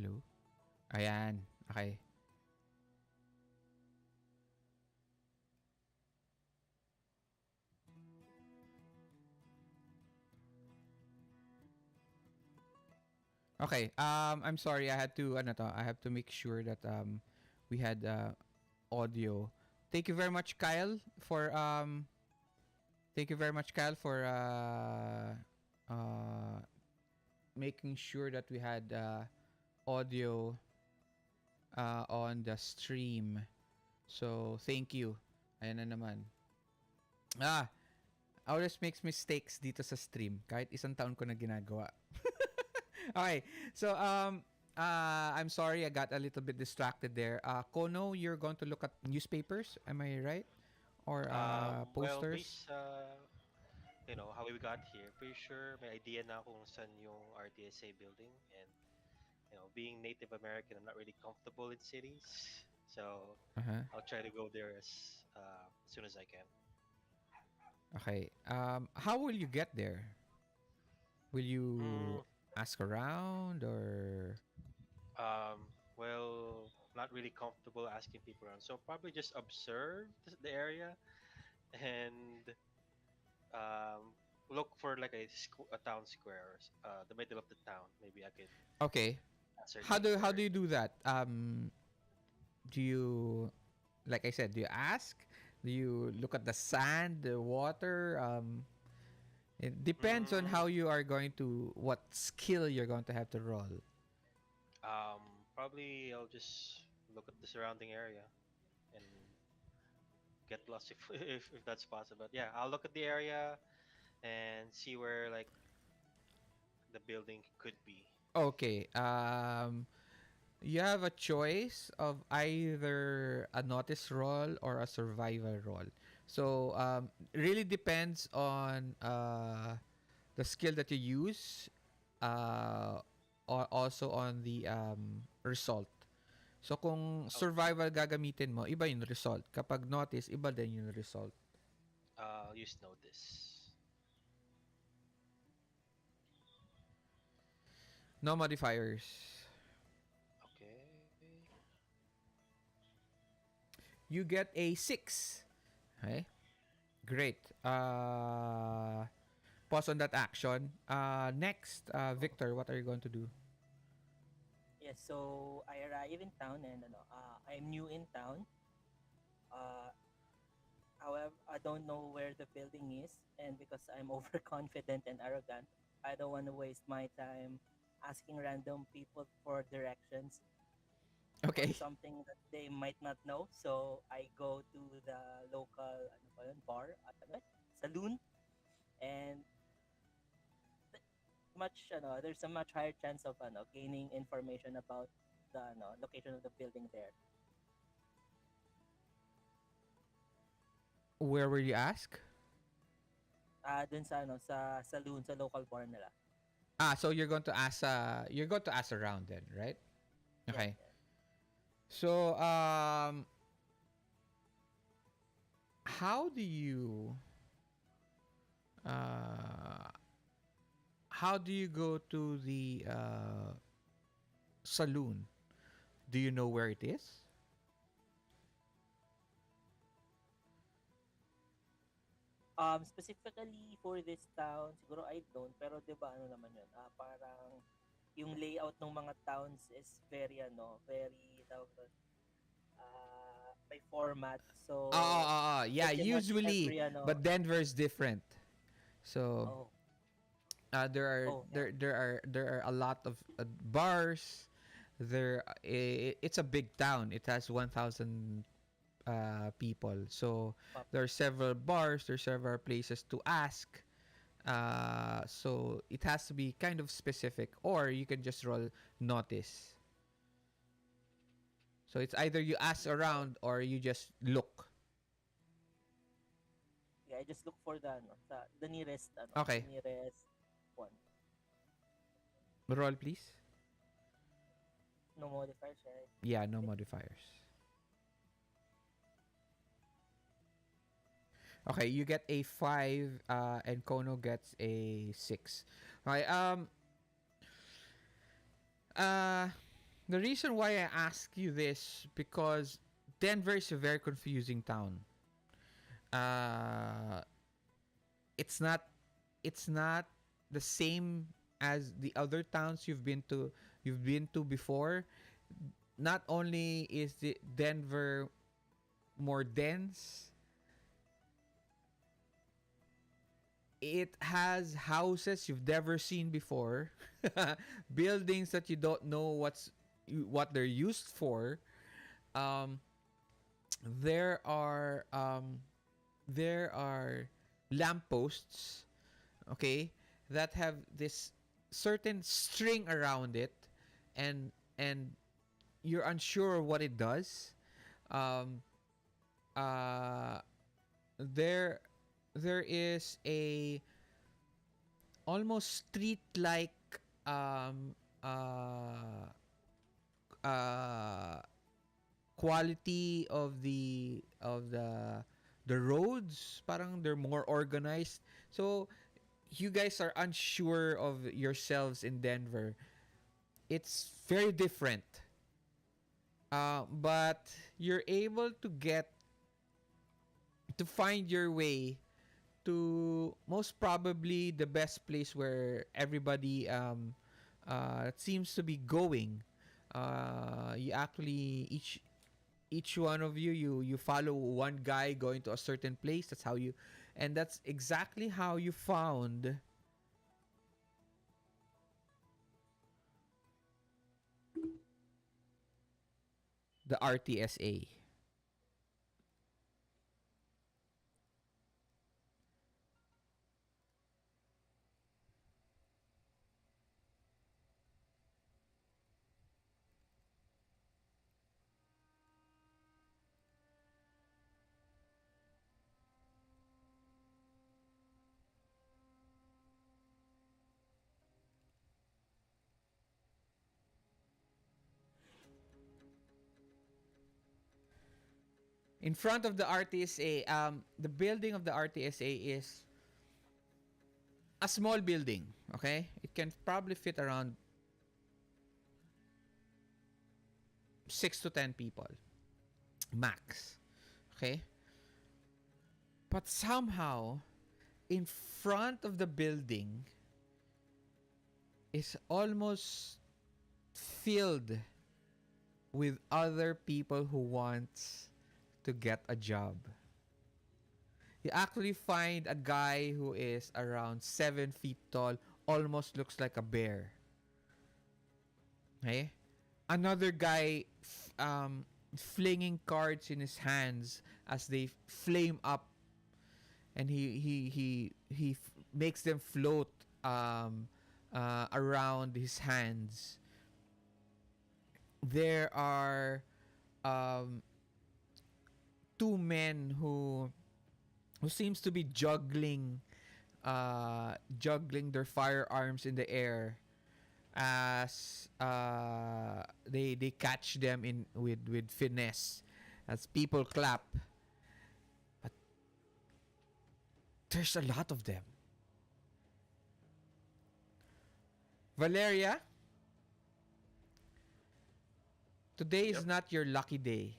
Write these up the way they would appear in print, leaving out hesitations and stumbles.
Hello? Ayan. Okay. Okay. I'm sorry. I have to make sure that we had audio. Thank you very much, Kyle, for uh making sure that we had audio on the stream. So, thank you. Ayan na naman. Ah, I always makes mistakes dito sa stream kahit isang taon ko na ginagawa. Okay. So, I'm sorry I got a little bit distracted there. Kono, you're going to look at newspapers, am I right? Or Well, posters? based how we got here, pretty sure may idea na kung saan yung RTSA building. And being Native American, I'm not really comfortable in cities, so Uh-huh. I'll try to go there as soon as I can. Okay. How will you get there? Will Mm, you ask around or well, not really comfortable asking people around, so probably just observe the area and um, look for like a town square, the middle of the town. Maybe I could okay? ascertain How where do you it do is. that? Do you, like I said, do you ask? Do you look at the sand, the water? It depends on Mm, how you are going to, what skill you're going to have to roll. Probably I'll just look at the surrounding area and get lost if if that's possible. But yeah, I'll look at the area and see where like the building could be. Okay. You have a choice of either a notice roll or a survival roll. So, really depends on the skill that you use, uh, also on the result. So, kung Okay, survival gagamitin mo, iba yung result. Kapag notice, iba din yung result. I'll use notice. No modifiers. Okay. You get a 6. Okay? Great. Pause on that action. Next, Victor, what are you going to do? Yes, so I arrive in town and I'm new in town. Uh, However, I don't know where the building is, and because I'm overconfident and arrogant, I don't want to waste my time asking random people for directions on Okay. something that they might not know. So I go to the local bar, saloon, and there's a much higher chance of gaining information about the location of the building there. Where will you ask? Dun sa sa saloon sa local bar nila. So you're going to ask around then, right? Yes, Okay. yes. So how do you uh how do you go to the saloon? Do you know where it is? Specifically for this town, siguro I don't, pero 'di ba ano naman 'yun? Parang yung layout ng mga towns is very very tawag doon, by format. So Yeah, pretty much usually, every but Denver is different. So oh, yeah. there are a lot of bars. It's a big town. It has 1,000 people. So Pop. there are several bars. There are several places to ask. So it has to be kind of specific, or you can just roll notice. So it's either you ask Oh, around or you just look. yeah, I just look for the nearest Okay, one. roll please. No modifiers, right? Yeah, no Okay. modifiers. Okay, you get a 5 and Kono gets a 6. Okay, uh The reason why I ask you this because Denver is a very confusing town. Uh, it's not it's not the same as the other towns you've been to before. Not only is the Denver more dense, it has houses you've never seen before, buildings that you don't know what they're used for. Um, there are lampposts, okay, that have this certain string around it, and you're unsure what it does. Um, uh, there there is a almost street like um uh uh quality of the roads. Parang they're more organized, so you guys are unsure of yourselves in Denver. It's very different, but you're able to find your way to most probably the best place where everybody seems to be going. You actually each one of you follow one guy going to a certain place. And that's exactly how you found the R.T.S.A. In front of the R.T.S.A., the building of the R.T.S.A. is a small building. Okay, it can probably fit around 6 to 10 people max. Okay, but somehow in front of the building is almost filled with other people who wants to get a job. You actually find a guy who is around 7 feet tall, almost looks like a bear. Okay? Another guy flinging cards in his hands as they flame up, and he makes them float around his hands. There are um, two men who seems to be juggling their firearms in the air as they catch them in with finesse as people clap. But there's a lot of them. Valeria, today is Yep. not your lucky day.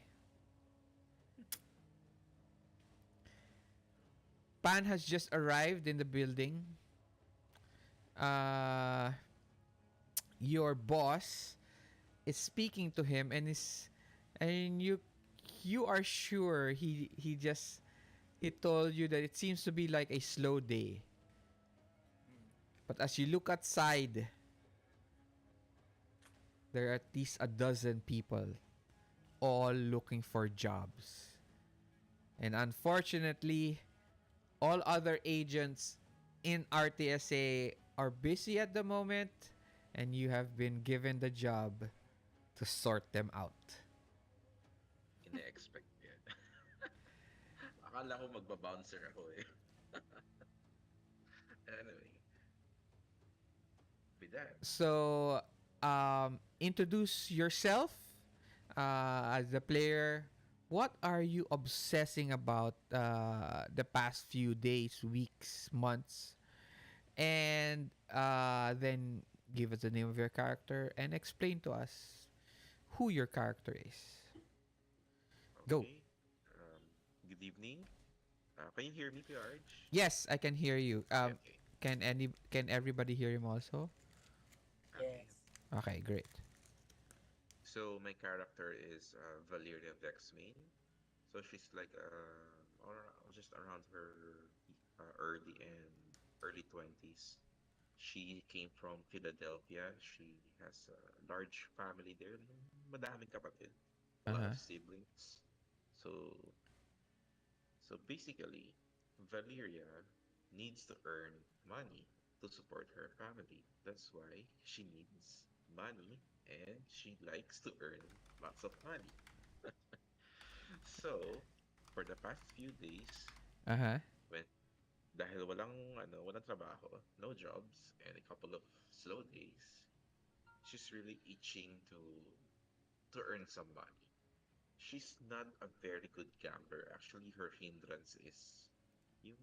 Pan has just arrived in the building. Uh, your boss is speaking to him, and you are sure he told you that it seems to be like a slow day. But as you look outside, there are at least a dozen people all looking for jobs. And unfortunately, all other agents in R.T.S.A. are busy at the moment, and you have been given the job to sort them out. Ine-expect yan. Akala ko magba-bouncer ako eh. Anyway, with that, So, introduce yourself as the player. What are you obsessing about the past few days, weeks, months? And then give us the name of your character and explain to us who your character is. Go. Okay. Um, Good evening. Can you hear me, Kuya Arj? Yes, I can hear you. Okay. Can everybody hear him also? Okay. Yes. Okay, great. So my character is Valeria Vexmane. So she's like just around her early 20s. She came from Philadelphia. She has a large family there. Madaming kapatid. A Uh lot huh. of siblings. So so basically, Valeria needs to earn money to support her family. That's why she needs money and she likes to earn lots of money. So, for the past few days, Uh huh. when dahil walang trabaho, no jobs, and a couple of slow days, she's really itching to earn some money. She's not a very good gambler. Actually, her hindrance is yung,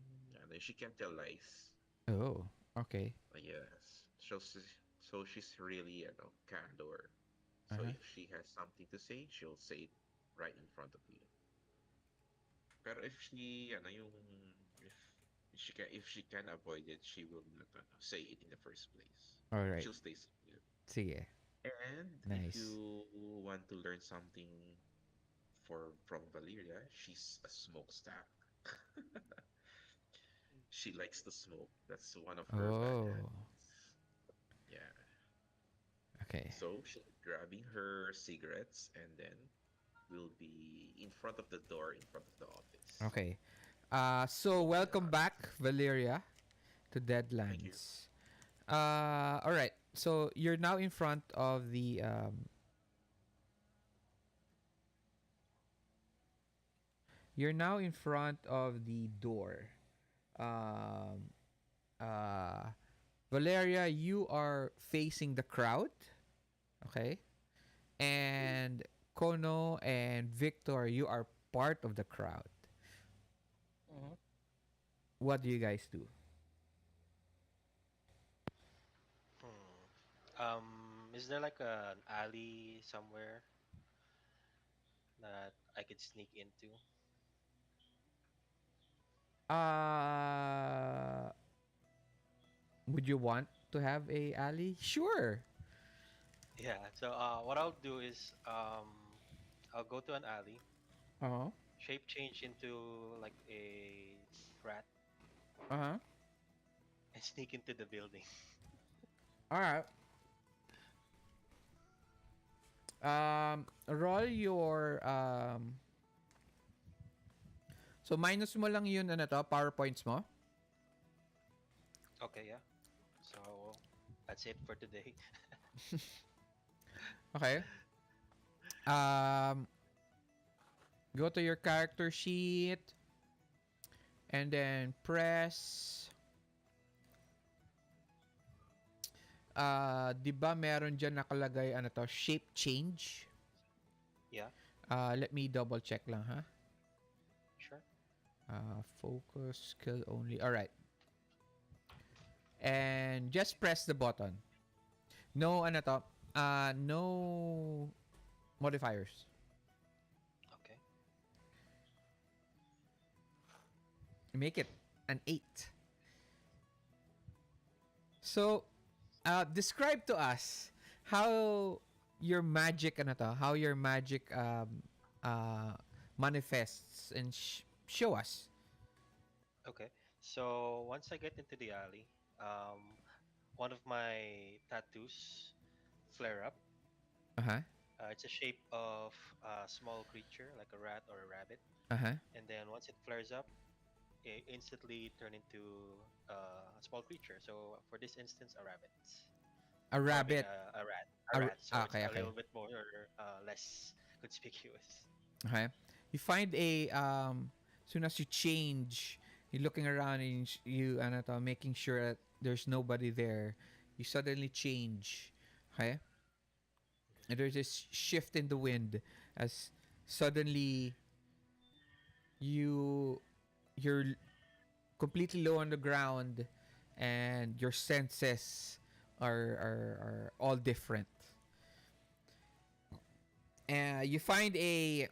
she can't tell lies. Oh, okay. Yes. So she's really, candor. Uh So huh. if she has something to say, she'll say it right in front of you. Pero if she, if she can avoid it, she will not, say it in the first place. All right. She'll stay silent. Sige. And if Nice. you want to learn something from Valeria, she's a smokestack. She likes to smoke. That's one of her bad Oh, habits. Yeah. okay. So she'll be grabbing her cigarettes and then will be in front of the door in front of the office. Okay. So Smoking welcome hot. back, Valeria, to Thank you. Deadlands. All right. So you're now in front of the door. Um, uh, Valeria, you are facing the crowd. Okay. And Kono and Victor, you are part of the crowd. Mm-hmm. What do you guys do? Is there like an alley somewhere that I could sneak into? Uh, would you want to have a alley? Sure. Yeah. So what I'll do is I'll go to an alley, Uh-huh. shape change into like a rat, Uh-huh. and sneak into the building. All right. Roll your so minus mo lang yun ano to, PowerPoints mo. Okay, yeah. So that's it for today. Okay. Um go to your character sheet and then press 'di ba meron diyan nakalagay ano to, shape change? Yeah, Let me double check lang ha. sure. Focus skill only. All right. And just press the button. No ano to, no modifiers. Okay. Make it an 8. So, describe to us how your magic ano to, how your magic uh, manifests and show us. Okay. So once I get into the alley, one of my tattoos flare up. Uh-huh. It's a shape of a small creature like a rat or a rabbit, Uh-huh. and then once it flares up, it instantly turn into a small creature. So for this instance, a rabbit, A or I mean rabbit. a rat. So it's Okay, a okay. little bit more less conspicuous. Okay. You find a soon as you change, you're looking around and you ano to, making sure that there's nobody there. You suddenly change. Okay? And there's this shift in the wind as suddenly you you're completely low on the ground and your senses are all different. You find a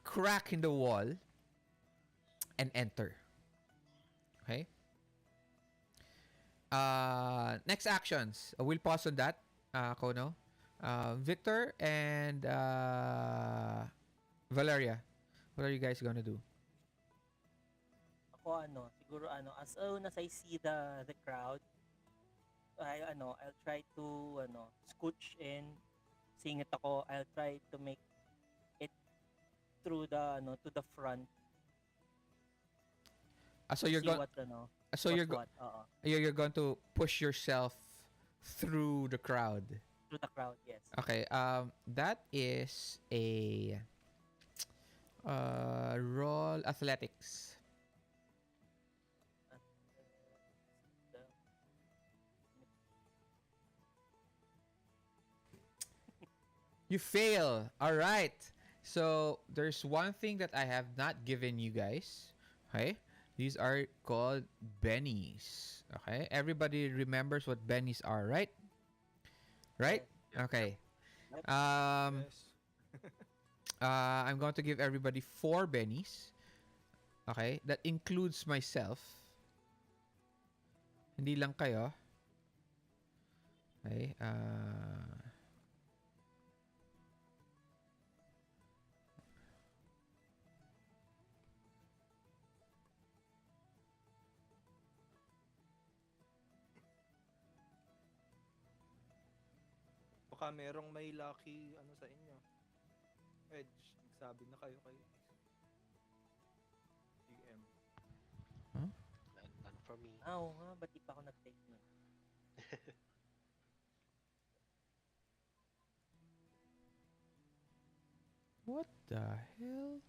crack in the wall and enter. Okay? Next actions. We'll pause on that, Kono. Victor and Valeria, what are you guys gonna do? Ako siguro as soon as I see the crowd, I'll try to scooch in. Seeing it ako, I'll try to make it through the to the front So to you're see going what so what's you're go- what. you're going to push yourself through the crowd. Through the crowd, yes. Okay. That is a roll athletics. And, the, You fail. All right. So there's one thing that I have not given you guys. Okay. These are called bennies. Okay. Everybody remembers what bennies are, right? Right? yes. Okay. Yep. Um, Yes. I'm going to give everybody 4 bennies. Okay? That includes myself. Hindi lang kayo. Okay? Baka merong may lucky sa inyo. Edge, nagsabi na kayo kay GM. None for me. Oo nga, ba't di pa ako nag-take nun? What the hell?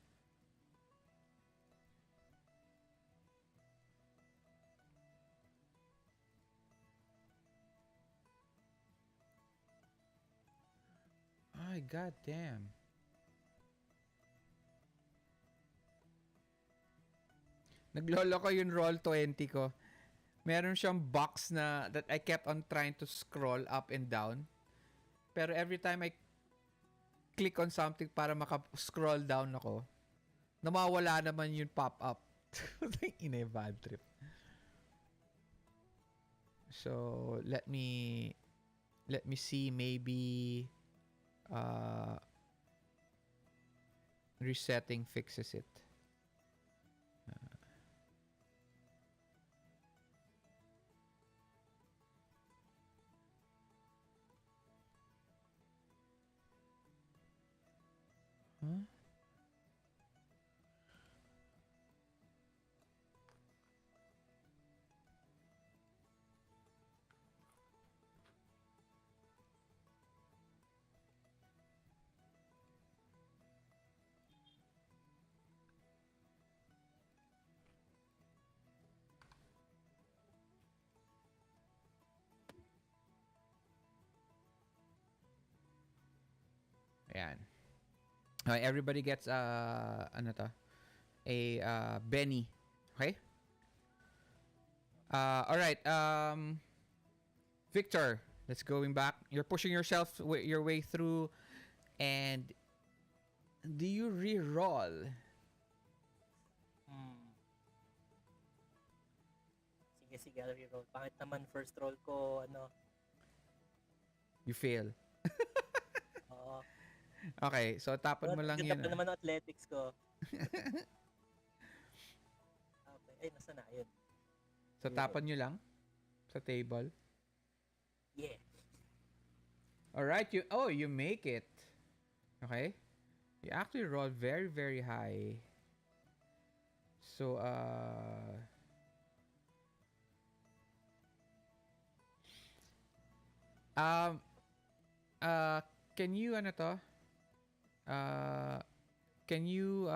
Ay, goddamn. Naglolo ko yung roll 20 ko. Meron siyang box na that I kept on trying to scroll up and down. Pero every time I click on something para maka-scroll down ako, namawala naman yung pop-up. Ina bad trip. So, let me see, maybe resetting fixes it. Huh? Ayan. Okay, everybody gets ano to? A Benny. Okay? All right. Victor, let's going back. You're pushing yourself your way through, and do you re-roll? Sige, reroll. Bakit naman first roll ko, You fail. oo. Okay, so tapan mo lang Ganda yun. pa naman ng athletics ko. Okay. Ay, nasa na? Ayun. So tapan nyo lang sa table. Yeah. All right, you make it. Okay? You actually roll very, very high. So um can you ano to? Can you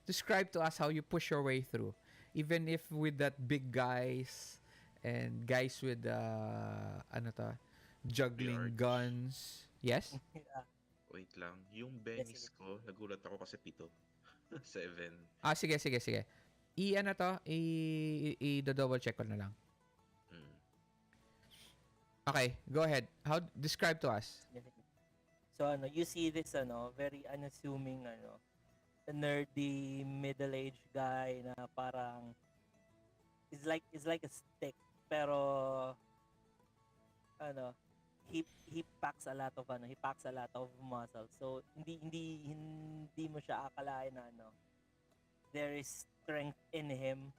describe to us how you push your way through, even if with that big guys and guys with ano to, juggling Large. guns? Yes. Wait lang. Yung Sige. bennies ko, nagulat ako kasi 7. 7. Sige. Ano to? I-double check ko na lang. Mm. Okay, go ahead. How describe to us? Sige. So you see this very unassuming nerdy middle-aged guy na parang is like a stick pero ano he packs a lot of muscle. So hindi mo siya akalain na there is strength in him.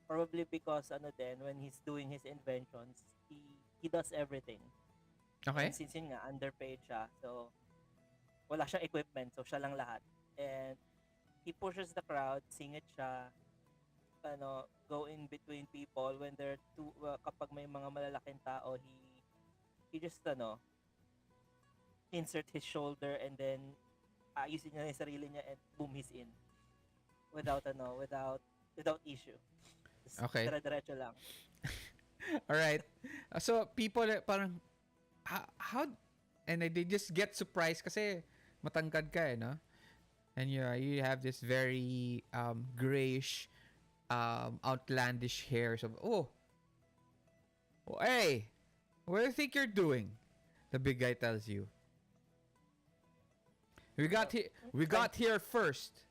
Probably because then when he's doing his inventions, he does everything. And Okay. since yun nga underpaid siya, so wala siyang equipment, so siya lang lahat. And he pushes the crowd, singit siya, go in between people when they're too kapag may mga malalaking tao, he just insert his shoulder and then ayusin niya yung sarili niya and boom, he's in without issue. Just Okay. dire-diretso lang. All right. So people parang how and they just get surprised kasi matangkad ka no? And you have this very grayish outlandish hair. So hey, what do you think you're doing? The big guy tells you. We got here. We Fine. got here first.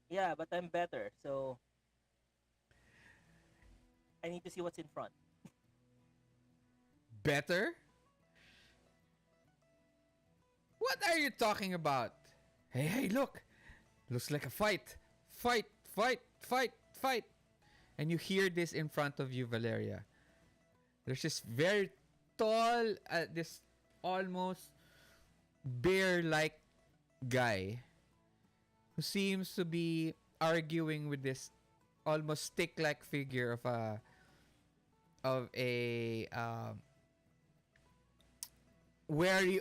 Yeah, but I'm better, so I need to see what's in front. Better? What are you talking about? Hey, look. Looks like a fight. Fight, fight, fight, fight. And you hear this in front of you, Valeria. There's this very tall, this almost bear-like guy who seems to be arguing with this almost stick-like figure of a wary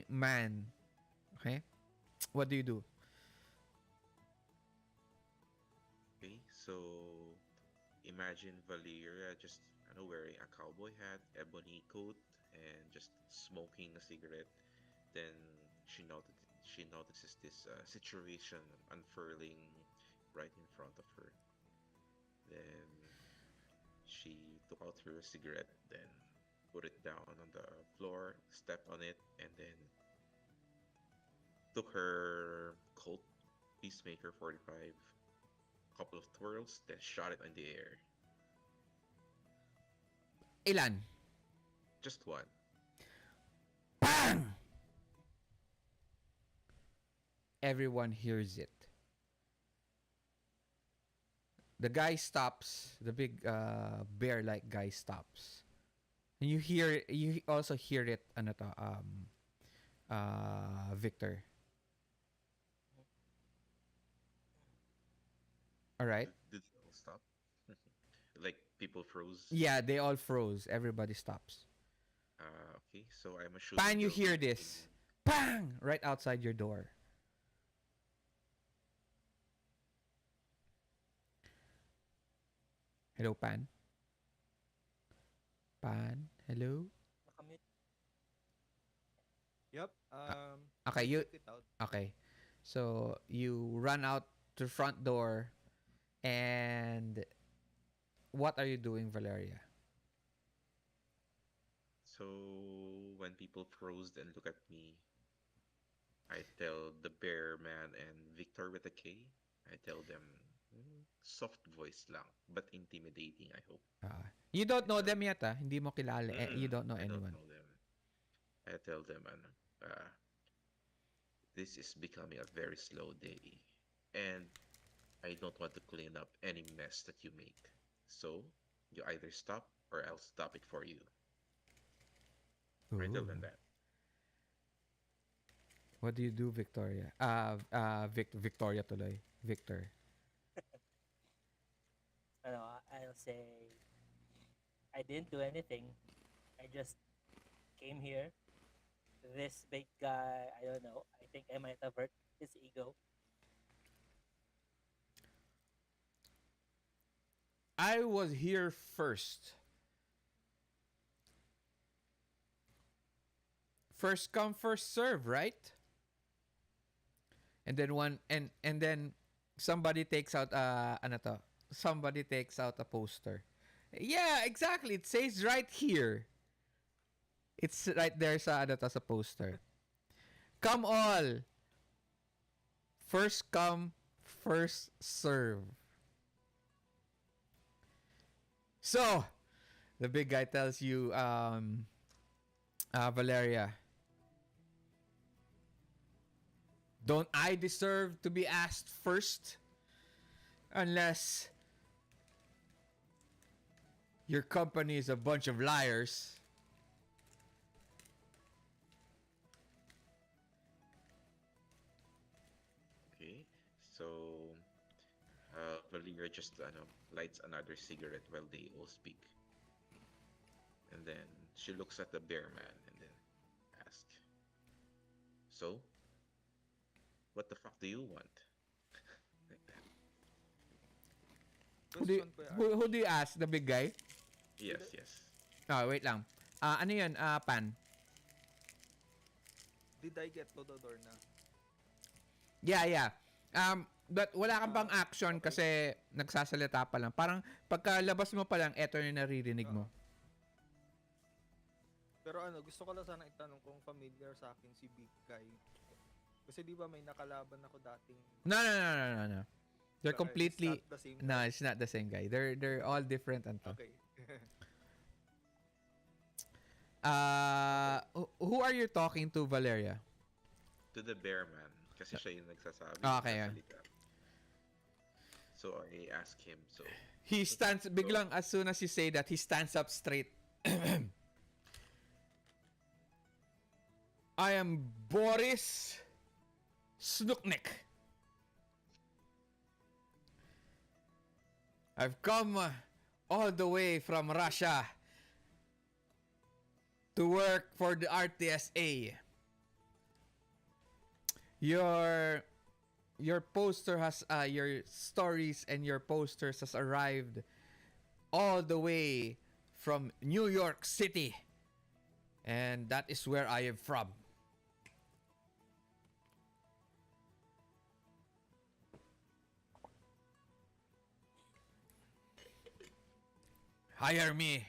man. Okay, what do you do? Okay, so imagine Valeria just wearing a cowboy hat, ebony coat, and just smoking a cigarette. Then she notices this situation unfurling right in front of her. Then she took out her cigarette, then put it down on the floor, stepped on it, and then took her Colt Peacemaker 45, couple of twirls, then shot it in the air. Ilan? Just one. Bang! Everyone hears it. The guy stops. The big bear-like guy stops. And you also hear it, ano to, Victor. All right. Did it all stop? Like people froze. Yeah, they all froze. Everybody stops. Okay, so I'm assuming Pan, you the hear waiting. this. Bang! Right outside your door. Hello, Pan. Pan, hello. Nakamute. Yep. Okay, I you checked it out. okay. So you run out to the front door, and what are you doing, Valeria? So when people froze and look at me, I tell the bear man and Victor with a K, I tell them soft voice lang, but intimidating, I hope. You don't I know tell them yet, ah. Hindi mo kilala. You don't know I don't anyone. know them. I tell them, this is becoming a very slow day, and I don't want to clean up any mess that you make. So you either stop or I'll stop it for you. I tell them Ooh. that. What do you do, Victoria? Victoria tuloy. Victor. I'll say I didn't do anything. I just came here. This big guy, I don't know. I think I might have hurt his ego. I was here first. First come, first serve, right? And then somebody takes out ano to? Somebody takes out a poster. Yeah, exactly. It says right here. It's right there sa ano to, sa poster. Come all. First come, first serve. So, the big guy tells you, Valeria, don't I deserve to be asked first? Unless your company is a bunch of liars. Okay. So Valeria just lights another cigarette while they all speak. And then she looks at the bear man and then asks, "So, what the fuck do you want?" Like that. Question, Kuya Who do Arch. you ask? The big guy? Did Yes, yes. Oh, wait lang. Ano yun? Pan? did I get to the door na? Yeah, yeah. But wala kang bang Ah, action okay. kasi nagsasalita pa lang. Parang pagkalabas mo pa lang, eto yung naririnig mo. Oo. Pero ano, gusto ko lang sana itanong kung familiar sa akin si Big Guy. Kasi di ba may nakalaban ako dating No, no, no, no, no, no. They're it's not completely... the same No, guy. it's not the same guy. They're all different, Anto. Okay. Uh, Okay. who are you talking to, Valeria? To the bear man. Kasi siya yung nagsasabi, Okay, yeah. nagsasalita. So I ask him, so, He stands, so biglang as soon as you say that, he stands up straight. I am Boris Snuknik. I've come all the way from Russia to work for the R.T.S.A. Your poster has your stories and your posters has arrived all the way from New York City, and that is where I am from. Hire me,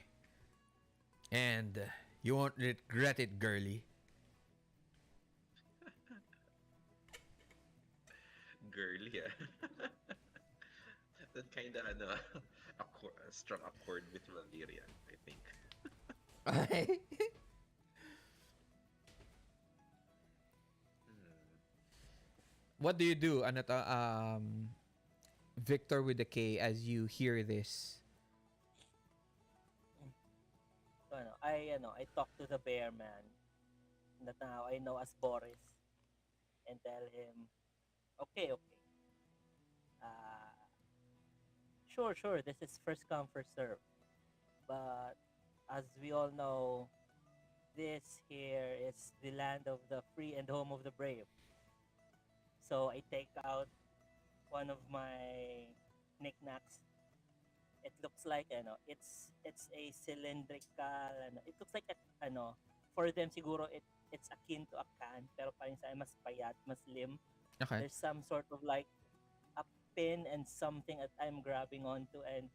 and you won't regret it, girly. girly, ah. That kind of, struck a chord with Valeria, I think. Hmm. What do you do, ano to, Victor with the K, as you hear this? So, I talk to the bear man that now I know as Boris and tell him, okay, okay. Uh, sure, this is first come, first serve. But as we all know, this here is the land of the free and home of the brave. So I take out one of my knickknacks. It looks like it's a cylindrical it looks like for them siguro it's akin to a can pero para sa akin mas payat, mas slim. Okay. There's some sort of like a pin and something that I'm grabbing onto, and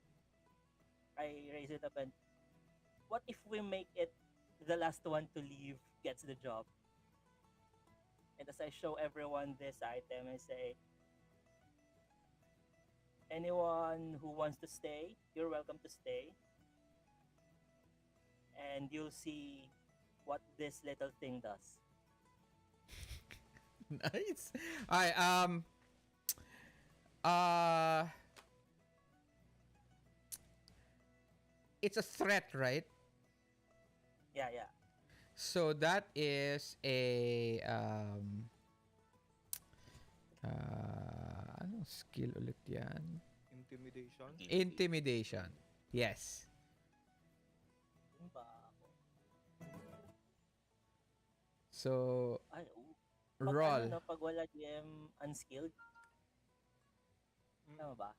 I raise it up and what if we make it the last one to leave gets the job? And as I show everyone this item, I say, anyone who wants to stay, you're welcome to stay. And you'll see what this little thing does. Nice. Alright, uh it's a threat, right? Yeah, yeah. So that is a anong skill ulit yan? Intimidation. Intimidation. Yes. Yun ba ako? So Ay, pag roll. pag wala DM unskilled, Mm. tama ba?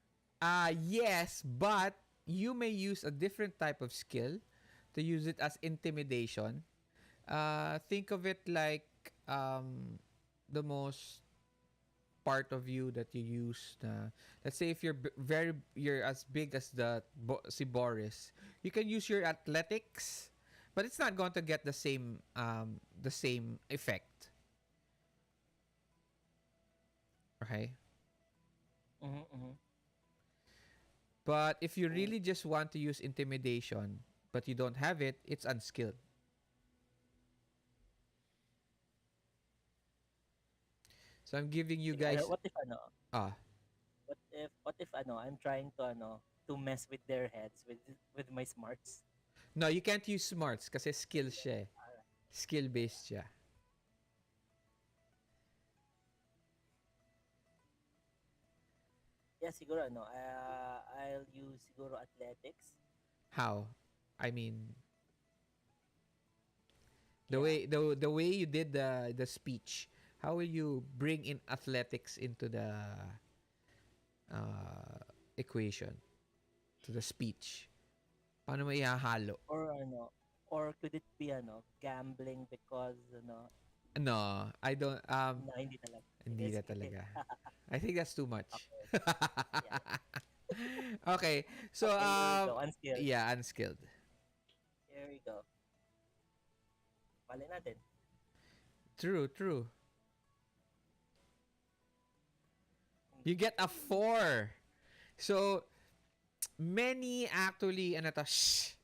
Yes, but you may use a different type of skill to use it as intimidation. Think of it like the most part of you that you use let's say if you're as big as si Boris, you can use your athletics, but it's not going to get the same effect. Okay? Mm-hmm, mm-hmm. But if you Oh, really just want to use intimidation, but you don't have it, it's unskilled. So I'm giving you sige, guys what if ah I'm trying to mess with their heads with my smarts. no, you can't use smarts kasi skill siya eh. Alright. Skill Yeah. based siya. Yeah, siguro I'll use siguro athletics. How? I mean, Yeah. the way you did the speech, how will you bring in athletics into the uh, equation to the speech? Paano mo ihahalo? Or or could it be gambling because No, I don't no, hindi talaga. Sige, hindi na sige. talaga. I think that's too much. Okay. Yeah. Okay. So Okay, here we go. Unskilled. yeah, unskilled. Here we go. Balik natin. True, true. You get a 4. So many actually ano to, it's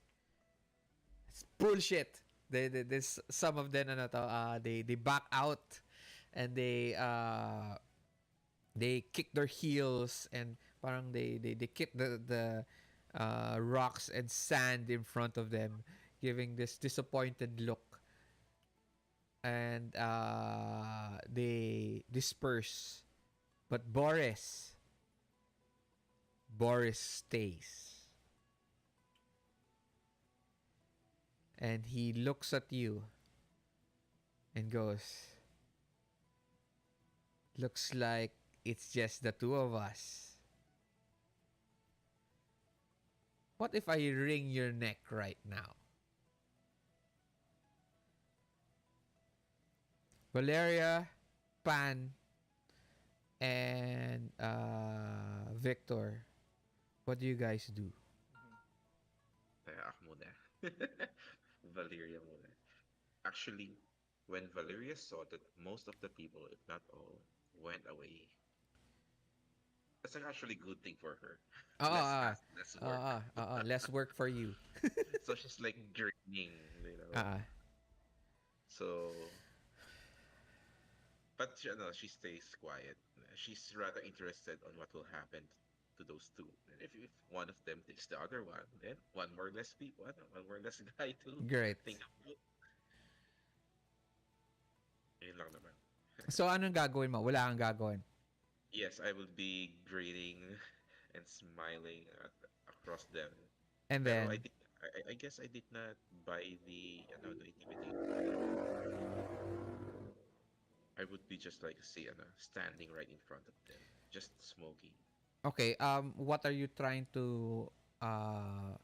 bullshit. There's some of them ano to, they back out and they kick their heels and parang they kick the rocks and sand in front of them, giving this disappointed look, and they disperse. But Boris stays, and he looks at you and goes, "Looks like it's just the two of us. What if I wring your neck right now?" Valeria, Pan, and Victor, what do you guys do? Mhm. Kaya ako muna. Valeria muna. Actually, when Valeria saw that most of the people, if not all, went away, that's an actually good thing for her. Less Ah, task, less work. less work for you. So she's like grinning, you know. Ah, So, but she stays quiet. She's rather interested on what will happen to those two. And if one of them takes the other one, then one more less people, one more less guy to great. think about. Yun lang naman. So anong gagawin mo? Wala kang gagawin. Yes, I will be grinning and smiling across them. And Pero I then, did, I guess I did not buy the intimidation. I would be just like say standing right in front of them, just smoking. okay, what are you trying to uh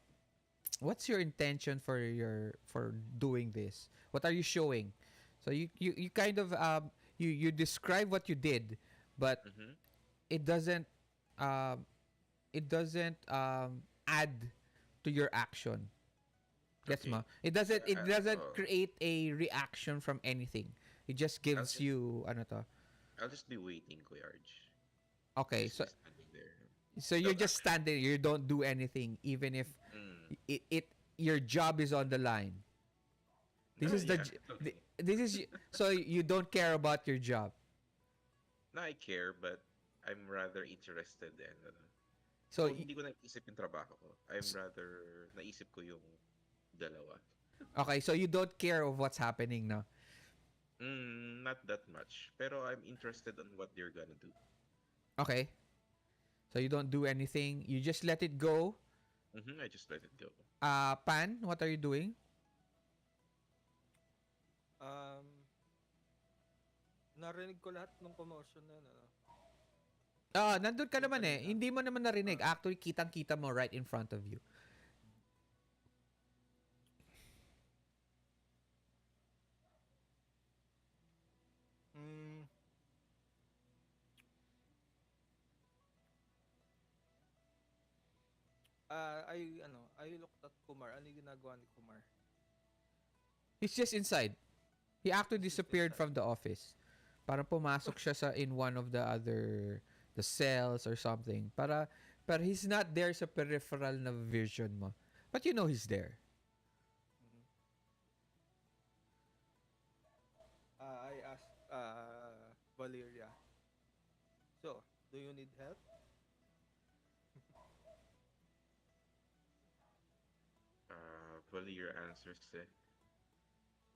what's your intention for doing this? What are you showing? So you kind of you describe what you did, but Mm-hmm. it doesn't um add to your action. Gets Okay. mo? It doesn't Oh, create a reaction from anything. It just I'll gives just you ano to. I'll just be waiting, Kuya Arj. Okay, Just so be standing there you're without just action. standing, you don't do anything even if Mm. it your job is on the line. This No, is yeah, okay. this is so you don't care about your job. No, I care, but I'm rather interested and So so hindi ko naisip yung trabaho ko. I'm rather naisip ko yung dalawa. okay, so you don't care of what's happening now. Not that much. Pero I'm interested on what they're gonna do. Okay. So you don't do anything. You just let it go. I just let it go. Pan, what are you doing? Um, Narinig ko lahat ng commotion na yun, ano? Nandun ka Yung naman eh. kanina. Hindi mo naman narinig. Ah, Actually, kitang-kita mo right in front of you. mm, I looked at Kumar. Ano yung ginagawa ni Kumar? He's just inside. He actually He's just disappeared inside. from the office. Parang pumasok siya sa in one of the other the cells or something. Para he's not there sa peripheral na vision mo. But you know he's there. Mhm. I asked Valeria. So, do you need help? Valeria answers,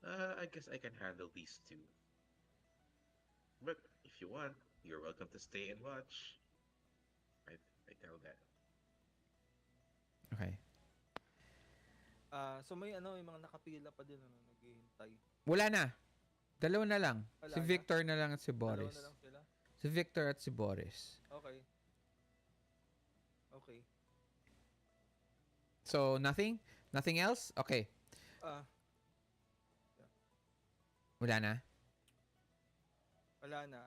I guess I can handle these two. But if you want, you're welcome to stay and watch. I tell that. Okay. So may mga nakapila pa din naghihintay. Wala na. Dalawa na lang. Si Wala na. Victor na lang at si Dalawa Boris. na lang sila. Si Victor at si Boris. Okay. Okay. So, nothing? Nothing else? Okay. Ah, Wala na? wala na.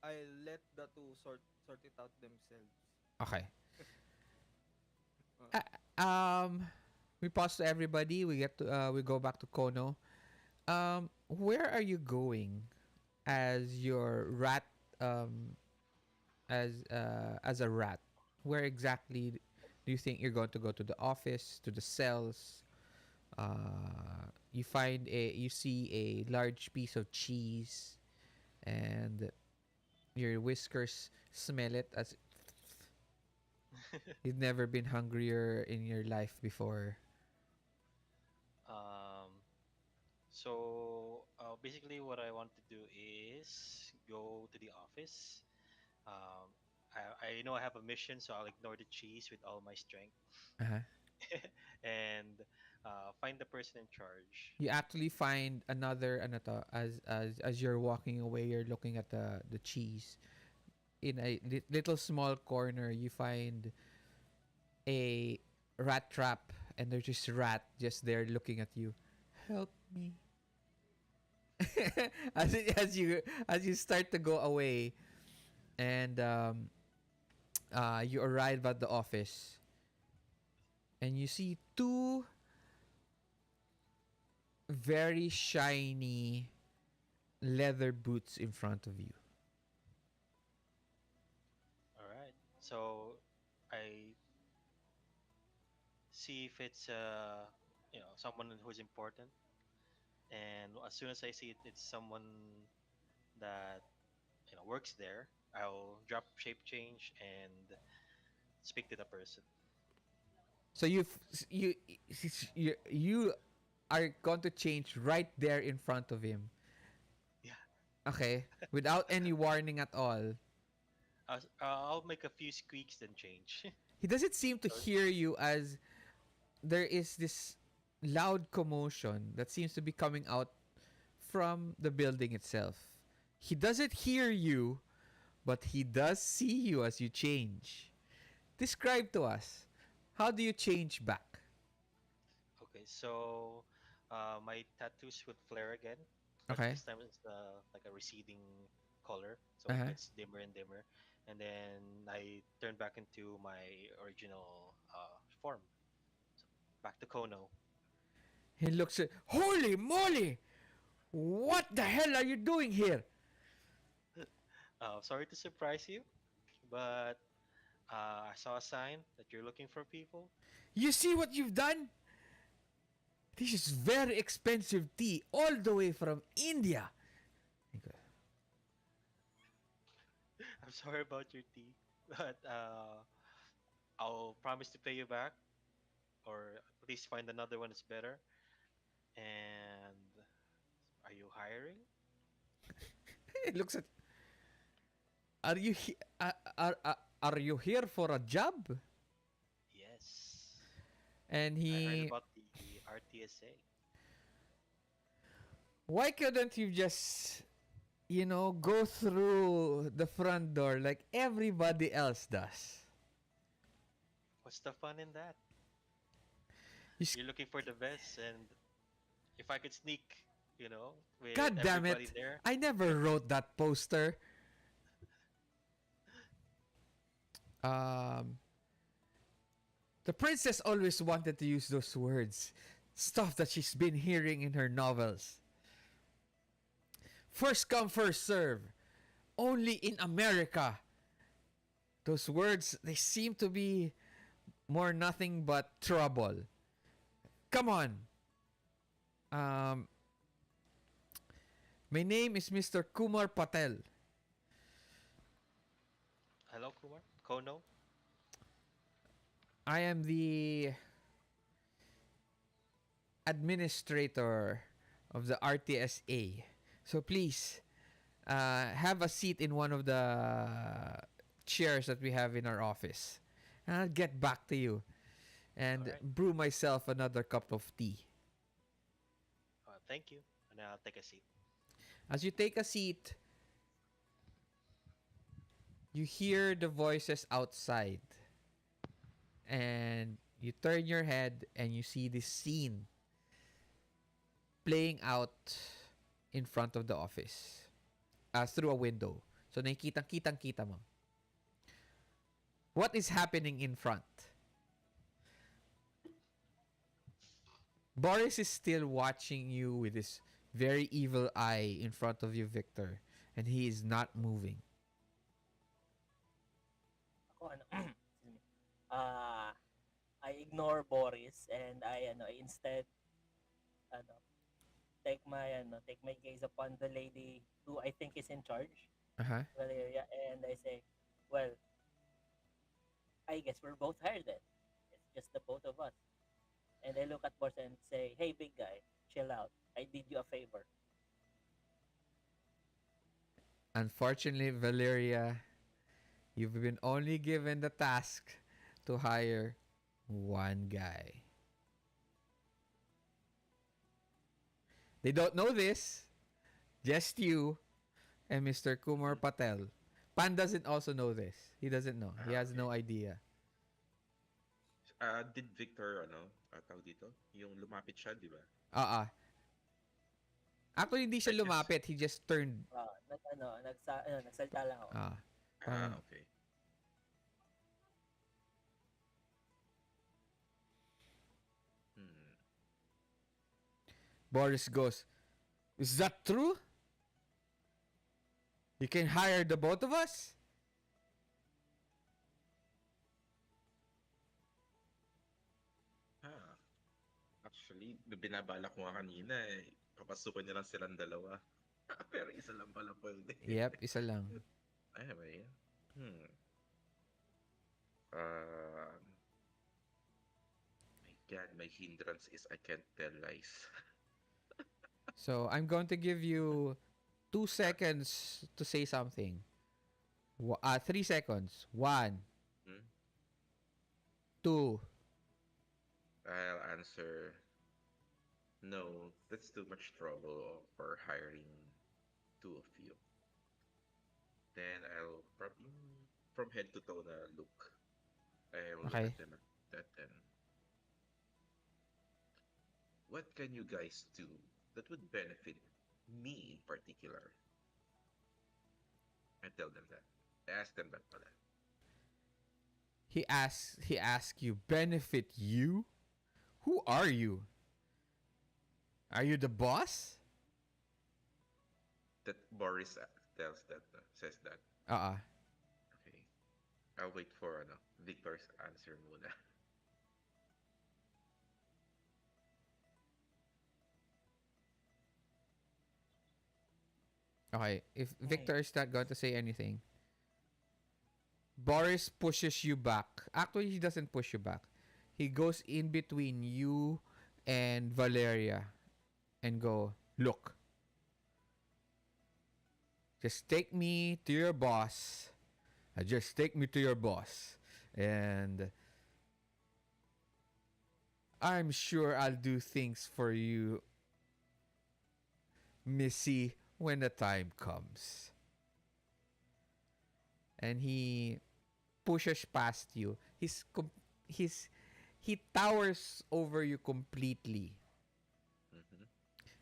I'll let the two sort it out themselves. Okay. We pause to everybody. We go back to Kono. Where are you going as your rat as a rat? Where exactly do you think you're going to go? To the office, to the cells? You see a large piece of cheese, and your whiskers smell it as you've never been hungrier in your life before. Um, so basically, what I want to do is go to the office. Um, I know I have a mission, so I'll ignore the cheese with all my strength Uh-huh. and find the person in charge. You actually find another ano to, as you're walking away, you're looking at the cheese in a little small corner. You find a rat trap, and there's just rat just there looking at you. Help me. As you start to go away, and you arrive at the office, and you see two very shiny leather boots in front of you. All right. So I see if it's someone who's important, and as soon as I see it's someone that works there, I'll drop shape change and speak to the person. So you are going to change right there in front of him. Yeah. Okay, without any warning at all. I'll make a few squeaks then change. He doesn't seem to So, hear you as there is this loud commotion that seems to be coming out from the building itself. He doesn't hear you, but he does see you as you change. Describe to us, how do you change back? okay, so my tattoos would flare again, but Okay. this time it's like a receding color, so it Uh-huh. gets dimmer and dimmer, and then I turn back into my original form. So back to Kono. He looks at, holy moly! What the hell are you doing here? Sorry to surprise you, but I saw a sign that you're looking for people. You see what you've done? This is very expensive tea, all the way from India. I'm sorry about your tea, but I'll promise to pay you back, or at least find another one that's better. And are you hiring? He looks at, are you are you here for a job? Yes. And I heard he, about the R.T.S.A. why couldn't you just, go through the front door like everybody else does? What's the fun in that? You s- You're looking for the best, and if I could sneak, with God damn everybody it! there, I never wrote that poster. Um, The princess always wanted to use those words. Stuff that she's been hearing in her novels. First come, first serve. Only in America. Those words, they seem to be more nothing but trouble. Come on. Um, my name is Mr. Kumar Patel. Hello, Kumar. Kono. I am the administrator of the R.T.S.A. So please, have a seat in one of the chairs that we have in our office. And I'll get back to you and All right. brew myself another cup of tea. Thank you. And I'll take a seat. As you take a seat, you hear the voices outside. And you turn your head and you see this scene playing out in front of the office. Through a window. So nakikitang-kita mo. What is happening in front? Boris is still watching you with his very evil eye in front of you, Victor. And he is not moving. Ako ano, excuse me. I ignore Boris and I instead ano take my gaze upon the lady who I think is in charge, Uh-huh. Valeria, and I say, well, I guess we're both hired then. It's just the both of us. And I look at Boris and say, hey, big guy, chill out. I did you a favor. Unfortunately, Valeria, you've been only given the task to hire one guy. They don't know this. Just you and Mr. Kumar Patel. Pan doesn't also know this. He doesn't know. He has no idea. Did Victor, tawag dito? Yung lumapit siya, di ba? Actually, hindi siya I guess- lumapit. He just turned. Nagsalita lang ako. Parang- Okay. Boris goes, is that true? You can hire the both of us? Actually, binabala ko nga kanina papasukin niya lang silang dalawa. Pero isa lang pala pwede. Yep, isa lang. Anyway. My God, my hindrance is I can't tell lies. So, I'm going to give you 2 seconds to say something. 3 seconds. 1, Hmm? 2. I'll answer, no, that's too much trouble for hiring two of you. Then I'll probably, from head to toe na look. I will Okay. look at them at that then. What can you guys do that would benefit me in particular? I tell them that. I ask them that pala. He asks you, benefit you? Who are you? Are you the boss? That Boris tells that, says that. Okay. I'll wait for Victor's answer muna. Okay, if Victor is not going to say anything, Boris pushes you back. Actually, he doesn't push you back. He goes in between you and Valeria and go, look. Just take me to your boss. Just take me to your boss. And I'm sure I'll do things for you, Missy, when the time comes. And he pushes past you. He towers over you completely. Mhm.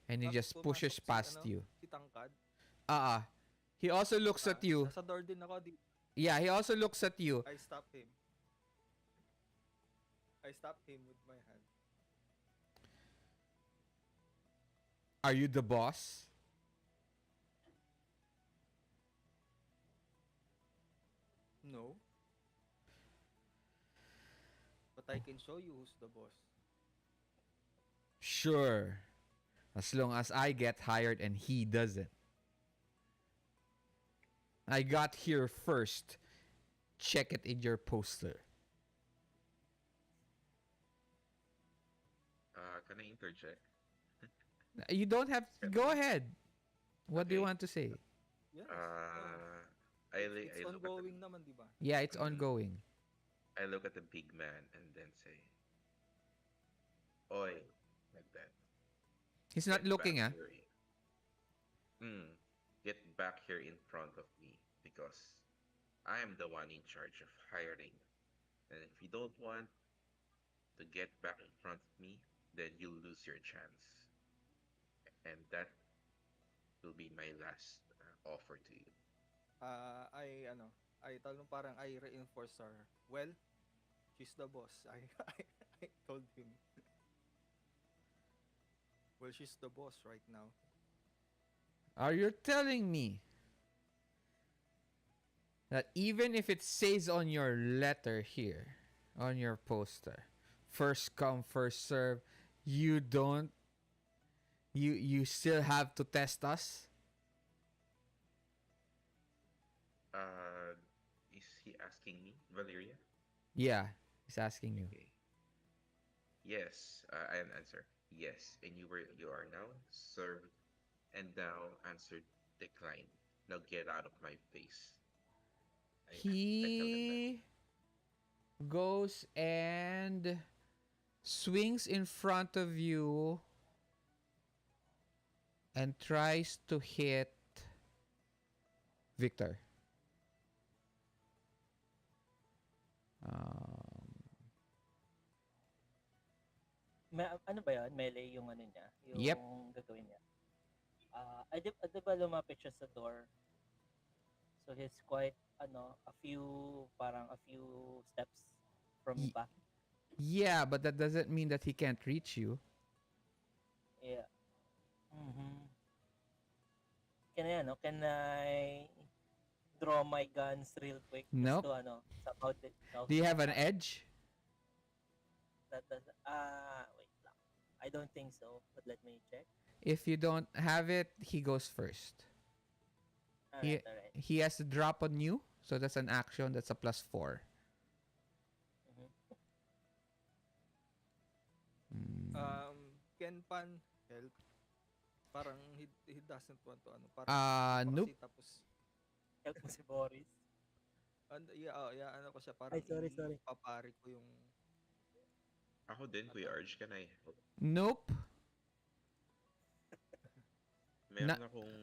And he Tapos just pushes pumasok past si, you. Si Tangkad. He also looks at you. Nasa door din ako. Yeah, he also looks at you. I stop him. I stopped him with my hand. Are you the boss? No, but I can show you who's the boss. Sure. As long as I get hired and he doesn't. I got here first. Check it in your poster. Can I interject? You don't have. Can Go I? ahead. What do you Okay. want to say? Yes, go. Uh, It's I look at the ongoing naman, di ba? Yeah, it's mm, ongoing. I look at the big man and then say, "Oi," like that. He's not Get back looking, ah. here. Get back here in front of me because I am the one in charge of hiring. And if you don't want to get back in front of me, then you'll lose your chance. And that will be my last offer to you. I talong parang I reinforce her. Well, she's the boss. I told him. Well, she's the boss right now. Are you telling me that even if it says on your letter here, on your poster, first come, first serve, you don't, you still have to test us? Uh, is he asking me, Valeria? Yeah, he's asking you. Okay. Yes, I answer. Yes, and you are now served, and now answered decline. Now get out of my face. I tell him that. He goes and swings in front of you and tries to hit Victor. Um, Ano ba yun? Melee yung ano niya? yep. Yung gagawin niya. Di ba lumapit siya sa door? So he's quite, parang a few steps from me Y- back. yeah, but that doesn't mean that he can't reach you. Yeah. Mm-hmm. Can I draw my guns real quick just Nope. to, somehow, no? Do you have an edge? That does, wait lang. I don't think so, but let me check. If you don't have it, he goes first. He Alright. he has to drop on you, so that's an action. That's a +4. Mm-hmm. Can Pan help? Parang he doesn't want to ano. Parang hindi pa Nope. kasi tapos. Help mo si Boris. Ano ko siya parang Sorry. papari ko yung Ako din, Kuya Arj, can I help? Nope. Meron Na- akong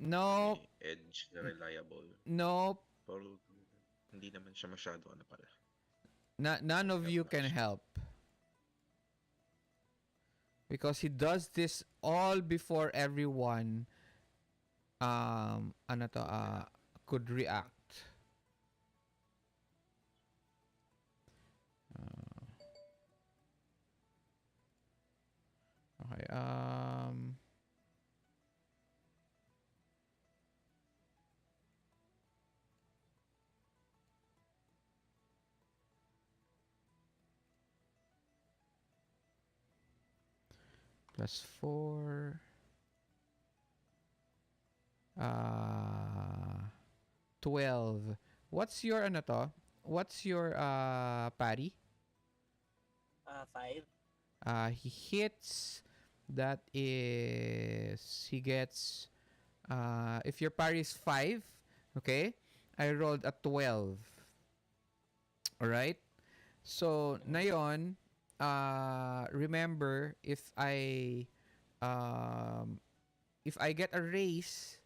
Nope. edge na reliable. Nope. Pero hindi naman siya masyado ano pala. None of you Help can na siya. help. Because he does this all before everyone could react. Okay. +4. 12. What's your ano to? What's your parry? 5. He hits. That is, he gets, if your parry is 5, okay, I rolled a 12. Alright? So, na yun, remember, if I get a raise,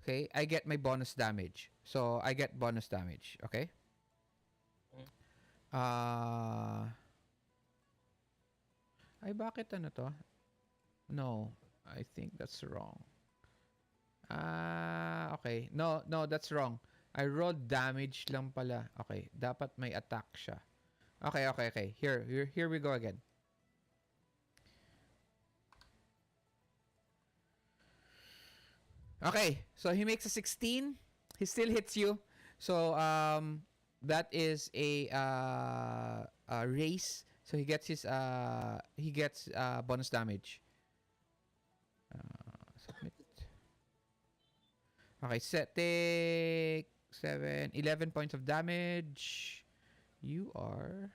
okay, I get my bonus damage. So, I get bonus damage, okay? Ay, bakit ano to? No, I think that's wrong. Okay. No, that's wrong. I rolled damage lang pala. Okay, dapat may attack siya. Okay. Here we go again. Okay, so he makes a 16. He still hits you. So that is a race. So he gets bonus damage. Submit. Okay, take 11 points of damage. You are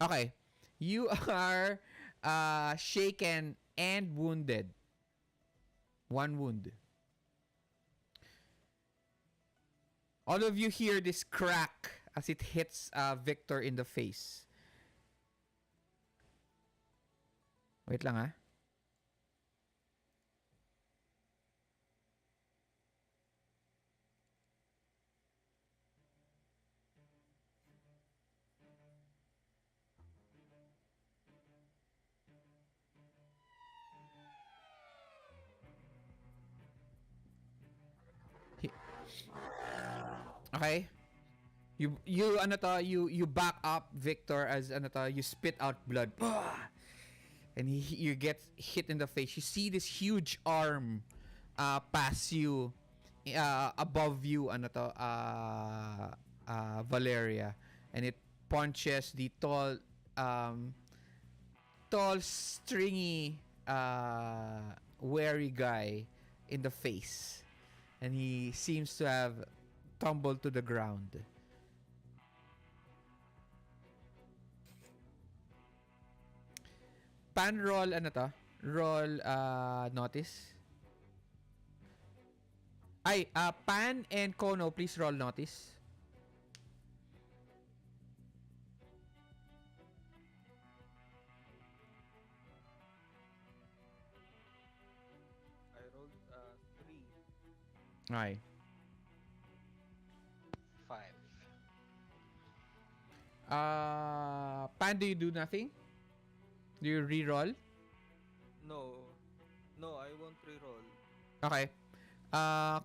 okay. You are shaken and wounded. One wound. All of you hear this crack as it hits Viktor in the face. Wait lang ah. He- Okay. You ano to, you back up Victor as ano to, you spit out blood. And you get hit in the face. You see this huge arm pass you above you ano to Valeria, and it punches the um stringy wary guy in the face, and he seems to have tumbled to the ground. Pan roll ano to? Roll notice. Ay, Pan and Kono, please roll notice. I rolled 3. Okay. 5. Pan, do you do nothing? Do you re-roll? No. No, I won't re-roll. Okay.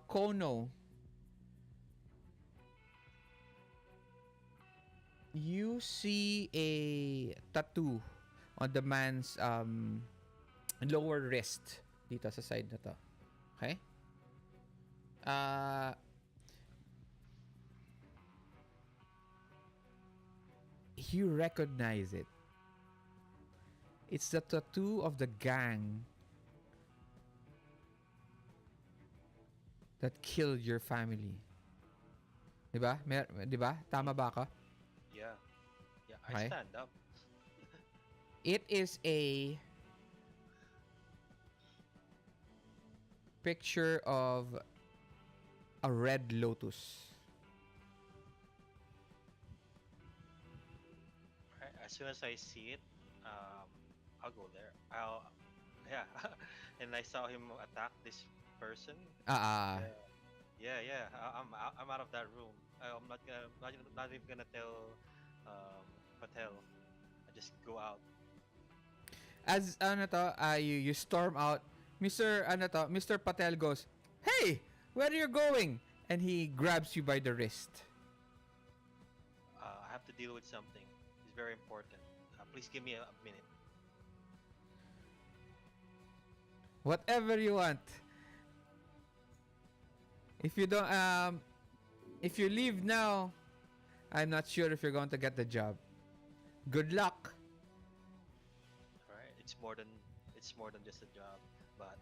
Kono, you see a tattoo on the man's lower wrist dito sa side na to. Okay? Uh, you recognize it. It's the tattoo of the gang that killed your family. Diba? 'Di ba? Tama ba ako? Yeah. Yeah, I Okay. stand up. It is a picture of a red lotus. Right, as soon as I see it, I'll go there. Yeah. And I saw him attack this person. Ah, I'm out of that room. I'm not even gonna tell Patel. I just go out. as ano to, you storm out. Mr. Patel goes, "Hey, where are you going?" And he grabs you by the wrist. I have to deal with something. It's very important. Please give me a minute. Whatever you want. If you don't if you leave now, I'm not sure if you're going to get the job. Good luck. Right? It's more than just a job, but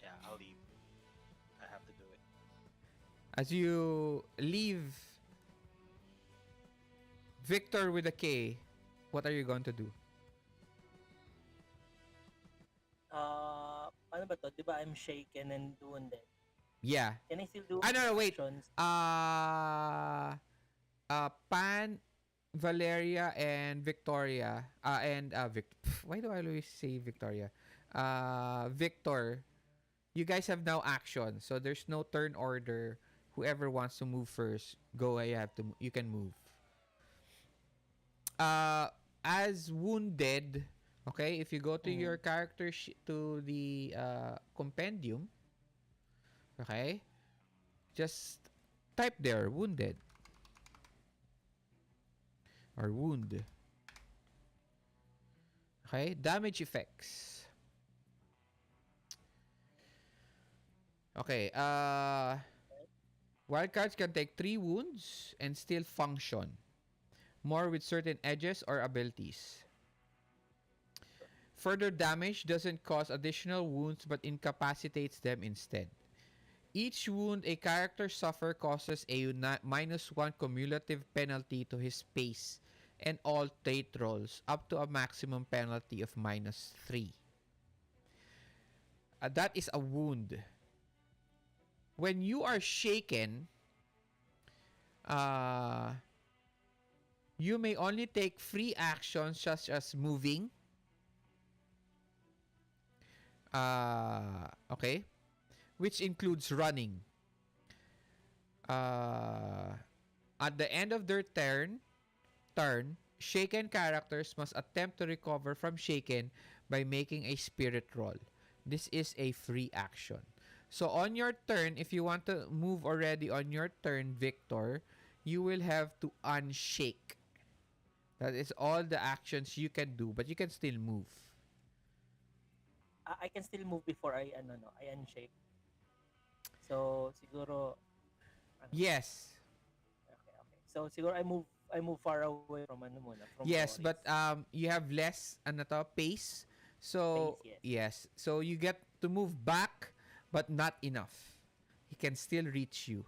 yeah, I'll leave. I have to do it. As you leave Victor with a K, what are you going to do? Ano ba to? Di ba I'm shaken and wounded? Yeah. Can I still do No, wait. actions? Pan, Valeria, and Victoria. Why do I always say Victoria? Victor, you guys have now action, so there's no turn order. Whoever wants to move first, go. You can move. As wounded. Okay, if you go to your Mm-hmm. character to the compendium, okay, just type there wounded or wound. Okay, damage effects. Okay, wildcards can take 3 wounds and still function. More with certain edges or abilities. Further damage doesn't cause additional wounds but incapacitates them instead. Each wound a character suffer causes a -1 cumulative penalty to his pace and all trait rolls up to a maximum penalty of -3. That is a wound. When you are shaken, uh, you may only take free actions such as moving. Okay, which includes running. Uh, at the end of their turn, shaken characters must attempt to recover from shaken by making a spirit roll. This is a free action. So on your turn, if you want to move already on your turn, Victor, you will have to unshake. That is all the actions you can do, but you can still move. I can still move before I ano no, I unshake. So siguro ano. Yes. Okay, okay. So siguro I move far away from ano muna, from Yes, Boris. but you have less ano to, pace. Pace, So, yes. yes. So you get to move back but not enough. He can still reach you.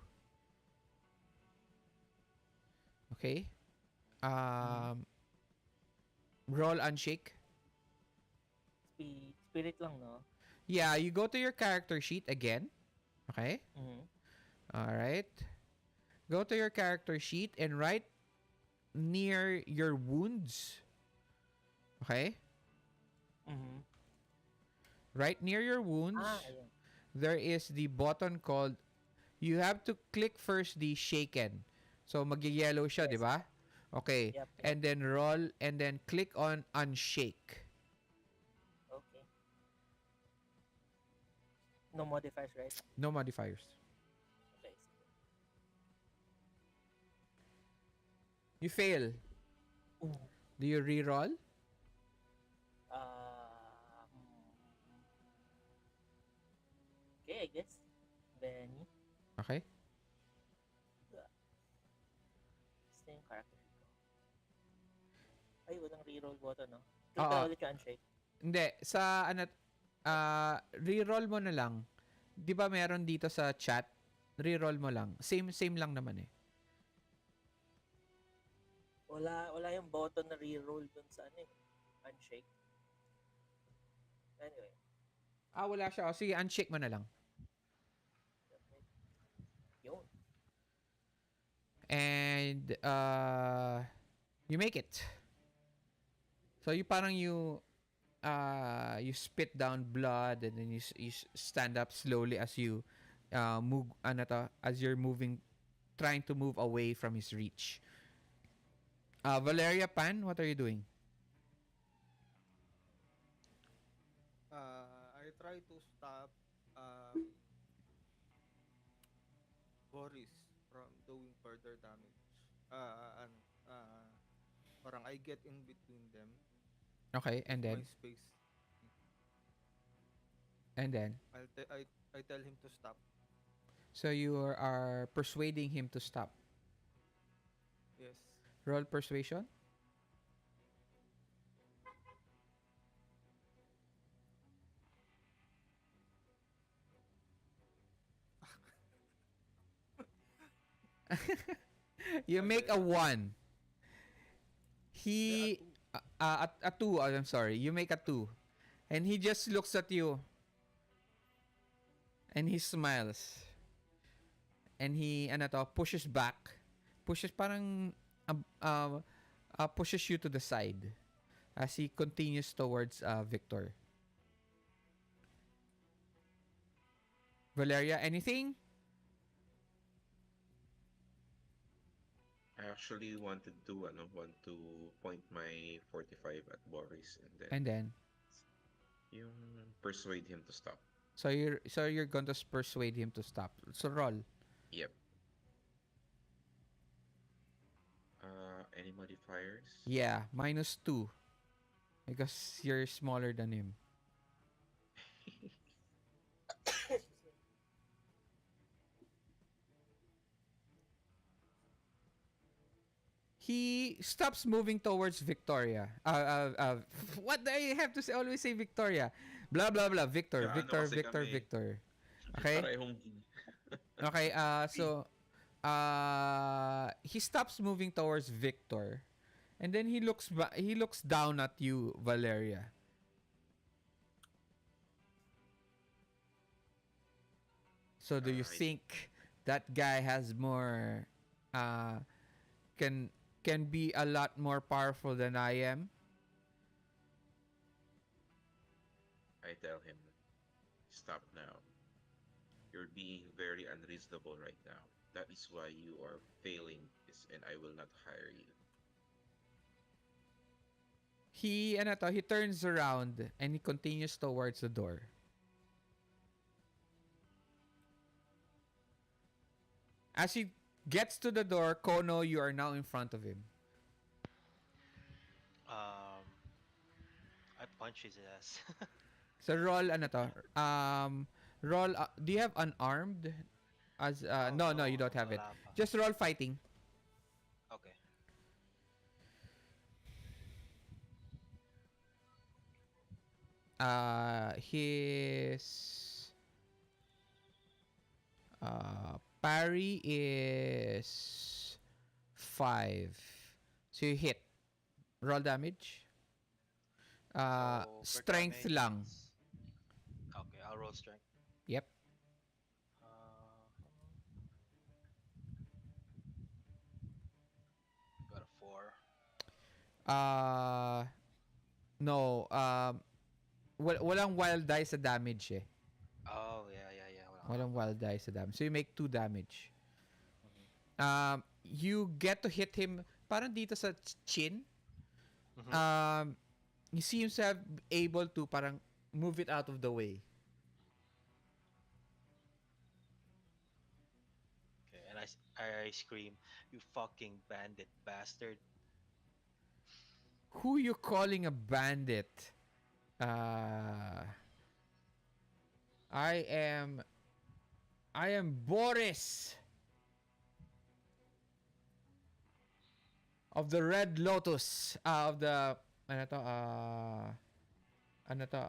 Okay? Mm-hmm. Um roll unshake. Spirit lang, no? Yeah, you go to your character sheet again. Okay? Mm-hmm. All right. Go to your character sheet and right near your wounds. Okay? Mm-hmm. Right near your wounds, Ayun. there is the button called, you have to click first the shaken. So mag-yellow siya, di Yes. ba? Okay. Yep. And then roll and then click on unshake. Okay. No modifiers, right? No modifiers. Okay, sige. You fail. Ooh. Do you re-roll? Hmm. Okay, I guess. Benny. Okay. Basta yung character ko. Ay, walang reroll button, no? Click Oo. na ulit yung unshake. Hindi. Sa ano, re-roll mo na lang. Di ba meron dito sa chat? Re-roll mo lang. Same lang naman eh. Wala yung button na reroll dun sa ano eh. Unshake. Anyway. Wala siya. O, sige, unshake mo na lang. Okay. Yun. And, you make it. So, you parang you spit down blood and then you stand up slowly as you move, as you're moving, trying to move away from his reach. Valeria, Pan, what are you doing? I try to stop Boris from doing further damage. And parang I get in between them. Okay, and Give my then, space. and then, I tell him to stop. so you are persuading him to stop. Yes. Roll persuasion. You make a 1. Hindi, He a 2. I'm sorry. You make a 2. And he just looks at you and he smiles. And he pushes back. Pushes parang pushes you to the side as he continues towards Victor. Valeria, anything? I actually wanted to want to point my 45 at Boris and then And then, yung persuade him to stop. so you're going to persuade him to stop. So roll. Yep. Any modifiers? Yeah, -2 because you're smaller than him. He stops moving towards Victoria. What do I have to say? Always say Victoria. Blah blah blah. Victor, Ano Victor, kasi Victor, kami, Victor. Okay. parehong Okay. So he stops moving towards Victor, and then he looks down at you, Valeria. So do you I think that guy has more uh can be a lot more powerful than I am? I tell him, stop now. You're being very unreasonable right now. That is why you are failing this and I will not hire you. He turns around and he continues towards the door. As he gets to the door, Kono, you are now in front of him. Um, I punch his ass. So roll roll do you have unarmed? As Oh no, no, you no, don't have it. wala pa. Just roll fighting. Okay. His parry is 5. So you hit. Roll damage. So for Strength damage, lang. it's okay. I'll roll strength. Yep. Uh, got a 4. Uh, no. Walang wild die sa damage eh. Oh yeah, yeah, yeah. Wala Walang nga wild die sa damage. So you make 2 damage. pala. You get to hit him parang dito sa chin. Mhm. Um, he seems to have able to parang move it out of the way. Okay, and I scream, "You fucking bandit bastard!" Who you calling a bandit? Uh, I am Boris of the Red Lotus. Of the ano to ano to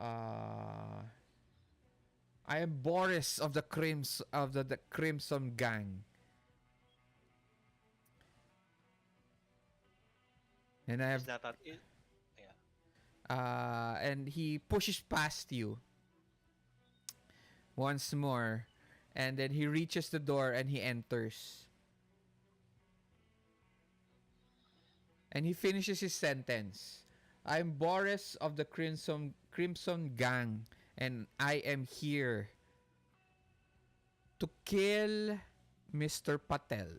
I am Boris of the Crimson Gang. And I have Is that it? Yeah. and he pushes past you once more, and then he reaches the door and he enters. And he finishes his sentence. I'm Boris of the Crimson Gang, and I am here to kill Mr. Patel.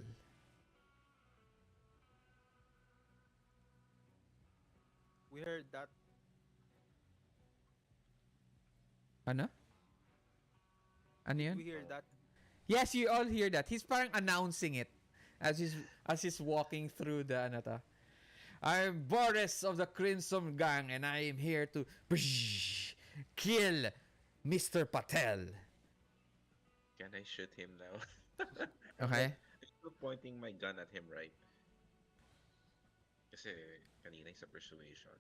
We heard that. Ano? Ano Did yun? we hear Oh. that? Yes, you all hear that. He's parang announcing it as he's walking through the ano to. I'm Boris of the Crimson Gang, and I am here to kill Mr. Patel. Can I shoot him now? Okay? I'm still pointing my gun at him, right? Kasi kanina yung sa persuasion.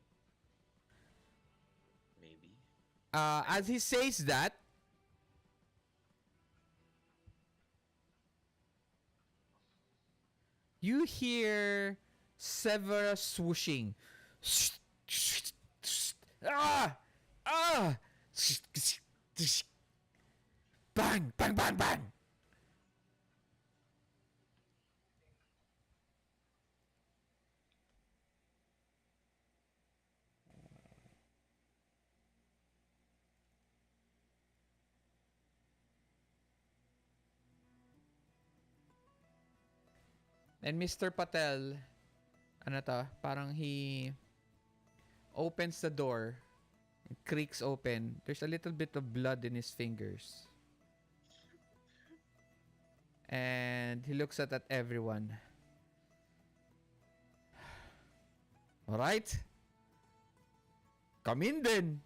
Maybe. As he says that, you hear several swooshing. Ah! Ah! Bang! Bang! Bang! Bang! And Mr. Patel, ano to, parang he opens the door. It creaks open. There's a little bit of blood in his fingers. And he looks at everyone. Alright? Come in then.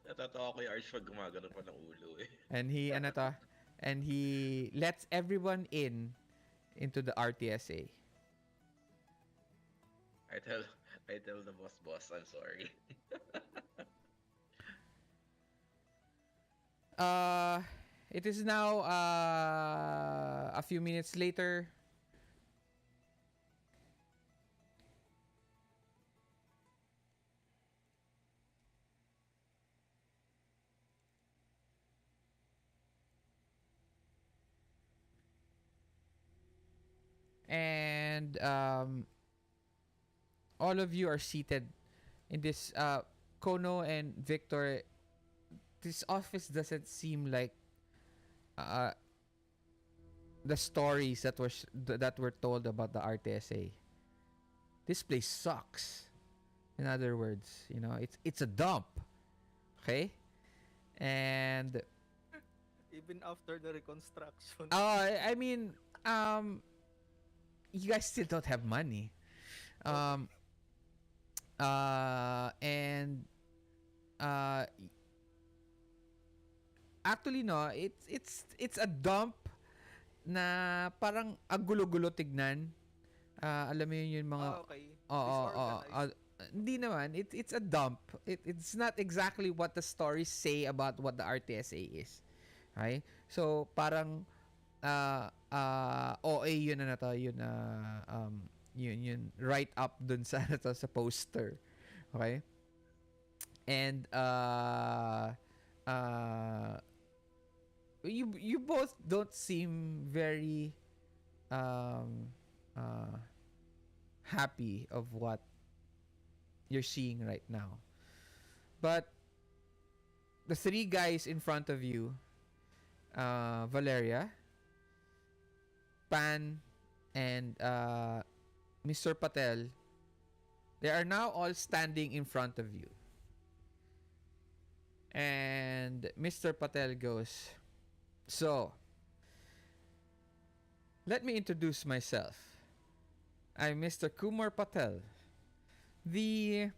Natatawa ko yung Arch pag gumagano pa ng ulo eh. And he, ano to, and he lets everyone into the R.T.S.A. I tell the boss, I'm sorry. It is now a few minutes later. And all of you are seated in this Kono and Victor. This office doesn't seem like uh, the stories that were told about the R.T.S.A. This place sucks. In other words, it's a dump. Okay? And Even after the reconstruction. I mean, you guys still don't have money. And actually no, it's a dump na parang agulo-gulo tignan. Alam mo yun yung mga Okay. Oo. Hindi naman. It's a dump. It's not exactly what the stories say about what the R.T.S.A is. Okay? So, parang OA yun na to. Yun right up dun sa, sa poster. Okay? And, you both don't seem very happy of what you're seeing right now. But the three guys in front of you, Valeria, Pan, and Mr. Patel, they are now all standing in front of you. And Mr. Patel goes, "So, let me introduce myself. I'm Mr. Kumar Patel, the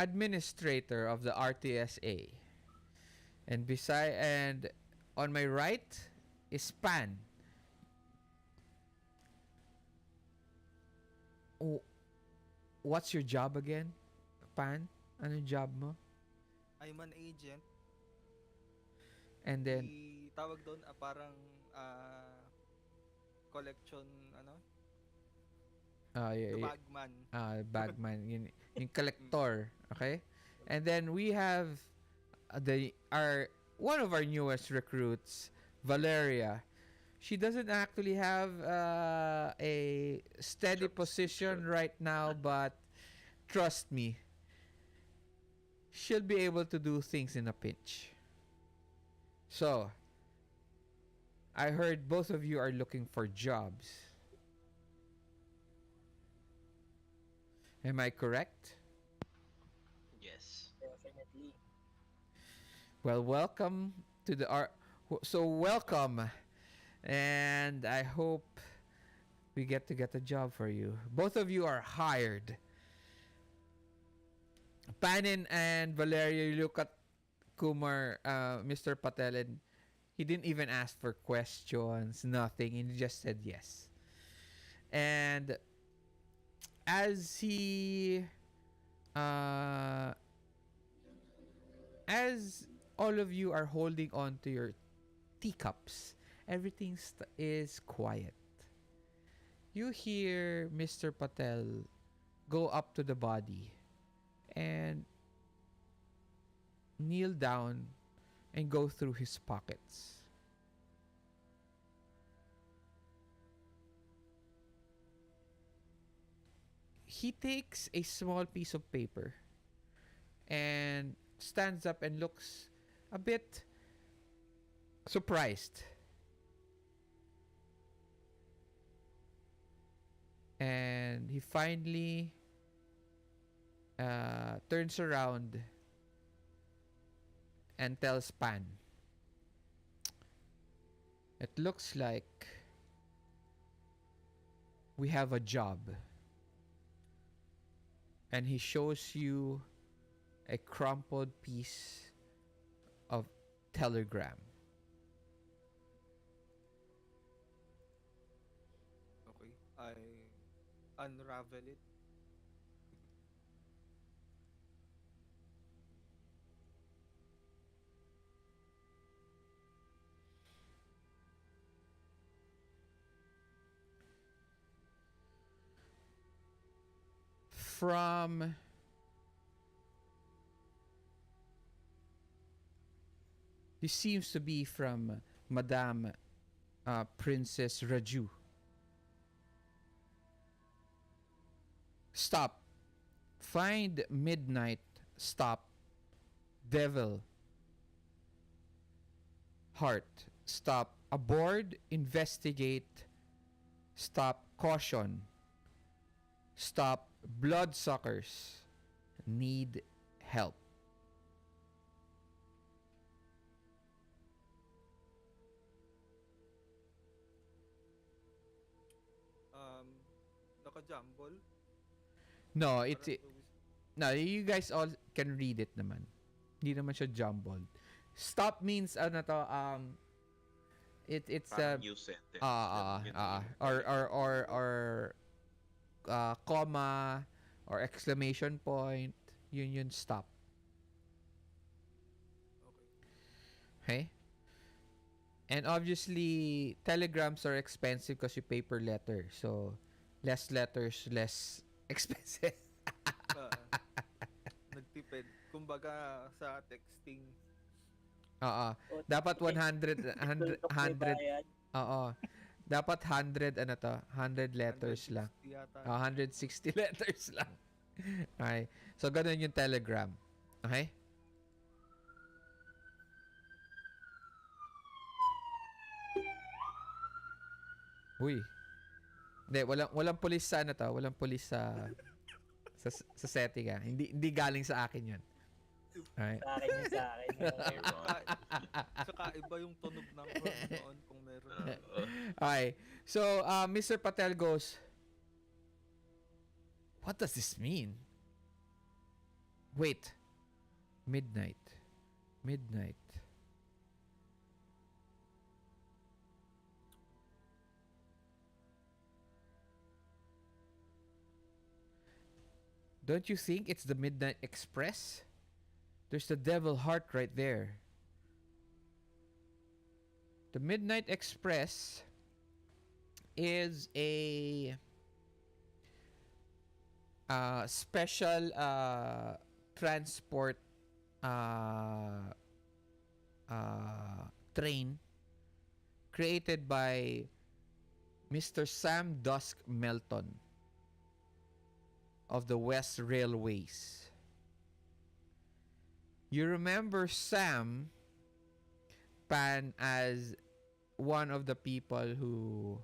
administrator of the R.T.S.A. And on my right is Pan. What's your job again, Pan? Anong job mo?" I'm an agent. And then, Tawag doon parang collection the bagman. bagman, yung collector, okay? And then we have one of our newest recruits, Valeria. She doesn't actually have a steady position right now, but trust me, she'll be able to do things in a pinch. So, I heard both of you are looking for jobs. Am I correct? Yes. Definitely. Well, welcome to welcome, and I hope we get a job for you. Both of you are hired. Panin and Valeria, you look at Kumar, Mr. Patel, and he didn't even ask for questions, nothing, and he just said yes. And as as all of you are holding on to your teacups, everything is quiet. You hear Mr. Patel go up to the body and kneel down and go through his pockets. He takes a small piece of paper and stands up and looks a bit surprised. he finally turns around and tells Pan, "It looks like we have a job." And he shows you a crumpled piece of telegram. Okay. I unravel it. From This seems to be from Madame Princess Raju. Stop. Find midnight. Stop. Devil. Heart. Stop. Aboard. Investigate. Stop. Caution. Stop. Bloodsuckers. Need help. Um, Naka-jumble. No, Parang no, you guys all can read it naman. Hindi naman siya jumbled. Stop means ano to it's Parang new sentence. or comma or exclamation point, yun stop. Okay. Okay? And obviously telegrams are expensive because you paper letter. So less letters, less expensive. Ah, nagtipid. Kumbaga sa texting, Oo. O, Dapat okay, 100 tuldok may 100 bayad. oo. Dapat 100 ano to, 100 letters lang. 160 yata. 160 letters lang. Okay. So ganun yung telegram. Okay? Uy. Hindi, walang pulis sa ano to, walang pulis sa setting ah. Hindi galing sa akin 'yun. Alright. Sa akin yun, sa akin yun. Saka iba yung tunog ng horn noon kung meron. Okay. So, Mr. Patel goes, "What does this mean? Wait. Midnight. Midnight. Don't you think it's the Midnight Express? There's the Devil Heart right there. The Midnight Express is a special transport uh, train created by Mr. Sam Dusk Melton of the West Railways. You remember Sam Pan as one of the people who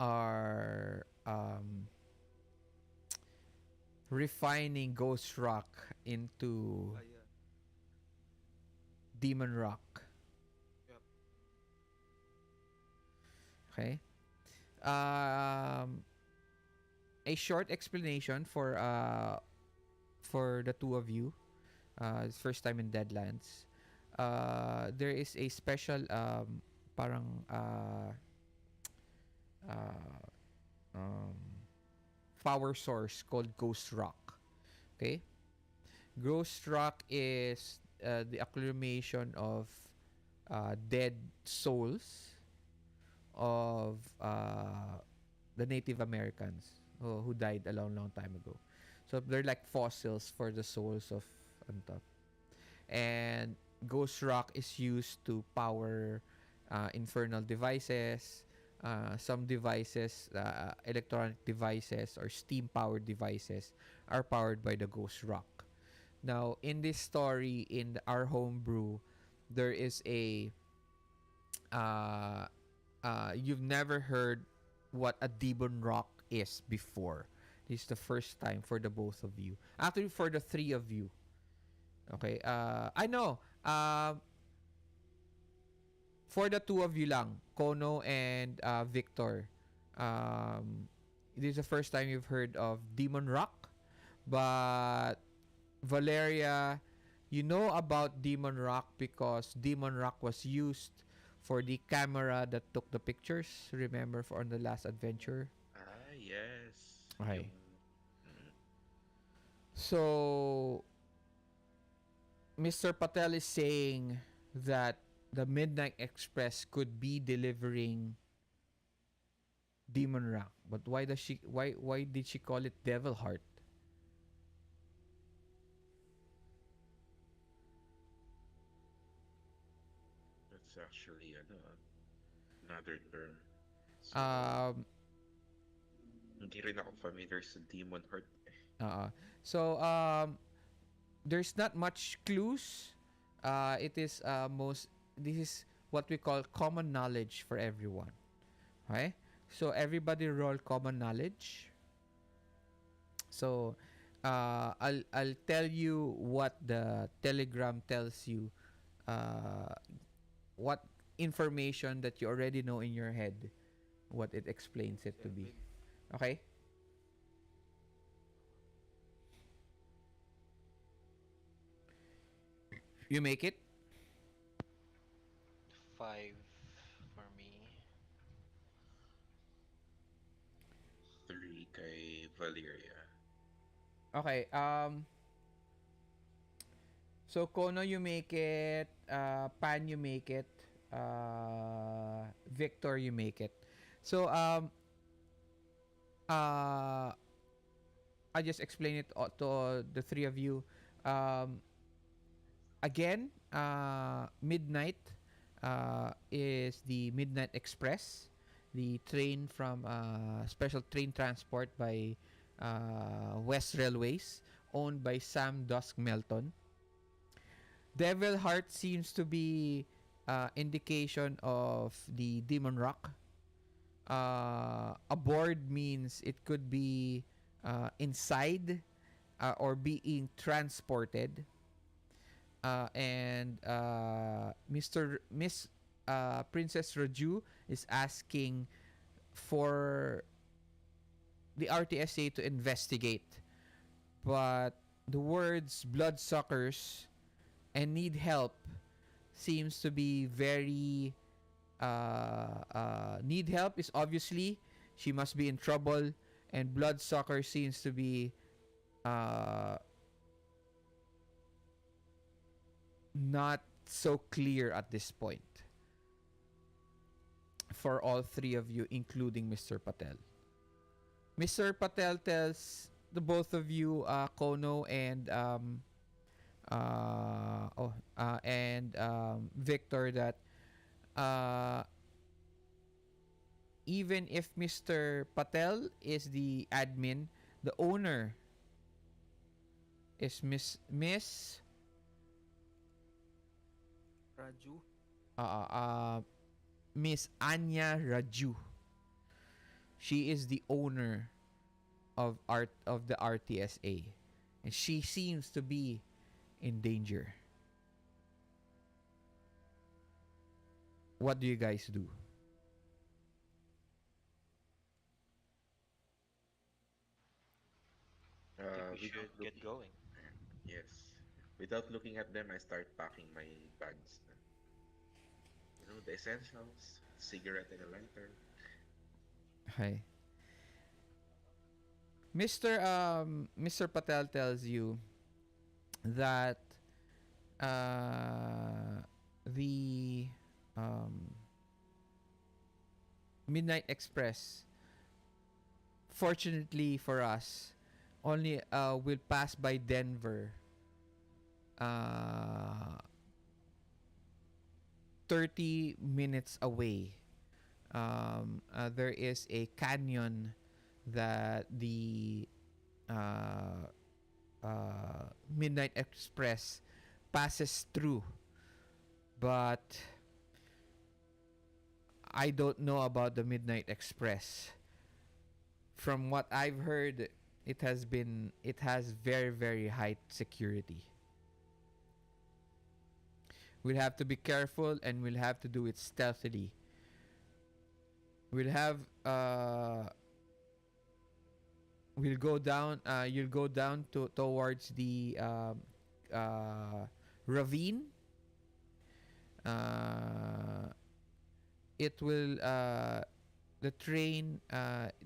are refining Ghost Rock into Ayan. Demon Rock. Yep. Okay. A short explanation for the two of you. First time in Deadlands. There is a special parang power source called Ghost Rock. Okay? Ghost Rock is the accumulation of dead souls of the Native Americans who died a long time ago. So they're like fossils for the souls of ano. And Ghost Rock is used to power infernal devices, some devices, electronic devices or steam-powered devices are powered by the Ghost Rock. Now, in this story, in our homebrew, there is a you've never heard what a demon rock is before. This is the first time for the both of you. Actually, for the three of you. Okay. I know. For the two of you lang, Kono and Victor. Um, this is the first time you've heard of Demon Rock, but Valeria, you know about Demon Rock because Demon Rock was used for the camera that took the pictures. Remember for on the last adventure? Ah, yes. Okay. Yung... Mm, So Mr. Patel is saying that the Midnight Express could be delivering Demon Rock. But why did she call it Devil Heart? that's actually ano, another term. So, Um hindi rin ako familiar sa Demon Heart. uh, so there's not much clues. It is most this is what we call common knowledge for everyone. Okay? So everybody roll common knowledge. So I'll tell you what the telegram tells you. What information that you already know in your head, what it explains it to be. 7. Okay? You make it? 5 for me. 3 kay Valeria. Okay. So Kono, you make it. Pan, you make it. Victor, you make it. So uh, I just explain it to the three of you. Um, Again, midnight is the Midnight Express, the train from special train transport by West Railways, owned by Sam Dusk Melton. Devil Heart seems to be indication of the Demon Rock. Aboard means it could be inside or being transported. And Miss Princess Raju is asking for the R.T.S.A to investigate, but the words bloodsuckers and need help seems to be very need help is obviously she must be in trouble, and bloodsucker seems to be uh, not so clear at this point for all three of you, including Mr. Patel. Mr. Patel tells the both of you, Kono and Victor, that uh, even if Mr. Patel is the admin, the owner is Miss Raju. uh, uh, Miss Anya Raju. She is the owner of the R.T.S.A, and she seems to be in danger. What do you guys do? I think we Without should get looking, going. yes. Without looking at them, I start packing my bags. Na. You know, the essentials, cigarette and a lighter. Hi. Mr. Patel tells you that the um, Midnight Express, fortunately for us, only will pass by Denver uh, 30 minutes away. There is a canyon that the uh, Midnight Express passes through, but I don't know about the Midnight Express. From what I've heard, it has very very high security. We'll have to be careful and we'll have to do it stealthily. We'll have we'll go down you'll go down to towards the uh, ravine. uh, it will the train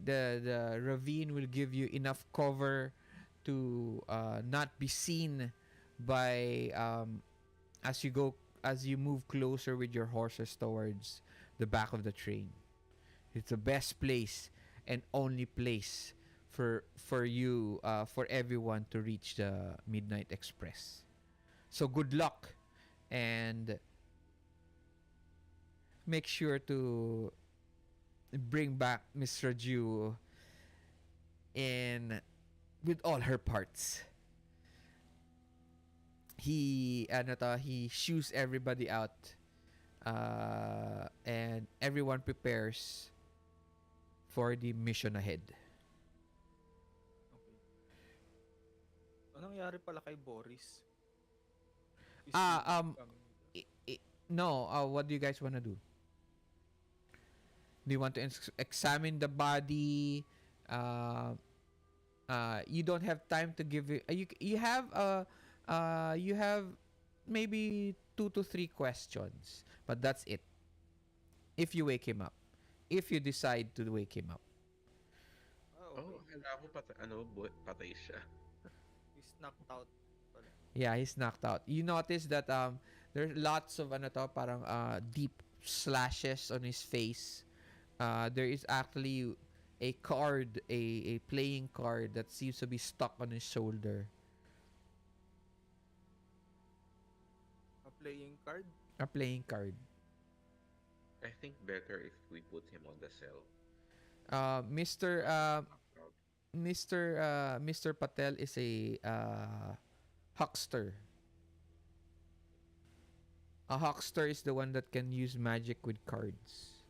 the ravine will give you enough cover to not be seen by as you move closer with your horses towards the back of the train. It's the best place and only place for you for everyone to reach the Midnight Express. So good luck and make sure to bring back Miss Raju in with all her parts. He shoos everybody out and everyone prepares for the mission ahead. Okay. Anong nangyari pala kay Boris? Is Ah, he um, coming with us? no, what do you guys want to do? Do you want to examine the body? Uh, you don't have time to give it. You have maybe 2 to 3 questions, but that's it. If you wake him up, if you decide to wake him up, Ah, Oh, okay. akala ko patay siya. He's knocked out pala. yeah, he's knocked out. You notice that there's lots of parang deep slashes on his face. There is actually a card, a playing card that seems to be stuck on his shoulder. A playing card? A playing card. I think better if we put him on the cell. Mr. Because he's knocked out. Mr. Patel is a huckster. A huckster is the one that can use magic with cards.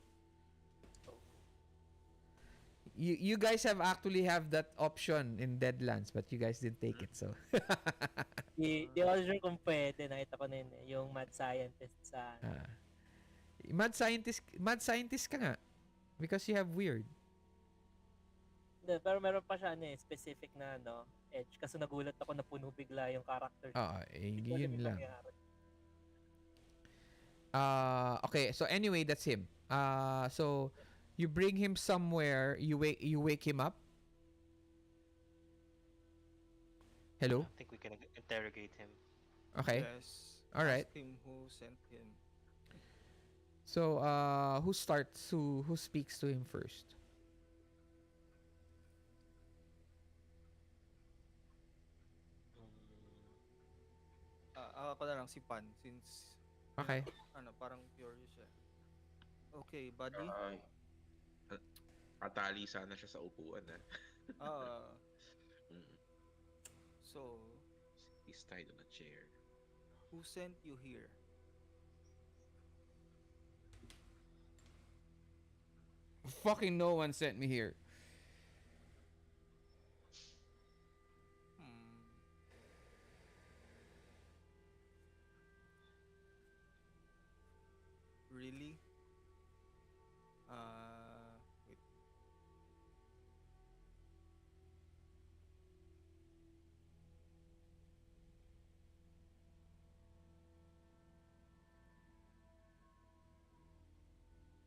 You guys have actually have that option in Deadlands, but you guys didn't take it, so. Di ako sure kung pwede. Nakita ko na yun eh, yung mad scientist sa... Ah. Mad scientist ka nga. Because you have weird. Hindi, pero meron pa siya specific na edge. Kasi nagulat ako na puno bigla yung character. Hindi ko alam Yun yung lang. nangyari. Okay, so anyway, that's him. So you bring him somewhere, you wake him up. Hello? I think we can interrogate him. Okay. Yes. All right. Ask him who sent him. So who starts who speaks to him first? Ako na lang si Pan since Okay. parang curious siya. Okay, buddy. Atali sana siya sa upuan Ah, Mm. so He's tied on a chair. who sent you here? Fucking no one sent me here. Hmm. Really? Wait.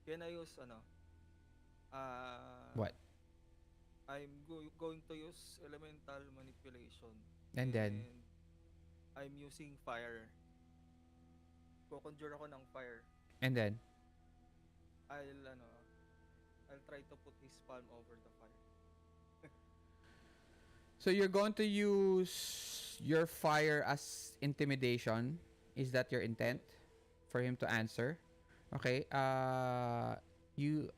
Can I use What? I'm going to use elemental manipulation. And then I'm using fire. Ko-conjure ako ng fire. and then I'll try to put his palm over the fire. so you're going to use your fire as intimidation. Is that your intent for him to answer? Okay. You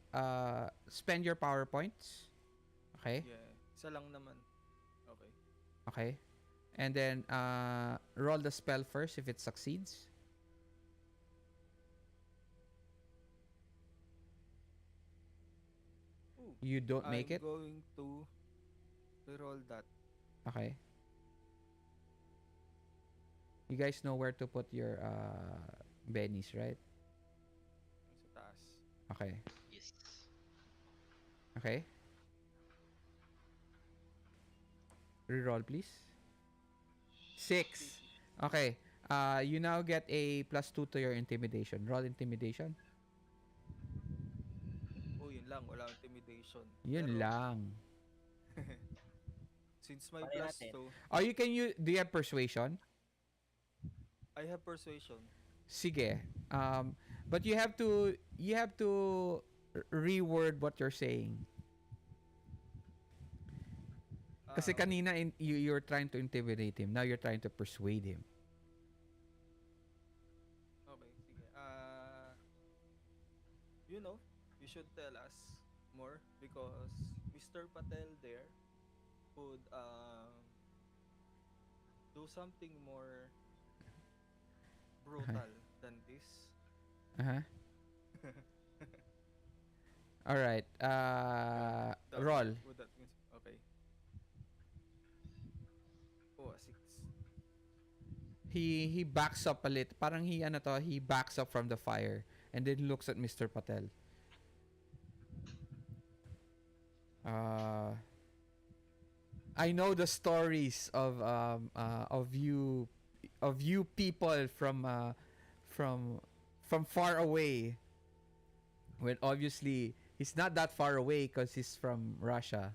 spend your power points. Okay. Yeah, isa lang naman. Okay. Okay. And then roll the spell first if it succeeds. Ooh, You don't make I'm it? going to reroll that Okay. You guys know where to put your bennies, right? sa taas. Okay. Yes. Okay. Reroll, please. Six. Six. Okay. You now get a +2 to your intimidation. Roll intimidation. Oh, yun lang. Wala intimidation. Yun Pero, lang. since my Patay plus natin. 2, Oh, you can use. Do you have persuasion? I have persuasion. Sige. But you have to reword what you're saying. Kasi Okay. kanina you're trying to intimidate him. Now you're trying to persuade him. Okay, sige. You know, you should tell us more because Mr. Patel there could do something more Uh-huh. brutal than this. Uh-huh. All right. Roll. Would that means okay? Oh, a 6. He backs up a little. Parang he backs up from the fire and then looks at Mr. Patel. Uh I know the stories of you people from from far away. When obviously he's not that far away because he's from Russia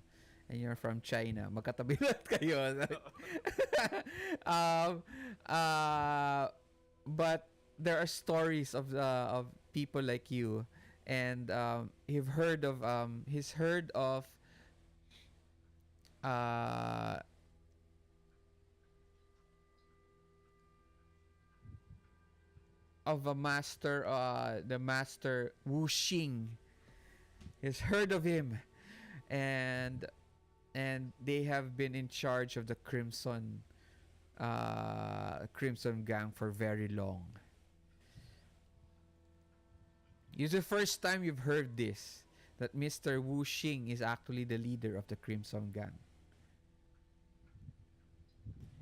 and you're from China. Magkatabi lahat kayo. um, uh, but there are stories of people like you, and he's heard uh, of a master, the master Wu Xing. He's heard of him, and they have been in charge of the Crimson Gang for very long. It's the first time you've heard this, that Mr. Wu Xing is actually the leader of the Crimson Gang.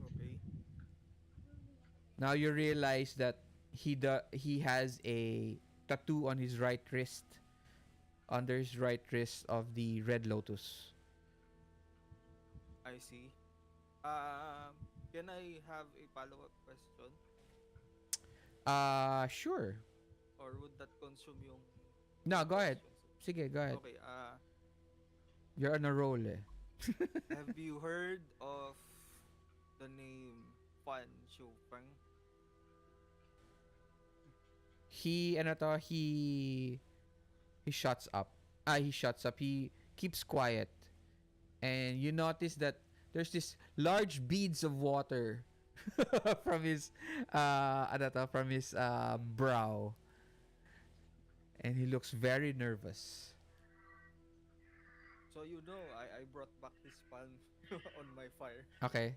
Okay. Now you realize that he has a tattoo on his right wrist, under his right wrist, of the Red Lotus. I see. Can I have a follow-up question? Sure. Or would that consume yung No, go ahead. questions? Sige, go ahead. Okay, You're on a roll eh. have you heard of the name Fan Shufeng? He shuts up. He shuts up. He keeps quiet. And you notice that there's this large beads of water from his brow, and he looks very nervous. So you know, I brought back this fan on my fire. Okay.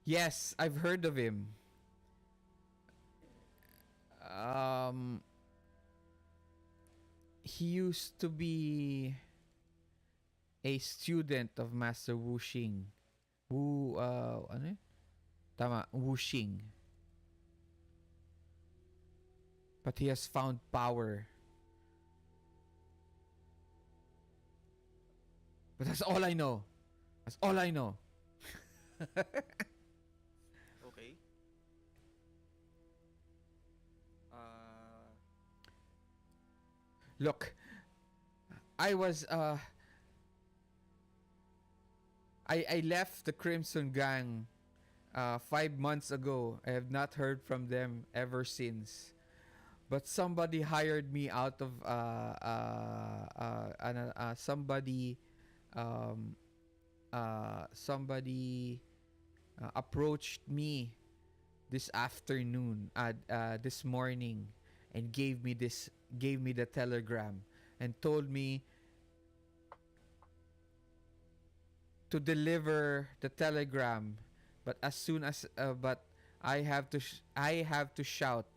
Yes, I've heard of him. Um he used to be a student of Master Wu Xing. Ano yun? Tama, Wu Xing. But he has found power. But that's all I know. That's all I know. Okay. Look, I was I left the Crimson Gang 5 months ago. I have not heard from them ever since. But somebody hired me out of um, somebody approached me this morning, and gave me the telegram and told me to deliver the telegram, but as soon as but I have to shout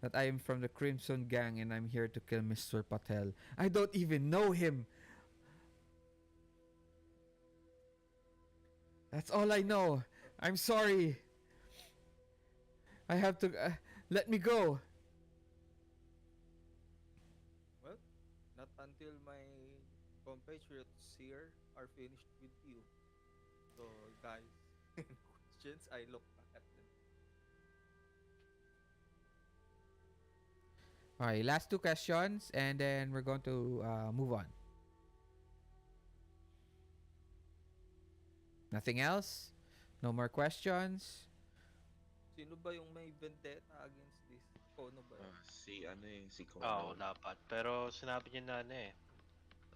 that I am from the Crimson Gang and I'm here to kill Mr. Patel. I don't even know him. That's all I know. I'm sorry. I have to. Let me go. Well, not until my compatriots here are finished with you. So, guys, any questions? I look back at them. Alright, last two questions and then we're going to move on. Nothing else? No more questions? Sino ba yung may vendetta against this? Kono ba yun? Si ano eh, si Oo, Kono. dapat. Pero sinabi niya na ano eh,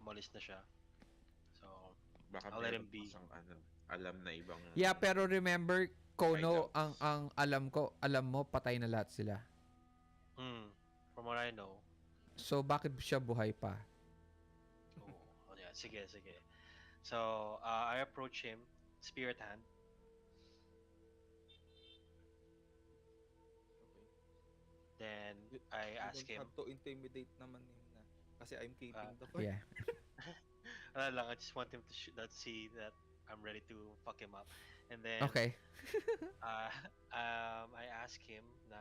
umalis na siya. So, Baka I'll let meron him pa be. siyang ano, alam na ibang Yeah, pero remember, Kono, hideouts. ang alam ko, alam mo, patay na lahat sila. Hmm, from what I know. So, bakit siya buhay pa? Oh, yeah, sige, sige. So, I approach him, spirit hand. Okay. Then, You, I you ask don't him, have to intimidate naman him na. Kasi I'm uh, keeping the fight. Yeah. ano lang, I just want him to see that I'm ready to fuck him up. And then, Okay. uh, I ask him na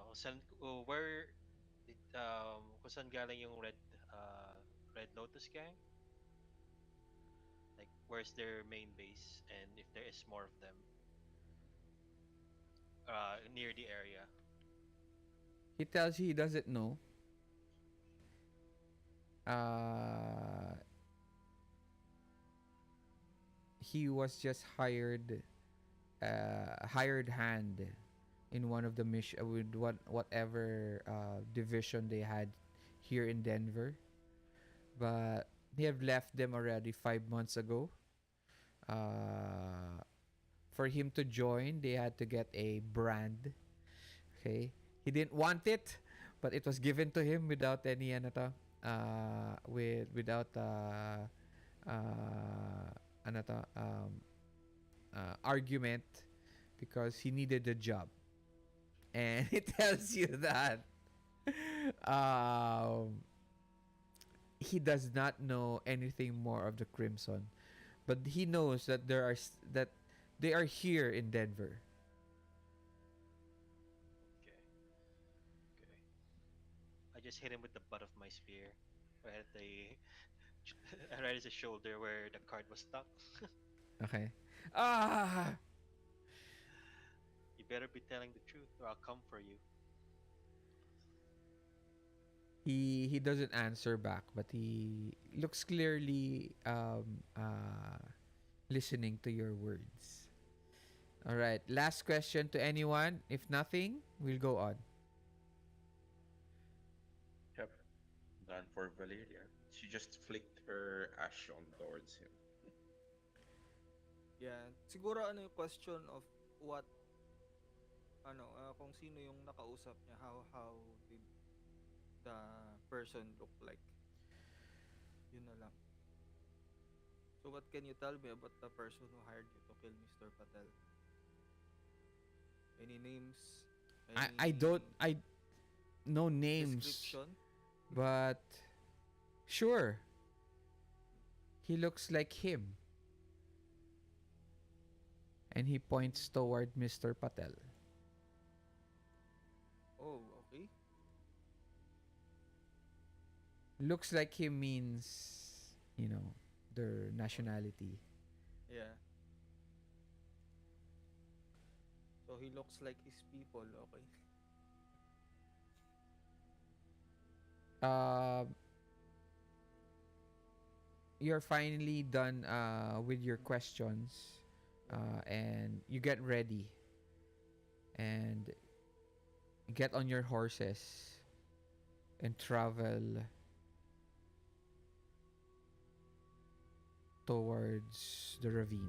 kung saan, where did, kung saan galing yung Red Lotus gang? Like, where's their main base and if there is more of them near the area. He tells you he doesn't know. Uh, he was just hired hand in one of the mission with whatever division they had here in Denver, but they have left them already 5 months ago. Uh, for him to join, they had to get a brand. Okay, he didn't want it, but it was given to him without any ano to, without ano to, argument because he needed the job. And it tells you that um, he does not know anything more of the Crimson, but he knows that that they are here in Denver. Okay, okay. I just hit him with the butt of my spear right at the right at his shoulder where the card was stuck. Okay. Ah, You better be telling the truth or I'll come for you. he doesn't answer back, but he looks clearly listening to your words. All right. Last question to anyone. If nothing, we'll go on. Yep, done for Valeria. She just flicked her ashon towards him. Yeah. Siguro ano yung question of what kung sino yung nakausap niya, how did the person look like. Yun na lang. So what can you tell me about the person who hired you to kill Mr. Patel? Any names? I don't I no names, description? but sure. He looks like him. And he points toward Mr. Patel. Oh, okay. Looks like him means, their nationality. Yeah. So he looks like his people, okay. Uh, you're finally done with your questions, and you get ready and get on your horses and travel towards the ravine.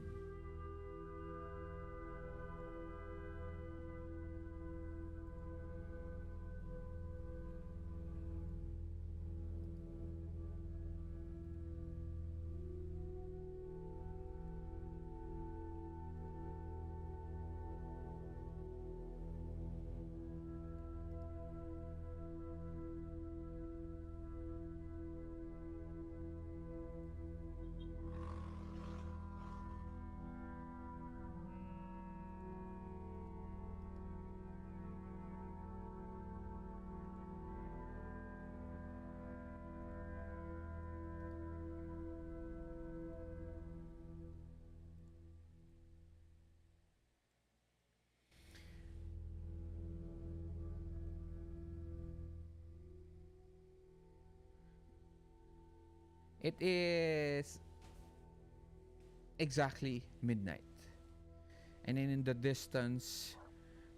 It is exactly midnight. And then in the distance,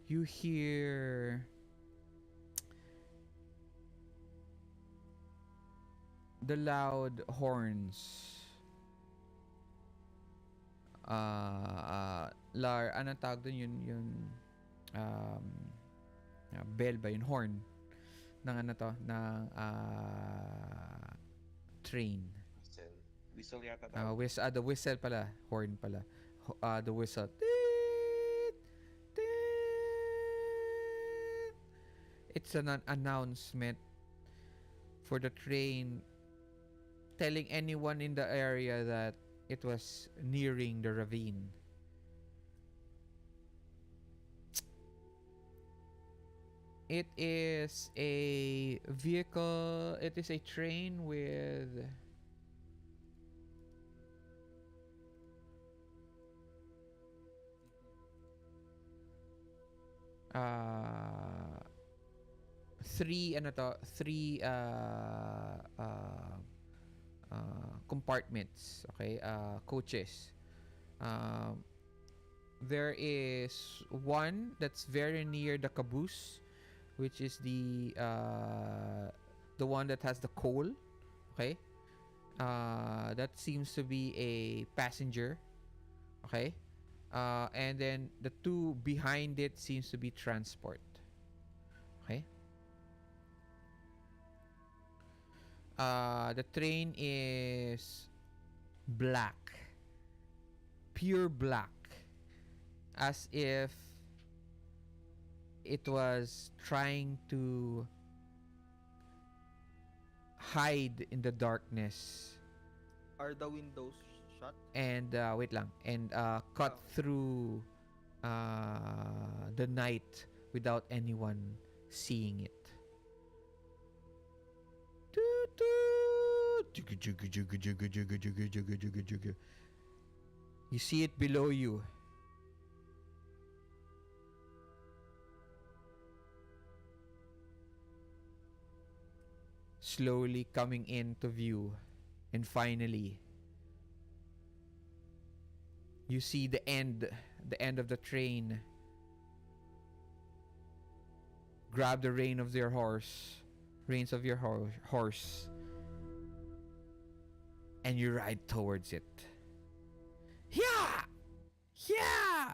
you hear the loud horns. Anong tawag dun yun, um, bell ba yun? Horn ng ano to, ng train. Whistle. Whistle yata tawag. The whistle pala. Horn pala. The whistle. Teet! Teet! It's an announcement for the train telling anyone in the area that it was nearing the ravine. It is a vehicle, it is a train with three compartments, okay, coaches. There is one that's very near the caboose, which is the one that has the coal, okay. That seems to be a passenger, okay. And then the two behind it seems to be transport, okay. The train is black, pure black, as if it was trying to hide in the darkness Are the windows shut? and wait lang, and cut through the night without anyone seeing it. You see it below you. Slowly coming into view. And finally, you see the end of the train. Grab the reins of your horse, and you ride towards it. Yeah! Yeah!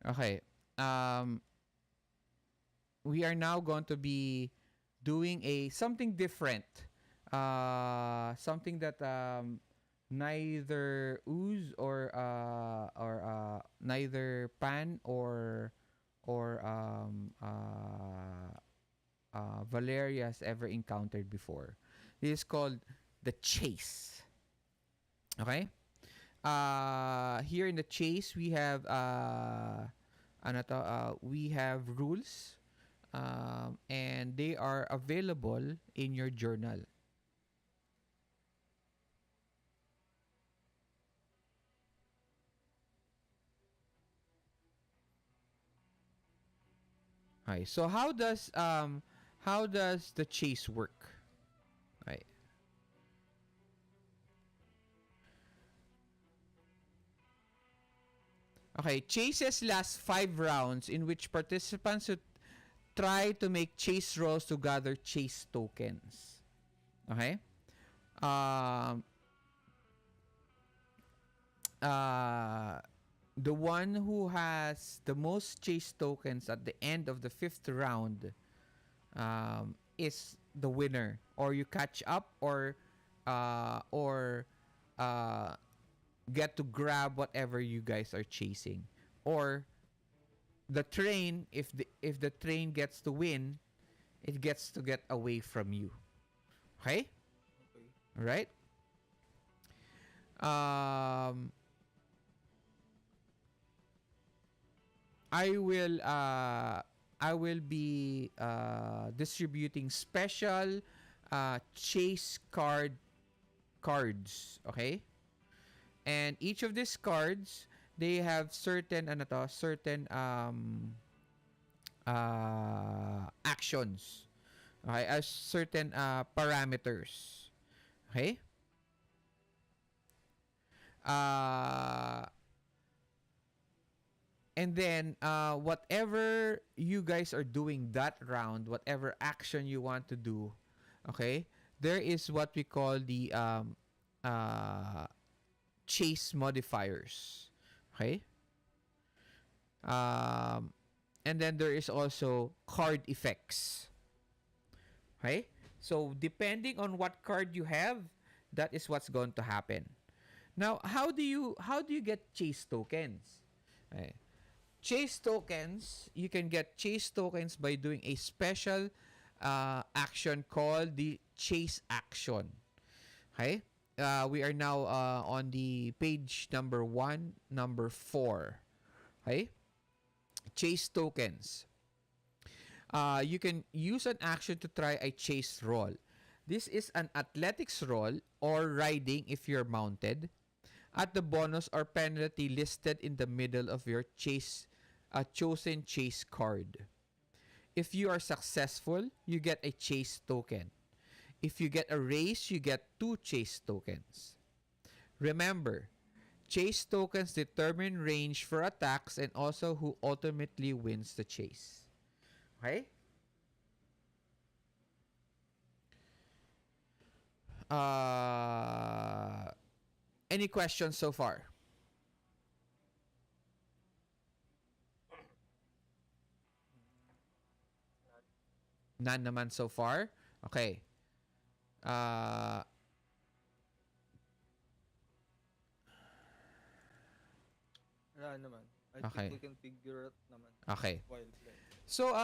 Okay. We are now going to be doing something different. Something that neither Ooze or neither Pan or Valeria has ever encountered before. This is called the chase. Okay? Here in the chase, we have we have rules, and they are available in your journal. Okay, so how does the chase work? Right. Okay, chases last 5 rounds in which participants should try to make chase rolls to gather chase tokens. Okay? Um, the one who has the most chase tokens at the end of the 5th round is the winner. Or you catch up or get to grab whatever you guys are chasing. Or the train, if the train gets to win, it gets to get away from you. Okay? Okay. All right? Um, I will be distributing special chase cards. Okay? And each of these cards, they have certain certain actions. Okay, as certain parameters. Okay? Uh and then whatever you guys are doing that round, whatever action you want to do, okay? There is what we call the uh chase modifiers. Okay? Um and then there is also card effects. Okay? So depending on what card you have, that is what's going to happen. Now, how do you get chase tokens? Okay. Chase tokens, you can get chase tokens by doing a special action called the chase action. Okay? We are now on the page number 1, number 4. Okay? Chase tokens. You can use an action to try a chase roll. This is an athletics roll or riding if you're mounted at the bonus or penalty listed in the middle of your chosen chase card. If you are successful, you get a chase token. If you get a race, you get 2 chase tokens. Remember, chase tokens determine range for attacks and also who ultimately wins the chase. Okay? Uh, any questions so far? None naman so far? Okay. Uh, Wala naman. I think okay. we can figure it naman Okay. while playing. So,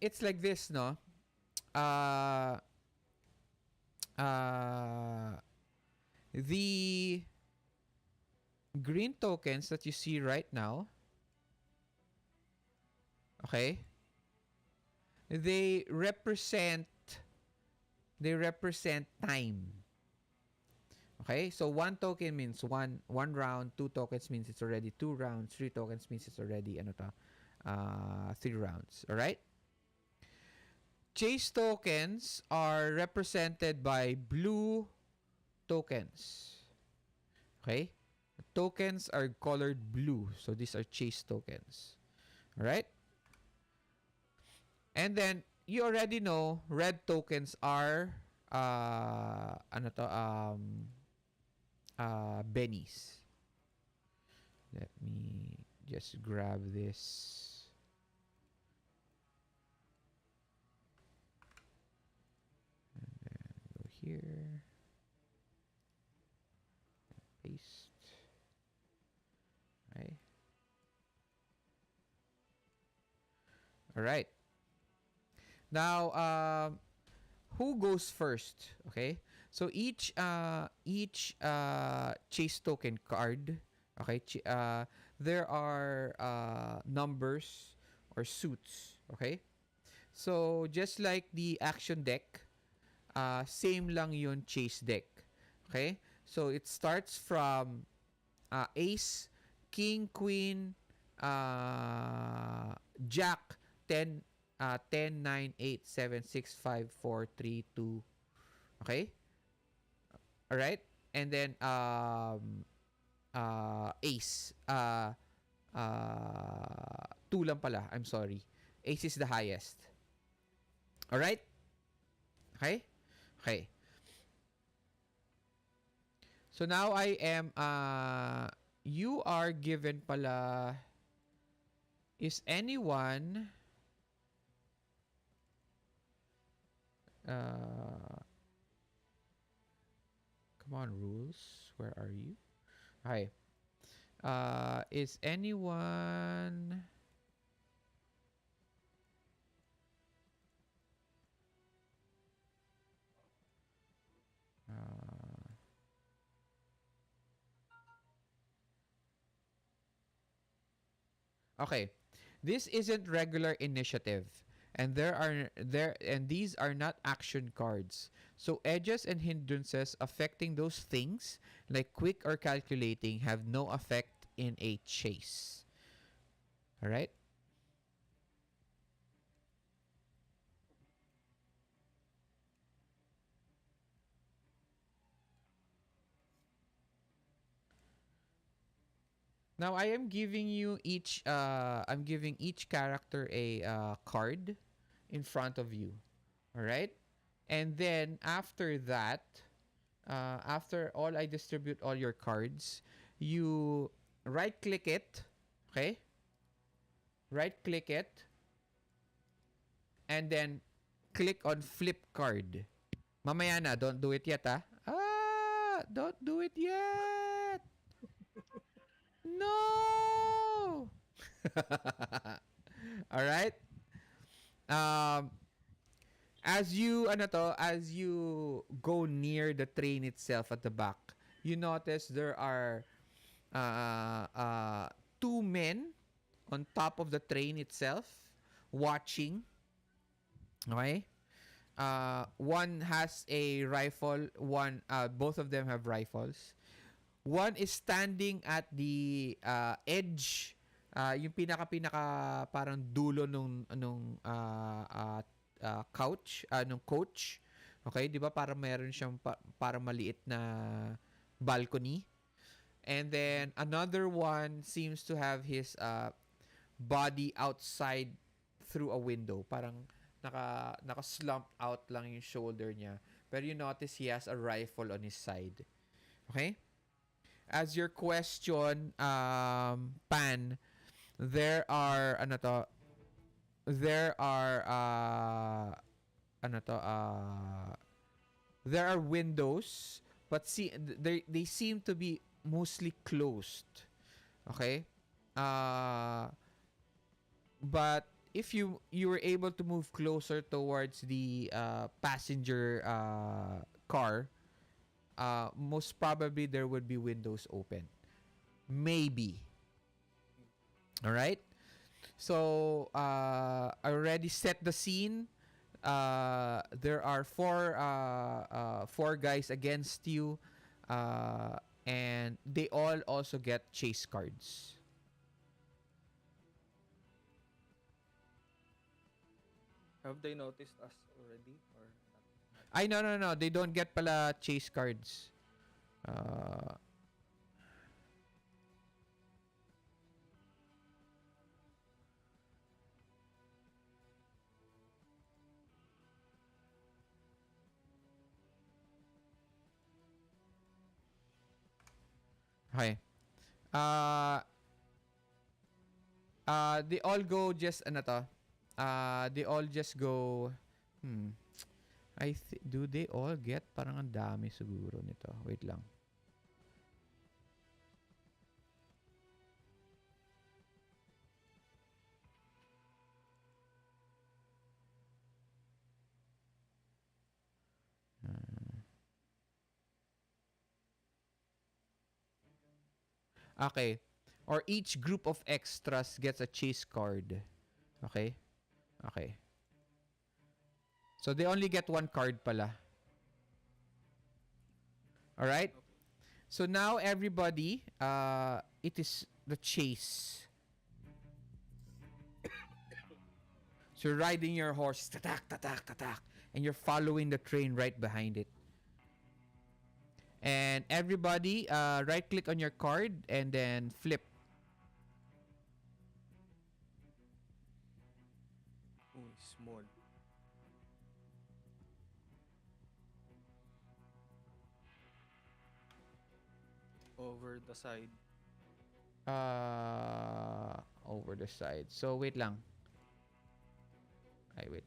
it's like this, no? Uh, uh, the green tokens that you see right now, okay, they represent they represent time. Okay, so one token means one round, two tokens means it's already two rounds, three tokens means it's already 3 rounds. All right. Chase tokens are represented by blue tokens. Okay, tokens are colored blue, so these are chase tokens. All right. And then you already know red tokens are bennies. Let me just grab this. Go here. Paste. Right. All right. Now, who goes first? Okay. So each chase token card, okay, there are numbers or suits, okay? So just like the action deck, same lang yun chase deck. Okay? So it starts from ace, king, queen, jack, 10 10 9 8 7 6 5 4 3 2. Okay? All right? And then ace, 2 lang pala. I'm sorry. Ace is the highest. All right? Okay? Okay. So now I am you are given pala, is anyone come on, rules, where are you? Hi. Is anyone Okay. This isn't regular initiative. And these are not action cards. So edges and hindrances affecting those things like quick or calculating have no effect in a chase. All right? Now I am giving you each I'm giving each character a card in front of you. All right? And then after that, after all I distribute all your cards, you right click it, okay? Right click it and then click on flip card. Mamaya na, don't do it yet, ah. Don't do it yet. No. All right? Um as you go near the train itself at the back, you notice there are uh, uh, two men on top of the train itself watching. Okay? One has a rifle, one both of them have rifles. One is standing at the edge, yung pinaka parang dulo nung coach. Okay, 'di ba? Para meron siyang para maliit na balcony. And then another one seems to have his body outside through a window. Parang naka out lang yung shoulder niya. Pero you notice he has a rifle on his side. Okay? As your question, Pan, there are there are ano to there are windows, but see they seem to be mostly closed. Okay? Uh but if you were able to move closer towards the passenger car, most probably there would be windows open. Maybe. All right? So, I already set the scene. There are four guys against you, and they all also get chase cards. Have they noticed us already or not? Ay, no, no, no. They don't get pala chase cards. Uh, okay. Uh, they all go just, ano to? They all just go, hmm. Do they all get? Parang ang dami siguro nito. Wait lang. Okay. Or each group of extras gets a chase card. Okay? Okay. So they only get one card pala. Alright? Okay. So now everybody, it is the chase. So you're riding your horse, tatak, tatak, tatak, and you're following the train right behind it. And everybody, right click on your card and then flip. Ooh, small. Over the side. Over the side. So wait lang. Ay, wait.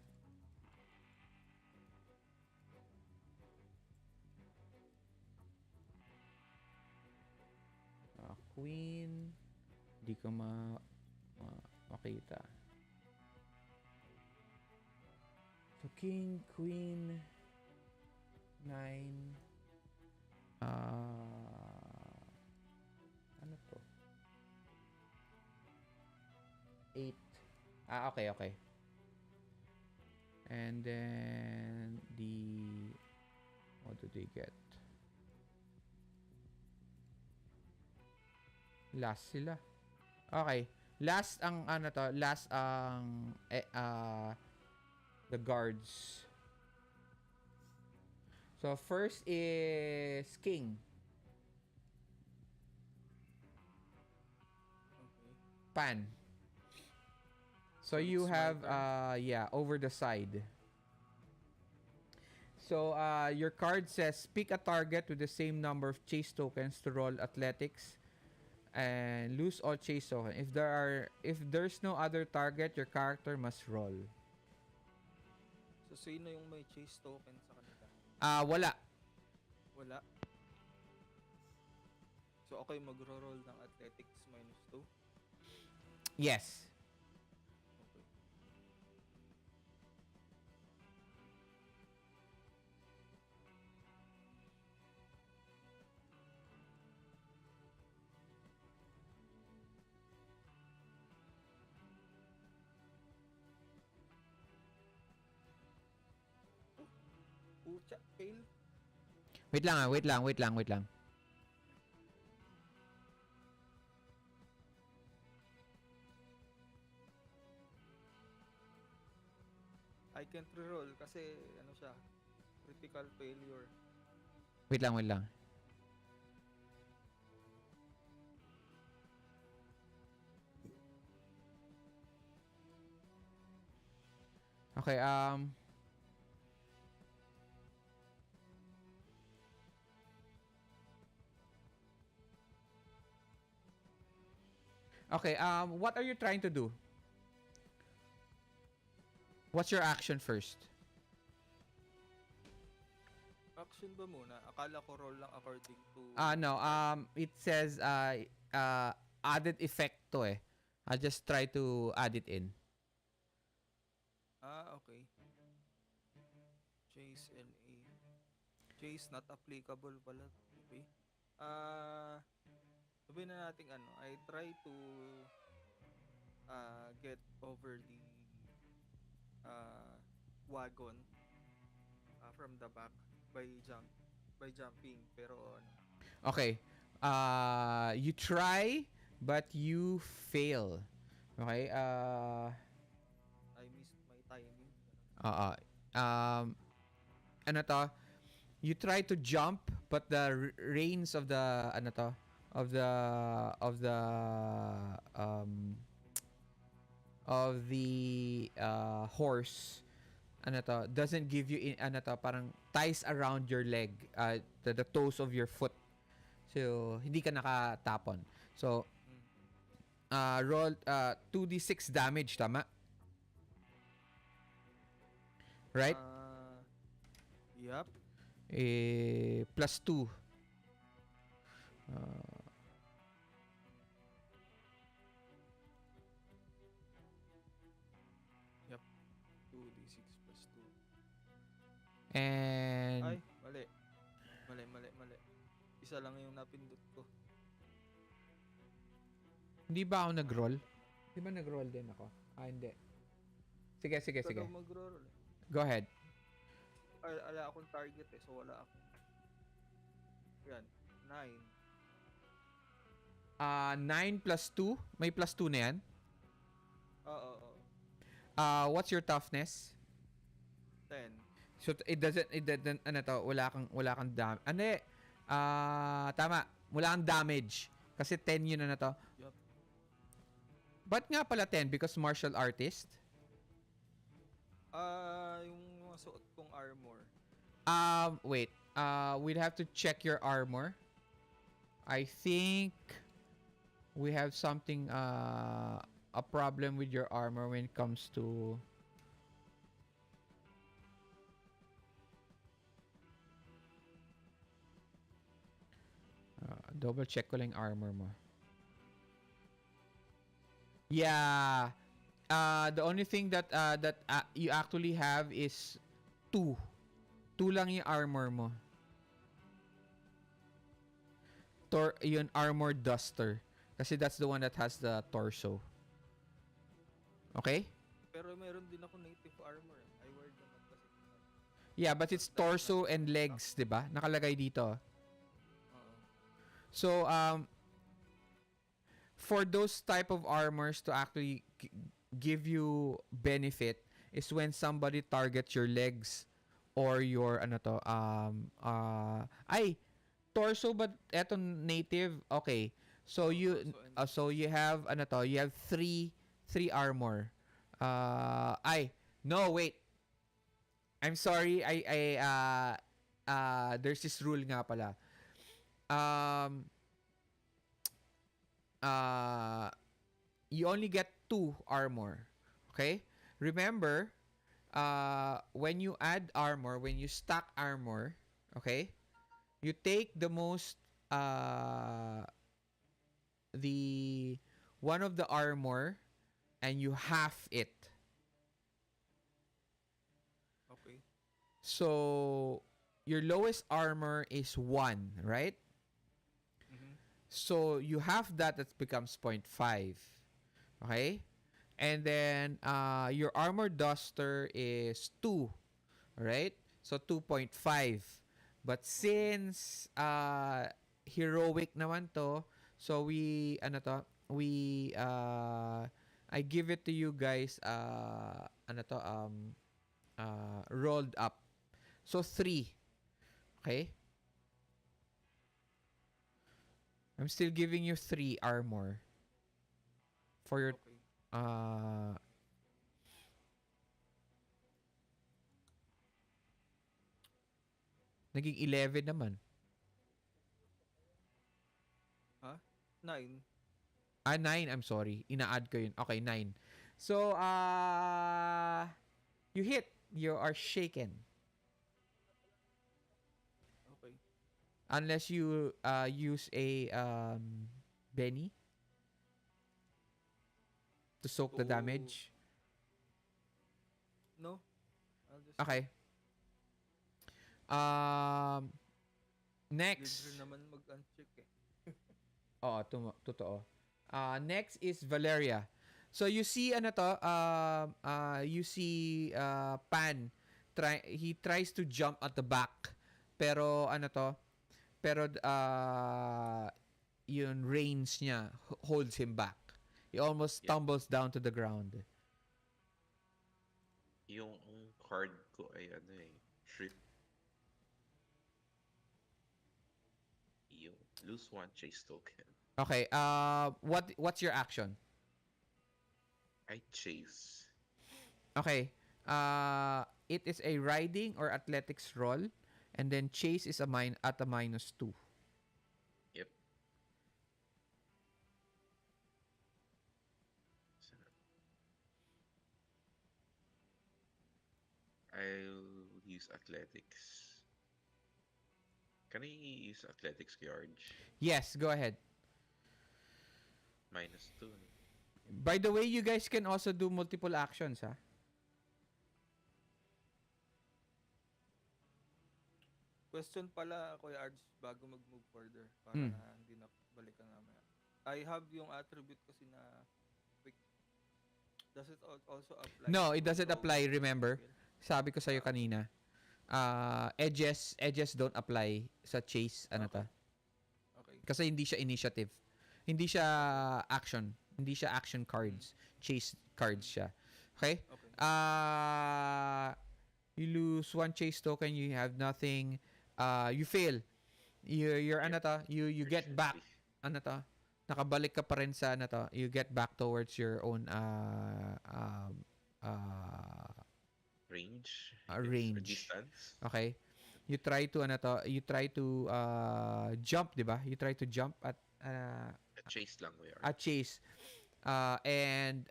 Queen. Di ko makita. So king, queen, 9. Ano to? 8. Okay, okay. And then what do they get? Last sila. Okay. Last ang last ang the guards. So first is king. Okay. Pan. So So you it's my have turn. over the side. So your card says pick a target with the same number of chase tokens to roll athletics and lose all chase tokens. If there's no other target, your character must roll. So sino yung may chase token sa kanila? Wala. Wala. So ako yung magro-roll ng athletics -2. Yes. Okay. Pucha, fail. Wait lang. I can't reroll kasi ano siya, critical failure. Wait lang. Okay, okay, what are you trying to do? What's your action first? Action ba muna? Akala ko roll lang according to No, it says added effect to eh. I'll just try to add it in. Okay. Chase NA. Chase not applicable pala. Okay. Sabihin na natin I try to get over the wagon from the back by jumping pero Okay. You try but you fail. Okay? I missed my timing. Ano to? You try to jump but the reins of the of the of the um of the horse doesn't give you parang ties around your leg, the toes of your foot, so hindi ka nakatapon. So roll 2d6 damage, tama? Right? Yep. Plus 2. Yep. 2d6 plus 2. And Ay, mali. Isa lang yung napindot ko. hindi ba ako nag-roll? Di ba nag-roll din ako? Hindi. Sige. Ikaw daw magro-roll eh. Go ahead. Ala akong target eh, so wala ako. Yan, 9. 9 plus 2? May plus 2 na yan? Oo. What's your toughness? 10. So it doesn't wala kang damage. Tama. Wala kang damage kasi 10 yun to. Yup. Ba't nga pala 10? Because martial artist? Yung mga suot kong armor. Wait. We'd have to check your armor. I think we have something a problem with your armor when it comes to double check ko lang armor mo. Yeah. The only thing that you actually have is 2. 2 lang yung armor mo. Yun armor duster. Kasi that's the one that has the torso. Okay? Pero meron din ako native armor. I wear naman kasi. Yeah, but But it's that's not torso and enough. legs, 'di ba? Nakalagay dito. Oo. So, for those type of armors to actually give you benefit is when somebody targets your legs or your ano to ay torso, but eto native. Okay, so Oo, you torso and so you have ano to, you have three armor. Ay no, wait, I'm sorry. I There's this rule nga pala. um uh you only get two armor. Okay? Remember, when you add armor, when you stack armor, okay, you take the most, the one of the armor, and you half it. okay. So your lowest armor is one, right? Mhm. So you have that, that becomes point 0.5. Okay? And then your armor duster is 2, right? So 2.5. But Okay. since heroic naman to, so we ano to, we I give it to you guys, ano to, rolled up. So 3, okay? I'm still giving you 3 armor for your Okay. uh naging 11 naman. 9. 9, I'm sorry. Ina-add ko yun. Okay, 9. So, you hit. You are shaken. Okay. Unless you use a Benny to soak the So, damage. no. I'll just wait. Okay. Um, Libre next. naman mag-uncheck eh. Oo, totoo. Next is Valeria. So you see ano to, you see he tries to jump at the back. Pero ano to, pero yung range niya holds him back. He almost Yep. stumbles down to the ground. Yung card ko ay ano eh, trip. Yung lose one chase token. Okay, what's your action? I chase. Okay. It is a riding or athletics roll, and then chase is at a -2. Yep. So, I'll use athletics. Can I use athletics, George? Yes, go ahead. -2. No? By the way, you guys can also do multiple actions, ha? Question pala, Kuya Ards, bago mag-move further para Hmm. hindi na balikan mamaya. I have yung attribute kasi na quick. Does it also apply No, to it doesn't rogue apply, remember? skill? Sabi ko sa'yo Okay. kanina. Edges don't apply sa chase, ano Okay. ta? Okay. Kasi hindi siya initiative. Hindi siya Okay. action. Hindi siya action Mm. cards. Chase cards Mm. siya. Okay? Okay. You lose one chase token, you have nothing. You fail. You're Yep. ano to, you get back. Efficiency. Ano to? Nakabalik ka pa rin sa ano to. You get back towards your own uh, Range, I guess, or range. distance. Okay? You try to ano to, you try to jump, 'di ba? You try to jump at Chase lang, we a are. chase. And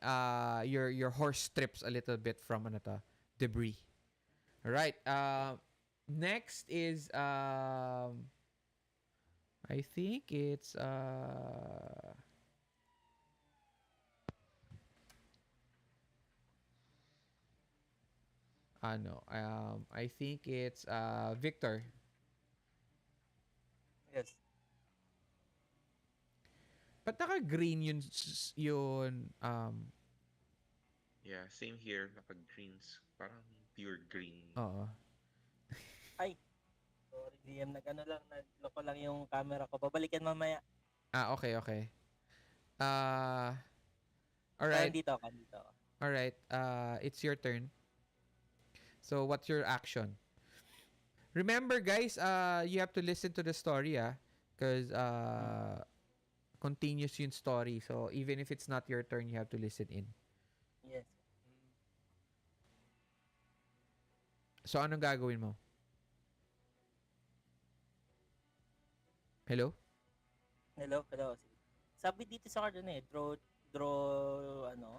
your horse trips a little bit from ano to, debris. All right. Next is I think it's ano, I think it's Victor. Yes. Ba't naka-green yun, yun Yeah, same here. Naka-greens. Parang pure green. Oo. Ay, sorry DM, nag-ano lang, nagloko lang yung camera ko. Babalikan mamaya. Okay, okay. Uh, Pero alright, andito ako, andito ako. alright. It's your turn. So, what's your action? Remember, guys, you have to listen to the story, because Mm. continuous yung story. So, even if it's not your turn, you have to listen in. Yes. Mm. So, anong gagawin mo? Hello? Hello, hello. Sige. Sabi dito sa card ano eh,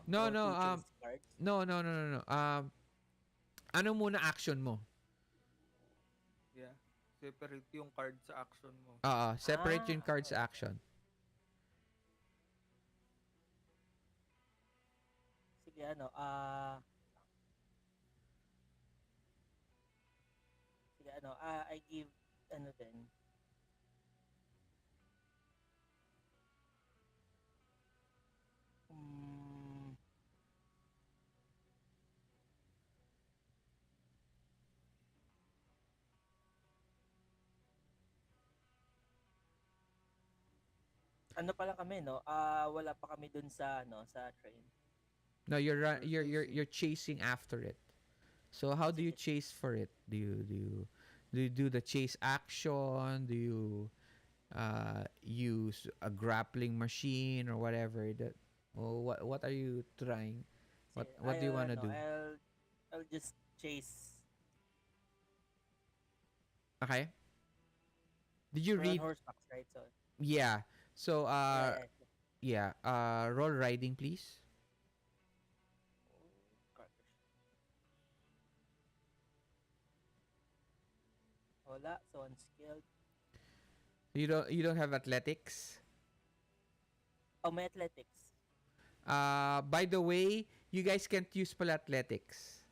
No, draw no, two choice cards. no, no, no, no, no. Ano muna action mo? Yeah. Separate yung card sa action mo. Separate yung cards Okay. action. Sige, sige, I give, ano din, mm, ano pa lang kami, no? Wala pa kami dun sa, sa train. No, you're ru- You're you're chasing. chasing after it. So how do you Sige, sige. chase for it? Do you do the chase action? Do you use a grappling machine or whatever that? Or what are you trying? What Sige, what do you want to do? I'll just chase, Okay? Did you we're on read? horseback, right? So, Yeah. So yeah, yeah. yeah, roll riding please. Crackers. Wala, so unskilled. You don't have athletics. Oh, may athletics. By the way, you guys can't use pala athletics.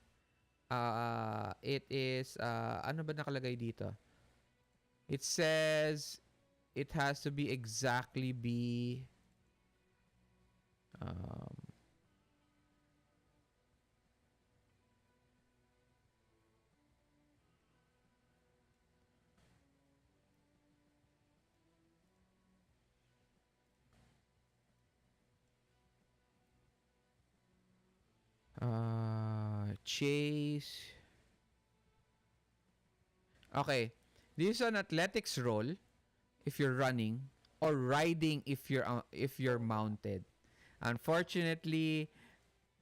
It is ano ba nakalagay dito? It says it has to be exactly be um chase. Okay. This is an athletics roll if you're running or riding if you're mounted. Unfortunately,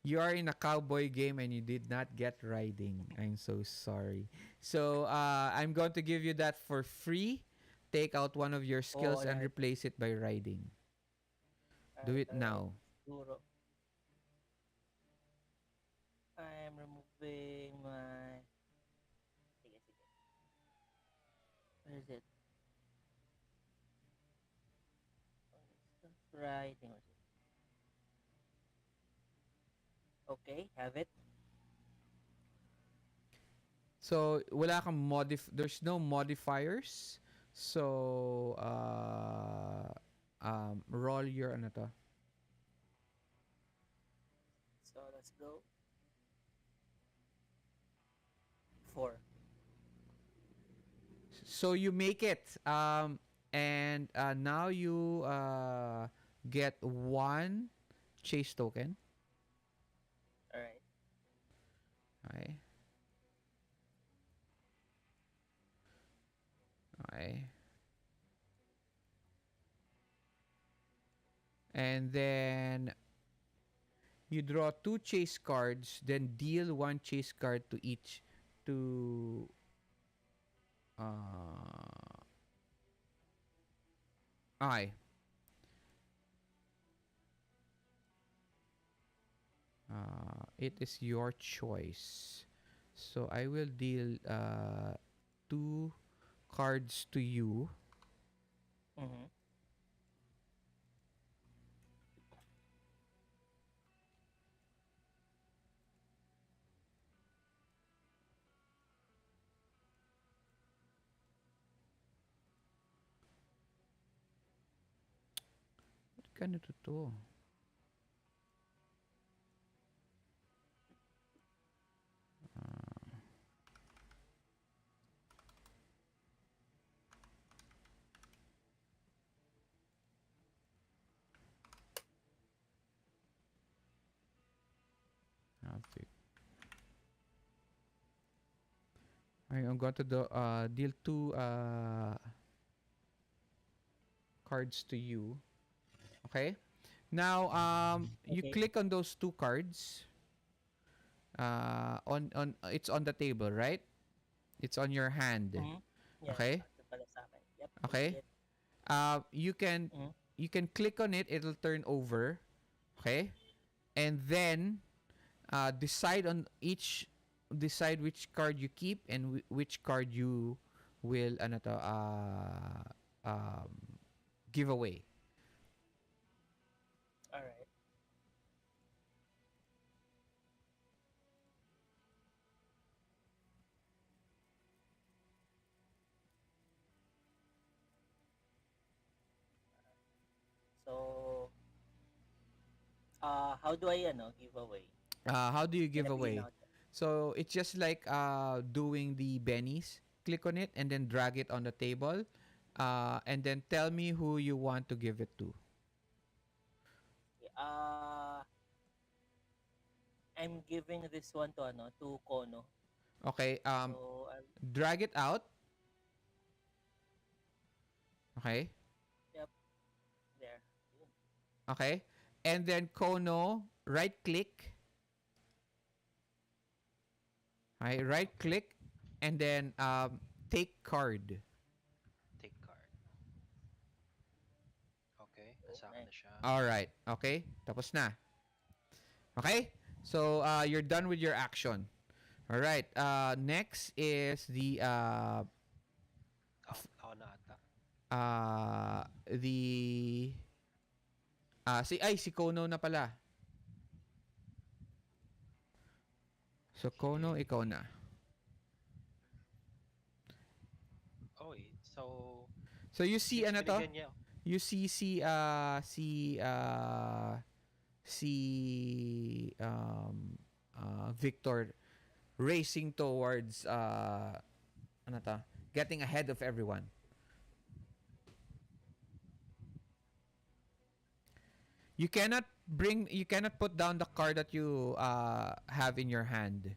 you are in a cowboy game and you did not get riding. I'm so sorry. So I'm going to give you that for free. Take out one of your Oh, skills and alright. replace it by riding. Do Alright, it alright. now. Siguro. I'm removing my... Sige, sige. Where is it? Writing. Okay, have it. So wala kang there's no modifiers. So roll your ano to. So let's go. 4. So you make it. And now you get one chase token. Alright. Okay. Okay. And then you draw two chase cards, then deal one chase card to each to okay. It is your choice. So I will deal two cards to you. Mm-hmm. Ano to? I'm going to deal 2 cards to you. Okay? Now, you Okay. click on those 2 cards. On it's on the table, right? It's on your hand. Mm-hmm. Yeah, Okay? nasa pala sa akin. Yep, I see Okay? it. You can Mm-hmm. click on it, it'll turn over. Okay? And then decide on each decide which card you keep and which card you will um, give away. All right. So, how do I give away? How do you give Pinapili away? lang ako. So it's just like doing the bennies. Click on it and then drag it on the table, and then tell me who you want to give it to. Okay, I'm giving this one to Kono. Okay. So, Drag it out. Okay. yep, there. Yun. Okay. And then Kono, right click. Okay, right Okay. click, and then take card. Take card. Okay. Oh, Nasa akin na nice. siya. All right. Okay. Tapos na. Okay. So you're done with your action. All right. Next is the Ako na ata. the si Kono na pala. So Kono, Okay. ikaw na. Oh, so So you see since ano to? binigyan niya. You see si Victor racing towards ano to? Getting ahead of everyone. You cannot put down the card that you have in your hand.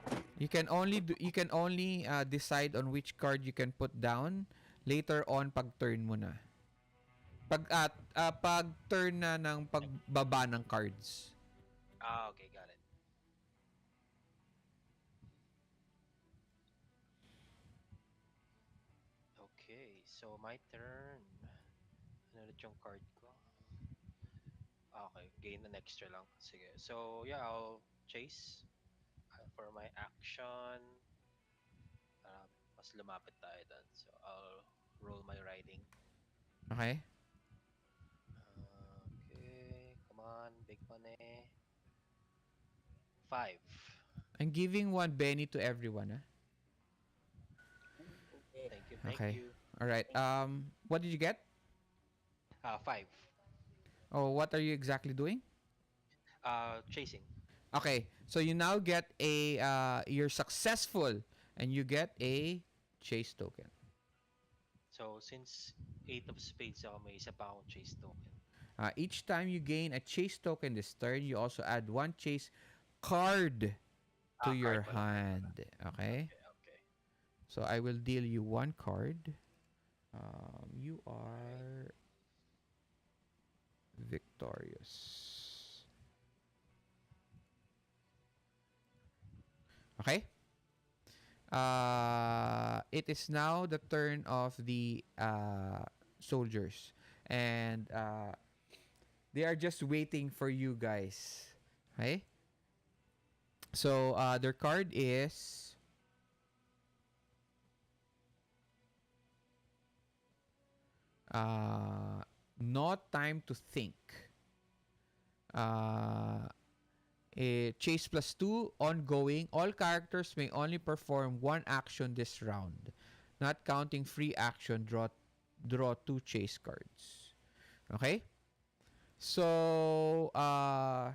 Okay. You can only decide on which card you can put down later on pag turn mo na. Pag turn na ng pagbaba ng cards. Okay, got it. Okay, so my turn. Ano ulit yung card ko? Okay, gain an extra lang. Sige. So, yeah, I'll chase for my action. Uh, mas lumapit tayo dun. So, I'll roll my riding. Okay? Okay, come on, big money. 5. I'm giving one Benny to everyone. Ooh, okay. Thank you, thank Okay. you. All right. Thank you. What did you get? 5. Oh, what are you exactly doing? Chasing. Okay. So you now get a you're successful and you get a chase token. So, since 8 of spades ako, may isa pa akong chase token. Each time you gain a chase token this turn, you also add one chase card to Card your pala, card pala. hand. Okay? Okay, okay. So I will deal you one card. You Alright. are victorious. Okay? It is now the turn of the soldiers. And they are just waiting for you guys. Okay? So their card is no time to think. Uh, Chase plus 2, ongoing. All characters may only perform one action this round. Not counting free action, draw 2 chase cards. Okay? So, all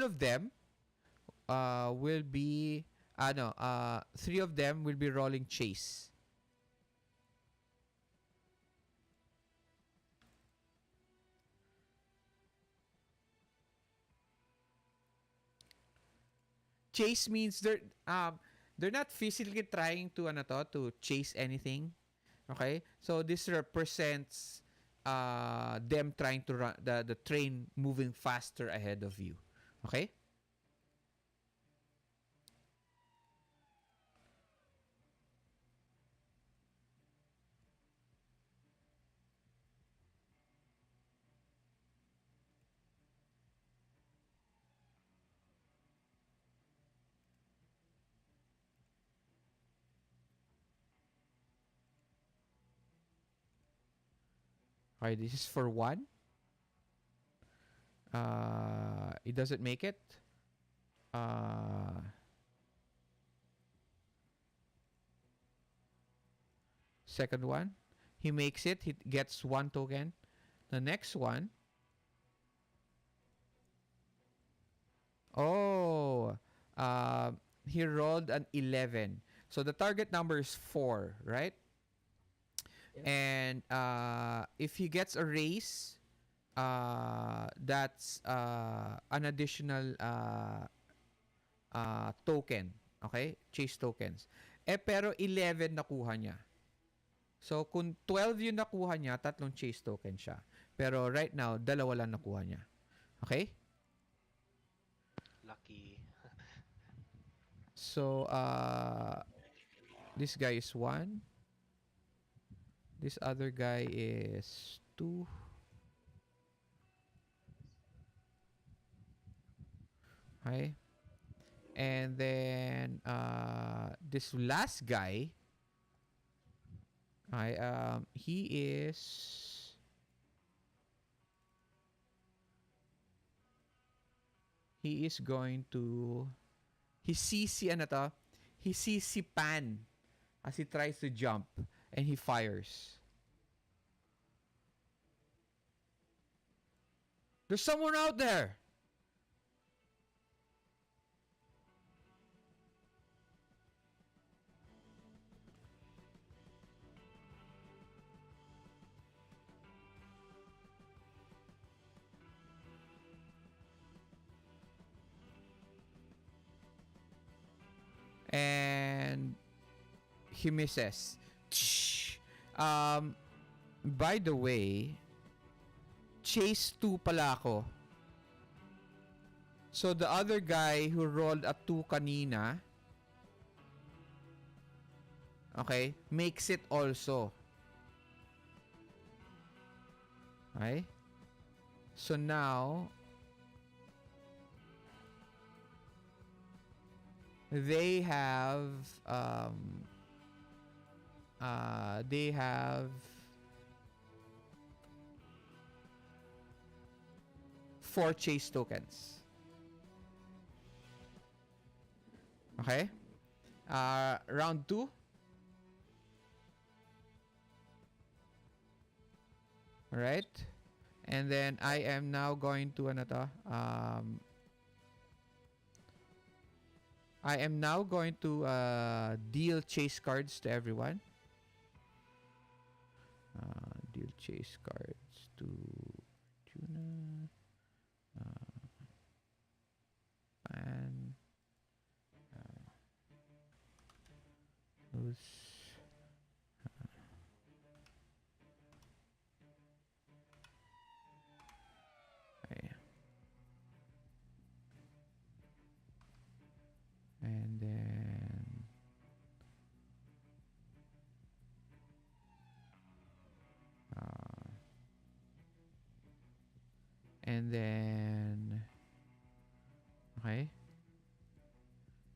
of them will be, 3 of them will be rolling chase. chase means they're not physically trying to to chase anything. Okay? So this represents them trying to run the train moving faster ahead of you. Okay? Okay, this is for 1. It doesn't make it. Uh, Second one, he makes it. He gets 1 token. The next one, oh, uh, he rolled an 11. So the target number is 4, right? Yes. And if he gets a raise, that's an additional token. Okay? Chase tokens. Pero 11 nakuha niya. So, kung 12 yung nakuha niya, 3 chase token siya. Pero right now, 2 lang nakuha niya. Okay? Lucky. So, this guy is 1. This other guy is 2. Okay? And then, this last guy, he is going to, he sees si Pan as he tries to jump and he fires. There's someone out there. And he misses. By the way, chase 2 pala ako. So the other guy who rolled a 2 kanina, okay, makes it also. Okay? So now, they have 4 chase tokens. Okay? Round 2. Alright? And then I am now going to I am now going to deal chase cards to everyone. Deal chase cards to Tuna, Pan, who's okay. And then okay,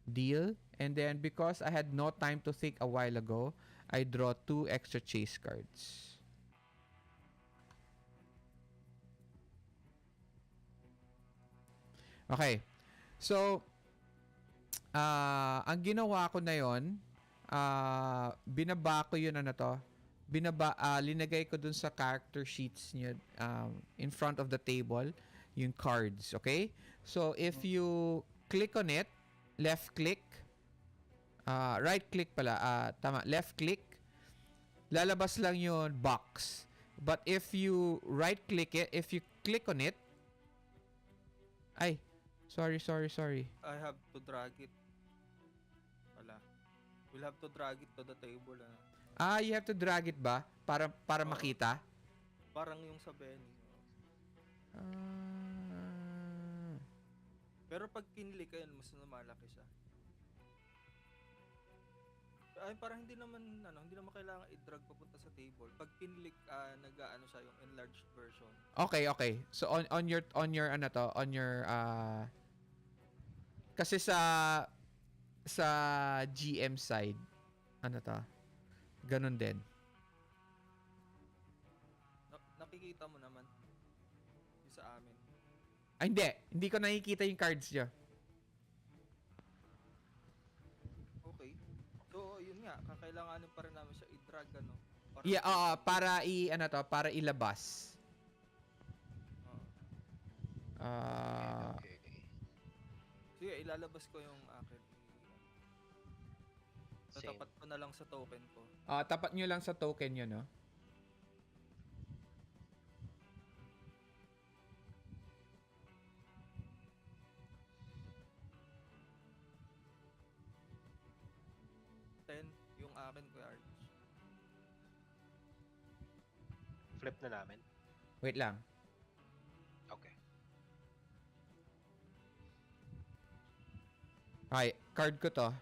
deal. And then because I had no time to think a while ago, I draw 2 extra chase cards. Okay. So, ang ginawa ko na yon, binaba ko yun linagay ko dun sa character sheets niyo in front of the table, yung cards, okay? So, if you click on it, left click, right click pala, tama, left click, lalabas lang yung box. But if you right click it, if you click on it, ay, Sorry. I have to drag it. Wala. We'll have to drag it to the table. You have to drag it ba? Para Oo. makita? Parang yung sa Benny. Ah. Pero pag kinlik, ayun, mas lumalaki siya. Ay, parang hindi naman kailangan i-drag papunta sa table. Pag kinlik, nag-aano siya yung enlarged version. Okay. So on your kasi sa GM side, ganun din. Nakikita mo naman yung sa amin. Hindi ko nakikita yung cards niya. Okay. So, yun nga, kakailanganin pa rin namin siya i-drag, Para ilabas. Oo. Okay. Sige, ilalabas ko yung akin. Same. Tatapat ko na lang sa token ko. Tapat nyo lang sa token nyo, no? Yung akin, Kuya Arch. Flip na namin. Wait lang. Okay. Okay, card ko to.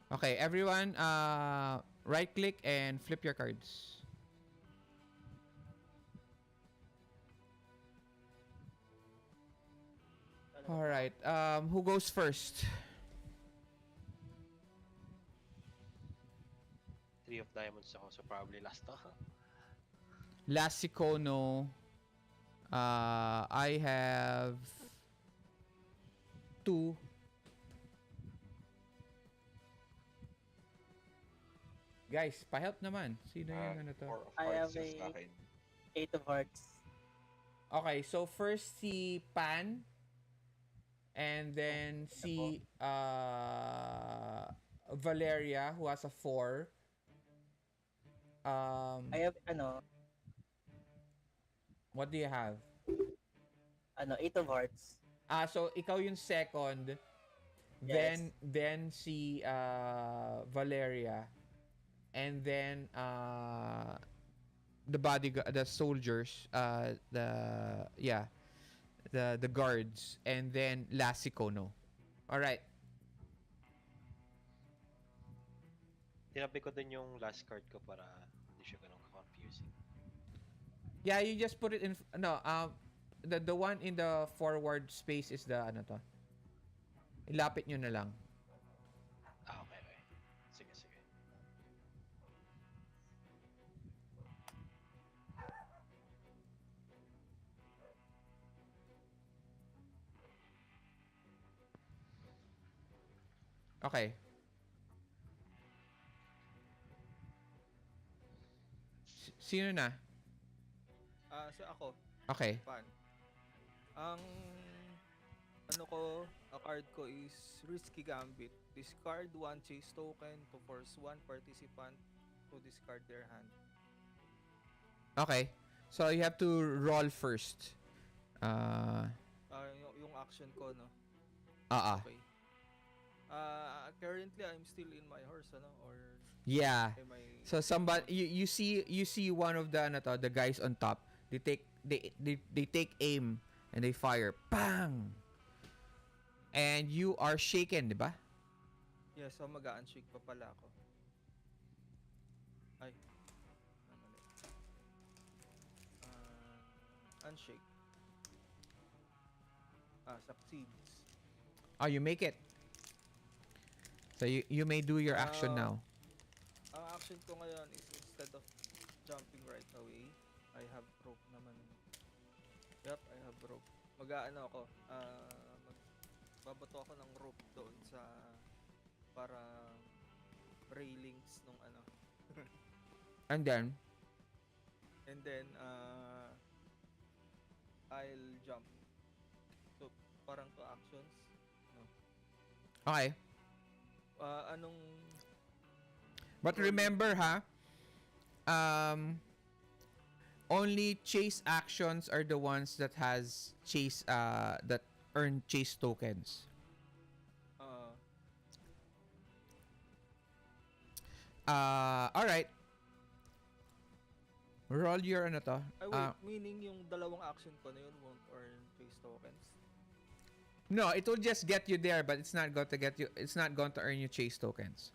Okay, everyone, right click and flip your cards. All right. Who goes first? 3 of diamonds ako, so probably last ako. Last si Kono. I have 2. Guys, pa-help naman. Sino yung ano to? 4 of I hearts have yung sa akin. 8 of hearts. Okay, so first si Pan. And then si Valeria, who has a 4. I have, What do you have? 8 of hearts. So ikaw yung second. Yes. Then si Valeria. And then the soldiers, the guards, and then last si Kono. All right. Tinabi ko din yung last card ko para hindi siya ganun confusing. Yeah, you just put it in the one in the forward space is the ilapit nyo na lang. Okay. Sige. Okay. Sino na? So ako, Okay. Pan. Ang card ko is Risky Gambit. Discard 1 chase token to force 1 participant to discard their hand. Okay. So you have to roll first. Yung action ko, no? Okay. Currently I'm still in my horse, or Yeah. am I... So somebody you see one of the guys on top. They take aim and they fire. Bang! And you are shaken, di ba? Yeah, so mag-unshake pa pala ako. Ay. Mali. Unshake. Succeeds. You make it. So you may do your action now. Ang action ko ngayon is instead of jumping right away, I have rope naman. Yep, I have rope. Mag-aano ako, babato ako ng rope doon sa para railings nung ano. And then I'll jump. So parang 2 actions. No. okay. Anong But remember ha, only chase actions are the ones that has chase that earn chase tokens. Uh, All right. Roll your ano to. ay wait, meaning yung dalawang action ko na yun won't earn chase tokens? No, it will just get you there, but it's not going to get you. It's not going to earn you chase tokens.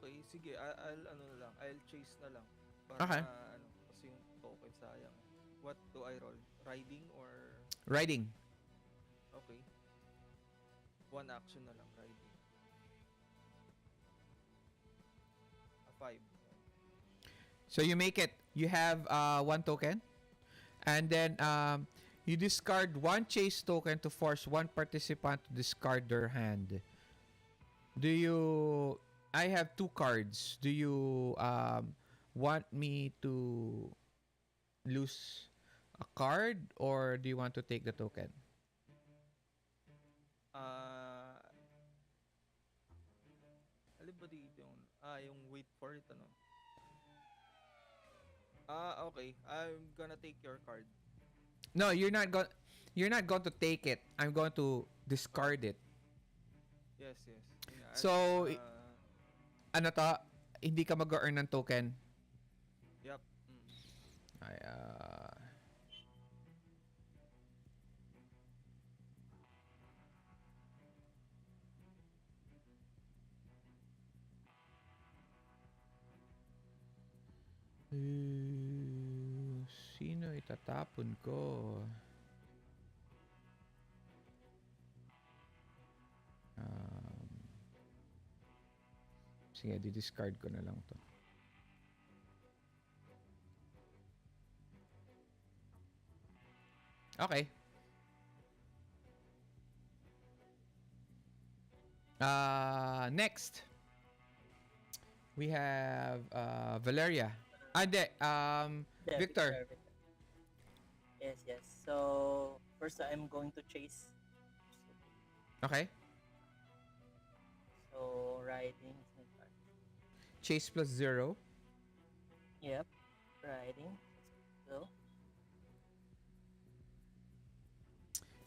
Okay. Sige, I'll ano na lang. I'll chase na lang. Para Okay. ano, kasi yung token sayang. What do I roll? Riding or... Riding. Okay. One action na lang, riding. 5. So you make it. You have one token, and then you discard one chase token to force one participant to discard their hand. Do you? I have two cards. Do you want me to lose a card, or do you want to take the token? Alin ba dito yung... yung wait for it, ano? Okay. I'm gonna take your card. No, you're not going. You're not going to take it. I'm going to discard it. Yes, yes. Yun nga, So, ano to? Hindi ka mag-earn ng token. Yup. Ay, sino itatapon ko? Sige, di-discard ko na lang to. Okay. Next, we have Valeria. Hindi, Yeah, Victor. Victor. Yes, yes. So first I'm going to chase. Okay. So riding is my card. Chase plus 0. Yep. Riding. So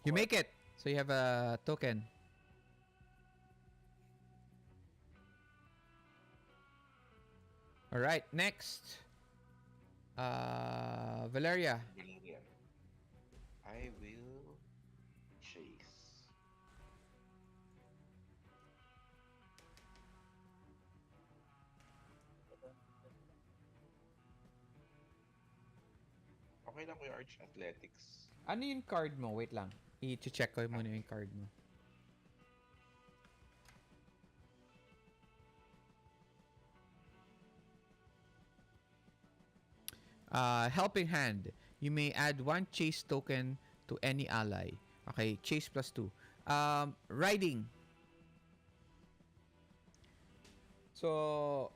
You make it. So you have a token. All right, next. Valeria. Valeria. I will chase. Okay lang Kuya Arch, athletics. Ano yung card mo? Wait lang. I-check ko muna yung card mo. Helping Hand. You may add one chase token to any ally. Okay, chase plus 2. Riding. So,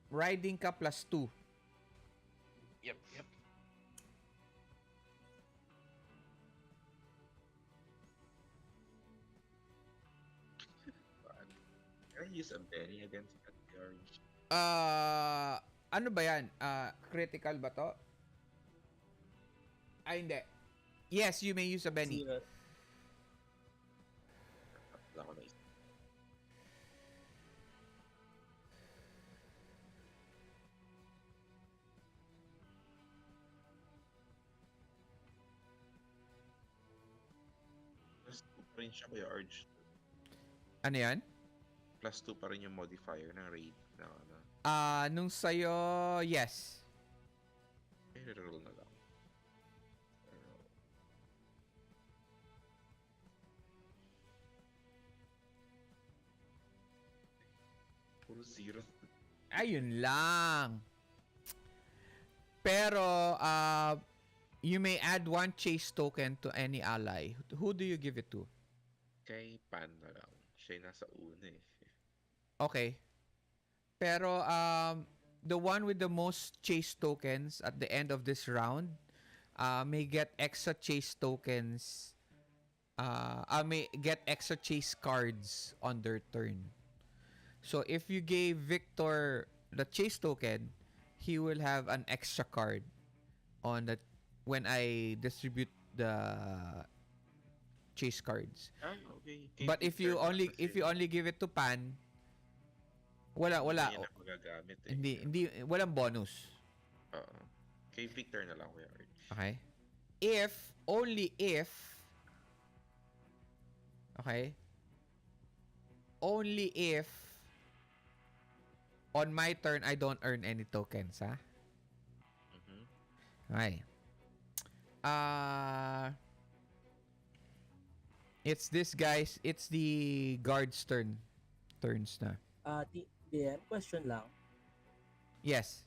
riding ka plus 2. Yep, yep. Can I use a Benny against that Arch? Ano ba yan? Critical ba to? Ay, hindi. Yes, you may use a Benny. zero. Wala ko naisip. Plus 2 pa rin siya Kuya Arch. Ano yan? Plus 2 pa rin yung modifier ng raid na ano. Nung sa'yo, yes. I-roll na lang. Puro zero. Ayun lang. Pero, you may add one chase token to any ally. Who do you give it to? Kay Pan na lang. Siya yung nasa una eh. Okay. Pero, the one with the most chase tokens at the end of this round may get extra chase tokens. May get extra chase cards on their turn. So, if you gave Viktor the chase token, he will have an extra card on that when I distribute the chase cards. Ah, okay. Kay But if Victor you nga only kasi, give it to Pan, wala hindi na wala niya na magagamit eh. hindi walang bonus. Oo. Kay Victor na lang, Kuya Arch. Okay? If only if okay? Only if on my turn I don't earn any tokens, ha? Mhm. Okay. It's this guys, it's the guard's turns na. DM, question lang. Yes.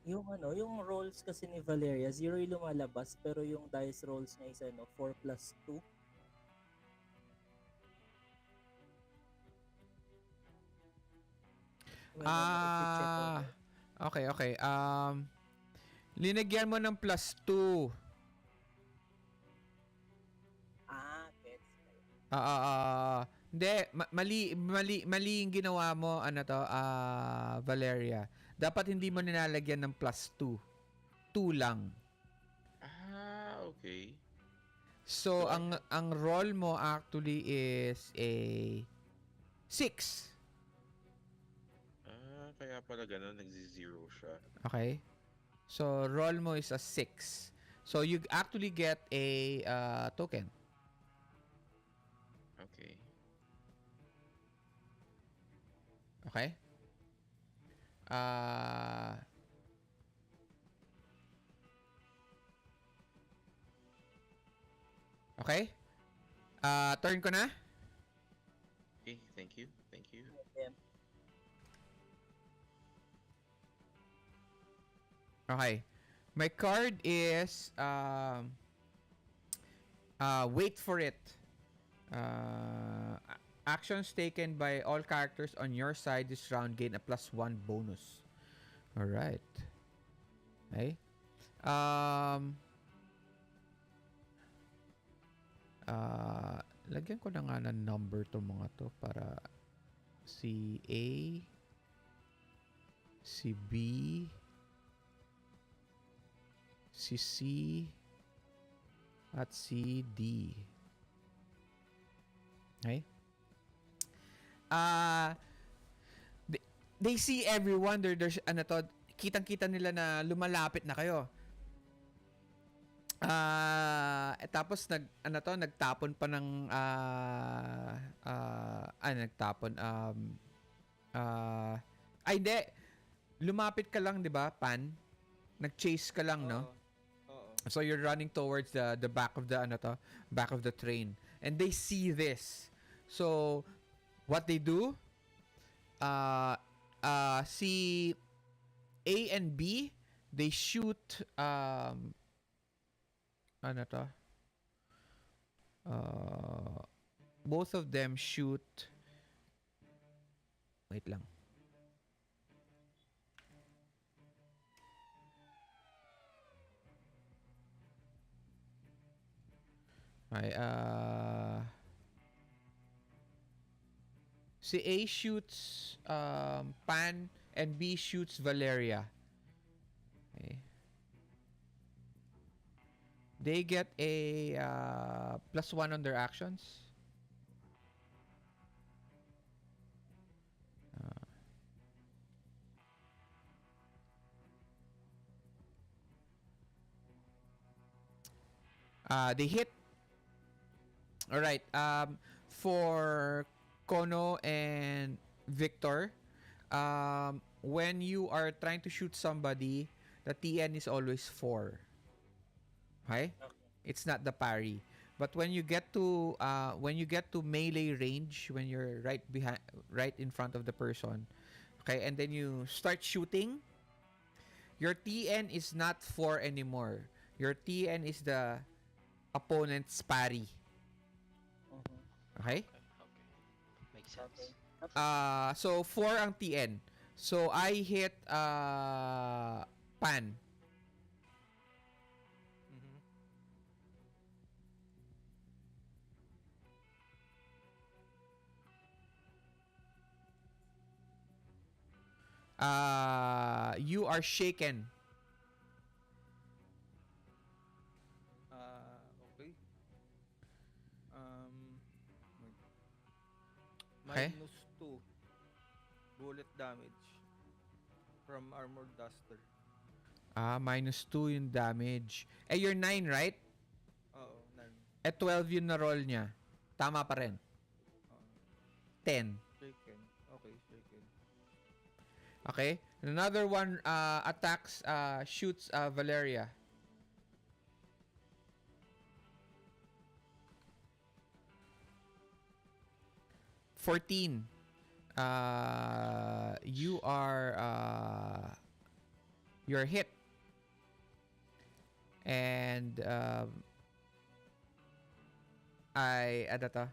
Yung yung rolls kasi ni Valeria, 0 yung lumalabas, pero yung dice rolls niya is 4 plus 2. When i-check over. Okay. Linagyan mo ng plus 2. Gets. Hindi, mali yung ginawa mo, Valeria. Dapat hindi mo nilalagyan ng plus 2. 2 lang. Ah, okay. So, So, ang roll mo actually is a 6. kaya pala ganun, nagzi-zero siya. Okay? So, roll mo is a 6. So, you actually get a token. Okay. Okay? Okay? Turn ko na? Okay, thank you. Thank you. DM. Okay. My card is wait for it. Actions taken by all characters on your side this round gain a +1 bonus. Alright. Okay. Lagyan ko na nga ng number to mga to para si A, si B, si C, at si D. Okay? They see everyone. There's kitang-kita nila na lumalapit na kayo. Tapos nagtapon pa ng nagtapon hindi, lumapit ka lang, 'di ba, Pan? Nag-chase ka lang, no? Oo. So you're running towards the back of the back of the train, and they see this. So what they do, si A and B, they shoot both of them shoot. Wait lang. Okay, si A shoots Pan and B shoots Valeria. Okay. They get a +1 on their actions. They hit. All right. For Kono and Viktor, when you are trying to shoot somebody, the TN is always 4. Okay? It's not the parry. But when you get to melee range, when you're right in front of the person, okay, and then you start shooting, your TN is not 4 anymore. Your TN is the opponent's parry. Okay? Okay. Makes sense. Okay. So 4 ang TN. So I hit Pan. Mhm. You are shaken. Okay. Wait. Okay? -2 bullet damage from armored duster. -2 yung damage. You're 9, right? Oo, 9. 12 yung na-roll niya. Tama pa rin. Oo. 10. Shaken. Okay, shaken. Okay? And another one attacks, shoots Valeria. -14. You're hit. And ano to?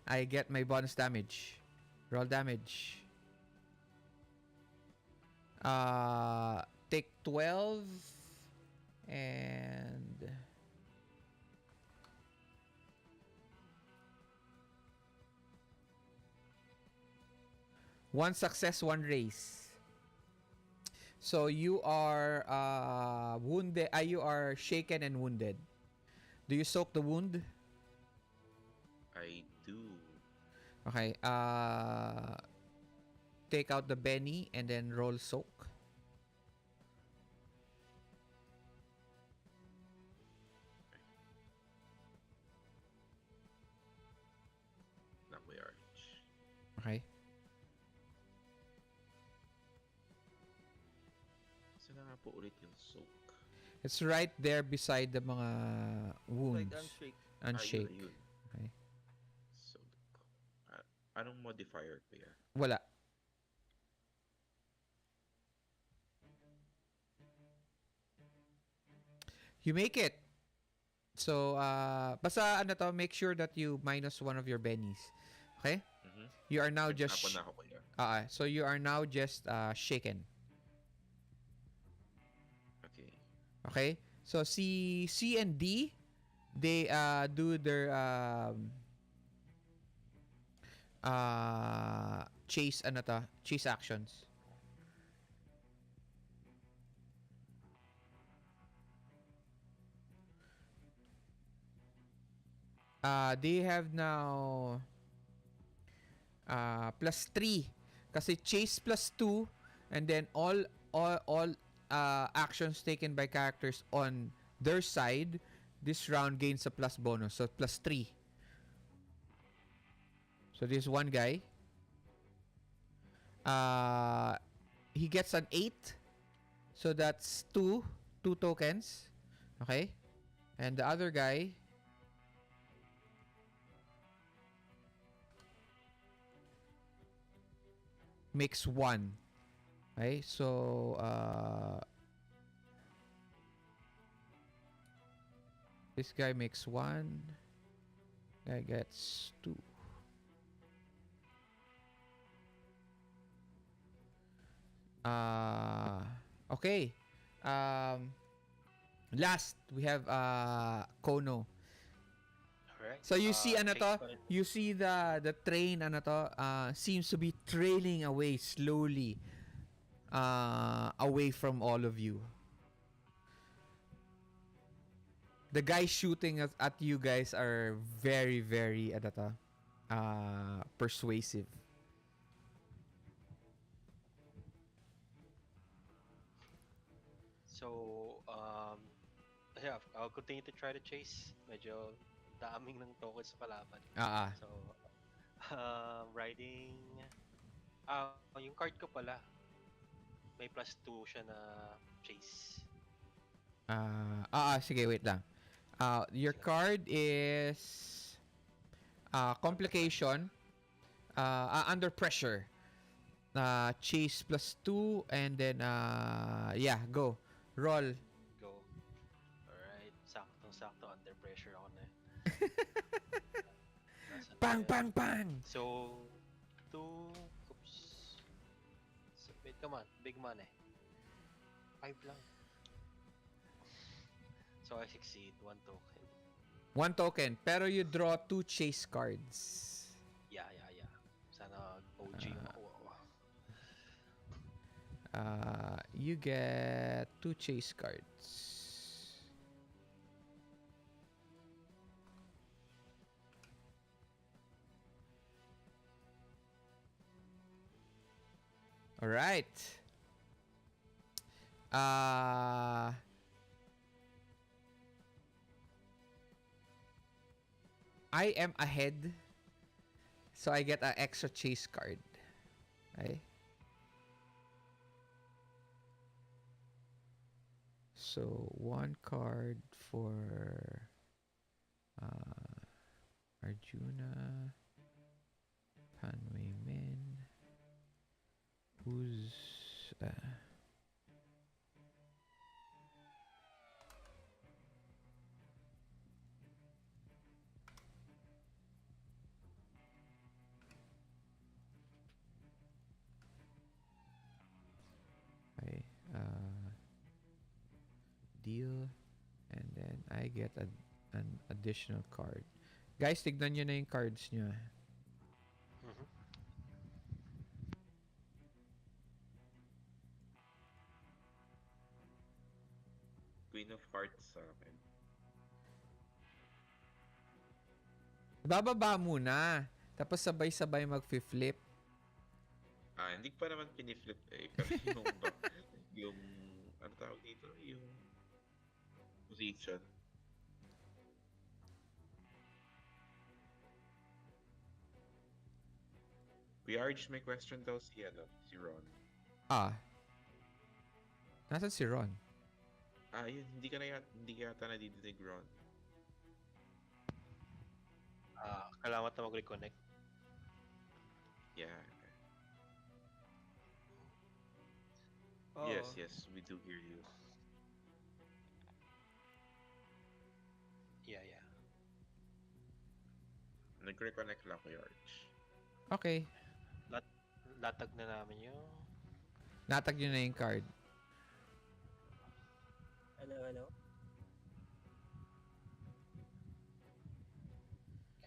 I get my bonus damage. Roll damage. Take 12 and one success, one raise. So you are wounded. You are shaken and wounded. Do you soak the wound? I do. Okay. Take out the Benny and then roll soak. Not my RH. Okay. Saan na nga po ulit yung soak? It's right there beside the mga wounds. Right, unshake. Unshake. Yun. Okay. So, anong modifier ko yan? Wala. You make it. So, basta ano to, make sure that you minus one of your bennies. Okay? Mm-hmm. You are now just... Nag-tapon na ako kuya. so you are now just shaken. Okay. Okay? So, C and D, they do their chase actions. They have now +3 kasi chase +2 and then all actions taken by characters on their side this round gains a plus bonus, so +3. So this one guy he gets an 8, so that's 2 tokens. Okay, and the other guy makes 1. Okay, so this guy makes 1. Guy gets 2. Okay. Last we have Kono. Alright. So you see ano chase to? pa rin. You see the train ano to seems to be trailing away slowly away from all of you. The guys shooting at you guys are very ano to, persuasive. So, yeah, I'll continue to try to chase. Medyo daming ng tokens sa kalaban. So, riding... yung card ko pala. May +2 siya na chase. Sige, wait lang. Your Sige. card is complication, under pressure. Chase +2 and then yeah, go. Roll. Go. Alright. Saktong-sakto. Under pressure ako na. Nasaan na Bang yan? bang bang. So, 2... Oops. So, wait, come on. Big money. 5 lang. So, I succeed. 1 token. 1 token, pero you draw 2 chase cards. Yeah. Sana OG yung makuha ko. You get 2 chase cards. All right. Uh, I am ahead, so I get an extra chase card. Okay. So 1 card for Arjuna, Pan Weimin, who's okay, deal, and then I get an additional card. Guys, tignan nyo na yung cards nyo. Mhm. Queen of Hearts sa akin. Bababa muna. Tapos sabay-sabay mag-flip. Hindi ko pa naman piniflip eh. Pero yung, ano tawag dito? Yung position. Kuya Arj, may question daw si Ron. Ah. Nasaan si Ron? Yun, hindi ka yata nadidinig, Ron. Kailangan na mag-reconnect. Yeah. Oo. Yes, we do hear you. Yeah. Nag-reconnect lang, Kuya Arj. Okay. Latag na namin yung... Natag nyo na yung card. Hello?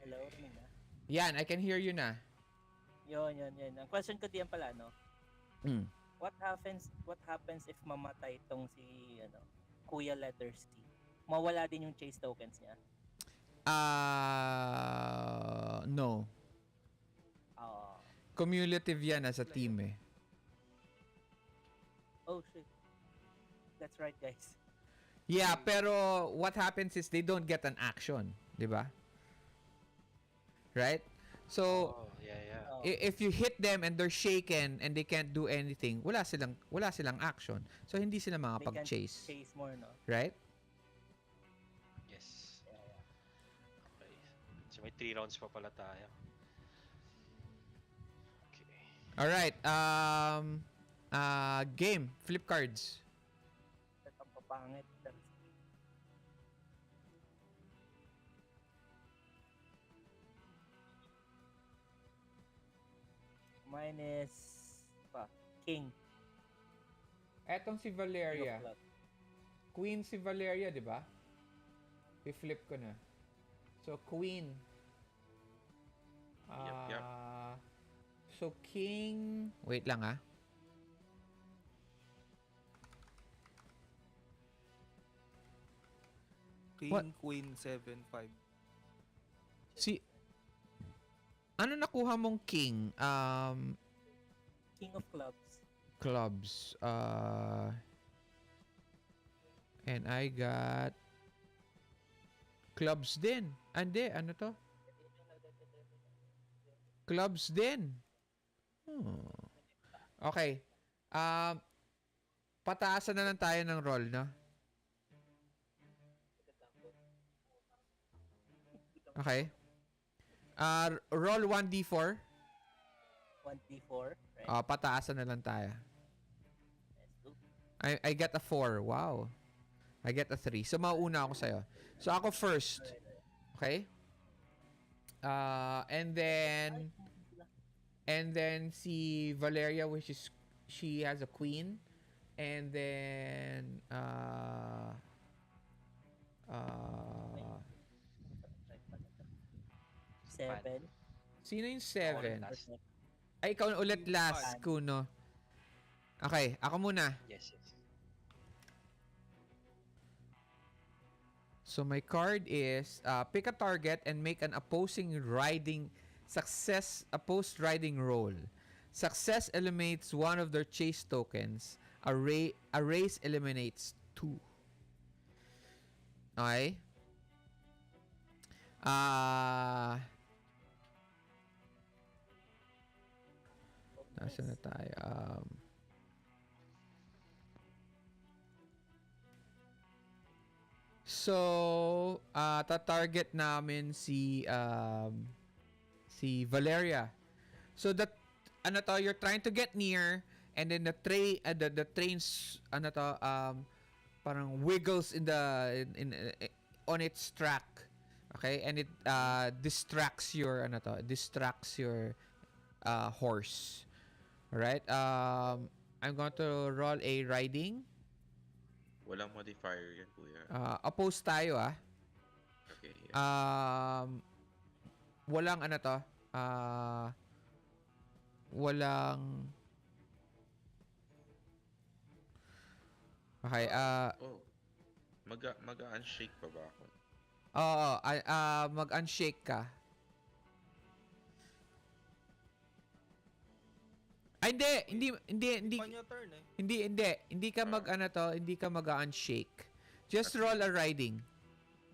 Hello, rin na. Yan, I can hear you na. Yun. Ang question ko diyan pala, no? Mm. What happens if mamatay tong si, Kuya Letter C? Mawala din yung chase tokens niya? No. Cumulative yan as a team eh. Oh, shit. That's right, guys. Yeah, pero what happens is they don't get an action, di ba? Right? So, Yeah. Oh, if you hit them and they're shaken and they can't do anything, wala silang action. So hindi sila they can makapag-chase, chase more, no? right? Yes. Yeah. Okay. So may 3 rounds pa pala tayo. Okay. All right. Game, flip cards. Ito ang papangit. Mine is King. Etong si King of Valeria. Clubs. Queen si Valeria, di ba? I-flip ko na. So, Queen. Yep. So, King... Wait lang ah. King, What? Queen, 7, 5. Si... Ano nakuha mong King? King of Clubs. Clubs. And I got... Clubs din. Hindi, ano to? Clubs din. Okay. Pataasan na lang tayo ng roll, no? Okay. Roll 1d4. 1d4, right? Pataasan na lang tayo. Let's do. I get a 4. Wow. I get a 3. So, mauna ako sa'yo. So, ako first. Okay? And then si Valeria, which is she has a queen, and then Seven. sino yung Ako ulit 7? last. Ay, ikaw ulit Queen last, Pan. Kuno. Okay, ako muna. Yes, yes. So my card is pick a target and make an opposed riding roll. Success eliminates one of their chase tokens. A race eliminates two. Okay? Ah, Oh, nasa na nice. tayo? So, ta-target namin si Valeria. So that ano to, you're trying to get near and then the train's ano to parang wiggles on its track. Okay? And it distracts your horse. All right? I'm going to roll a riding. Walang modifier yan, kuya. Oppose tayo Okay, yeah. Walang ano to. Walang Okay, Oh, mag-unshake pa ba ako? oo, mag-unshake ka. Ay, hindi, On your turn eh. hindi ka hindi ka mag-unshake. Just Okay. roll a riding.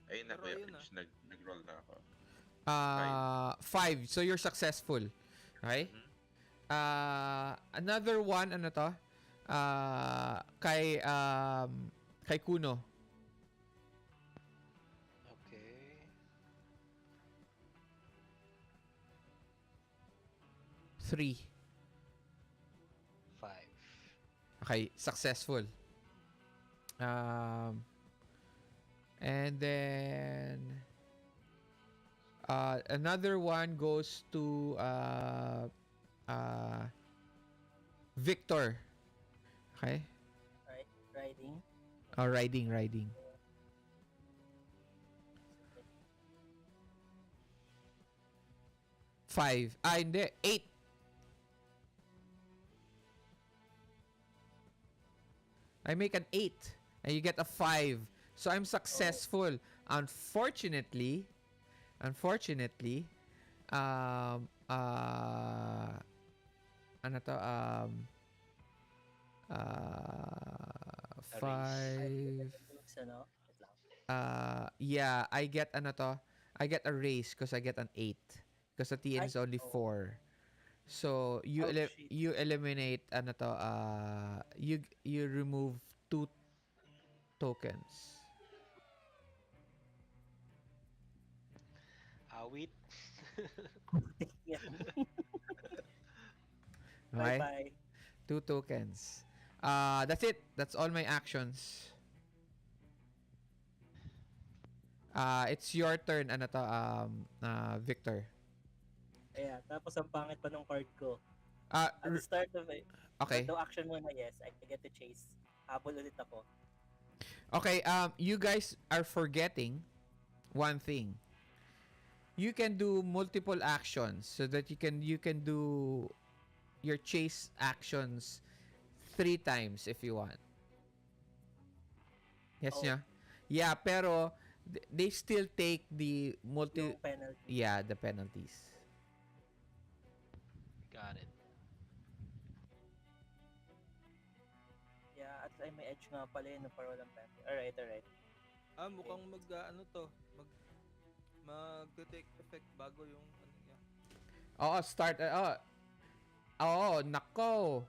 Ayun na, Pero kuya. ayun na. Nag-roll na ako. 5. So you're successful. Okay? Mhm. Another one, kay Kuno. Okay. 3. 5. Okay, successful. And then another one goes to Viktor. Okay? Right, riding. Riding. 5. Hindi. 8. I make an 8 and you get a 5. So I'm successful. Unfortunately, um ano to A race. 5 Ano? Wait lang. yeah, I get a raise because I get an 8 because the TN is only 4. So Oh, shit. you eliminate you remove 2 tokens. Awit. Yeah. Okay? Bye-bye. 2 tokens. That's it. That's all my actions. It's your turn, Victor. Ayan, tapos ang pangit pa ng card ko. Uh, At the start of it, okay. the action muna, yes, I get to chase. Habol ulit ako. Okay, you guys are forgetting one thing. You can do multiple actions so that you can do your chase actions 3 times if you want. Yes Oh. niya? Yeah, pero they still take the Yung penalty. yeah, the penalties. Got it. Yeah, at ay may edge nga pala yun para walang penalty. Alright. Mukhang mag-take effect bago yung ano niya. Oo, start nako.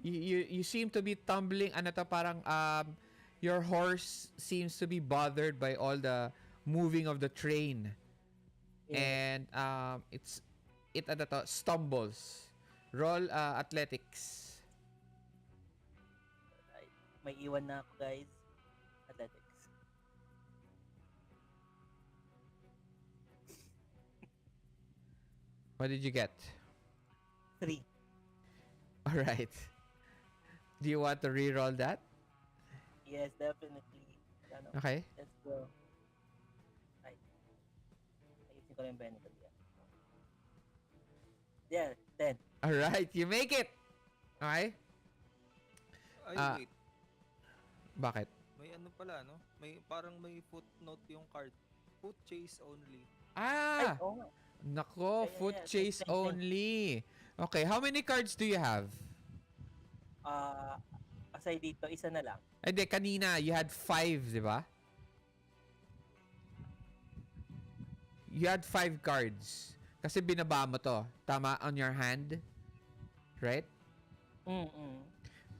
You seem to be tumbling parang your horse seems to be bothered by all the moving of the train. Yeah. And it stumbles. Roll athletics. Ay, may iwan na ako, guys. Athletics. What did you get? 3. All right. Do you want to re-roll that? Yes, definitely. Ano, Okay. let's go. Ay. Ayusin ko lang yung benefit yan. Yeah, 10. All right, you make it. Okay? Ay, Ah, wait. bakit? May ano pala, no? May parang may footnote yung card. Foot chase only. Ay, Ah! oo nga. Nako, foot Yeah. Same, chase same, same. only. Okay, how many cards do you have? Ah, aside dito, isa na lang. Hindi, kanina, you had 5, di ba? You had 5 cards. Kasi binaba mo to. Tama, on your hand. Right? Mm-mm.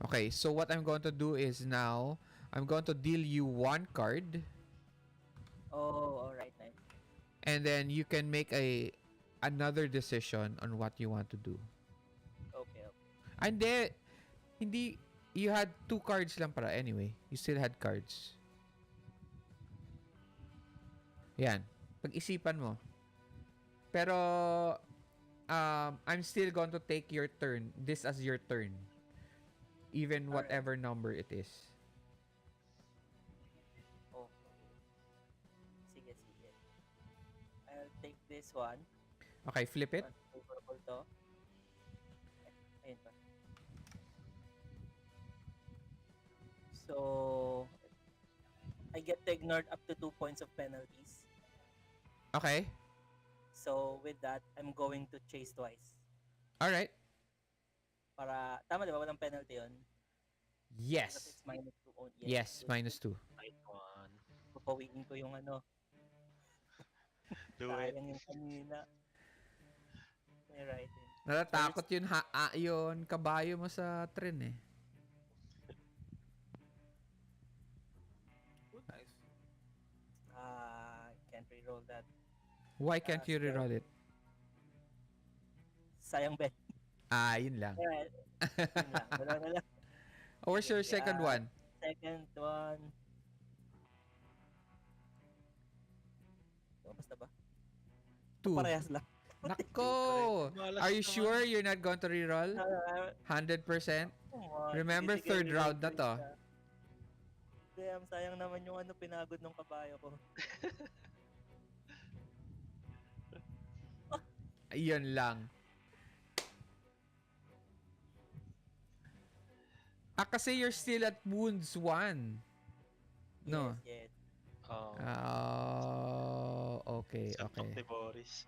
Okay, so what I'm going to do is now, I'm going to deal you 1 card. Oh, alright, nice. And then you can make another decision on what you want to do. Okay. Ah, hindi. Hindi. You had 2 cards lang para anyway. You still had cards. Yan. Pag-isipan mo. Pero, I'm still going to take your turn. This as your turn. Even Alright. whatever number it is. Okay. Sige. I'll take this one. Okay, flip it. Favorable to. Ayun pa. So, I get to ignore up to 2 points of penalties. Okay. So, with that, I'm going to chase twice. Alright. Para, tama di ba? Walang penalty yun? Because Yes. it's minus 2 on. Yes, minus 2. Nice one. Papawiin ko yung ano. Do it. Sayang yung kanina. May writing. Natatakot yun kabayo mo sa tren eh. Oh, nice. Can't reroll that. Why can't you reroll it? Sayang bet. Ah, yun lang. Alright. Yun lang. Wala na lang. Where's your second one? Second one. Basta ba? 2. Parehas lang. Nako! Malas Are you naman. sure you're not going to reroll? 100%? Remember, Sige, third round na reroll to. ko siya. Damn, sayang naman yung pinagod ng kabayo ko. Yun lang. Kasi you're still at wounds 1. No? Yes. Oh, Okay. suntok ni Boris.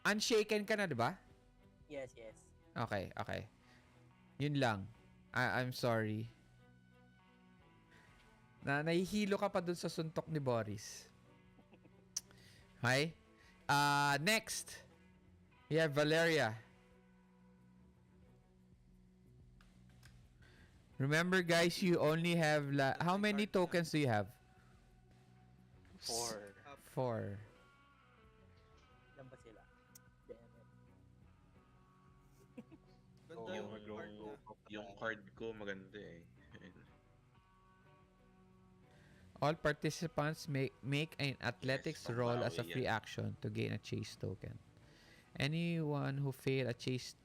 Unshaken ka na, di ba? Yes. Okay. Yun lang. I'm sorry. Nahihilo ka pa dun sa suntok ni Boris. Hi. Next. We have Valeria. Remember, guys, you only have how many tokens do you have? 4. 4. Ilan ba sila? Damn it. Ganda Oh, yung yung- card niya. Yung card ko maganda eh. Ayun. All participants make an athletics Yes, roll as a pambawi free yan. action to gain a chase token. Anyone who fail a chase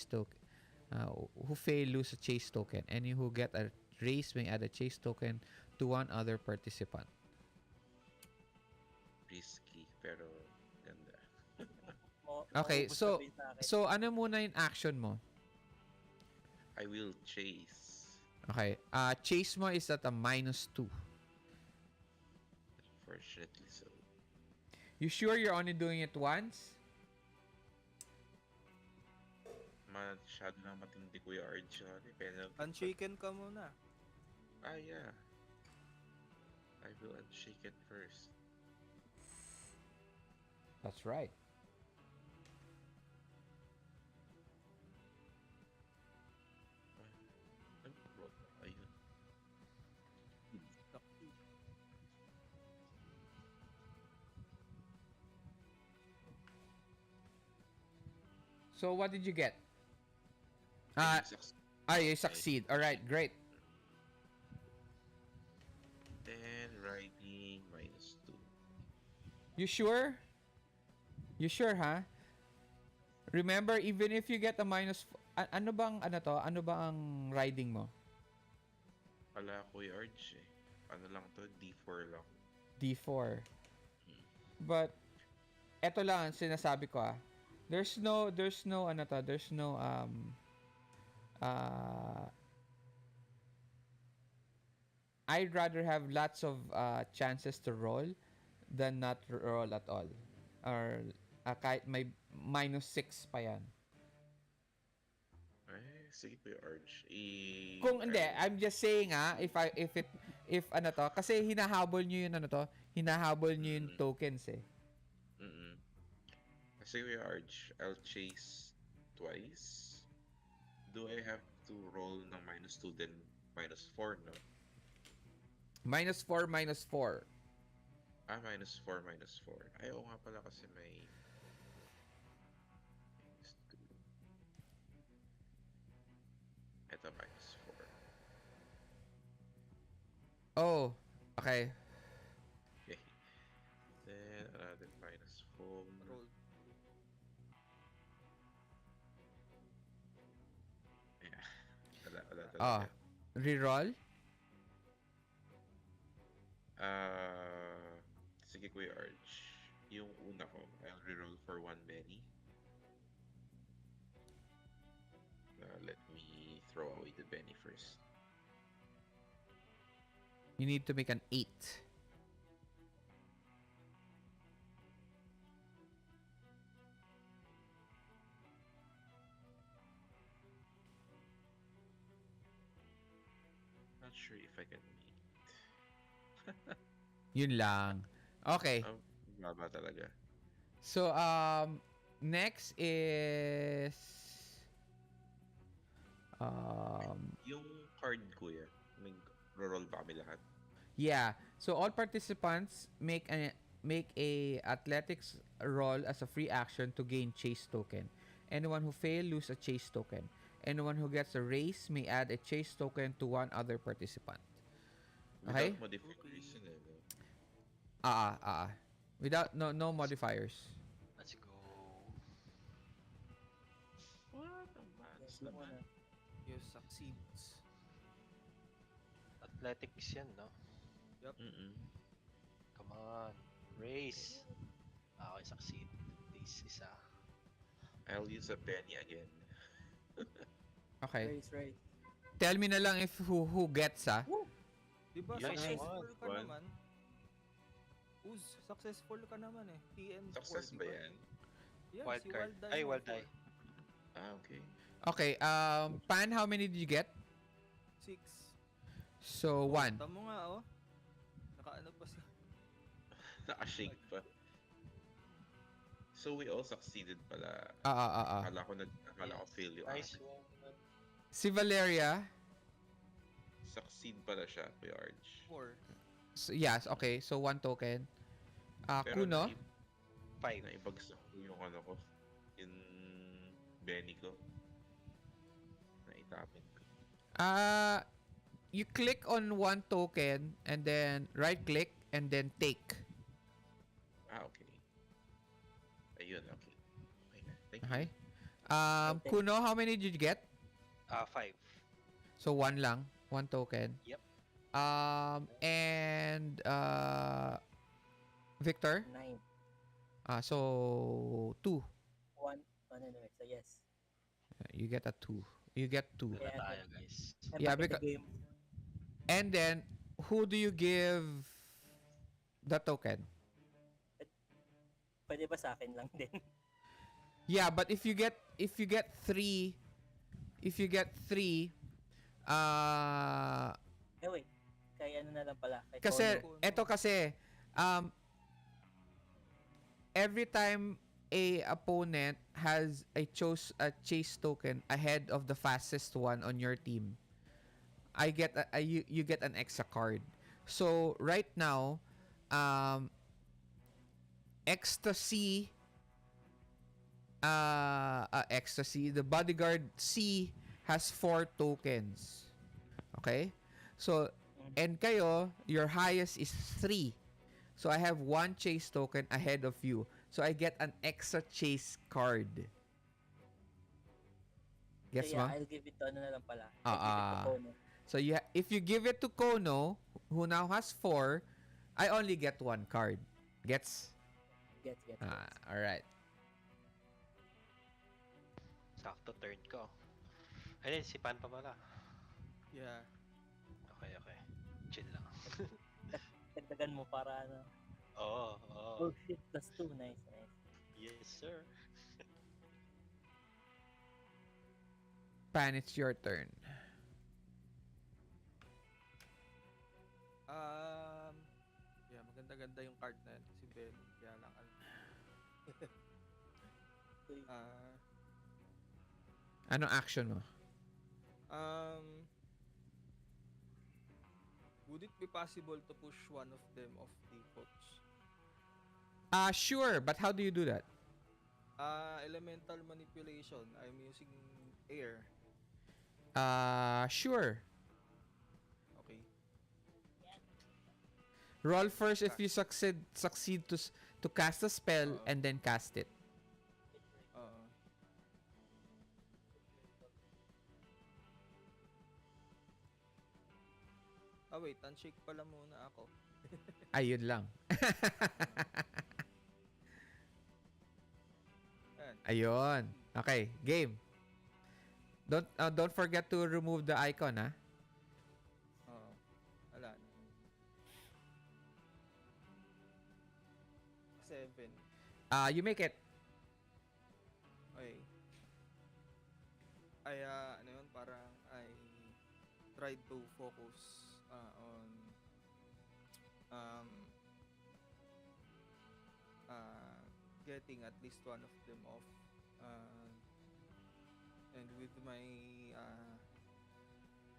token, who fail lose a chase token. Any who get a race may add a chase token to one other participant. Risky, pero ganda. Okay, Maubos so sabihin sa akin. so ano muna yung action mo? I will chase. Okay. Chase mo is at a -2. Unfortunately so. You sure you're only doing it once? Masyado na matindi Kuya RJ. Penalty. Unshaken ka muna. Yeah. I will unshake it first. That's right. Ayun. So what did you get? I will succeed. You succeed. All right, great. Then riding -2. You sure? You sure, ha? Remember, even if you get a ano bang riding mo? Wala Kuya RJ. Ano lang to? D4 lang. D4. But eto lang ang sinasabi ko, There's no Uh, I'd rather have lots of chances to roll than not roll at all. Or kahit may -6 pa yan. Ay, sige Kuya Arch. Kung hindi, I'll... I'm just saying if ano to, kasi hinahabol nyo yung ano to, hinahabol nyo yung Mm, tokens eh. mm. Kasi Kuya Arch, I'll chase twice. Do I have to roll ng -2 then -4, no? -4, -4. Ah, -4, -4. Ay, oo nga pala kasi may... -2. Ito, -4. Oh, okay. Okay. Then, another -4. Roll. Yeah. Wala Ah, talaga. reroll. Sige Kuya Arch. Yung una ko, I'll reroll for 1 Benny. Let me throw away the Benny first. You need to make an 8. Not sure if I can meet. Yun lang. Okay. Baba talaga. So, next is Yung card kuya, may roll ba kami lahat? yeah. So all participants make a athletics roll as a free action to gain chase token. Anyone who fail lose a chase token. Anyone who gets a race may add a chase token to one other participant. Okay? Without modifiers yun eh, no? Without no modifiers. Let's go. What? Ang malas Yes, naman. You succeeds. Athletics yan, no? Mm-mm. Come on. Race. Okay, succeed. This is a... I'll use a Benny again. Okay. Race. Tell me na lang if who gets Diba Nice successful one. ka naman? Uz, successful ka naman eh. TN Success ba yan? Yeah, Wild si card. Wild Die. Ay, mo Wild four. Die. Ah, okay. Okay, Pan, how many did you get? 6. So, 1. Tamo nga oh. Nakaano pa siya. Naka-shake pa. So we all succeeded pala. Akala ko fail yung Nice akin. one. Si Valeria. Succeed pala siya, Kuya Arch. 4. So, yes, okay. So, 1 token. Pero Kuno. 5. naibagsak ko yung ano ko. Yung Benny ko. Naitapin ko. You click on 1 token and then right click and then take. Ah, okay. Ayun, okay. Okay na. Thank you. Okay? Okay. Kuno, how many did you get? 5. So, 1 lang. 1 token. Yep. And Victor? 9. So 2. 1 anyway. So yes. You get a 2. You get 2. Wala Yeah. tayo, guys. I'm Yeah, back in the game. And then, who do you give the token? Pwede ba sa akin lang din? Yeah, but if you get 3, Eh wait. Kaya ano na lang pala. Kay kasi Kono. eto kasi every time a opponent has a chase token ahead of the fastest one on your team, you get an extra card. So right now, Ecstasy, the bodyguard C has 4 tokens. Okay? So, and kayo, your highest is 3. So, I have 1 chase token ahead of you. So, I get an extra chase card. Gets So yeah, mo? I'll give it to ano na lang pala. Ah, I'll give it to ah. Kono. So, if you give it to Kono, who now has 4, I only get 1 card. Gets? Gets. Alright. Sakto turn ko. Ayun, si Pan pa pala. Yeah. Okay, okay. Chill lang. Dagdagan mo para ano. Oo, oo. Oh shit, plus 2. Nice, nice. Yes, sir. Pan, it's your turn. Um, yeah, maganda-ganda yung card na yan. Si Venom. Kaya lang, Uy, ah, Anong action mo? um, would it be possible to push one of them off the coach? Sure, but how do you do that? Elemental manipulation. I'm using air. Sure. Okay. Roll first if Cast. you succeed to cast a spell Oo. and then cast it. Oo. Wait. Unshake pala muna ako. Ayun lang. Ayan. Ayun. Okay, game. Don't forget to remove the icon, ha? Oo. Wala na. 7. You make it. Okay. Ano yun? Parang I tried to focus on um, getting at least one of them off. And with my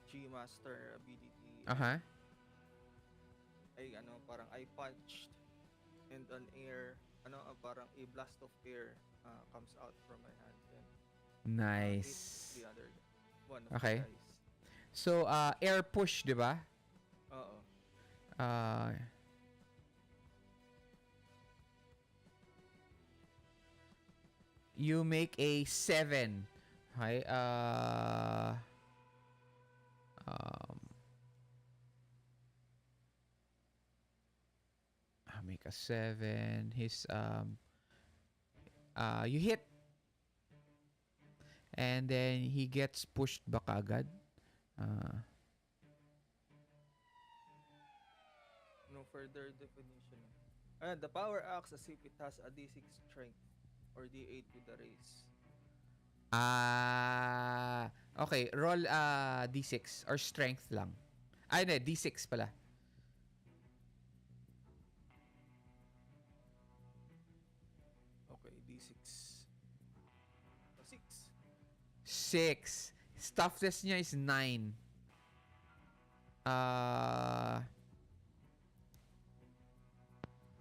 G Master ability, Uh-huh. parang I punched and an air, parang a blast of air comes out from my hand and hit Nice. the other one of Okay. the guys. So, air push, di ba? Oo. Uh, you make a 7. Okay. Make a 7. You hit. And then he gets pushed back agad. No further definition. The power acts as if it has a D6 strength or D8 with the raise. Okay. Roll D6 or strength lang. No, D6 pala. Okay, D6. 6. 6. Toughness niya is 9.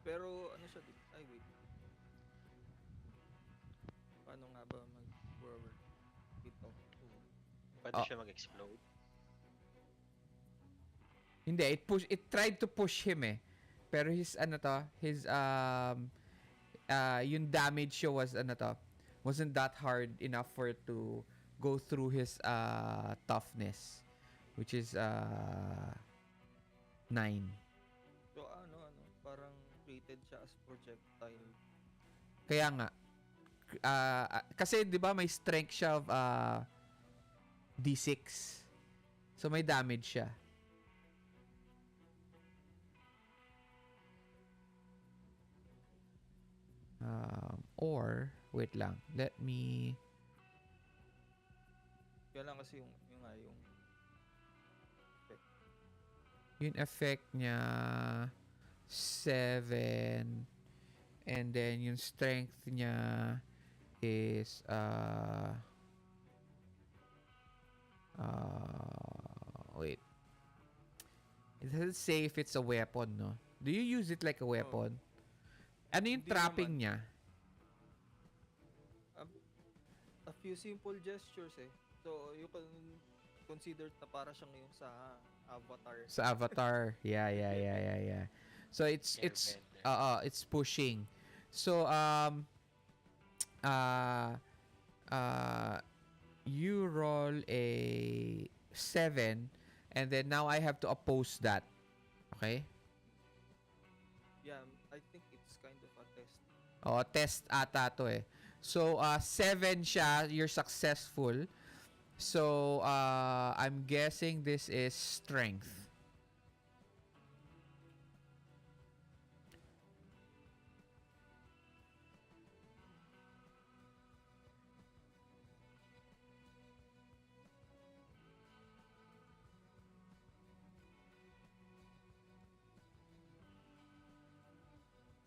Pero ano siya din? Ay, wait. Paano nga ba mag-forward ito? Pwede siya mag-explode. Hindi, it tried to push him eh. Pero yung damage siya wasn't that hard enough for it to go through his toughness, which is 9. So parang rated siya as projectile. Kaya nga kasi 'di ba may strength siya of D6. So may damage siya. Or wait lang. Let me Kaya lang kasi yung effect. yung effect niya 7 and then yung strength niya is wait. It doesn't say if it's a weapon, no? Do you use it like a weapon? Ano yung Hindi trapping naman. niya? A few simple gestures eh. So you can consider na para siyang yung sa Avatar. Sa Avatar. Yeah. So it's Airbender. it's pushing. So you roll a 7 and then now I have to oppose that. Okay? Yeah, I think it's kind of a test. Test ata to eh. So 7 siya, you're successful. So, I'm guessing this is strength.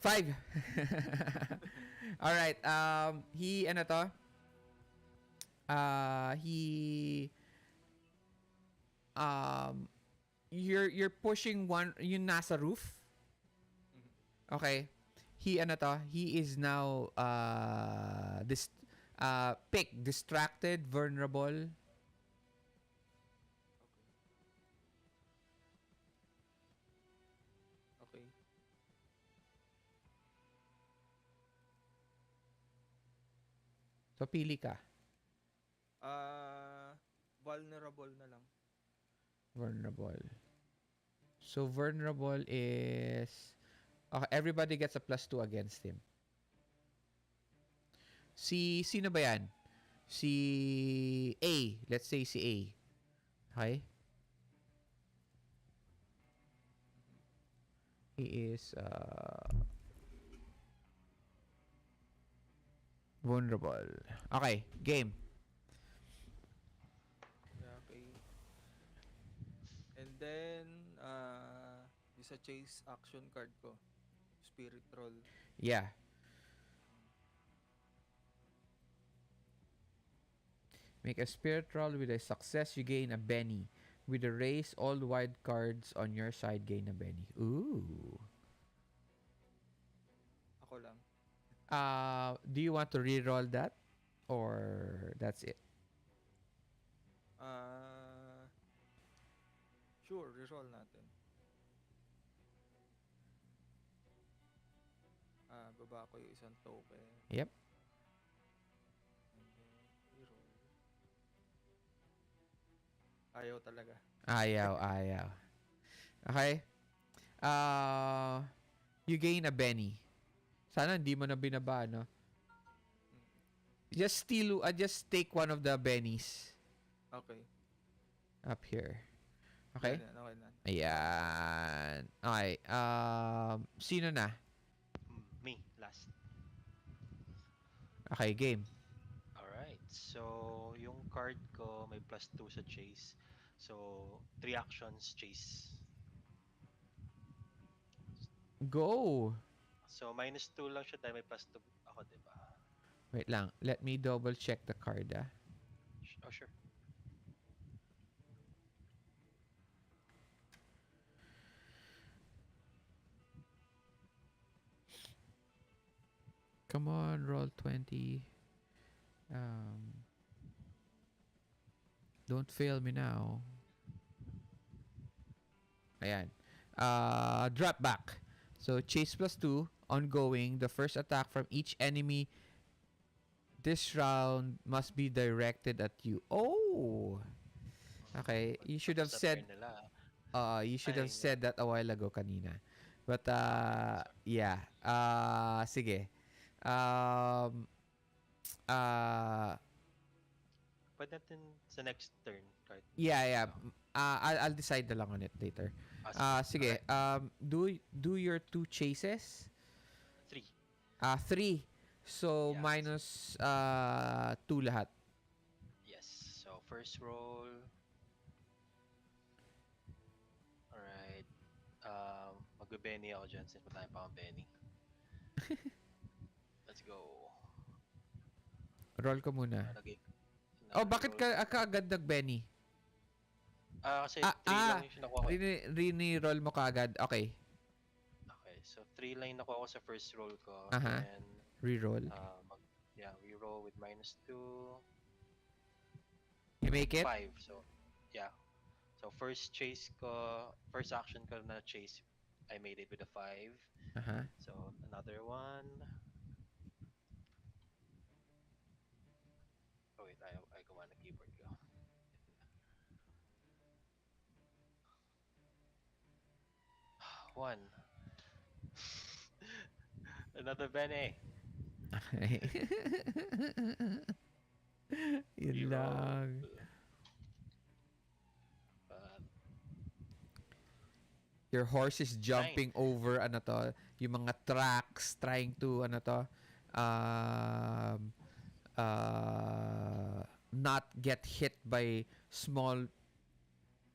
Five. All right. He ano to? He um you're pushing one yung nasa roof. Mhm. Okay. He ano to? He is now pick distracted, vulnerable. Okay. Okay. So pili ka. Ah, vulnerable na lang. Vulnerable. So vulnerable is okay, everybody gets a +2 against him. Si sino ba 'yan? Si A. Let's say si A. Okay? He is vulnerable. Okay, game. Yeah, okay. And then, yung sa chase action card ko, spirit roll. Yeah. Make a spirit roll with a success, you gain a Benny. With a race, all wild cards on your side gain a Benny. Ooh. Ako lang. Do you want to re-roll that? Or that's it? Ah, sure, reroll natin. Baba ko yung isang token. Yep. And then, reroll. Ayaw talaga. Ayaw, ayaw. Okay? You gain a Benny. Sana hindi mo na binaba, no? Just take one of the bennies Okay. up here. Okay? Yan, okay na. Ayan. Okay. Sino na? Me, last. Okay, game. Alright, so yung card ko may +2 sa chase. So, 3 actions chase. Go. So, -2 lang siya dahil may +2 ako, diba? Wait lang. Let me double check the card, ah. Oh, sure. Come on, roll 20. Um, don't fail me now. Ayan. Drop back. So, chase +2. Ongoing. The first attack from each enemy this round must be directed at you. Oh! Okay. You should have Tapos na said turn nila. you should Ay, have said that a while ago kanina. But sorry. yeah. Sige. Um uh Pwede natin sa next turn card. yeah, yeah. No. I'll decide na lang on it later. Sige. Sige. Alright. Do your two chases. 3. 3. So Yeah. minus 2 lahat. Yes. So, first roll. Alright. Magbe-Benny ako dyan since matami pa akong Benny. Let's go. Roll ko muna. Nalagay. Oh, bakit Na-roll ko. kaagad nag-Benny? Kasi 3 lang yung nakuha ko. Rini-roll mo kaagad. Okay. Okay, so 3 lang yung nakuha ko sa first roll ko. Aha. And Reroll. we roll with -2. You make it? 5. So, yeah. So, first action ko na chase, I made it with a 5. Aha. So, another one. Oh, wait, I go on the keyboard ko. 1. Another Bene. Okay. Yun Reroll. lang. Your horse is 9. jumping over ano to, yung mga tracks trying to ano to um not get hit by small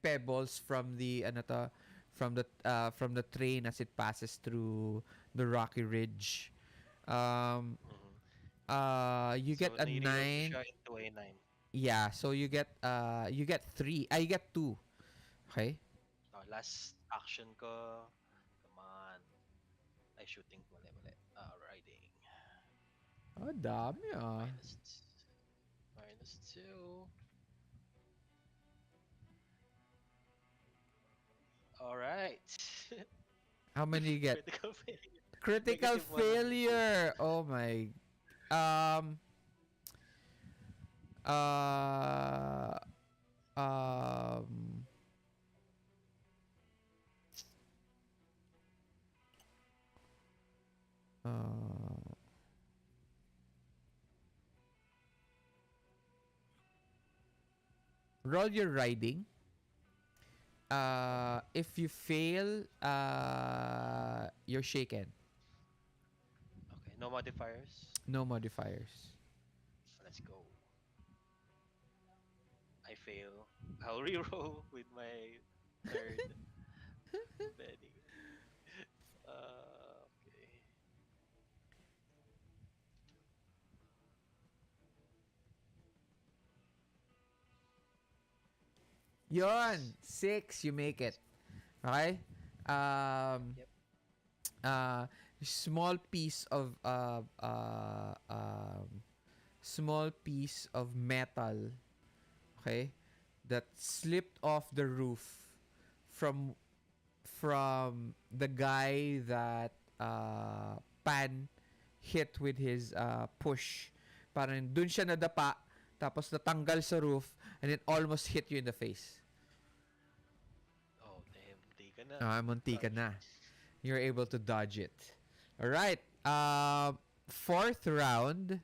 pebbles from the ano to from the train as it passes through the rocky ridge. Um Mhm. you get So a nireroll ko 9. siya into a 9. Yeah, so you get 3. You get 2. Okay? Oh, last action ko. Come on. Ay, shooting. Mali, mali. Riding. Oh, dami ah. Minus, minus 2. Alright. How many you get? Critical failure. Critical Negative 1 ang focus. failure. Oh my. Um uh um uh roll your riding. If you fail, you're shaken. Okay, no modifiers. No modifiers. Let's go. I fail. I'll reroll with my third betting. Okay. Yon, 6. 6, you make it. Okay? Um Yep. small piece of small piece of metal, okay, that slipped off the roof from the guy that Pan hit with his push. Parang dun siya nadapa, tapos natanggal sa roof, and then almost hit you in the face. Oh, damn. Di ka na. Munti ka Dodge. na. You're able to dodge it. All right. Fourth round.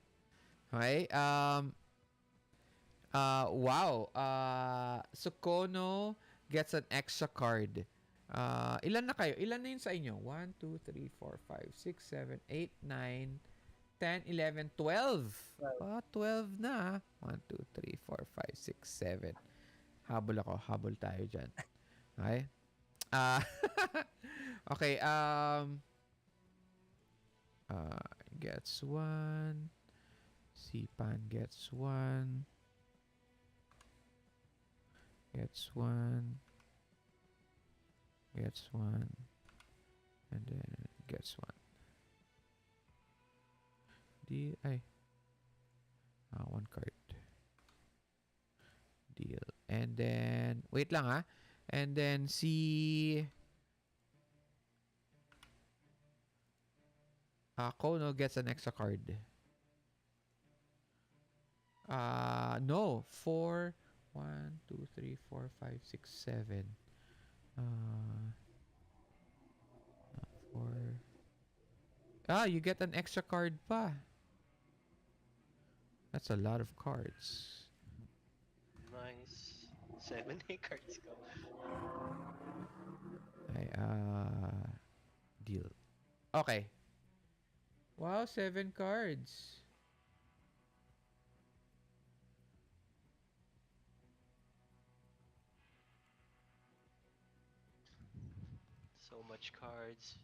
Okay. Wow. Sukono gets an extra card. Ilan na kayo? Ilan na yun sa inyo? 1, 2, 3, 4, 5, 6, 7, 8, 9, 10, 11, 12. 12. 12 na. 1, 2, 3, 4, 5, 6, 7. Habol ako. Habol tayo dyan. Okay? Ah, okay. Gets one. Sipan gets one. Gets one. Gets one. And then gets one. One card. Deal. And then, wait lang ah. And then si Kono gets an extra card. No. 4, 1, 2, 3, 4, 5, 6, 7. 4. You get an extra card pa. That's a lot of cards. Nice. 7 A cards ko. Okay, deal. Okay. Wow, 7 cards. So much cards.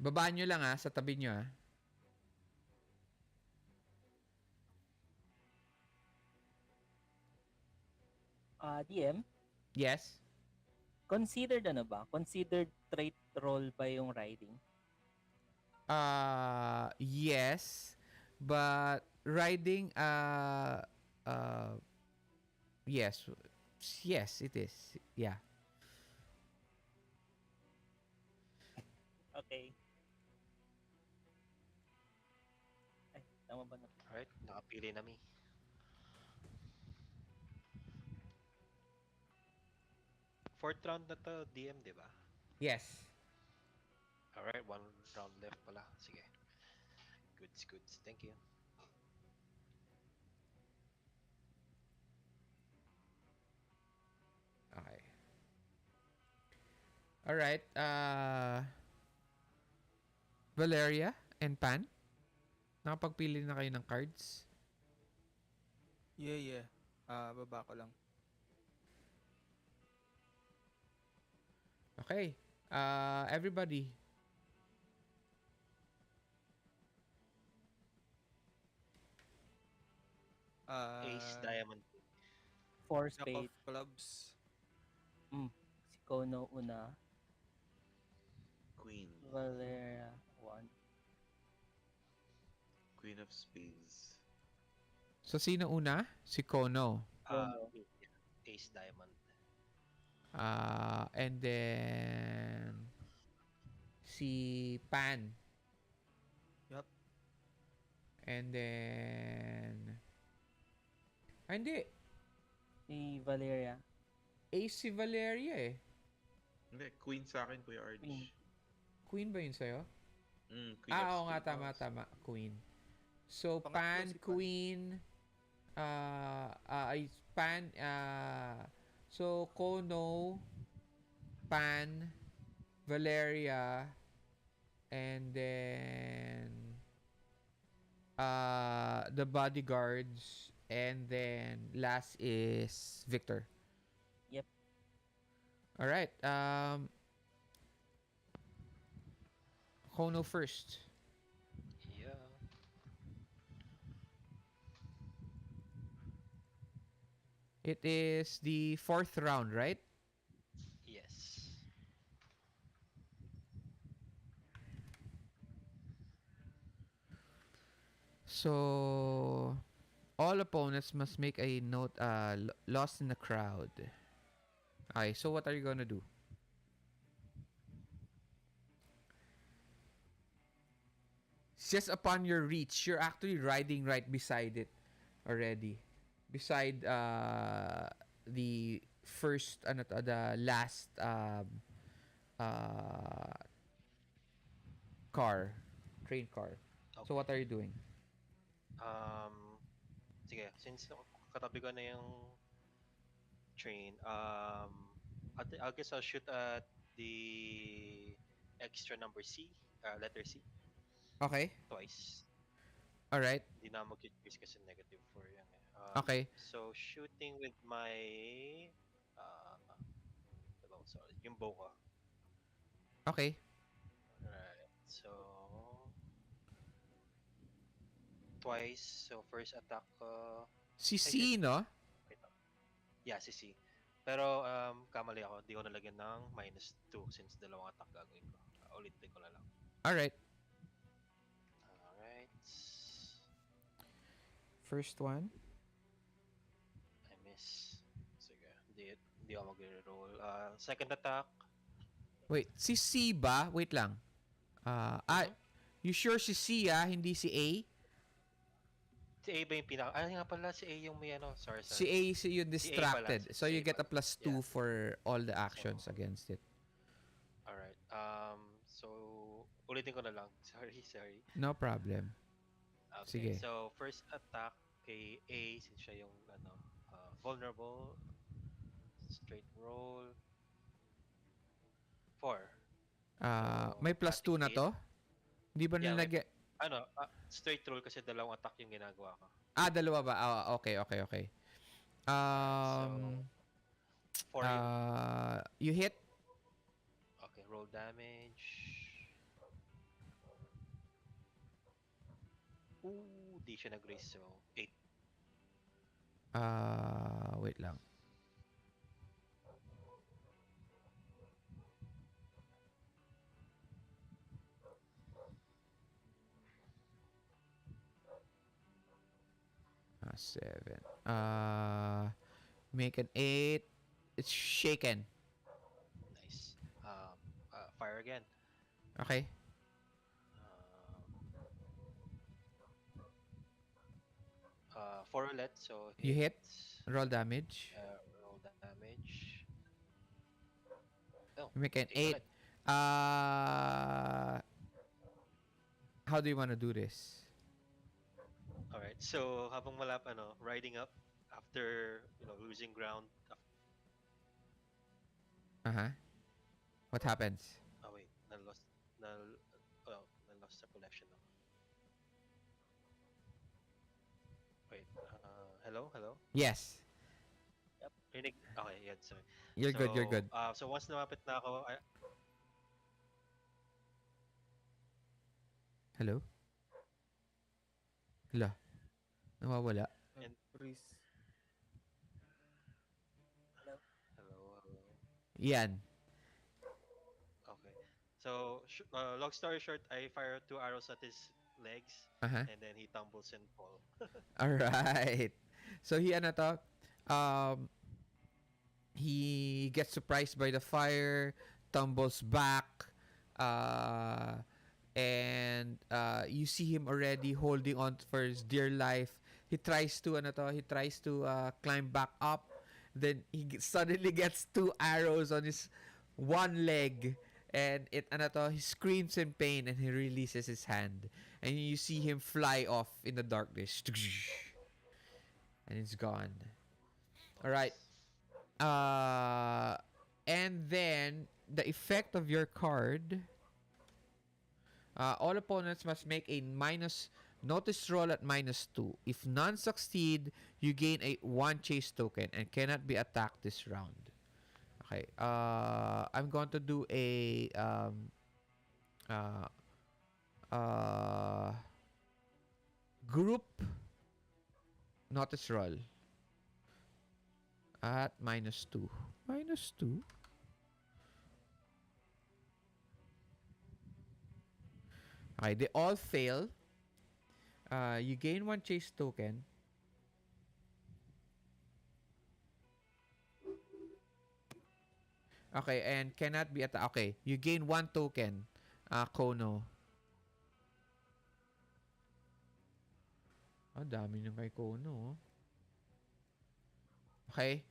Babaan nyo lang sa tabi nyo DM, Yes? considered ano ba? Considered trait roll ba yung riding? Yes. But riding, yes. Yes, it is. Yeah. Okay. Ay, tama ba na? Alright, nakapili na mi. Fourth round na to, DM, di ba? Yes. Alright, 1 round left pala. Sige. Goods, goods. Thank you. Alright. Valeria and Pan, nakapagpili na kayo ng cards? Yeah, yeah. Baba ko lang. Okay. Everybody. Ace, Uh, diamond. Four Jack of spade. clubs. Si Kono una. Queen. Valeria, one. Queen of Spades. So, sino una? Si Kono. Kono. Ace, diamond. And then si Pan. Yup. And then hindi. Si Valeria. Ace si Valeria eh. Hindi, Queen sa akin, Kuya RJ. Queen. Queen ba yun sa'yo? Queen of Oo nga, Spades. tama. Queen. So, Pangatlo Pan, si Pan. Queen, Pan, so, Kono, Pan, Valeria, and then, the bodyguards, and then, last is Victor. Yep. Alright, Kono first. Yeah. It is the 4th round, right? Yes. So, all opponents must make a note, lost in the crowd. Okay, so what are you gonna do? Just upon your reach, you're actually riding right beside it already. Beside the first, the last uh, car, train car. So what Okay. are you doing? Sige, since katabi ko na yung train, I guess I'll shoot at the extra number C, letter C, Okay, twice. all right, Hindi na mag-choose kasi negative 4 yan eh. okay, So, shooting with my, uh, sorry, yung bow ko. okay. Alright, so, twice. So, first attack ko, Si ay, C, no? wait lang. Yeah, si C. Pero, kamali ako. Di ko nalagyan ng -2 since dalawang attack gagawin ko. Ulitin ko na lang. All right. Alright. First one. I miss. Sige, hindi ako mag-reroll. Second attack. Wait, si C ba? Wait lang. Mhm. You sure si C hindi si A? Si A ba yung pinaka... Ay nga pala, si A yung may ano. Sorry, Si sorry. A si yung Si A pala. distracted. So Si you A get a pala. +2 Yeah. for all the actions Oh, against it. alright. So, ulitin ko na lang. Sorry. No problem. Okay, Sige. so first attack kay A since siya yung ano, vulnerable. Straight roll. 4. So, May +2 automatic na hit. to? Hindi ba Yeah, may nilagay? straight roll kasi dalawang attack yung ginagawa ko. Dalawa ba? Okay. Alright, so Um, 4 yun. you hit? Okay, roll damage. Ooh, di siya nag-raise. So, 8. Wait lang. Seven. Make an 8. It's shaken. Nice. Fire again. Okay. Um, 4 ulit. So, You hit. hits. Roll damage. Roll damage. Oh, Make an 8 8. ulit. How do you want to do this? Alright, so habang riding up after, losing ground, Uh-huh. What happens? Oh wait, na oh, na-lost sa collection ako. Wait, hello? Yes. Yep. Rinig? Okay, yeah, sorry. You're good. You're So, good. so once lumapit na ako, Hello? Hala. Nawawala. and Nag-freeze. Hello. hello. Yan. Okay. So, long story short, I fire two arrows at his legs, Uh-huh. and then he tumbles and fall. Alright. So he ano to? Um, he gets surprised by the fire, tumbles back, uh, and you see him already holding on for his dear life. He tries to ano to? He tries to climb back up. Then suddenly gets two arrows on his one leg, and it ano to? He screams in pain and he releases his hand, and you see him fly off in the darkness, and it's gone. All right. Nice. Uh, and then the effect of your card. All opponents must make a minus notice roll at -2. If none succeed, you gain a one chase token and cannot be attacked this round. Okay. I'm going to do a uh, uh, group notice roll at -2. -2. Okay, they all fail. You gain one chase token. Okay, and cannot be attacked. Okay, you gain one token. Kono. Dami nyo kay Kono. Oh. Okay.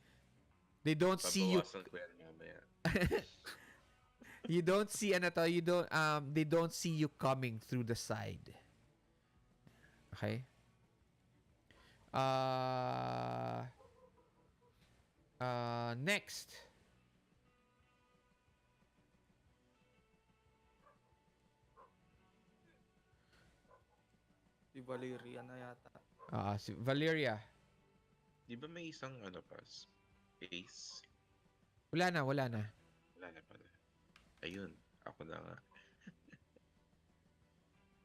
They don't see you. Pabawasan ko yan mamaya. You don't see ano to, you don't they don't see you coming through the side. Okay? Uh next. Si Valeria na yata. Si Valeria. Di ba may isang ano pa? Ace? Wala na, wala na. Wala na pala. Ayun. Ako na nga.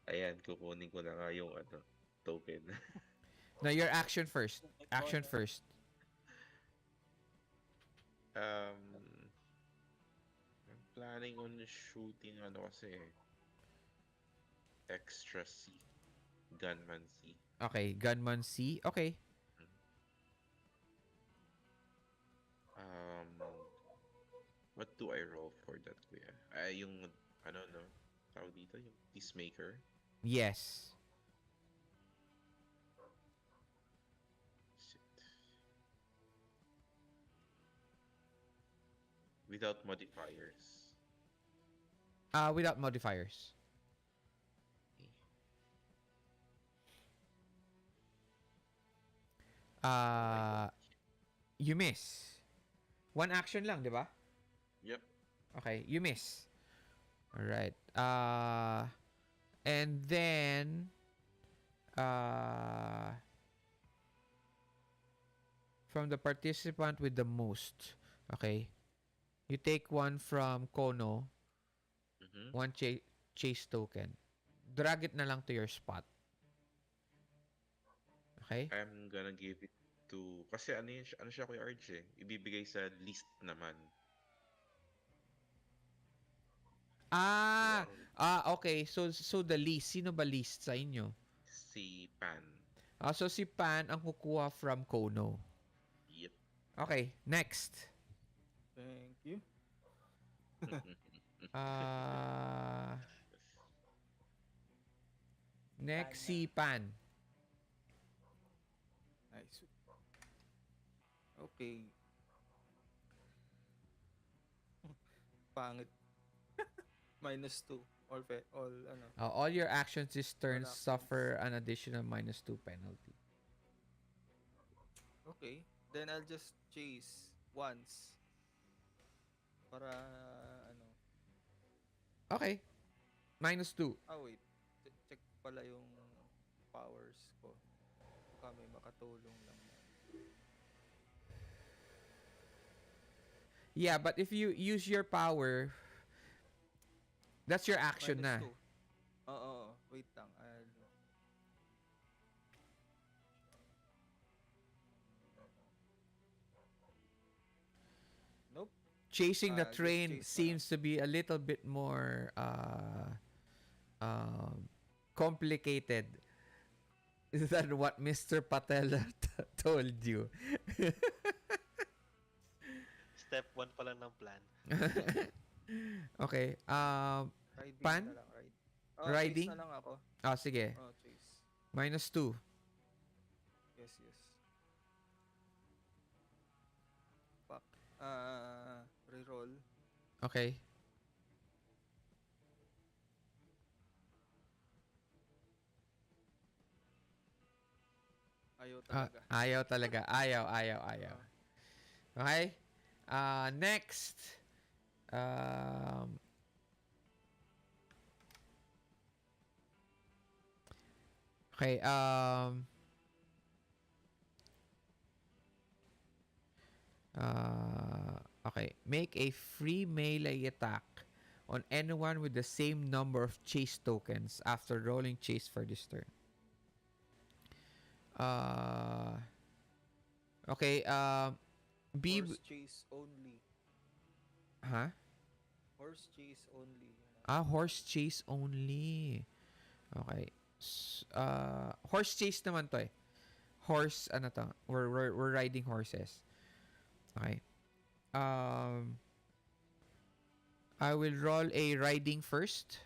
Ayan, kukunin ko na nga yung ano, token. Now your action first. Action first. I'm planning on shooting ano kasi extra C. Gunman C. Okay, Gunman C. Okay. Um, what do I roll for that, kuya? Yung, ano, no? Tawag dito, yung Peacemaker. Yes. Shit. Without modifiers. Without modifiers. You miss. One action lang, di ba? Yep. Okay, you miss. Alright. And then from the participant with the most, okay, you take one from Kono, one chase token. Drag it na lang to your spot. Okay? I'm gonna give it to... Kasi ano, ano siya Kuya RJ? Ibibigay sa list naman. Okay. So the least. Sino ba least sa inyo? Si Pan. So si Pan ang kukuha from Kono. Yep. Okay, next. Thank you. Next si Pan. Nice. Okay. Pangit. -2. All ano. All your actions this turn All actions. suffer an additional -2 penalty. Okay. Then I'll just chase once. Para ano. Okay. -2. Wait. Check pala yung powers ko. Baka may makatulong lang na. Yeah, but if you use your power, that's your action na. -2. Oo. Wait lang. Nope. Chasing the Just train chase na lang. seems to be a little bit more complicated than what Mr. Patel told you. Step 1 pa lang ng plan. Okay. Riding Pan? na lang. Chase Riding? na lang ako. Sige. Chase. -2. Yes. Fuck. Reroll. Okay. Ayaw talaga. Ayaw talaga. Ayaw. Ah, Okay? Next. Um, okay. Okay. Make a free melee attack on anyone with the same number of chase tokens after rolling chase for this turn. Okay. horse chase only. Huh? Horse chase only. Horse chase only. Okay. Horse chase naman to eh. Horse, ano to? We're riding horses. Okay. I will roll a riding first.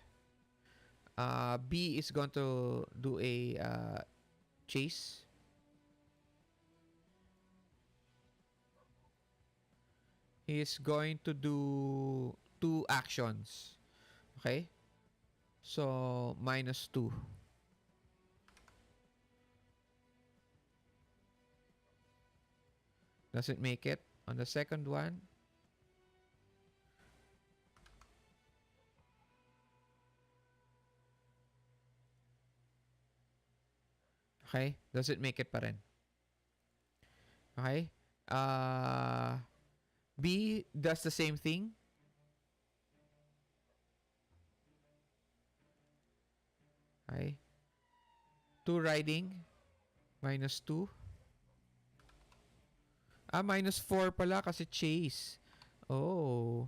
B is going to do a chase. He is going to do 2 actions. Okay? So, -2. Does it make it? On the second one, okay? Does it make it pa rin? Okay? B does the same thing. Okay? 2 riding. -2. -4 pala kasi chase. Oh.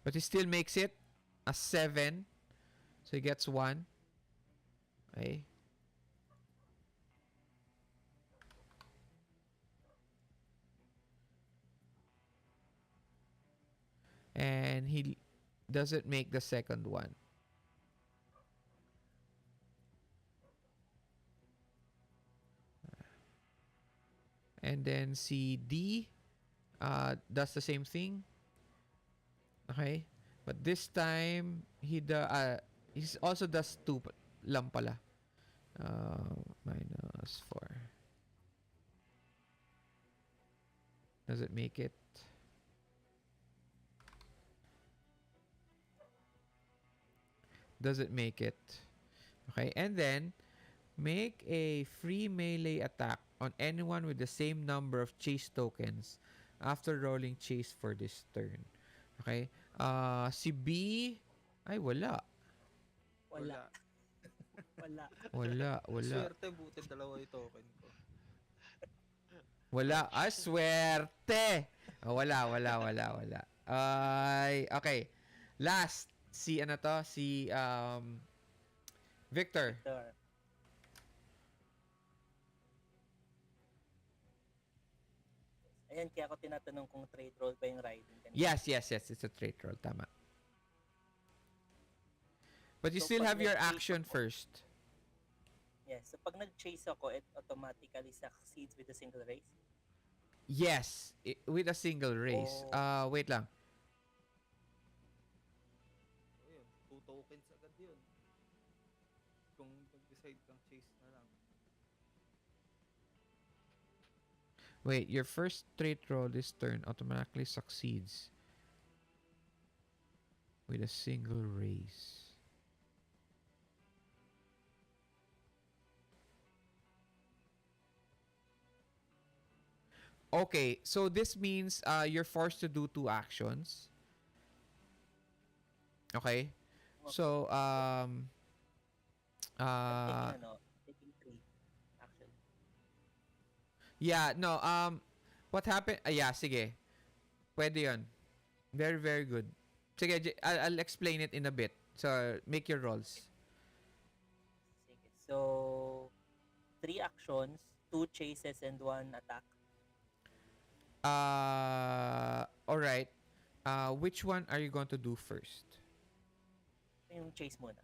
But he still makes it a 7. So he gets 1. Okay? And he doesn't make the second one. And then si D does the same thing. Okay? But this time, he also does 2 lang pala. -4. Does it make it? Does it make it? Okay, and then make a free melee attack on anyone with the same number of chase tokens after rolling chase for this turn. Okay? Si B ay wala. Wala. Wala. Wala. Swerte, buti dalawa yung token ko. Wala. Swerte. Wala. Ay, okay. Last, si ano to? Si Victor. Victor. Ayan, kaya ako tinatanong kung trade roll ba yung riding kanina. Yes. It's a trait roll. Tama. But you So, still pag have your nag-chase action ako- first. Yes, so pag nag-chase ako, it automatically succeeds with a single race. Yes. With a single race. Oh. Wait lang. Ayun, 2 tokens agad yun. Kung mag-decide kang chase na lang. Wait, your first trait roll this turn automatically succeeds. with a single race. Okay, so this means you're forced to do two actions. Okay? Okay. So Yep. I'm taking uh taking three actually. yeah, no, what happened? Yeah, sige. Pwede 'yon. Very very good. Sige, I'll explain it in a bit. So make your Okay. rolls. Sige. So three actions, two chases and one attack. All right. Which one are you going to do first? Yung chase muna.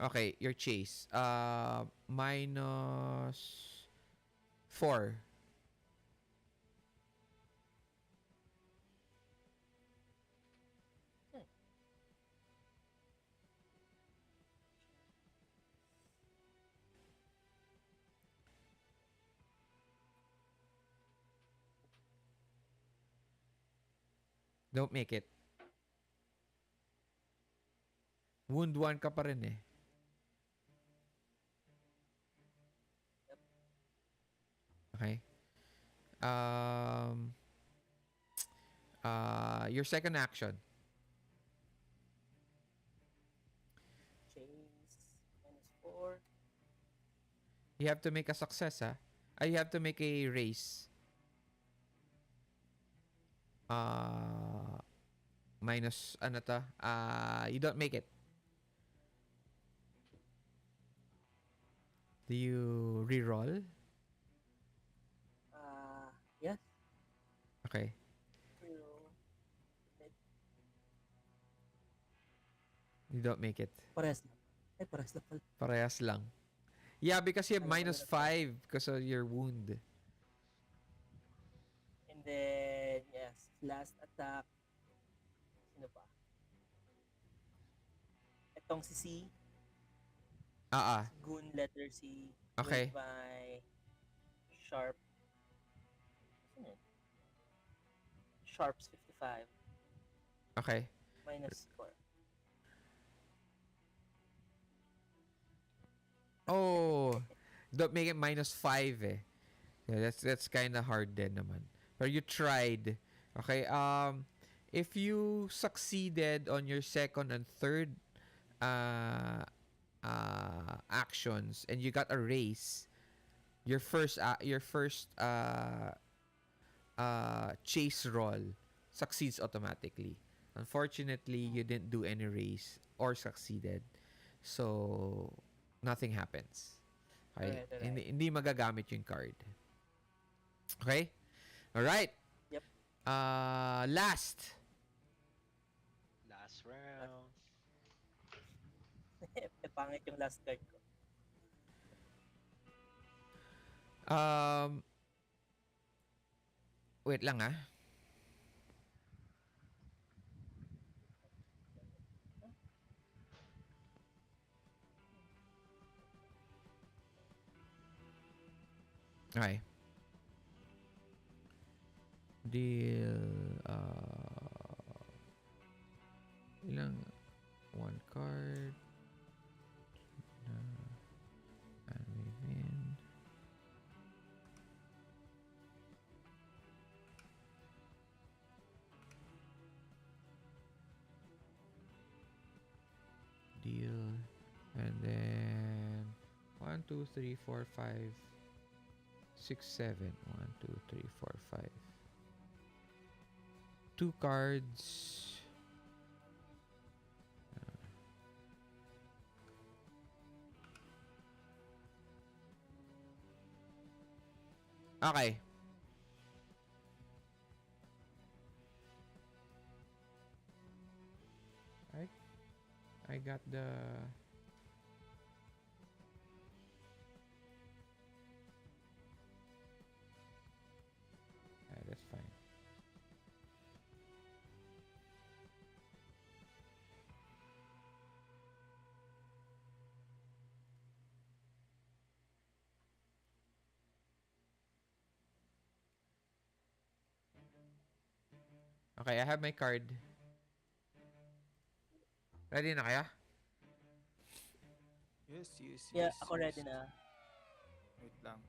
Okay, your chase. Minus 4. Hmm. Don't make it. Wound 1 ka pa rin eh. Yep. Okay. Um, your second action. Chase -4. You have to make a success, ha? You have to make a race. Uh, minus, ano to? You don't make it. Do you re-roll? Yes. Okay. Pero, eh, You don't make it. parehas lang. Ay, parehas lang pala. Parehas lang. Yeah, because you have Kala ko minus nalaglag. 5 because of your wound. And then, yes, last attack. Sino pa? Itong si C, Ah, si Goon letter C with okay. my sharp, sino yun? Sharps 55 Okay. -4. Oh, don't make it minus 5 eh. Yeah, that's kind of hard din naman. But you tried. Okay. If you succeeded on your second and third uh actions and you got a raise, your first chase roll succeeds automatically. Unfortunately, you didn't do any race or succeeded. So nothing happens. Okay? Alright, alright. Hindi magagamit yung card. Okay? All right. Yep. Last. Last Last, round. pangit yung last card ko. Um wait lang ah. Okay. Deal ilang one card. Pan Weimin. Deal. And then 1, 2, 3, 4, 5, 6, 7. 1, 2, 3, 4, 5. Two cards. Okay. I I got the that's fine. Okay, I have my card. Ready na kaya? Yes, yes, Yeah, yes, ako yes. ready na. Wait lang.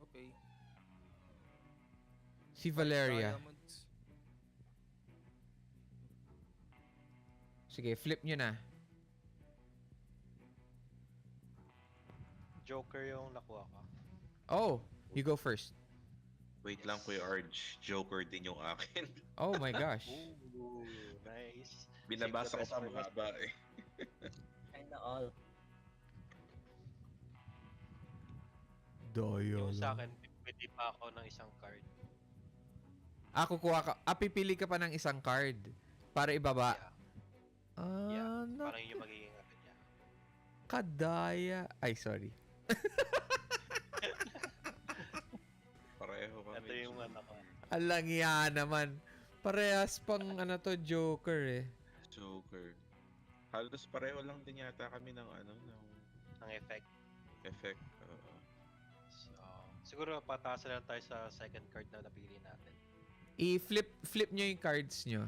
Okay. Si 5 Valeria. diamonds. Sige, flip nyo na. Joker yung nakuha ko. Oh, you go first. Wait lang, Kuya Arj. Joker din yung akin. Oh my gosh. Ooh, nice. Save the Binabasa ko best pa for last. mahaba eh. Kinda all. Daya Yung sa lang. akin, pwede pa ako ng isang card. Kukuha ka. Pipili ka pa ng isang card. Para ibaba. Yeah. Ah, Parang yun yung magiging ano niya. nakadaya. Ay, sorry. Pareho kami. Ito yung ano ko. Alang yan naman. Parehas pang ano to, Joker eh. Joker. Halos pareho lang din yata kami ng Ng effect. effect. So, siguro pataas na lang tayo sa second card na napili natin. I-flip nyo yung cards nyo.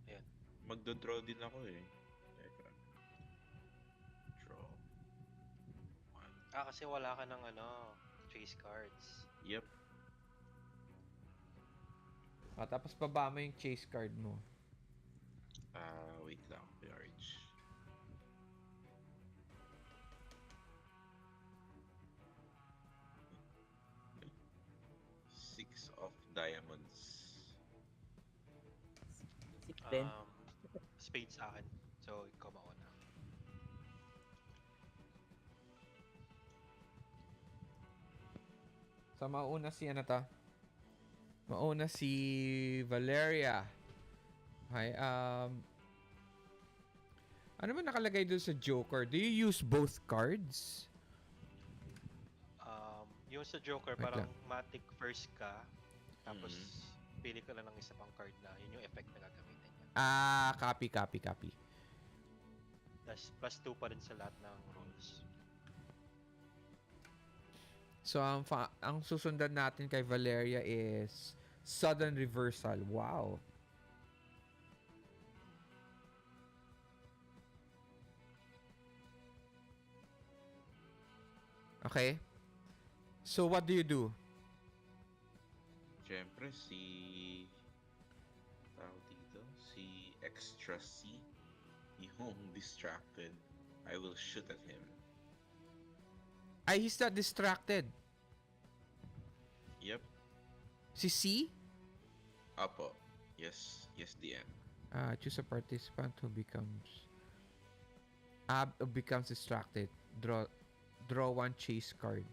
Ayan. Magdo-draw din ako eh. Teka. Draw. One. Kasi wala ka ng chase cards. Yep. Tapos baba mo yung chase card mo. Wait lang. Kuya Arj. Six of diamonds. Six din. Spade sa akin. So, ikaw mauna. So, mauna si ano to? Mauna si Valeria. Hi, ano ba nakalagay doon sa Joker? Do you use both cards? Yung sa Joker, Wait parang lang. matic first ka. Tapos, pili ka lang ng isa pang card na yun yung effect na gagamitin niya. Copy. Tapos, +2 pa rin sa lahat ng rolls. So, ang susundan natin kay Valeria is sudden reversal. Wow. Okay. So, what do you do? Siyempre tawag dito, si Extra C, yung distracted. I will shoot at him. Ay, he's not distracted. Yep. Si C? Apo. Yes, DM. Choose a participant who becomes distracted. Draw one chase card.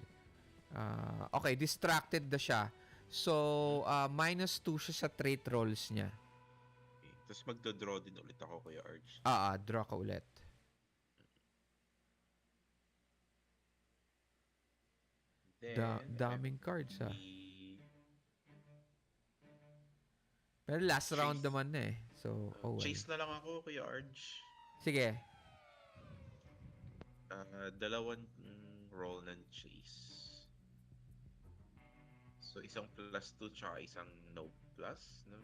Okay, distracted na siya. So, -2 siya sa trait rolls niya. Okay. Tapos magdo-draw din ulit ako, Kuya Arj. Draw ka ulit. Then, Daming cards, the Pero last Chase. round naman na eh. So, well. Chase na lang ako, Kuya Arj. Sige. Dalawang roll ng chase. So, isang +2 tsaka isang no plus, no?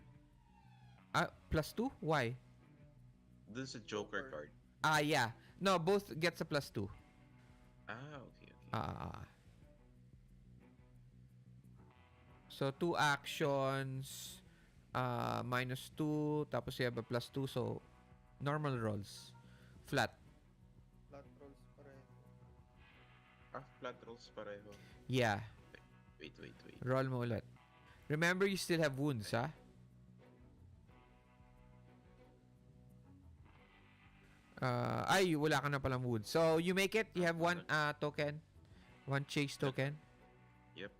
+2? Why? Dun sa Joker Joker. card. Yeah. No, both gets a +2. Okay. So, 2 actions, -2, tapos you have a +2, so normal rolls. Flat. Flat rolls pareho. Flat rolls pareho. Yeah. Wait. Roll mo ulit. Remember, you still have wounds, ha? Wala ka na palang wounds. So, you make it. You have one token. One chase token. Yep.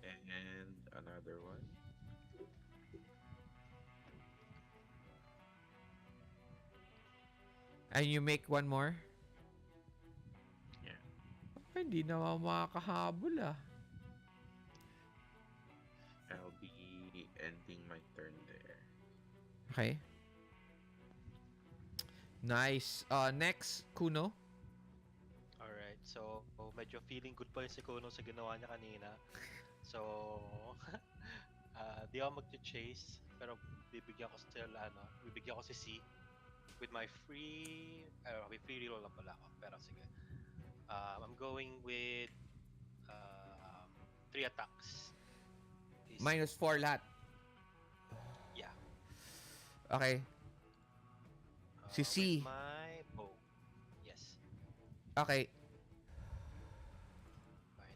And another one. And you make one more. Yeah. Hindi na makakahabol, I'll be ending my turn there. Okay. Nice. Next, Kuno. So, medyo feeling good pa yung si Kuno sa ginawa niya kanina. So, di ako mag-chase, pero bibigyan ko si C with my may free reroll lang pala ako, pero sige. I'm going with 3 attacks. Is -4 lahat. Yeah. Okay. Si With C. my bow. Yes. Okay.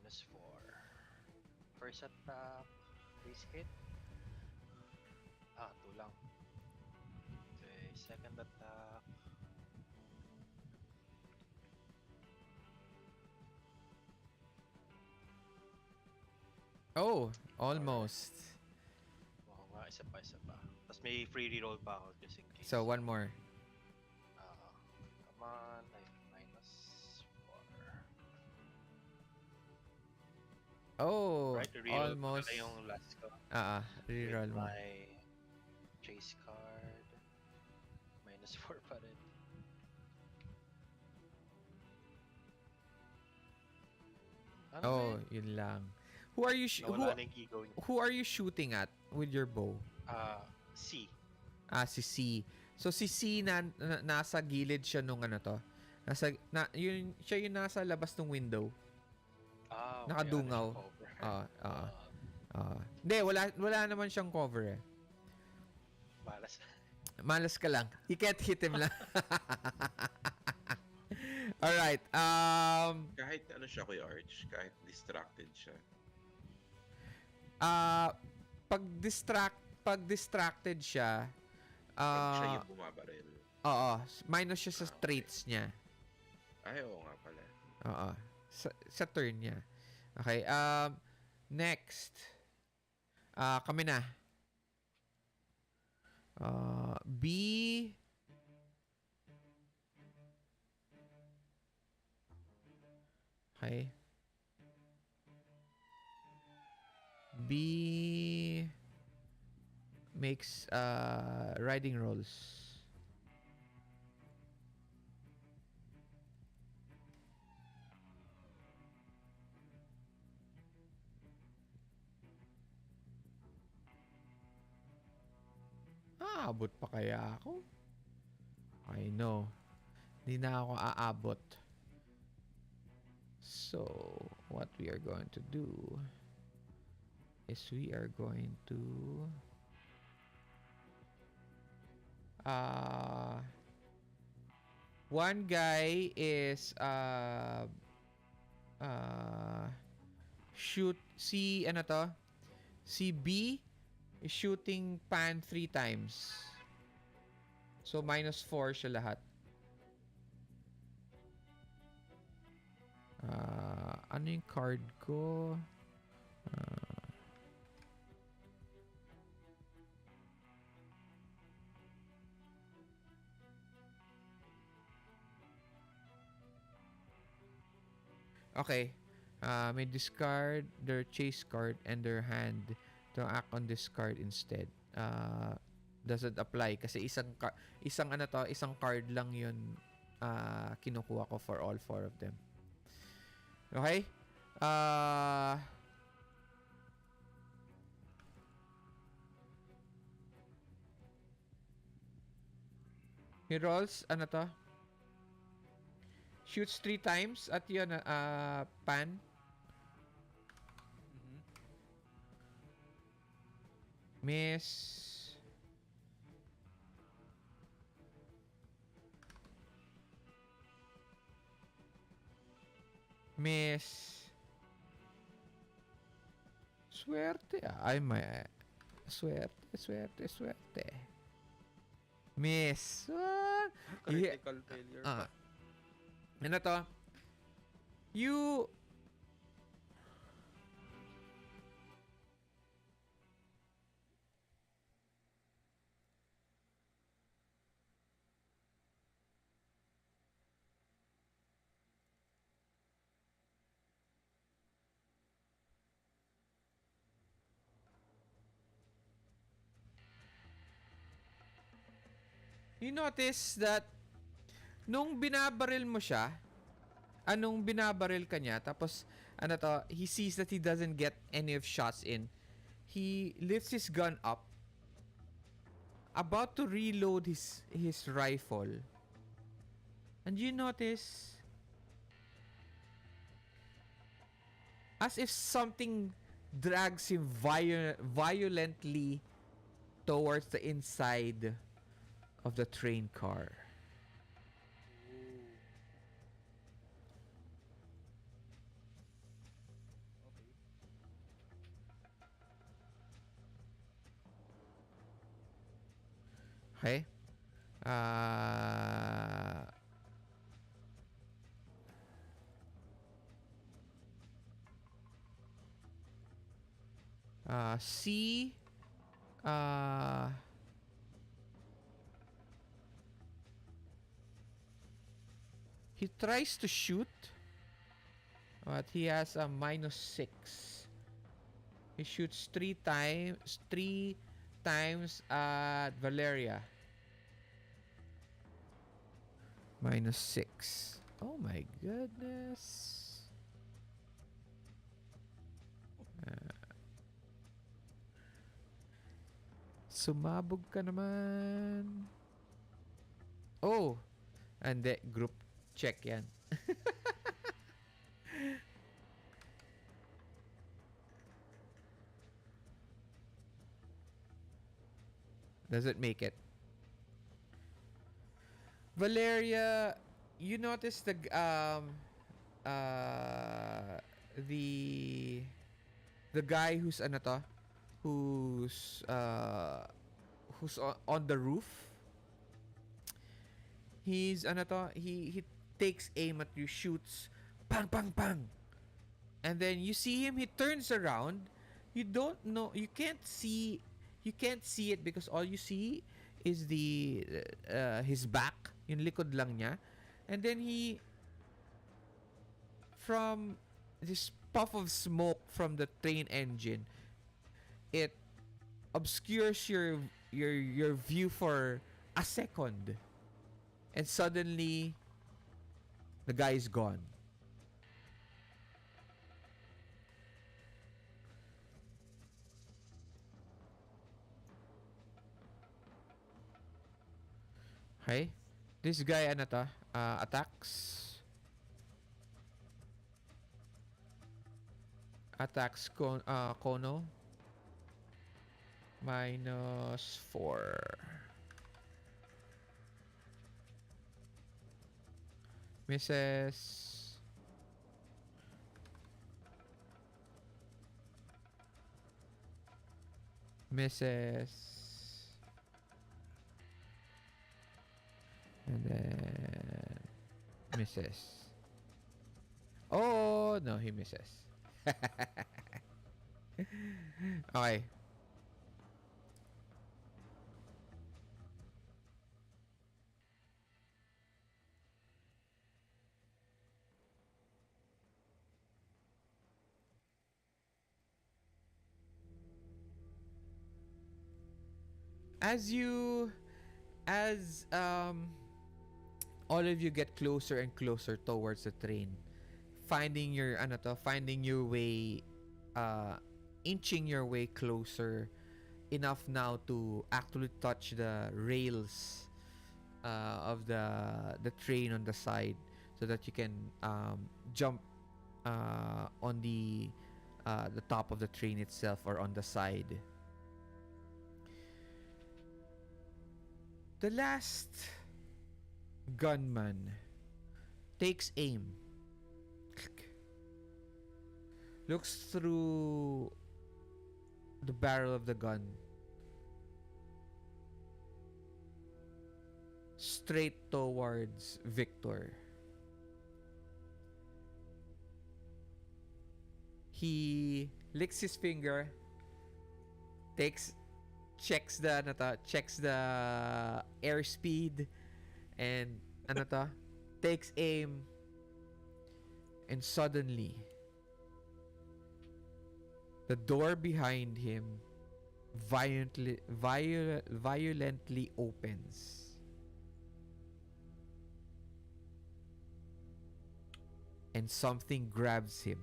-4. First attack, base hit. 2 lang. Okay, second attack. Oh, almost. Oo nga, isa pa. Tapos may free reroll pa ako just in case. So, one more. Come on, like -4. Oh, Right, reroll ko almost. pala yung last ko. With Reroll mo. my chase card. -4 pa rin. Ano Oh, man? yun lang. Who are you Nawala na yung ego niya. who are you shooting at with your bow? C. Si C. So si C nasa gilid siya nung ano to. Siya yung nasa labas ng window. Okay. Nakadungaw. Ano siya, cover. Hindi, wala naman siyang cover eh. Malas. Malas ka lang. You can't hit him lang. Alright. Kahit ano siya, Kuya Arch, kahit distracted siya. Pag distracted siya, Pag siya yung bumabaril. oo, minus siya sa Okay. traits niya. Ay, oo nga pala. Oo. Sa turn niya. Okay. Next. Kami na. B. Okay. B makes riding rolls. Aabot pa kaya ako? I know. Hindi na ako aabot. So, what we are going to do is we are going to one guy is shoot si ano to? Si B is shooting Pan 3 times. So -4 siya lahat. Ano yung card ko? Okay. May discard their chase card and their hand to act on this card instead. Doesn't apply kasi isang card lang yun kinukuha ko for all 4 of them. Okay? He rolls, ano to? Shoots 3 times at yun, Pan. Mhm. Miss. Miss. Swerte. Ay, may. Swerte. Miss. Critical failure pa. Ano to? You notice that nung binabaril mo siya, anong binabaril ka niya, tapos, he sees that he doesn't get any of shots in. He lifts his gun up, about to reload his rifle. And you notice, as if something drags him violently towards the inside of the train car. Ooh. Okay. Okay? Uh, C, uh, he tries to shoot, but he has a -6. He shoots three times at Valeria. -6. Oh my goodness. Sumabog ka naman. Oh, and the group check yan. Doesn't make it. Valeria, you notice uh the the guy who's who's on the roof. He's he takes aim at you, shoots, bang bang bang, and then you see him. He turns around. You don't know. You can't see it because all you see is the his back, yung likod lang niya, and then from this puff of smoke from the train engine, it obscures your view for a second, and suddenly the guy is gone. Okay? This guy attacks Kono. -4. Misses. Misses. And then misses. Oh, no, he misses. Okay. As you as all of you get closer and closer towards the train, finding your way, inching your way closer enough now to actually touch the rails of the train on the side, so that you can jump on the top of the train itself or on the side. The last gunman takes aim, looks through the barrel of the gun straight towards Viktor. He licks his finger, checks the airspeed, and takes aim, and suddenly the door behind him violently opens. and something grabs him.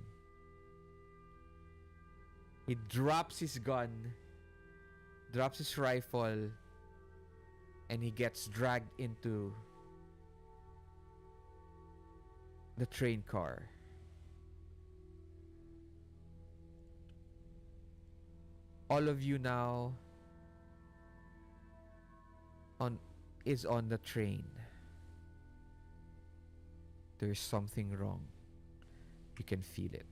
He drops his gun, drops his rifle, and he gets dragged into the train car. All of you now on is on the train. There's something wrong. You can feel it.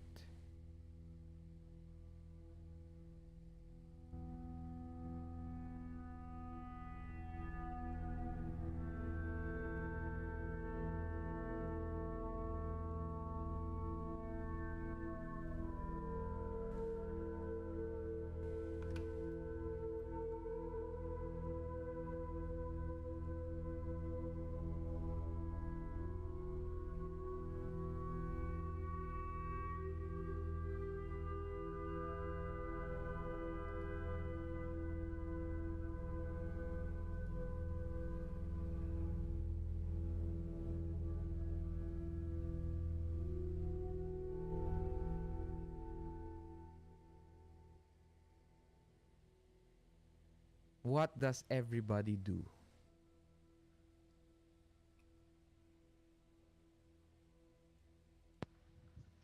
What does everybody do?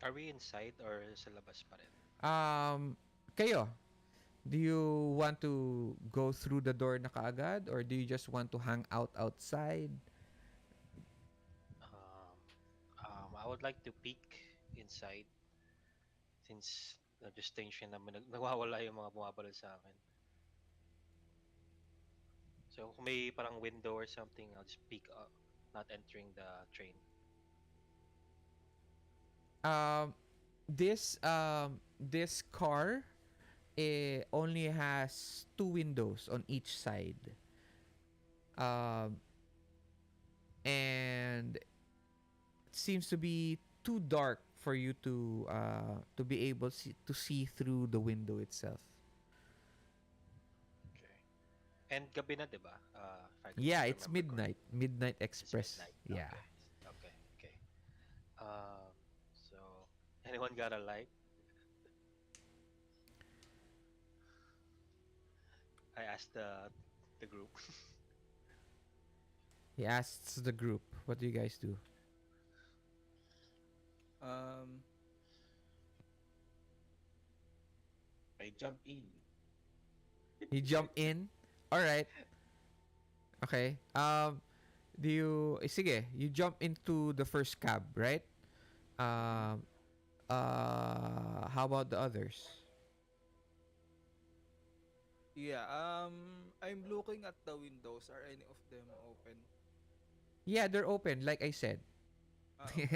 Are we inside or sa labas pa rin? Kayo, do you want to go through the door na kaagad or do you just want to hang out outside? Um, I would like to peek inside since just tension naman nagwawala yung mga bumabalot sa akin. So kung may parang window or something, I'll just peek up, not entering the train. Um, this car only has two windows on each side. Um, and it seems to be too dark for you to be able to see through the window itself. Okay. And gabi na, 'di ba? If I could Yeah, it's remember correctly. Midnight It's Express. midnight. Yeah. Okay. Okay. Okay. So anyone got a light? I asked the group. He asks the group, "What do you guys do?" Um, I jump in. You jump in. All right. Okay. Do you sige, you jump into the first cab, right? Um how about the others? yeah, I'm looking at the windows. Are any of them open? Yeah, they're open like I said. Okay.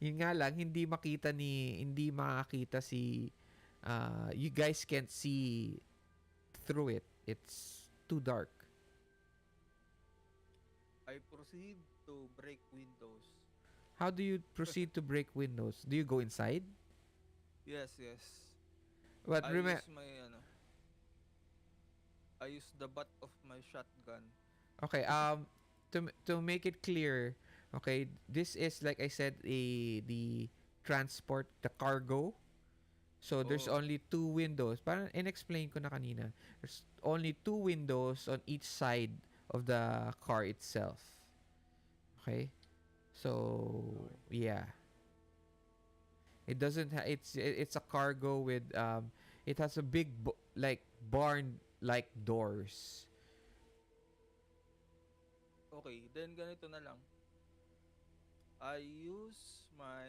Yun nga lang hindi makakita si you guys can't see through it. It's too dark. I proceed to break windows. How do you proceed to break windows? Do you go inside? Yes, yes. But I remember, use my I use the butt of my shotgun. okay, to make it clear, okay, this is like I said the transport, the cargo. So there's Oh, only two windows. Parang in-explain ko na kanina. There's only two windows on each side of the car itself. Okay? So, okay. yeah. It doesn't it's a cargo with it has a big like barn like doors. Okay, then ganito na lang. I use my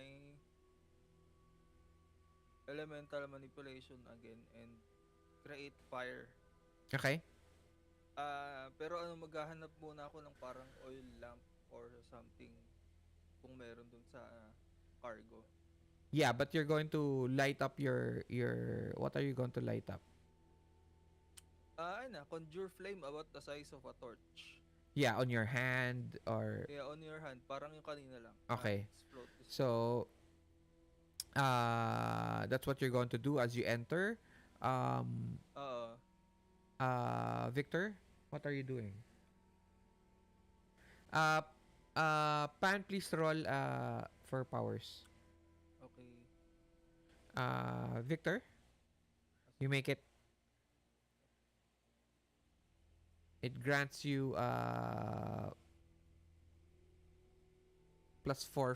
elemental manipulation again and create fire. Okay? Pero maghahanap muna ako ng parang oil lamp or something kung meron dun sa cargo. Yeah, but you're going to light up your what are you going to light up? Conjure flame about the size of a torch. Yeah, on your hand or Yeah, on your hand, parang yung kanina lang. okay. Explode. So that's what you're going to do as you enter. Um Uh, Victor, what are you doing? Uh Pan, please roll for powers. Okay. Victor, As- you make it. It grants you +4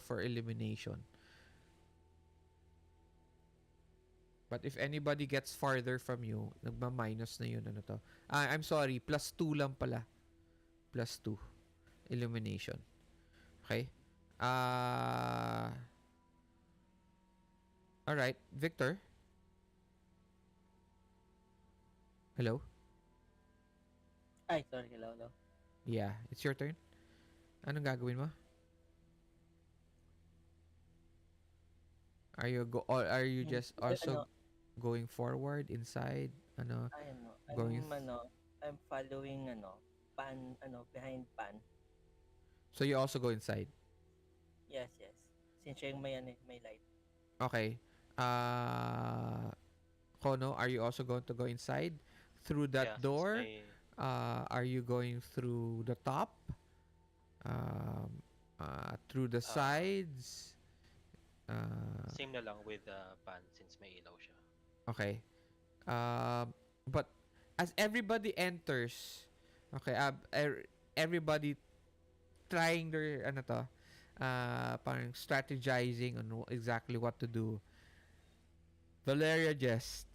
for elimination. But if anybody gets farther from you, nagma-minus na yun. Ano to? I'm sorry, +2 lang pala. +2. Illumination. Okay? Uh, alright. Victor? Hello? Ay, sorry, hello, hello. Yeah, it's your turn. Anong gagawin mo? Or are you just also Ano, going forward, inside? Ano? ay, ano, Going... I'm following, pan, behind pan. So you also go inside? Yes, yes. Since siya yung may, may light. Okay. Uh, Kono, are you also going to go inside through that Yeah, since door? my Are you going through the top? Um, through the uh sides? same na lang with pan since may ilaw siya. Okay. But as everybody enters, okay, everybody trying their ano to, parang strategizing on exactly what to do. Valeria just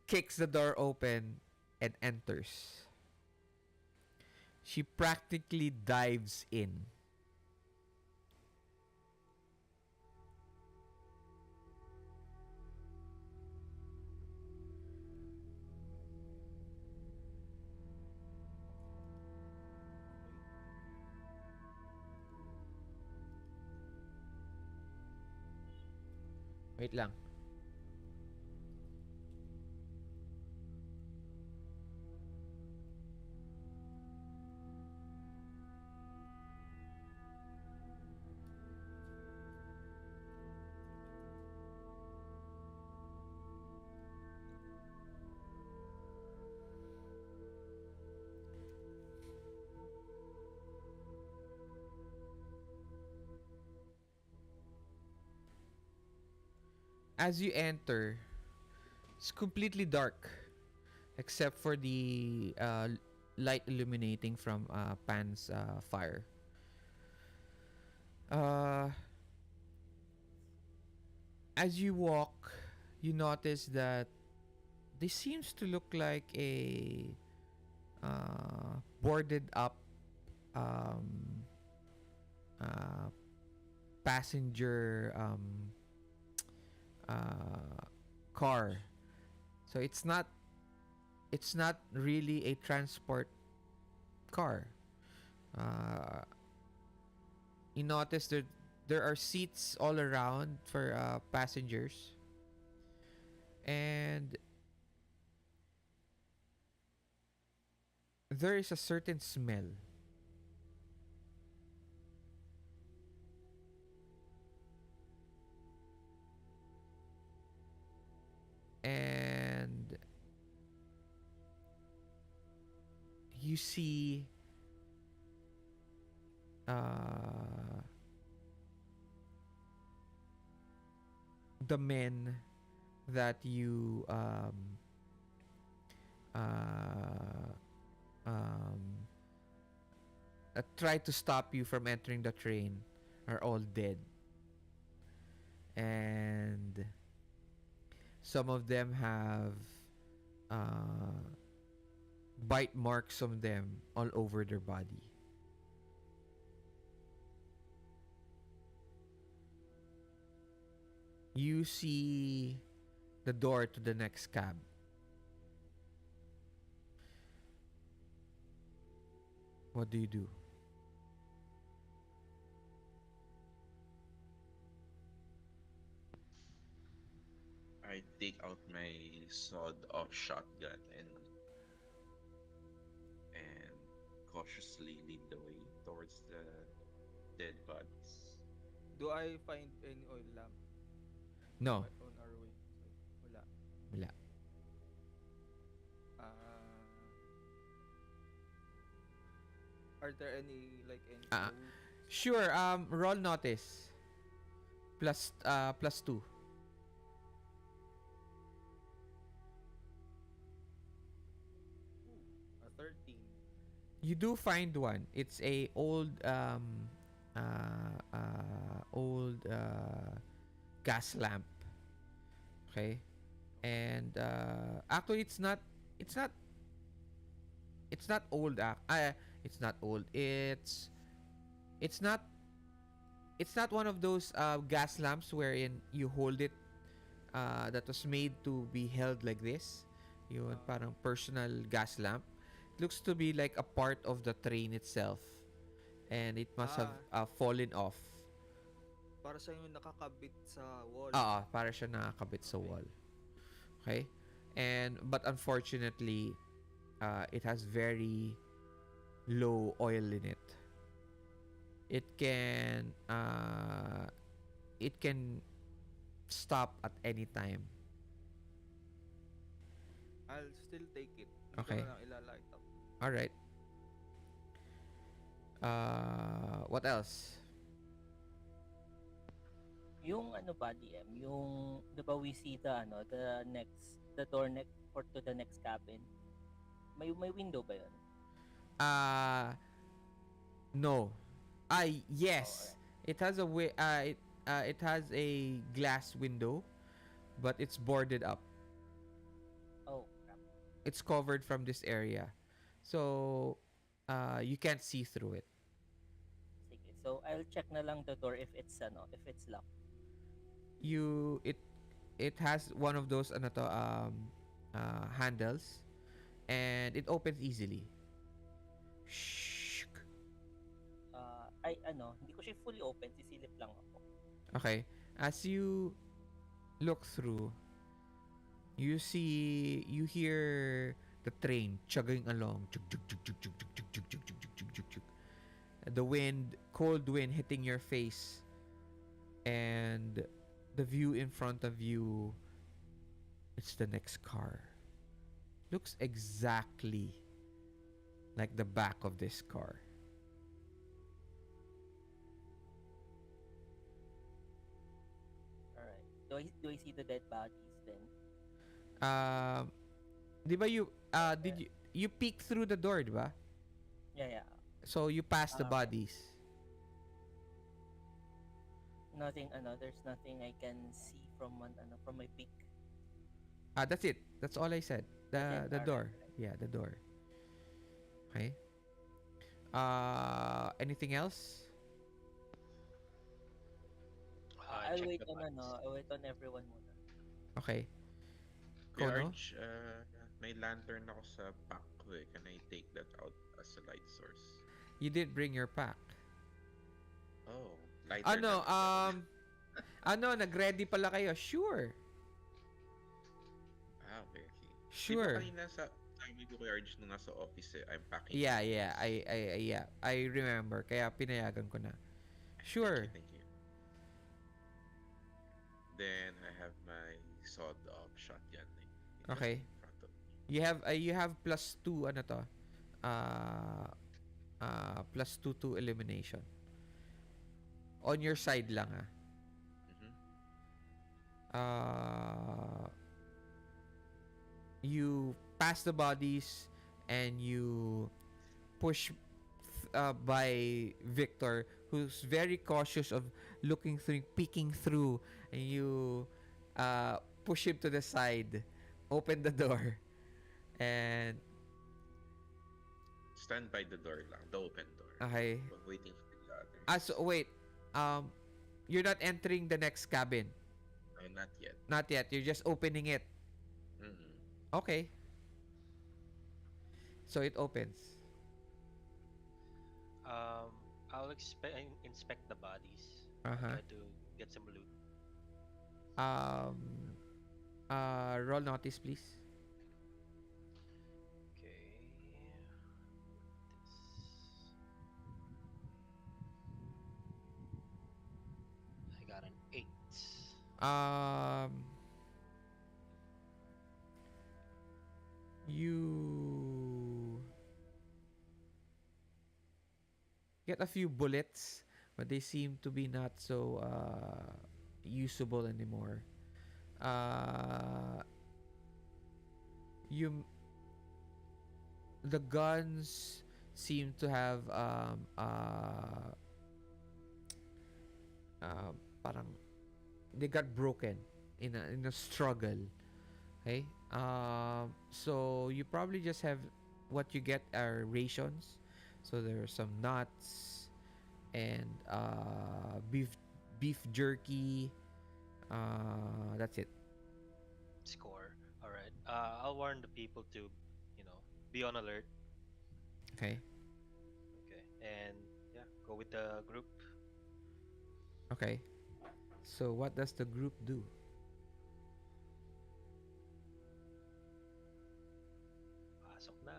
kicks the door open and enters. She practically dives in. Okay. Wait lang. As you enter, it's completely dark except for the light illuminating from Pan's fire. Uh, as you walk, you notice that this seems to look like a boarded up um, uh, passenger uh, car. So it's not really a transport car. Uh, you notice there are seats all around for passengers, and there is a certain smell. And you see uh, the men that you uh, um, try to stop you from entering the train are all dead. And some of them have uh, bite marks on them all over their body. You see the door to the next cab. What do you do? I take out my sawed-off shotgun and cautiously lead the way towards the dead bodies. Do I find any oil lamp No. on our way inside? Wala. Wala. Uh, are there any like any Ah, clothes? Sure. Roll notice. Plus 2. Ooh, a 13. You do find one. It's a old gas lamp. Okay. And actually, it's not it's not old. It's not old. It's not it's not one of those gas lamps wherein you hold it, that was made to be held like this. Yun, Ah, parang personal gas lamp. It looks to be like a part of the train itself. And it must have ah, fallen off. para sa yung nakakabit sa wall. Para siya nakakabit sa Okay. wall. Okay? But unfortunately, it has very low oil in it. It can uh, it can stop at any time. I'll still take it. Hindi ko Okay. na lang ilalight up. All right. What else? Yung ano ba, DM, yung, di ba we see the, ano, the door next, or to the next cabin. May window ba yun? Uh no. Oh, Yes. alright. It has a it has a glass window, but it's boarded up. Oh, crap. It's covered from this area. So you can't see through it. Sige. So, I'll check na lang the door if it's, ano, if it's locked. You it has one of those ano to, handles, and it opens easily. Shh. Hindi ko siya fully open. Sisilip lang ako. Okay. As you look through, you hear the train chugging along. Chug, chug, chug, chug, chug, chug, chug, chug, chug, chug, chug, chug, chug, chug. The wind, cold wind hitting your face, and the view in front of you, it's the next car. Looks exactly like the back of this car. Alright. Do I see the dead bodies then? Um, di ba you did you peek through the door, di ba? Yeah, yeah. So you pass the Okay. bodies. There's nothing I can see from from my peak. That's it. That's all I said. That's it. The Alright. door. Yeah, the door. Okay. Anything else? I I'll check wait the on, bodies. I'll wait on everyone muna. Okay. Kuya Kono? Arch, may lantern ako sa pack ko eh. Can I take that out as a light source? You did bring your pack. Oh, lighter Ano, naman. nag-ready pala kayo. Sure. Okay, okay. Di ba Sure. kanina sabi ko Kuya Arch nung nasa office eh, I'm packing Yeah, my yeah. things. Yeah. I remember. Kaya pinayagan ko na. Thank Sure. you, thank you. Then I have my sawed-off shotgun just Okay. in front of me. You have plus 2 ano to? Uh plus 2 to elimination. On your side lang ah. Mm-hmm. You pass the bodies and you push by Viktor, who's very cautious of looking through, peeking through, and you push him to the side, open the door, and Stand by the door lang, the open door. okay. Waiting for the others. So wait, you're not entering the next cabin. Not yet. Not yet. You're just opening it. Mm-hmm. Okay. So it opens. Um, I'll inspect the bodies. Uh huh. Try to get some loot. Um. Roll notice, please. Okay. I got an 8. Um. You get a few bullets but they seem to be not so usable anymore. Uh, you the guns seem to have uh, parang they got broken in a struggle. Okay. So you probably just have what you get are rations. So there are some nuts and beef jerky. That's it. Score. All right. I'll warn the people to, you know, be on alert. Okay. Okay. And yeah, go with the group. Okay. So what does the group do? Pasok na.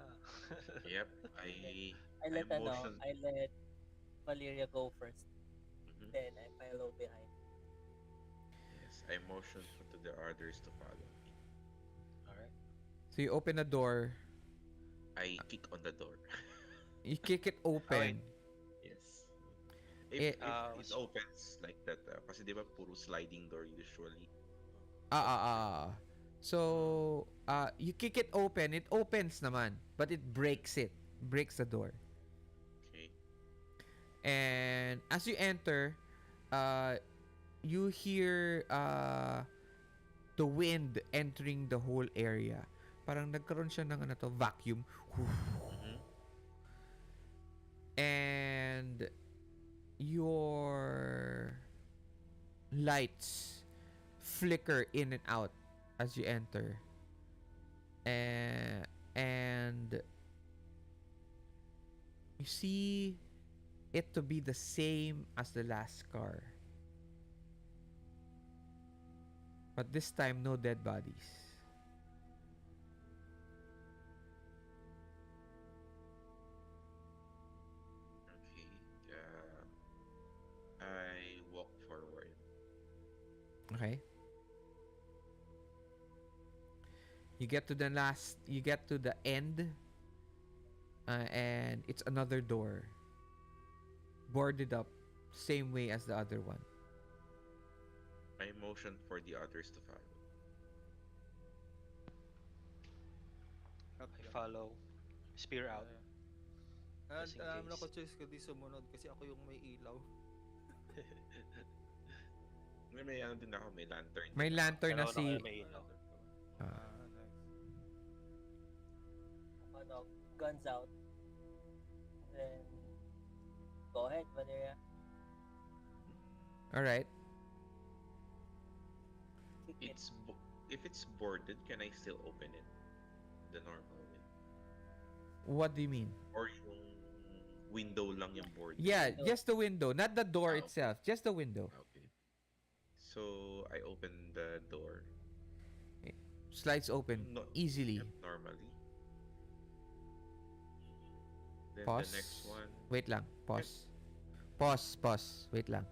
Yep. Then I motioned. I let Valeria go first. Mhm. Then I follow behind. Yes, I motioned for to the others to follow me. All right. So you open the door, I kick on the door. you kick it Oh wait. open. Yes. It If it Was opens like that, kasi di ba puro sliding door usually. ah ah ah. So you kick it open, it opens naman, but it breaks the door. Okay. And as you enter, uh you hear the wind entering the whole area. Parang nagkaroon siya ng ano to, vacuum. Mm-hmm. And your lights flicker in and out as you enter. And you see it to be the same as the last car. But this time, no dead bodies. Okay. I walk forward. Okay? You get to the end, and it's another door. Boarded up, same way as the other one. I motion for the others to follow. I Okay lang. follow. Spear Yeah, out yeah. just in case. Nako-choice ko di sumunod kasi ako yung may ilaw. May ano din ako, may lantern May din ako. lantern na Dalawa na kayo si... may Ah, ilaw. lantern ka ba? ah, Nice. Ano, guns out. Then go ahead, Valeria. Alright. Kick it. If it's boarded, can I still open it the normal way? What do you mean? Or yung window lang yung boarded? Yeah, Window. just the window, not the door Okay. itself. Just the window. Okay. So I open the door. Slides open No, easily. yep, normally. Then the next Pause. one. Wait lang. Pause. Pause. Wait lang.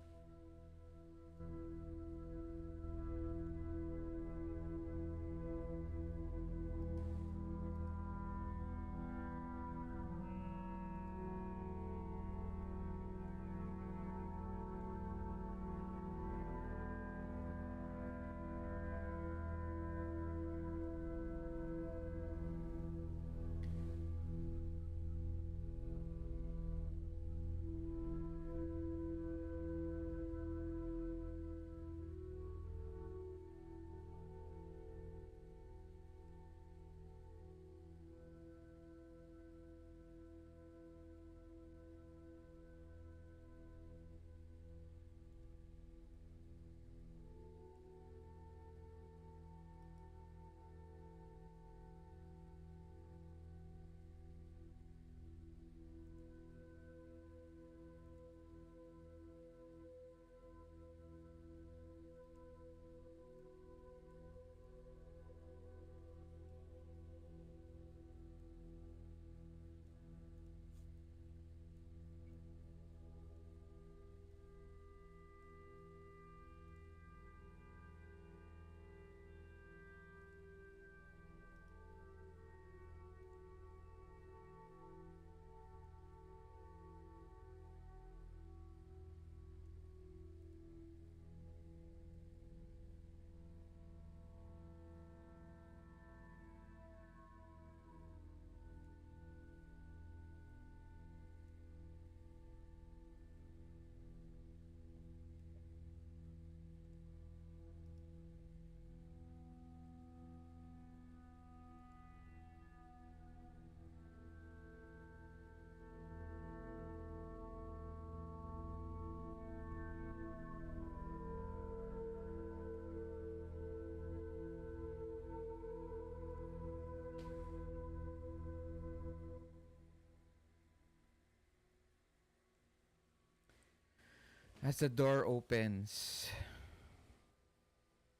As the door opens,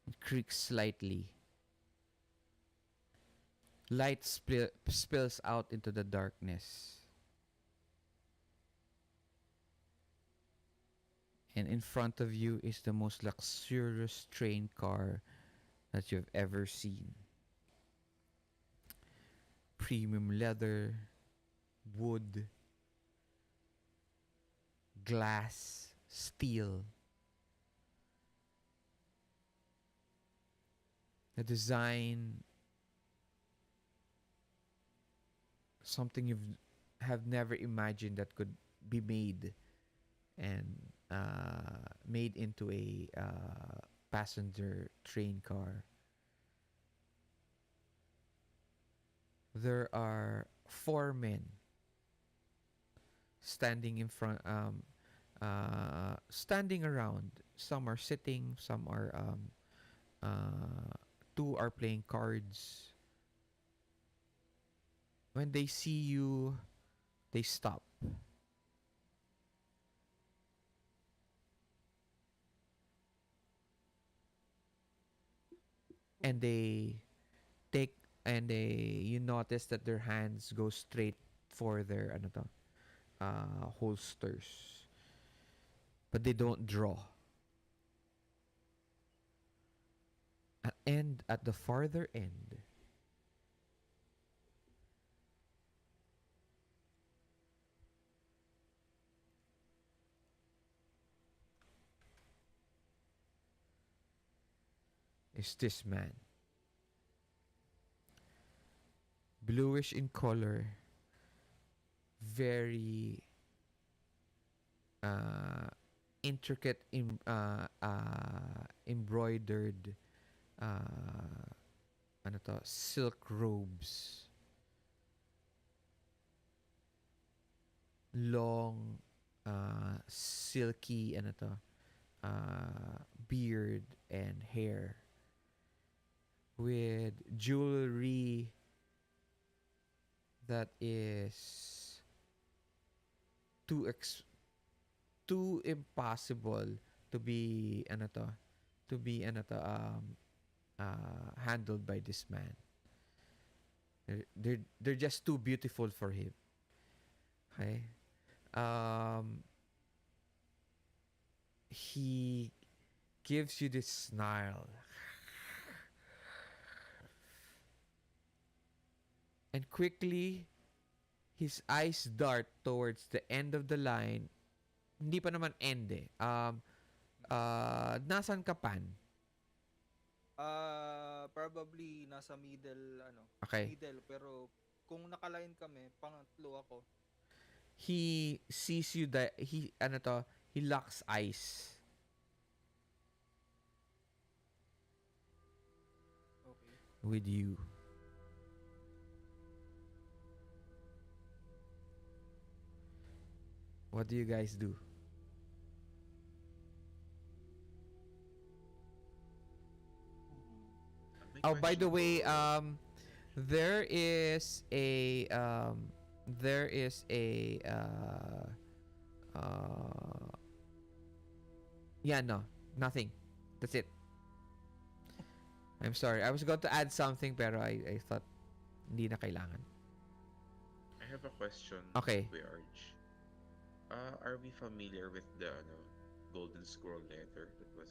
it creaks slightly. Light spills out into the darkness. And in front of you is the most luxurious train car that you've ever seen. Premium leather, wood, glass, steel. The design, something you've have never imagined that could be made and made into a passenger train car. There are four men standing in front, standing around. Some are sitting, some are, two are playing cards. When they see you, they stop. And they take and they you notice that their hands go straight for their ano to, holsters, but they don't draw. And at the farther end is this man, bluish in color, very uh, intricate embroidered ano to, silk robes, long silky ano to, beard and hair, with jewelry that is too too impossible to be ano to be handled by this man. They're just too beautiful for him. Okay. Um, he gives you this snarl, and quickly his eyes dart towards the end of the line. Hindi pa naman end eh. Nasan ka, Pan? Probably nasa middle, Okay. middle, pero kung nakaline kami, pangatlo ako. He sees you that he locks eyes Okay. with you. What do you guys do? May Oh, by the question way, ako. there is a there is a yeah, no, nothing. That's it. I'm sorry. I was going to add something pero I thought hindi na kailangan. I have a question, Okay. Kuya Arch. Are we familiar with the golden scroll letter that was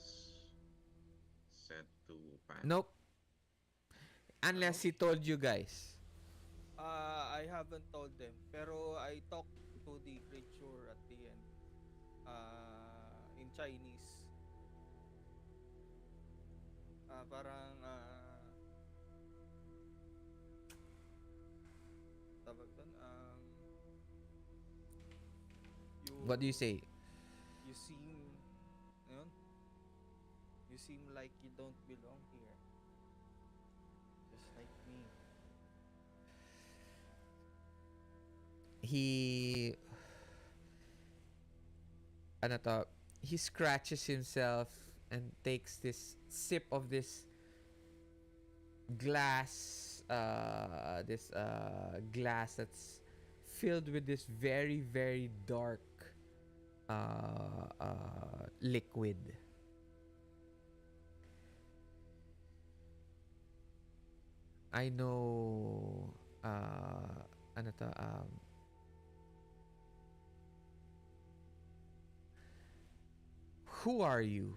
sent to Pan? Nope. Ano? Unless he told you guys. I haven't told them, pero I talked to the creature at the end. In Chinese. Parang tawag doon, you What do you say? you seem yun, you seem like you don't belong here, just like me. He ano to, he scratches himself and takes this sip of this glass that's filled with this very very dark liquid. I know ano to who are you?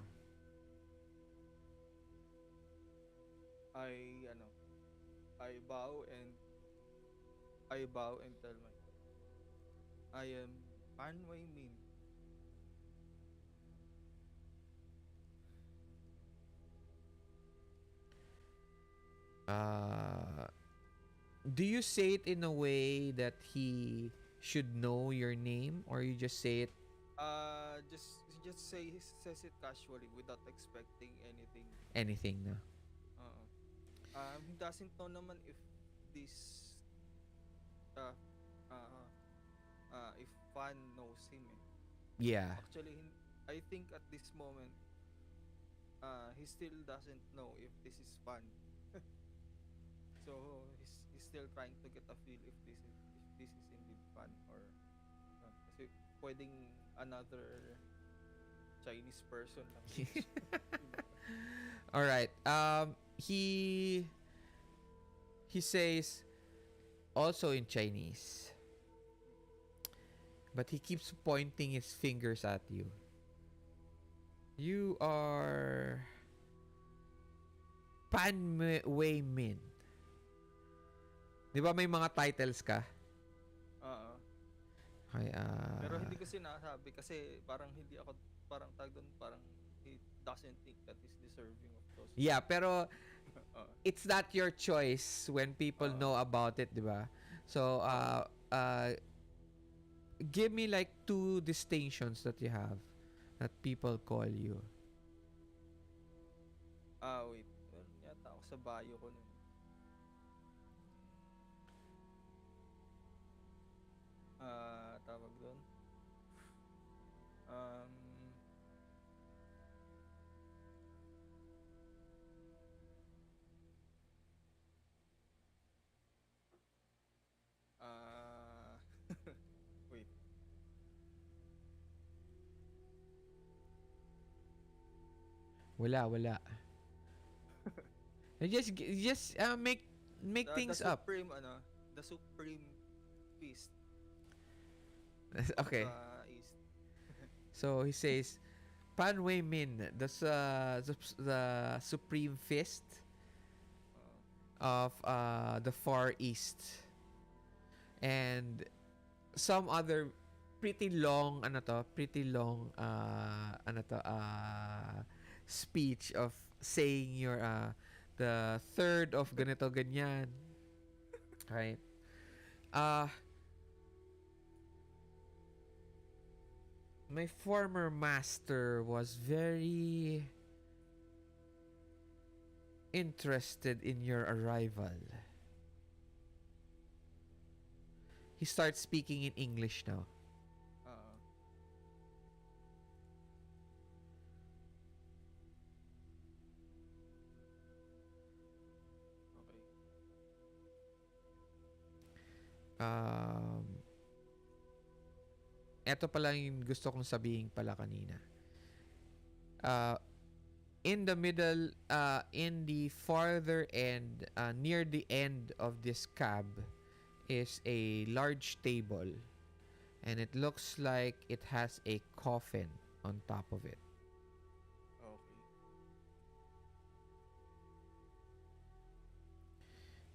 I ano, I bow and I bow and tell myself, I am Pan Weimin. Uh do you say it in a way that he should know your name, or you just say it Just says it casually without expecting anything. anything na? Uh, he doesn't know naman if this uh, uh, if Fan knows him. Eh. Yeah. Actually, I think at this moment, he still doesn't know if this is Fan. So he's still trying to get a feel if this is indeed Fan or kasi pwedeng another Chinese person lang din siya. Diba? All right. He says also in Chinese, but he keeps pointing his fingers at you. You are Pan Weimin. Di ba may mga titles ka? Oo. Okay, Pero hindi ko sinasabi kasi parang hindi ako parang tag doon parang he doesn't think that he's deserving of those. yeah, pero Oo. it's not your choice when people Oo. know about it, di ba? So, give me like two distinctions that you have that people call you. Wait. Meron yata ako sa bio ko nun. Tawag doon. Um, ah, wait. Wala. Just make The things up. supreme the supreme feast Okay. sa east. So he says, Pan Weimin, the supreme fist of the Far East, and some other pretty long speech of saying your the third of ganito ganyan. Right? Uh my former master was very interested in your arrival. He starts speaking in English now. Uh, okay. Eto pala yung gusto kong sabihin pala kanina. Uh, in the middle, in the farther end, near the end of this cab, is a large table. And it looks like it has a coffin on top of it.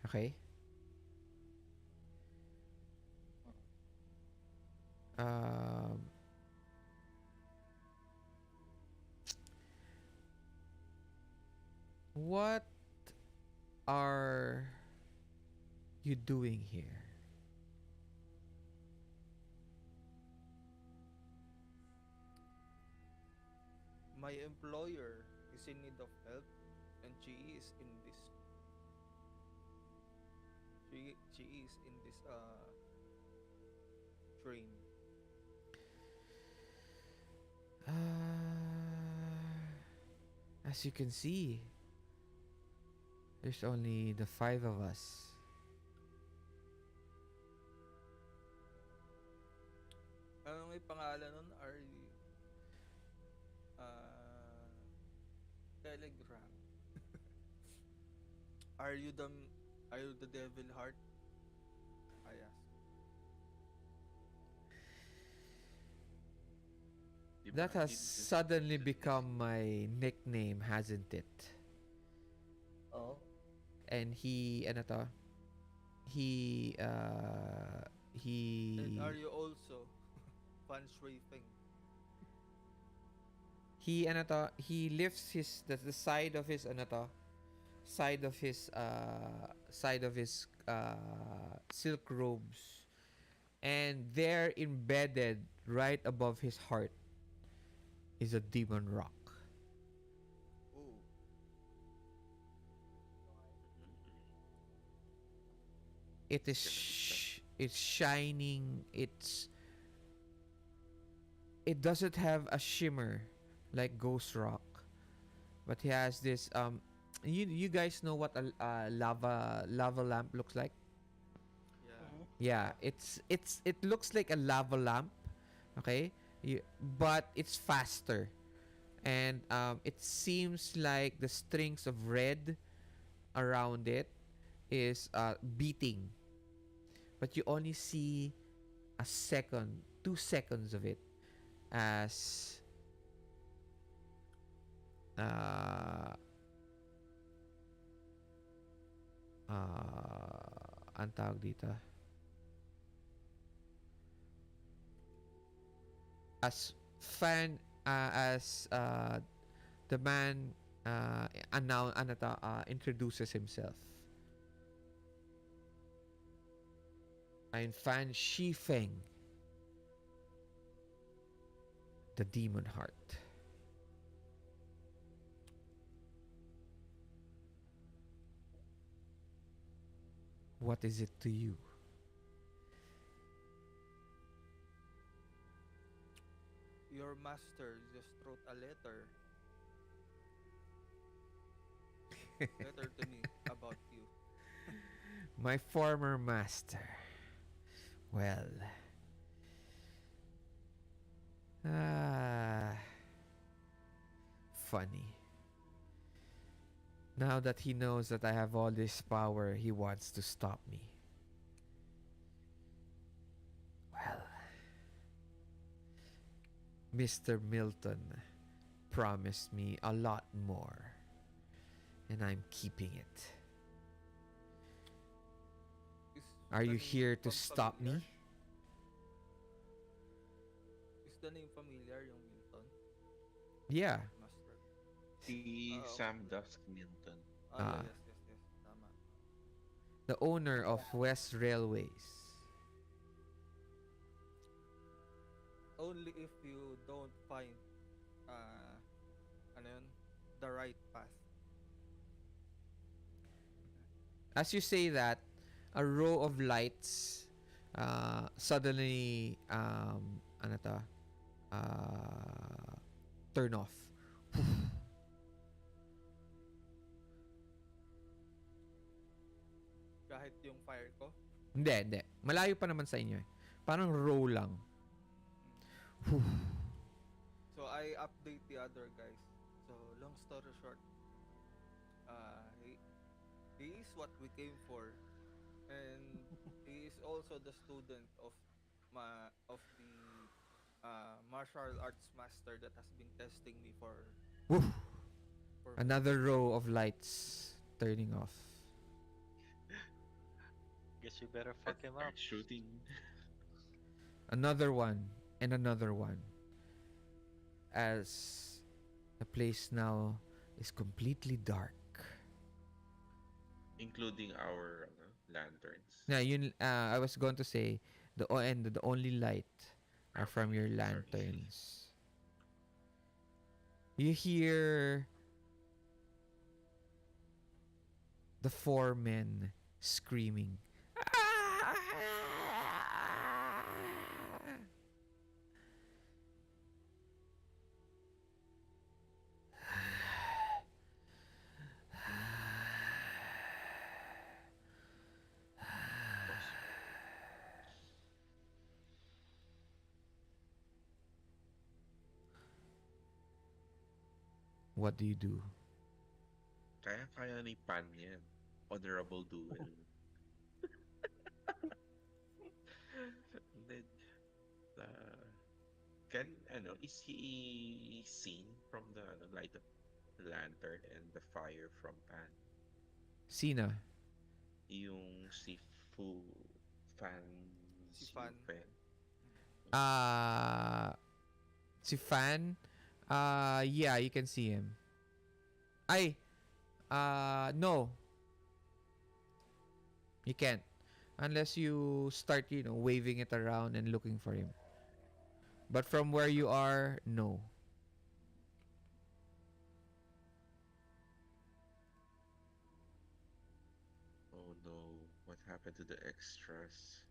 Okay. Okay? Um, what are you doing here? My employer is in need of help and she is in this train. As you can see, there's only the five of us. Ano nga yung pangalan nun? Telegram. Are you the are you the devil heart? I ask. Di ba That has he suddenly become my nickname, hasn't it? Oh, And he, And are he, you also fan shui thing? he lifts the side of his, side of his, silk robes, and there embedded right above his heart is a demon rock. Oh, It is gonna be tough. it's shining. It doesn't have a shimmer like ghost rock, but he has this. You guys know what a lava lamp looks like? yeah. mm-hmm. Yeah, Yeah. it looks like a lava lamp. Okay, but it's faster, and it seems like the strings of red around it is beating, but you only see a second, 2 seconds of it as uh ang tawag dito, as fan as the man introduces himself. I'm Fan Shifeng, the demon heart. What is it to you? Your master just wrote a letter to me about you. My former master. Well, ah, funny. Now that he knows that I have all this power, he wants to stop me. Well, Mr. Milton promised me a lot more, and I'm keeping it. Is Are the you name here to stop familiar? me? Is the name familiar, yung Milton Yeah. Master? Si Okay. Sam Dusk Milton. Ah, yeah, Uh, yes, yes, yes. Tama. the owner of Yeah. West Railways. Only if you don't find uh ano yun, the right path. As you say that, a row of lights suddenly turn off. Kahit yung fire ko. Hindi. Malayo pa naman sa inyo eh. Parang row lang. So I update the other guys. So long story short, he is what we came for, and he is also the student of the martial arts master that has been testing me Woo! for months Another now. row of lights turning off. Guess you better Let's fuck him start up. shooting. Another one and another one. As the place now is completely dark. Including our lanterns. Now, I was going to say the only light are from Okay, your sorry. lanterns. You hear the four men screaming. Pause. What do you do? Kaya ni Pan yan. Honorable duel. And then, uh, is he seen from the light of the lantern and the fire from Pan? Sina? Yung si Fu Fan Si Fan. Fen. Uh, si Fan? Yeah, you can see him. Ay, no. You can't. Unless you start, waving it around and looking for him. But from where you are, no. Oh no, what happened to the extras?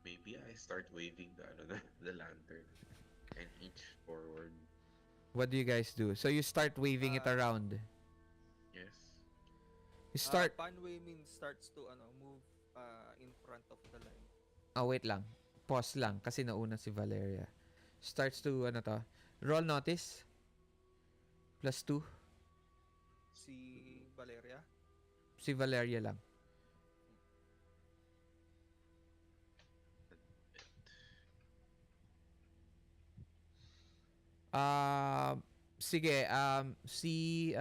Maybe I start waving the lantern and inch forward. What do you guys do? So you start waving it Uh, around. Yes. You start... Pan Weimin starts to move in front of the line. Oh, wait lang. Pause lang kasi nauna si Valeria. Starts to, roll notice. +2. Si Valeria. Si Valeria lang. Sige, si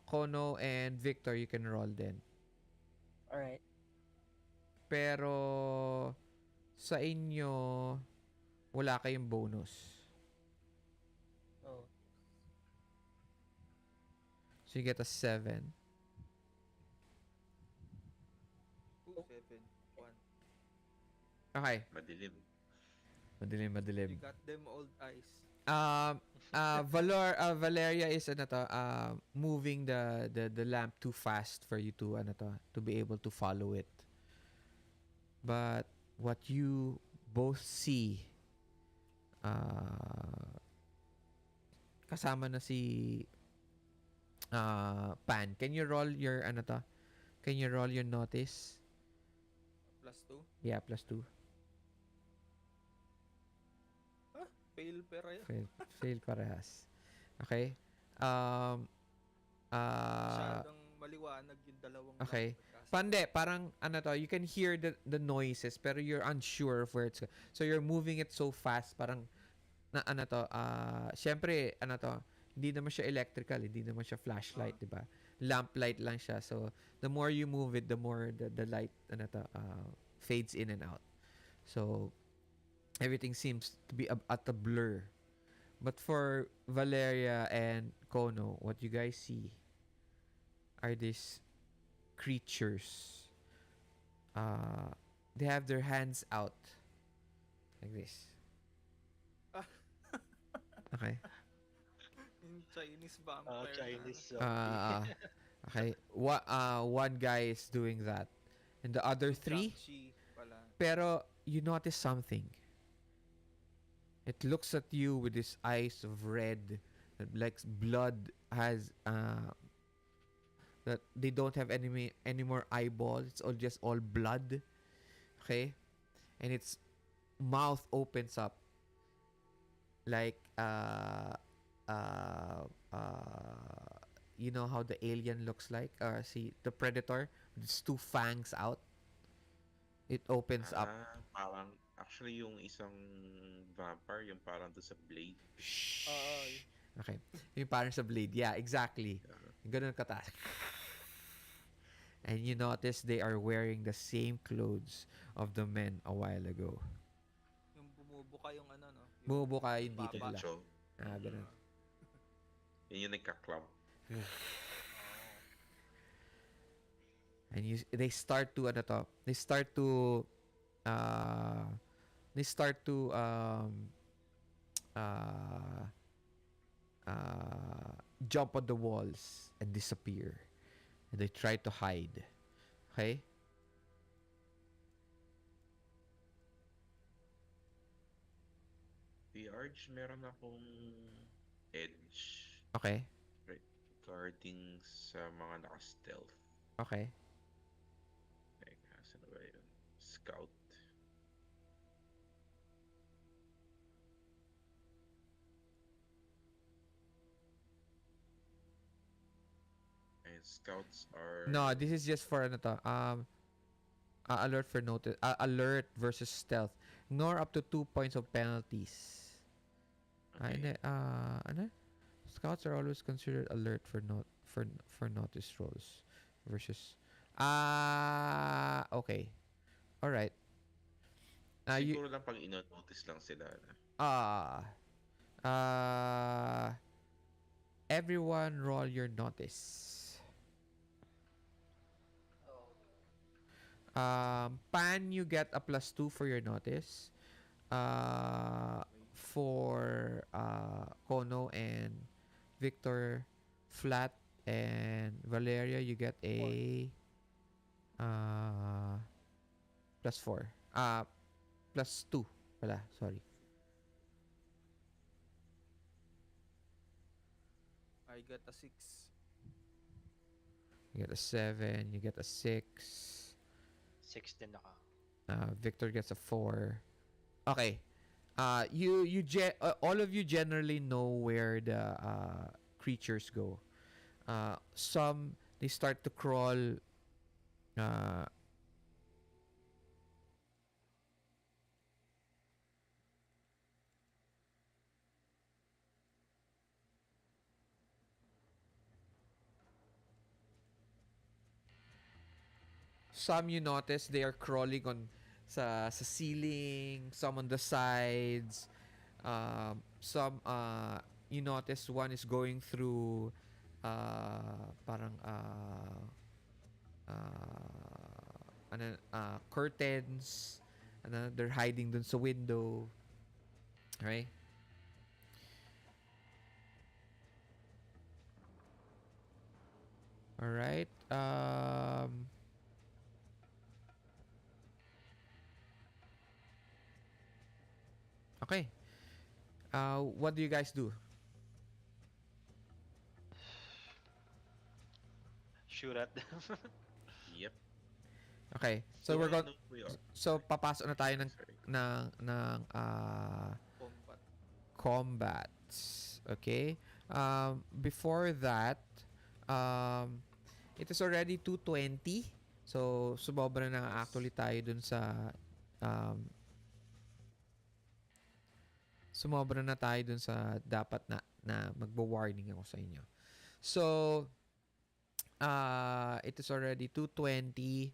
Kono and Victor, you can roll din. Alright. Pero sa inyo, wala kayong bonus. Oh. So you get a 7. 2, 7, 1. Okay. Madilim. Madilim. You got them old eyes. Valeria is moving the lamp too fast for you to be able to follow it. But what you both see, kasama na si Pan. Can you roll your Can you roll your notice? +2. Yeah, +2. Fail pero Fail parehas. Okay. Um, masyadong maliwanag yung dalawang okay. lamp Pande, parang you can hear the noises pero you're unsure of where it's so you're moving it so fast parang na syempre hindi naman siya electrical, hindi naman siya flashlight, 'di ba? Lamp light lang siya. So the more you move it, the more the light fades in and out. So everything seems to be at a blur. But for Valeria and Kono, what you guys see are these creatures. They have their hands out like this. Okay. Yung Chinese vampire. Chinese zombie. Okay. One guy is doing that, and the other three. Shang-Chi pala. Pero you notice something. It looks at you with its eyes of red, like blood has that they don't have any more eyeballs. It's all blood. Okay, and its mouth opens up like you know how the alien looks like, see the predator with its two fangs out. It opens up. Parang, actually yung isang vampire, yung parang doon sa Blade. Shh. Ay. Okay. Yung parang sa Blade. Yeah, exactly. Ganun kataas. And you notice they are wearing the same clothes of the men a while ago. Yung bumubuka yung no? Yung Bumubuka yung dito baba. nila. Dicho. Ganun. Yun yung nagka-clump. And they start to jump on the walls and disappear. And they try to hide. Okay? The Arch, meron akong edge. Okay. Regarding sa mga naka-stealth. Okay. Teka, saan ba yun? scout. And scouts No, are this is just for ano to. Alert for notice. Alert versus stealth. Ignore up to 2 points of penalties. okay. Ano? Scouts are always considered alert for notice rolls versus okay. All right. You Siguro lang pag ino-notice lang sila. Na. ah uh everyone roll your notice. Oh, Pan, you get a +2 for your notice. Okay. For Kono and Victor, flat, and Valeria, you get four. a uh +4. +2 pala, sorry. I got a 6. You get a 7, you get a 6. 16 ako. Victor gets a 4. Okay. All of you generally know where the creatures go. Some they start to crawl. Uh, some you notice they are crawling on sa ceiling, some on the sides. Some you notice one is going through parang curtains. They're hiding dun sa window. Right? All right. Okay. What do you guys do? Shoot at them. Yep. Okay. They So we're already going know who we are. so papasok na tayo ng Sorry. ng Combat. combats. Okay? Before that, um it is already 2:20. So sumobra na Yes. actually tayo dun sa um sumobra na tayo dun sa dapat na magbo-warning ako sa inyo. So, it is already 2:20.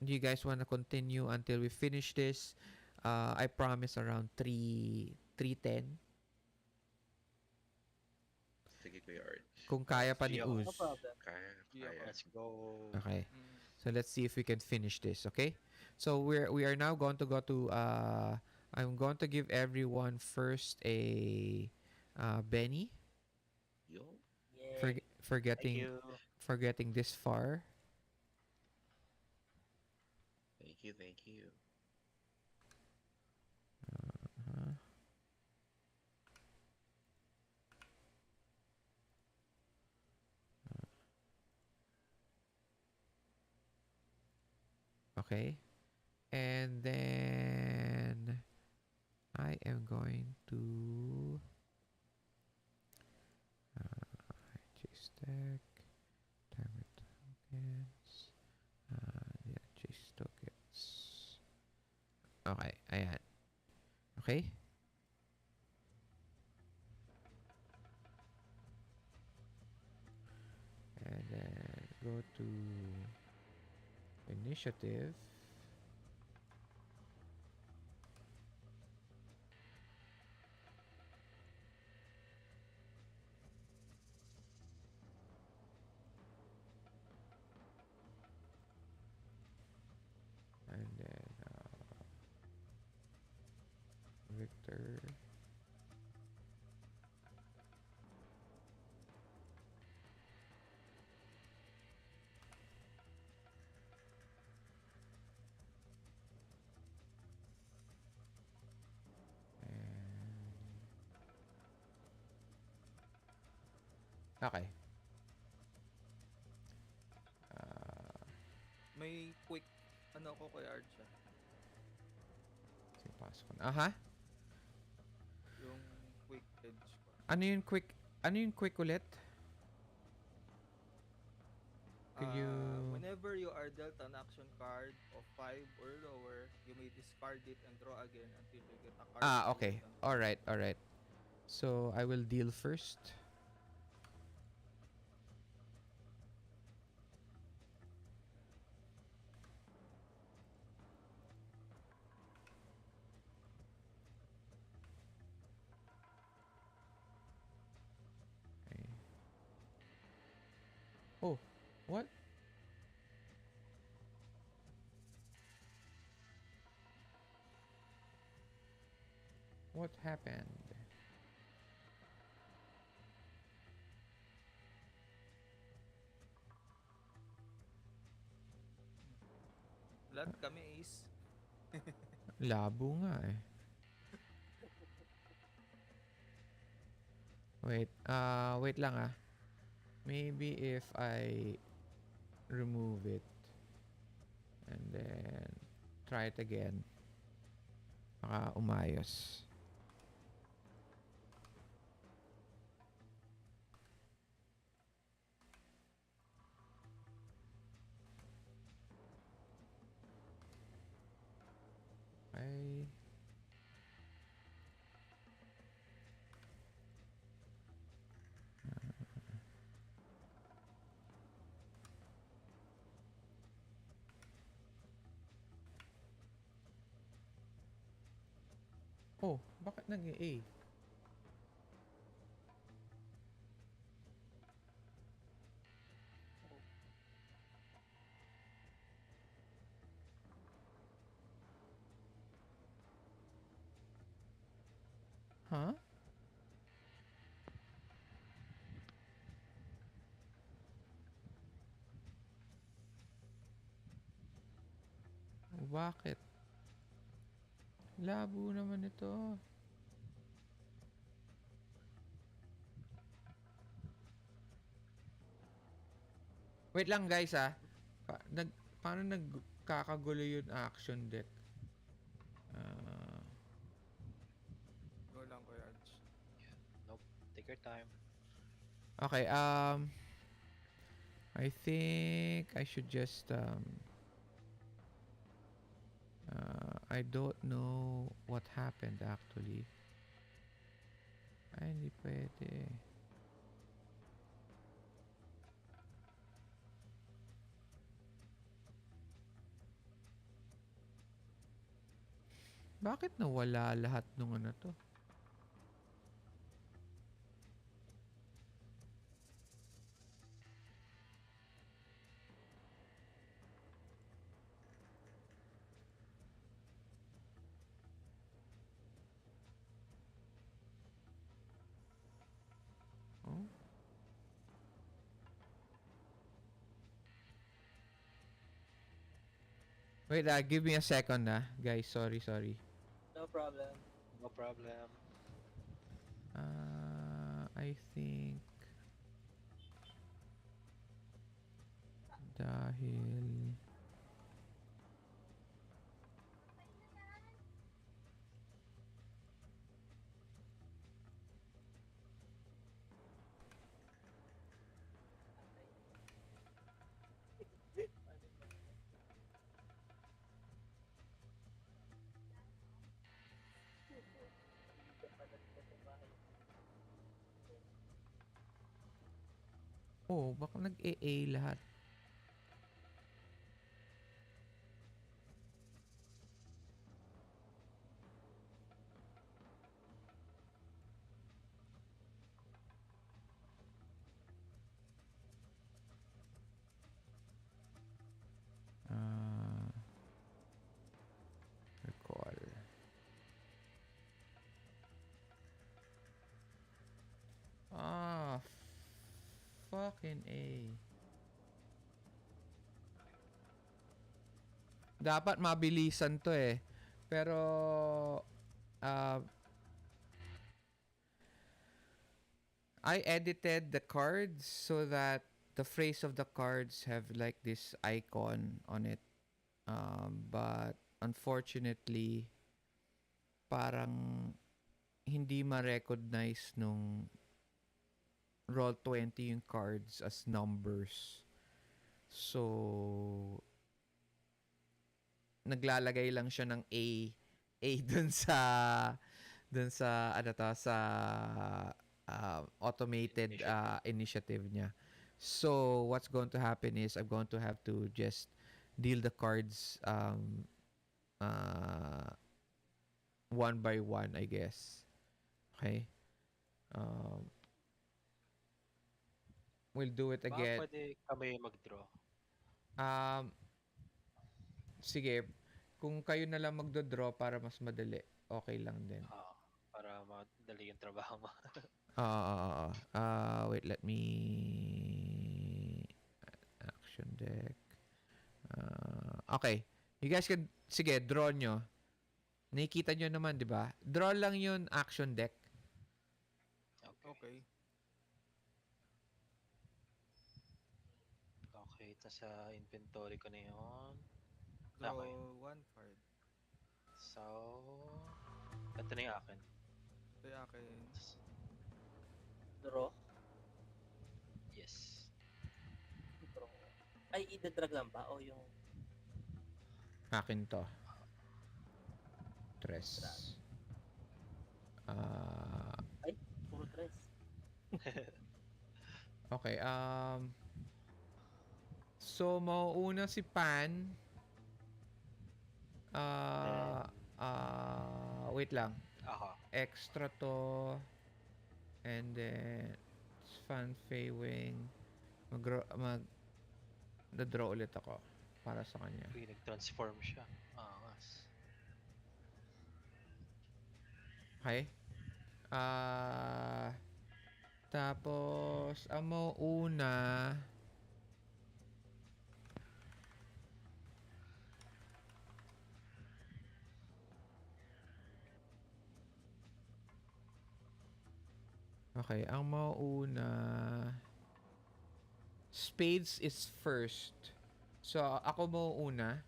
Do you guys want to continue until we finish this? I promise around 3:10. Sige, Kuya Arch. Kung kaya pa ni Yo, No Uz. problem. Kaya, Yeah, kaya. let's go. Okay. Mm. So let's see if we can finish this, okay? So we are now going to go to I'm going to give everyone first a Benny Yo. for Yay. for Thank getting you. for getting this far. Thank you, thank you. Uh, okay. And then I am going to chase tech, timer tokens, yeah, chase tokens. Okay, ayan. Okay? And then go to initiative. And then Victor. And okay. Uh, May quick Ano ko kay Archa? Sige, pasok ko na. Aha. Yung quick edge ko. Ano yung quick? Ano yung quick ulit? Could you... Whenever you are dealt an action card of 5 or lower, you may discard it and draw again until you get a card Ah, higher okay. than 5. Alright, alright. So, I will deal first. Okay. Oh, what? What happened? Lahat kami ace. Labo nga eh. Wait lang ah. Maybe if I remove it and then try it again. Baka umayos. Ay. Oh, bakit nag-A? Huh? Bakit? Labo naman ito. Wait lang guys ah. Paano nagkakagulo yung action deck? Ah, Go lang kay Arch. Yeah. Nope. Take your time. okay, I think I should just I don't know what happened actually. Ay, hindi pwede. Bakit nawala lahat nung ano to? Oh? Wait, give me a second guys. Sorry. No problem. No problem. I think dahil oh, baka nag-AA lahat. Ah, recall. Ah, fucking A. Dapat mabilisan to eh. Pero uh, I edited the cards so that the phrase of the cards have like this icon on it. But unfortunately, parang hindi ma-recognize nung Roll20 yung cards as numbers. So, naglalagay lang siya ng A dun sa ano to, sa automated Initiative. initiative niya. So, what's going to happen is I'm going to have to just deal the cards uh, one by one, I guess. Okay? Um, we'll do it Baka again. pwede kami mag-draw. Um, sige, kung kayo na lang magdo-draw para mas madali, okay lang din. Ah, para madali yung trabaho mo. Wait, let me action deck. Okay. You guys can, sige, draw nyo. Nakikita nyo naman, di ba? Draw lang yun, action deck. Okay. Okay. Okay, sa inventory ko na yun. Draw Okay. one card. So, ito na yung akin. Kaya akin. Draw. Yes. Draw. Ay, ida-drag lang ba? O yung Akin to. drag? Tres. Ah, Ay, puro tres. okay, so, mauuna si Pan. And Wait lang. ako. Extra to. And then, Fan Wing. Mag-draw ulit ako para sa kanya. Uy, nag-transform siya. Angas. Okay? Tapos, ang mauuna, okay, ang mauuna, spades is first. So, ako mauuna.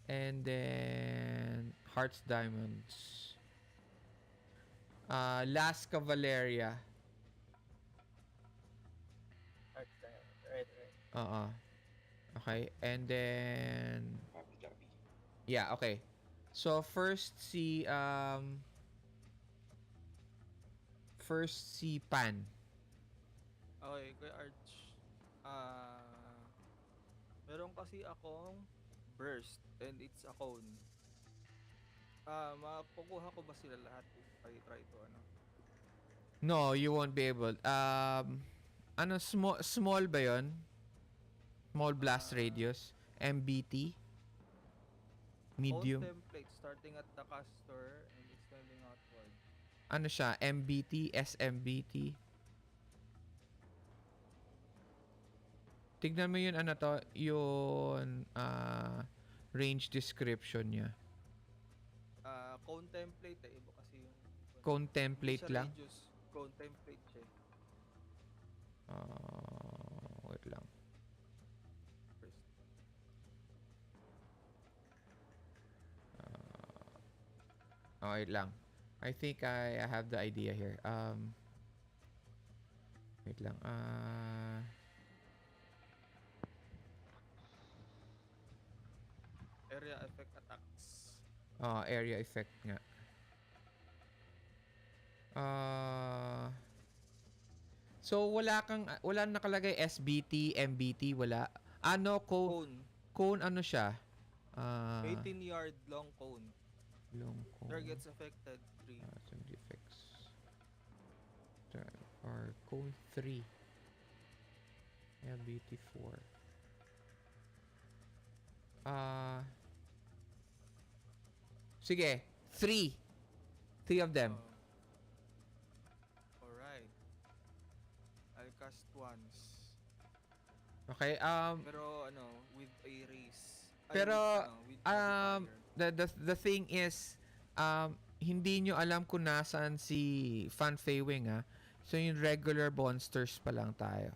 And then, hearts, diamonds. Last ka, Valeria. Hard time. Right. Okay. And then, Copy. yeah, okay. So, first si Pan. Okay, kay Arch. Meron kasi akong burst and it's a cone. Makukuha ko ba sila lahat if I try to ano? No, you won't be able. Small ba yon? Small blast Ah, radius. MBT. Medium. Contemplate starting at the caster and extending outward. Ano siya? MBT, SMBT. Tignan mo yun, ano to, yun, range description niya. Contemplate iba kasi yung Cone hindi template siya lang. radius, contemplate siya. Wait lang. First. Wait lang. I think I have the idea here. Wait lang. Area effect attacks. Area effect nga. So wala nakalagay SBT, MBT, wala. Ano Cone. cone ano siya? 18 yard long cone. Long cone. Targets affected 3. Some defects. Or cone 3. MBT 4. Sige, 3. 3 of them. Alright. I'll cast once. Okay, Pero ano, with a race. Pero, with the thing is, hindi nyo alam kung nasaan si Fan Wing, ha? So, yung regular monsters pa lang tayo.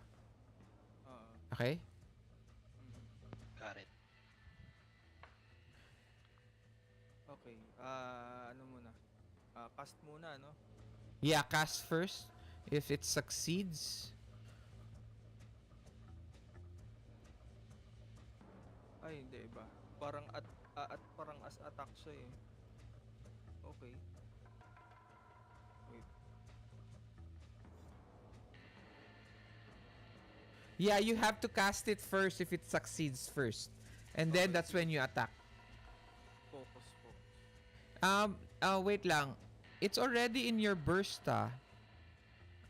Okay? Got it. Ano muna? Cast muna, no? Yeah, cast first. If it succeeds, Ay, hindi iba. At parang as attack siya eh. Okay. Wait. yeah, you have to cast it first if it succeeds first. And then Okay, that's when sige. you attack. Focus, focus. Wait lang. It's already in your burst, ah.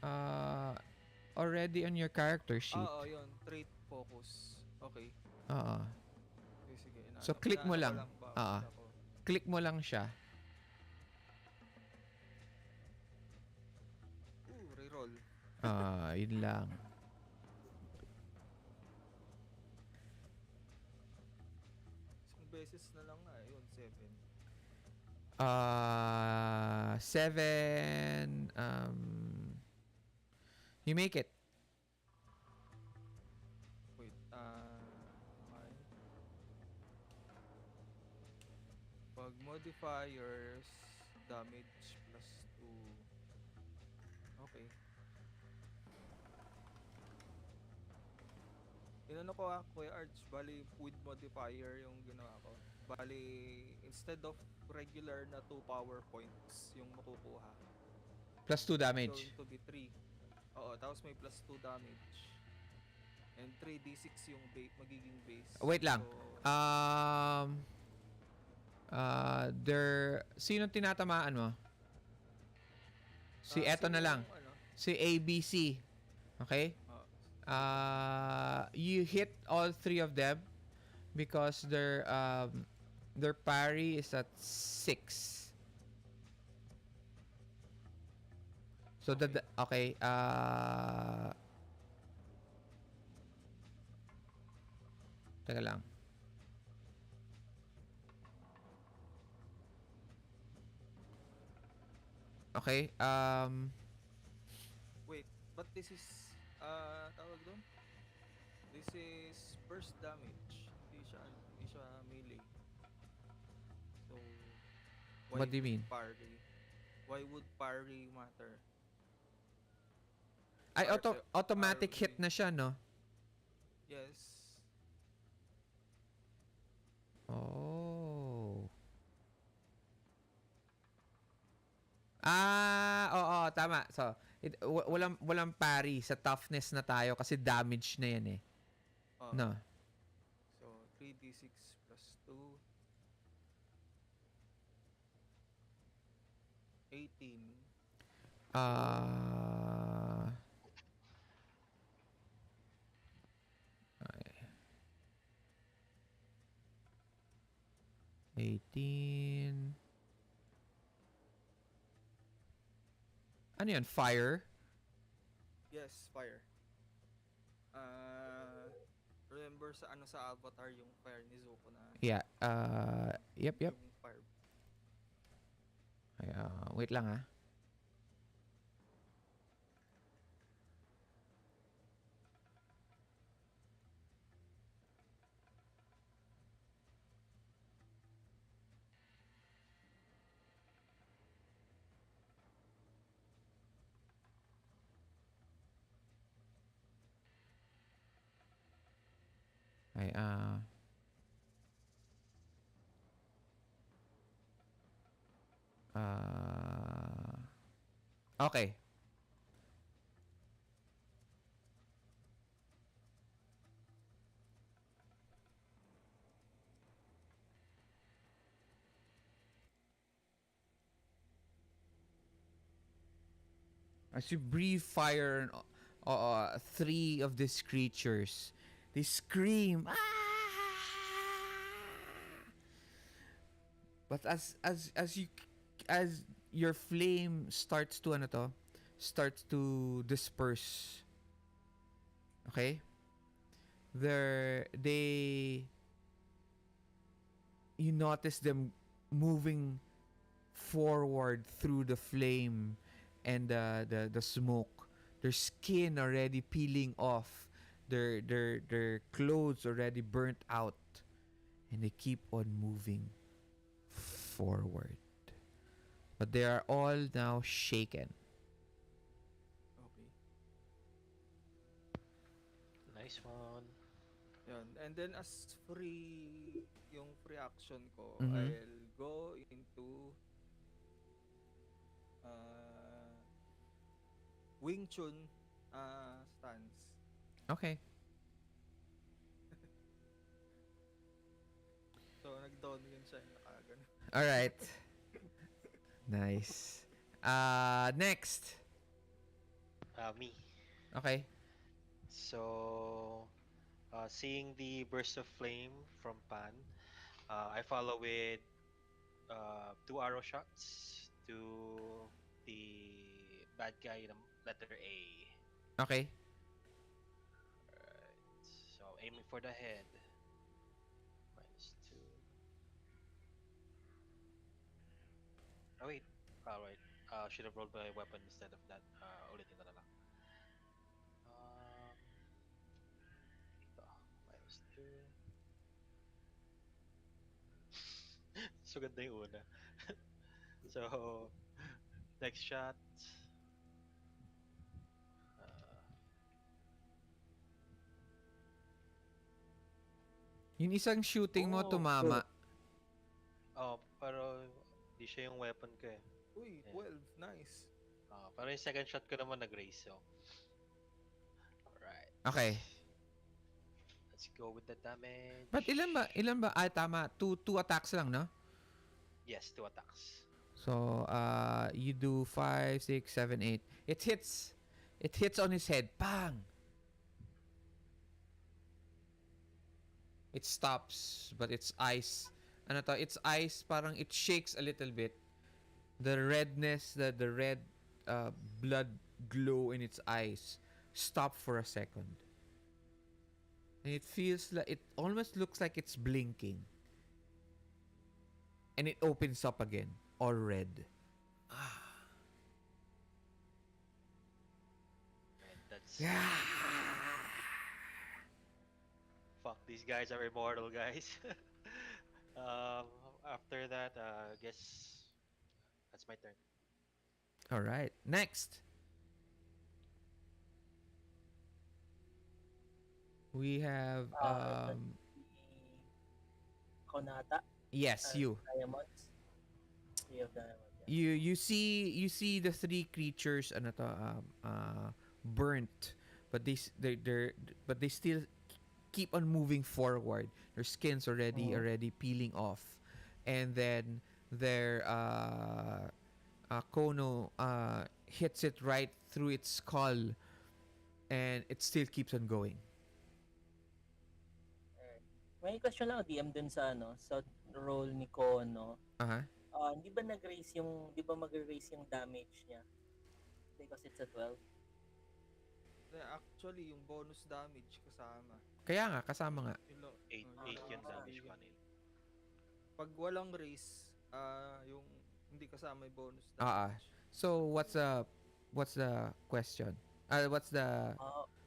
Uh, already on your character sheet. Oo, yun. Trait focus. Okay. Oo. Okay, sige. So, click mo Inaano ko lang. lang. Oo. Basta ko. Click mo lang siya. Reroll. Yun lang. Isang beses na lang nga. Yun, 7. 7. You make it. Wait. Okay. Pag modifiers, damage plus 2. Okay. Inano ko Kuya Arch, bali with modifier yung ginawa ko. Bali, instead of regular na 2 power points yung makukuha, Plus 2 it's damage. going to be 3. Oo, tapos may plus 2 damage. And 3d6 yung magiging base. Wait lang. So, Sino tinatamaan mo? Si eto sino na lang. yung ano? Si ABC. Okay? You hit all 3 of them because their parry is at 6. So Okay. Teka lang. Okay, Wait, but this is tawag doon? This is burst damage. Hindi siya melee. So What do you mean? Parry? Why would parry matter? ay automatic RT. hit na siya, no? Yes. Oh. Oo, tama. So, walang parry sa toughness na tayo kasi damage na yan eh. No. So 3d6 plus 2. 18. Okay. 18. Ano yan? Fire? Yes, fire. Remember sa avatar yung fire ni Zuko na Yeah. Yep. yung fire. Ay, wait lang ah. Ay, okay. As you breathe fire on 3 of these creatures, they scream. Ah! But as your flame starts to disperse. Okay? You notice them moving forward through the flame and the smoke. Their skin already peeling off. Their clothes already burnt out. And they keep on moving forward. but they are all now shaken. Okay. Nice one. Yun. And then as yung free action ko, Mm-hmm. I'll go into uh, Wing Chun stance. Okay. So, nag-down yun siya, nakagano. All right. Nice. Next. Me. Okay. So, seeing the burst of flame from Pan, I follow with 2 arrow shots to the bad guy, the letter A. Okay. Alright. So, aiming for the head. -2. Oh, wait. Alright. Should have rolled my weapon instead of that. Ulitin ko na lang. Ito. -2. So, ganda yung una. So, next shot. Uh, Yung isang shooting mo oh, tumama. pero di siya yung weapon ko eh. Uy, Yeah. 12. Nice. Pero yung second shot ko naman nag-raise, so. Alright. Okay. Let's go with the damage. But ilan ba? Tama. Two attacks lang, no? Yes, 2 attacks. So, you do 5, 6, 7, 8. It hits on his head. Bang! It stops, but its eyes, its eyes parang it shakes a little bit. The redness, the red blood glow in its eyes stop for a second. And it feels like, it almost looks like it's blinking. And it opens up again, all red. And that's... Yeah. Fuck, these guys are immortal, guys. After that, guess that's my turn. All right. Next. We have The Konata. yes, you. Diamonds. 3 of diamonds. Yeah. You see the 3 creatures burnt, but they still keep on moving forward. Their skin's already peeling off, and then their Kono hits it right through its skull, and it still keeps on going. Alright. May question lang DM dun sa sa role ni Kono. Uh-huh. Hindi ba mag-raise yung damage niya? Because it's a 12. Actually, yung bonus damage kasama. Kaya nga, kasama nga. 8 yung damage ko kanina. Pag walang raise, yung hindi kasama yung bonus damage. So, what's the question? What's the...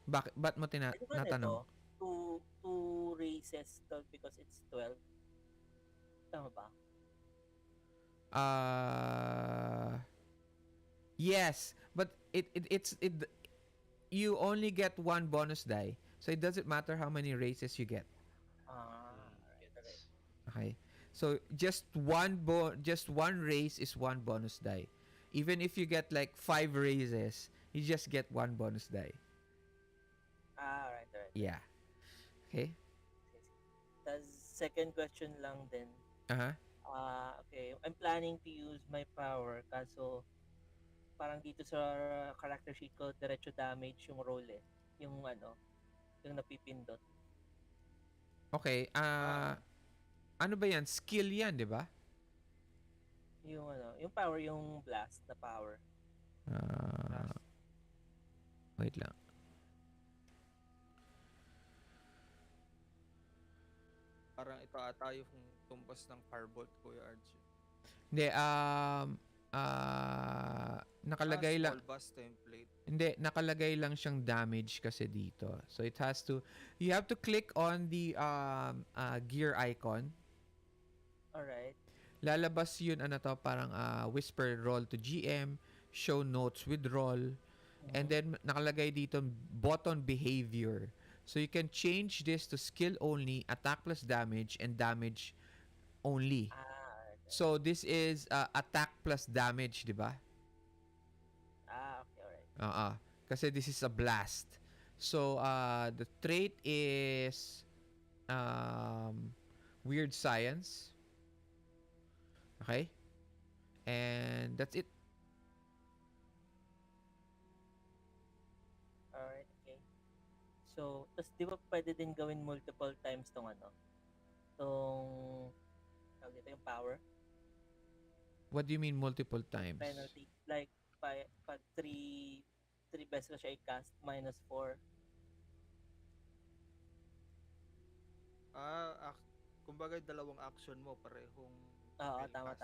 ba't mo natanong? Two raises because it's 12. Tama ba? Yes, but it's you only get 1 bonus die, so it doesn't matter how many races you get. Gets. Okay, so just one race is 1 bonus die. Even if you get like 5 races, you just get 1 bonus die. Alright. Yeah. Okay. Tapos second question lang din. Okay, I'm planning to use my power kaso parang dito sa character sheet ko diretso damage yung roll eh. Yung yung napipindot. Okay. Ano ba yan? Skill yan, di ba? Yung yung power, yung blast na power. Wait lang. Parang ito ata yung tumpas ng firebolt, Kuya RJ. Hindi, nakalagay lang. Small bus template. Hindi, nakalagay lang siyang damage kasi dito. So it has to, you have to click on the gear icon. Alright. lalabas yun, ano to, parang whisper roll to GM, show notes with roll, and Mhm. then nakalagay dito button behavior. So you can change this to skill only, attack plus damage, and damage only. Alright, alright. So this is attack plus damage, di ba? Okay, alright. Kasi this is a blast. So the trait is um, weird science. Okay? And that's it. Alright, okay. So, tas di ba pwede din gawin multiple times tong ano? Tong, tawag dito, yung power What do you mean multiple times? penalty. Like, pag 3 beses ko siya i-cast, minus 4. Kumbaga dalawang action mo parehong Oo, spell tama, cast.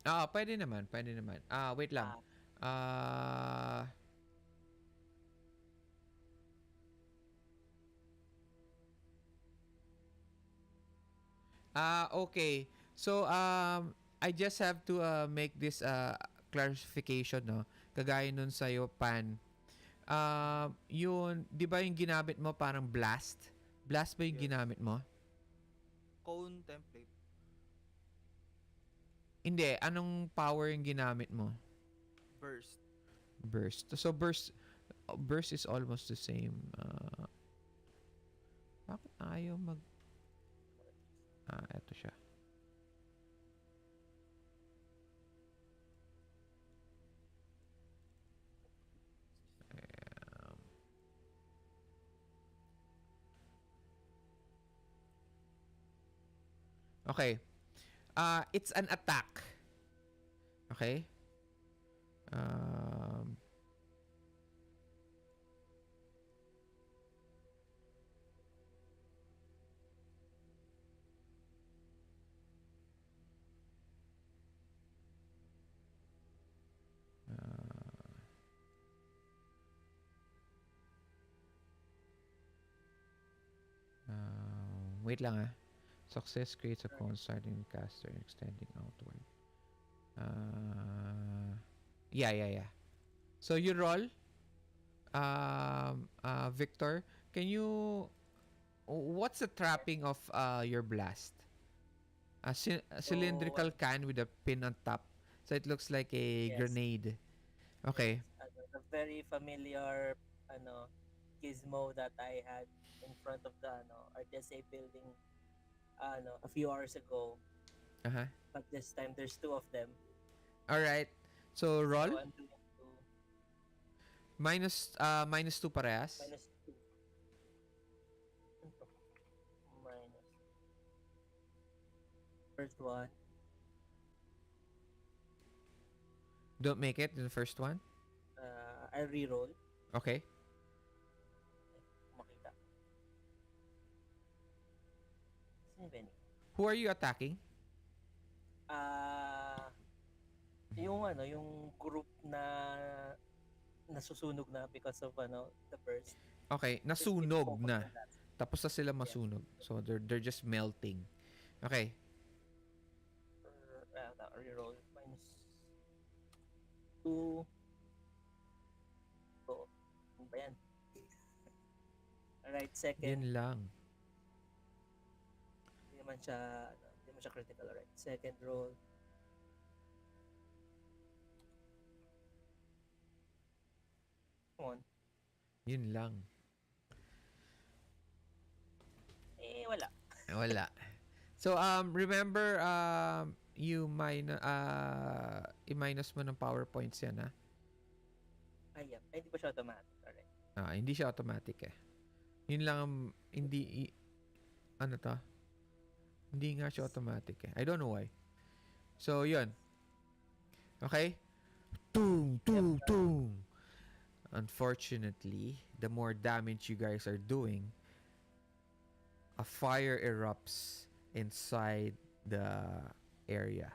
tama. Pwede naman, pwede naman. Wait lang. Ah, Ah, okay. So, I just have to make this clarification, no? Kagaya nun sa'yo, Pan. Yun, di ba yung ginamit mo parang blast? Blast ba yung Yes. ginamit mo? Cone template. Hindi, anong power yung ginamit mo? Burst. Burst. So, burst is almost the same. Bakit ayaw mag... eto siya. Um, okay. It's an attack. Okay? Um, uh, wait lang Success creates a cone starting the caster and extending outward. Yeah. So you roll. Victor, can you... What's the trapping of your blast? A so, cylindrical can with a pin on top. So it looks like a yes, grenade. yes. Okay. The very familiar, ano, gizmo that I had in front of the, R.T.S.A building, a few hours ago. Uh-huh. But this time, there's two of them. Alright. So roll. So, I'm doing two, Minus 2 parehas. minus 2. Ano to? Minus. First one, Don't make it in the first one. I reroll. Okay. Kung makita. Saan yung Benny? Who are you attacking? Yung group na nasusunog na because of the burst. Okay, Just need to nasunog focus na. on that. Tapos na sila Yeah. masunog. So they're just melting. Okay. Reroll minus 2. So, ano ba yan? Alright, second. Yan lang. Hindi naman siya critical. Alright, second roll. Come on. Yun lang. Wala. Wala. So remember i-minus mo ng power points yan Yeah. Ay, hindi pa siya automatic. Alright. Hindi siya automatic Yun lang ano to? Hindi nga siya automatic I don't know why. So yun. Okay? Tung, tung, tung. Unfortunately, the more damage you guys are doing, a fire erupts inside the area.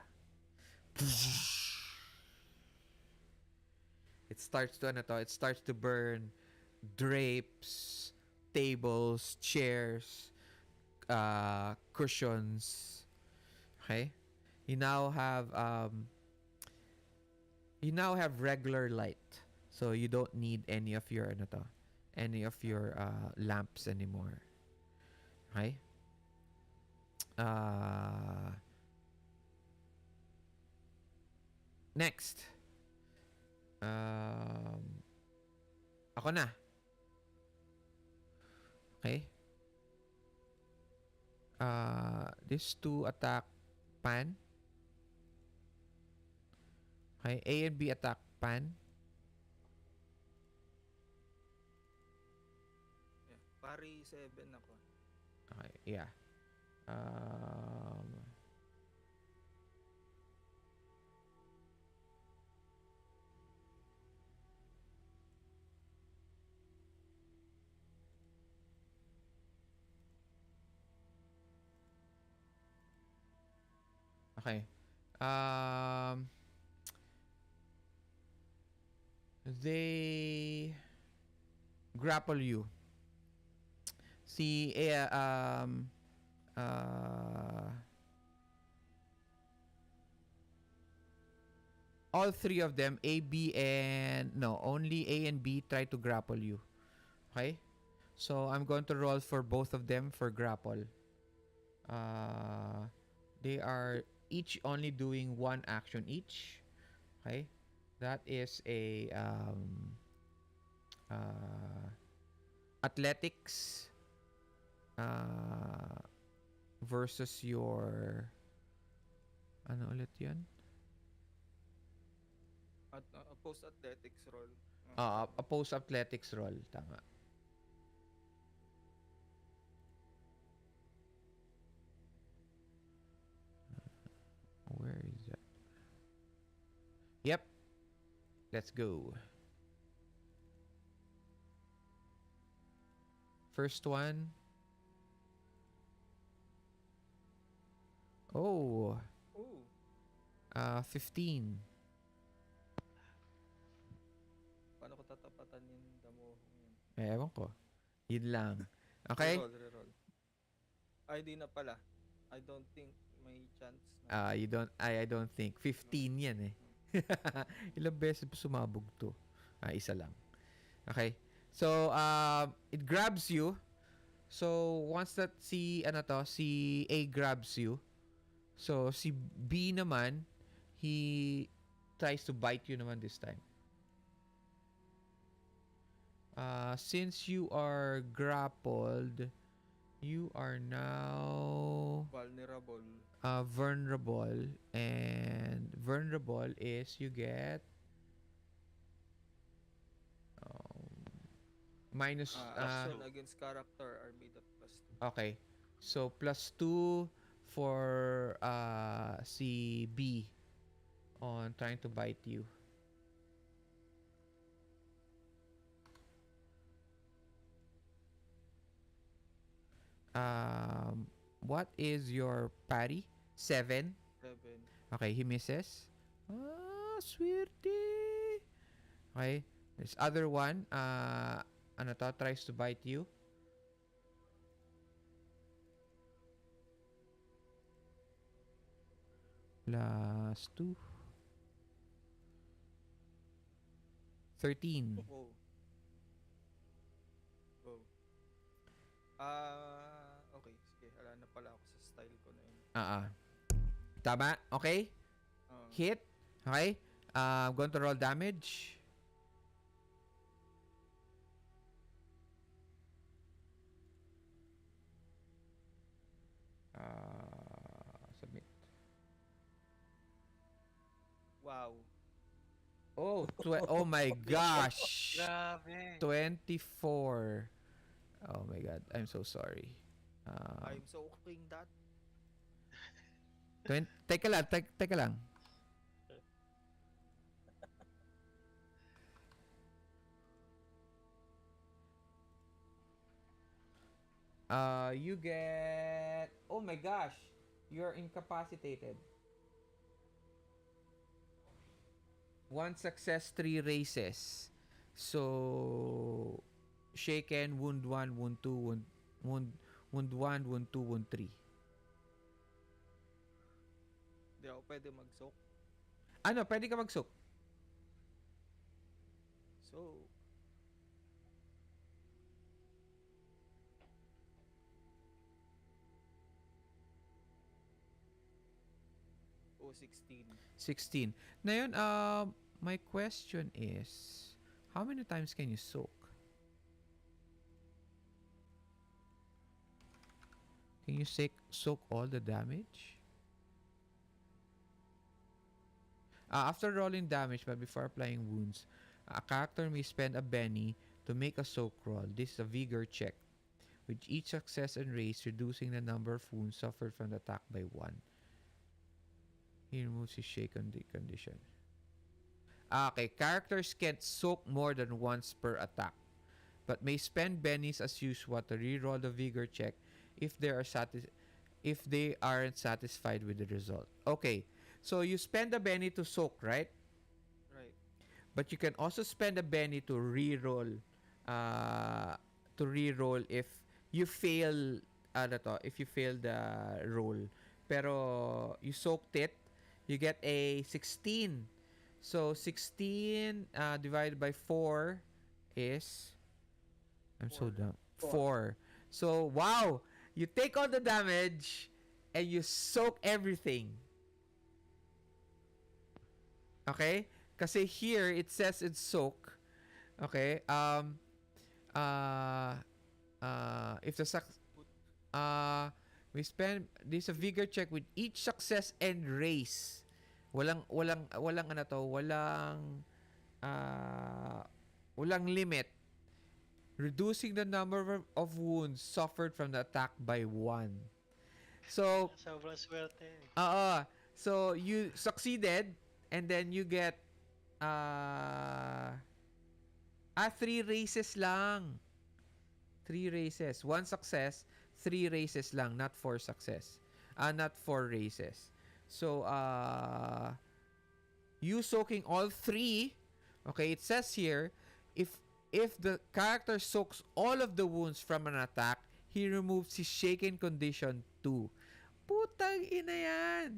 It starts to burn drapes, tables, chairs, cushions. Okay? You now have um, you now have regular light. So you don't need any of your ano to, any of your lamps anymore. Okay? Uh, Next. Um, Ako na. Okay? These two attack Pan. Okay? A and B attack Pan. Yeah. Pari 7 ako. Okay, yeah. Um, okay. Um, they grapple you. Si uh, all three of them, A, B, and no, only A and B try to grapple you. Okay? So I'm going to roll for both of them for grapple. They are each only doing one action each. Okay? That is a uh, athletics uh, versus your ano ulit yan? At post athletics roll. Opposed athletics roll. Tama. Where is that? Yep. Let's go. First one. Oh, Ooh. 15. Paano ko tatapatan yung damuhong yun? Ewan ko. Yun lang. Okay? Reroll. Ay, di na pala. I don't think may chance na. I don't think. 15 yan eh. Ilang beses pa sumabog to? Isa lang. Okay. So, it grabs you. So, once that si A grabs you, so si B naman, he tries to bite you naman this time. Since you are grappled, you are now Vulnerable. vulnerable, and vulnerable is you get minus Action against character are made at +2. okay. So +2 for si B on trying to bite you. What is your parry? 7. 7. Okay, he misses. Swerte. Okay. This other one, tries to bite you. +2. 13. Wow. Wow. Okay. Sige. Wala na pala ako sa style ko na yun. Tama? Okay? Hit. Okay? I'm going to roll damage. Submit. Wow. Oh my gosh. Grabe. 24. Oh my god. I'm so sorry. I'm so king that. Teka lang. You get... Oh my gosh. You're incapacitated. 1 success, 3 races. So... Shaken, wound 1, wound 2, wound 1, wound 2, wound 3. Di ako ako pwede mag-soak. Ano, pwede ka mag-soak. So, o 16. 16. Ngayon, my question is, how many times can you soak? Can you soak all the damage? After rolling damage but before applying wounds, a character may spend a penny to make a soak roll. This is a vigor check, with each success and raise reducing the number of wounds suffered from the attack by 1. He removes his shake on the condition. Okay, characters can't soak more than once per attack, but may spend bennies as usual to reroll the vigor check if they aren't satisfied with the result. Okay, so you spend a benny to soak, right? Right. But you can also spend a penny to re-roll if you fail if you fail the roll. Pero you soaked it, you get a 16. So 16 divided by 4 is I'm so 4. dumb. 4. 4. So wow, you take all the damage and you soak everything. Okay? Kasi here, it says it's soak. Okay? Uh, if the Put we spend, this a vigor check with each success and raise. Walang ano to, walang limit. Reducing the number of wounds suffered from the attack by 1. So, Sobrang swerte. so you succeeded and then you get 3 races lang. 3 races. 1 success, 3 races lang, not 4 success. Not 4 races. So, you soaking all 3, okay, it says here, if the character soaks all of the wounds from an attack, he removes his shaken condition 2. Putang ina yan!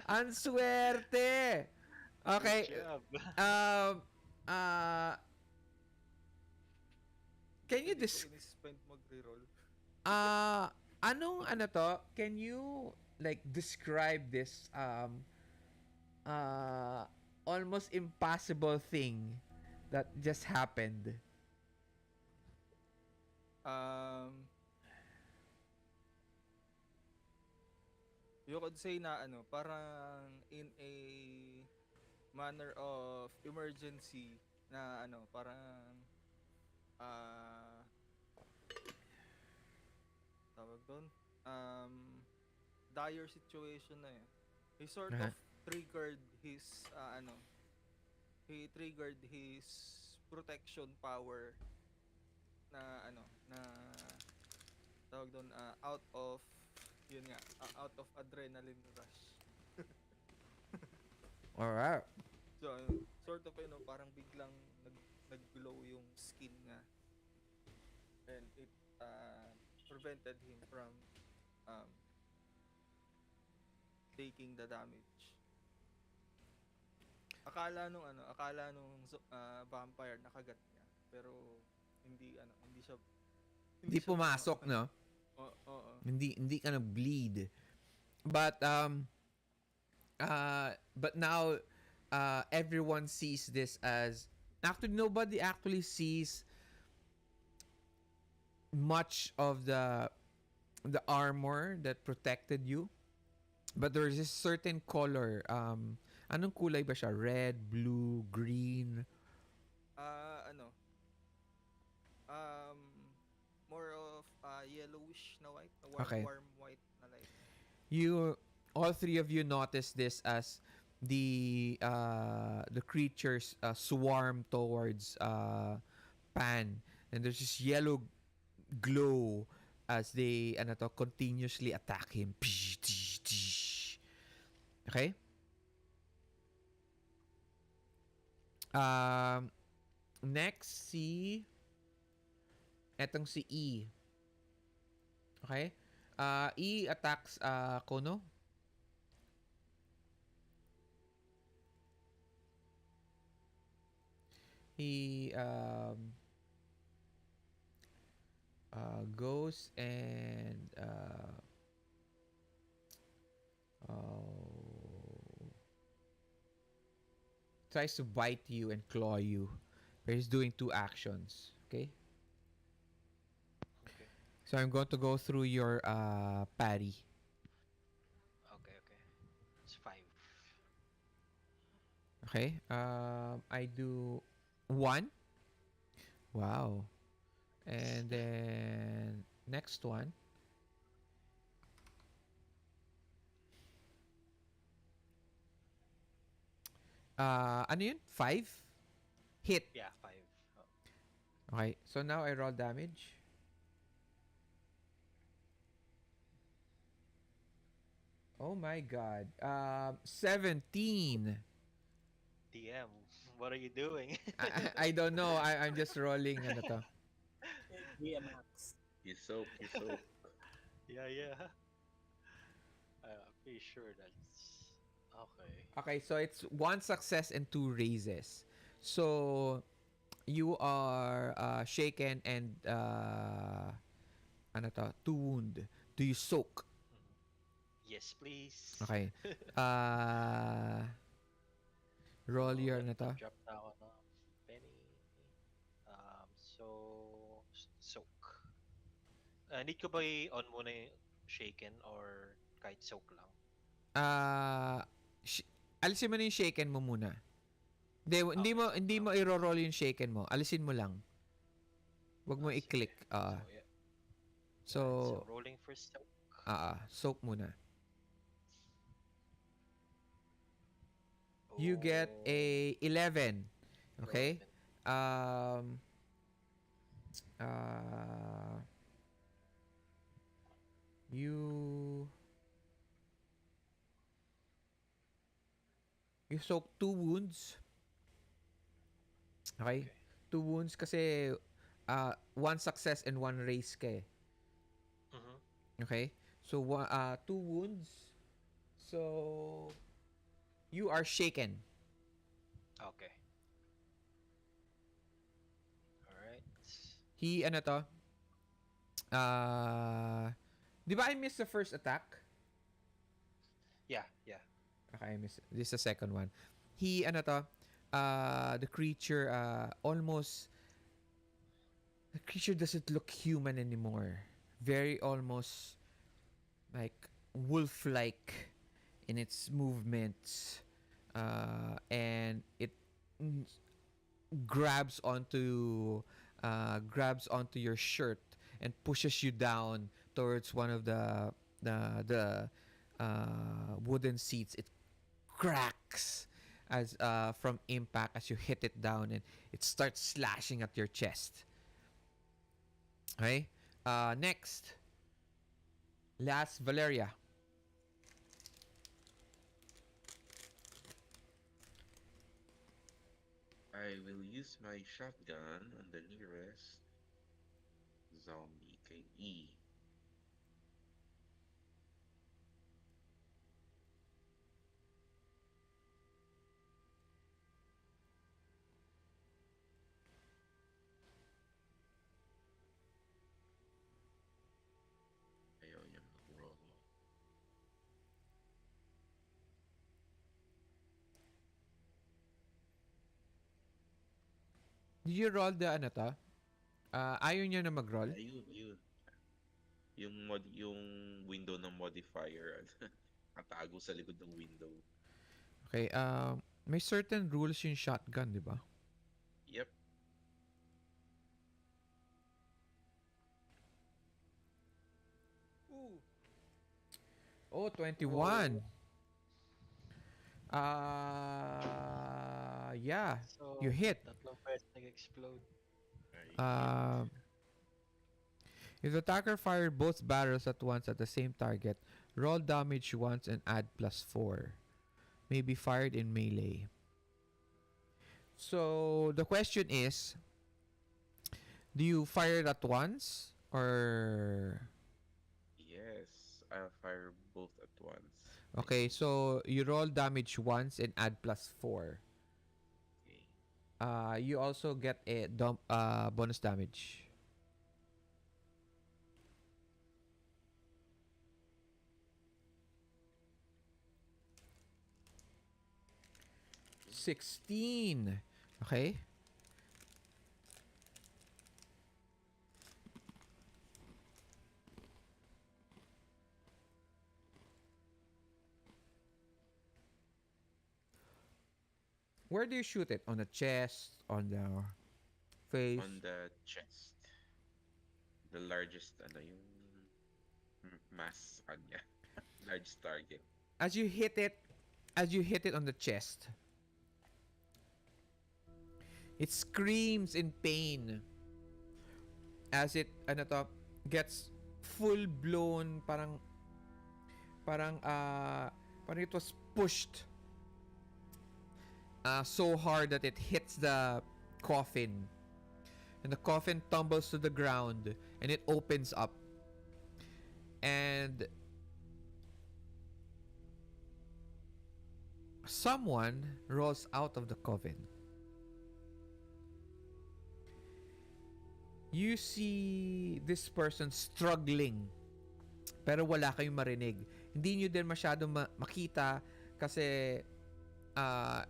Ang swerte! Okay. Good job. Um, uh, can you Hindi dis... ko in-spend mag-reroll. Anong ano to? Can you like describe this almost impossible thing that just happened? Um, you could say na ano, parang in a manner of emergency na ano, parang ah tawag doon, dire situation na eh. He sort Uh-huh. of triggered his ano, he triggered his protection power na ano, na tawag doon, out of yun nga, out of adrenaline rush. Alright. So sort of parang biglang nag-glow yung skin niya, and it prevented him from um, taking the damage. Akala nung vampire nakagat niya, pero hindi siya Hindi pumasok, no? Oo. Hindi ka nag-bleed. But now everyone sees this as actually nobody actually sees much of the armor that protected you, but there's this certain color. Anong kulay ba siya? Red, blue, green? Ano, more of yellowish na white, na warm, Okay. warm white na light. You all 3 of you notice this as the creatures swarm towards Pan, and there's this yellow glow as they continuously attack him. Okay? Next etong si E. Okay? E attacks Kono. he goes and uh, tries to bite you and claw you. But he's doing two actions. Okay. Okay. So I'm going to go through your parry. Okay. Okay. It's 5. Okay. I do one. Wow. And then next one. Ano yun? Five? Hit. Yeah, 5. Oh, Okay. So now I roll damage. Oh my god. 17. DM. What are you doing? I don't know. I'm just rolling ano to. GMX. You soak, you soak. Yeah, yeah. I'm pretty sure that's okay. Okay, so it's one success and two raises. So you are shaken and ano to, two wound. Do you soak? Mhm. Yes, please. Okay. Uh roll So your let ano me to. drop down a penny. So soak. Need ko ba on muna yung shaken or kahit soak lang? Ah sh- alisin mo na yung shaken mo muna. Hindi Okay, mo soak hindi lang. mo i-roll yung shaken mo. Alisin mo lang. Wag mo Sige. i-click. So yeah. Alright, so So rolling for soak. soak muna. You get Oh, a 11. Okay? 11. Um uh you you soak two wounds. Okay? Okay. Two wounds kasi one success and one raise ka eh. Mm-hmm. Okay? So two wounds. So you are shaken. Okay. Alright. He ano to? Di ba I missed the first attack? Yeah, yeah. Okay, I missed. This is the second one. He ano to? The creature almost the creature doesn't look human anymore. Very almost like wolf-like in its movements, and it mm, grabs onto your shirt and pushes you down towards one of the wooden seats. It cracks as from impact as you hit it down, and it starts slashing at your chest. Okay. Next, last Valeria. I will use my shotgun on the nearest zombie. Okay, E. Ayaw niya mag-roll. Did you roll the ano to? Ayaw niya na mag-roll? Yeah, yun. Yung window ng modifier, natago sa likod ng window. Okay, may certain rules yung shotgun, di ba? Yep. Ooh. Oh, Oh, 21. Yeah, you so hit. tatlong pwede nag-explode. I hit. Um, if the attacker fired both barrels at once at the same target, roll damage once and add +4. May be fired in melee. So the question is, do you fire it at once or Yes, I'll fire both at once. okay? So you roll damage once and add +4. Okay. You also get a bonus damage. 16. Okay. Where do you shoot it? On the chest? On the face? On the chest. The largest, ano, yung mass kanya. Largest target. As you hit it, on the chest, it screams in pain as it gets full blown, parang it was pushed so hard that it hits the coffin, and the coffin tumbles to the ground and it opens up, and someone rolls out of the coffin. You see this person struggling, pero wala kayong marinig. Hindi nyo din masyado makita kasi uh,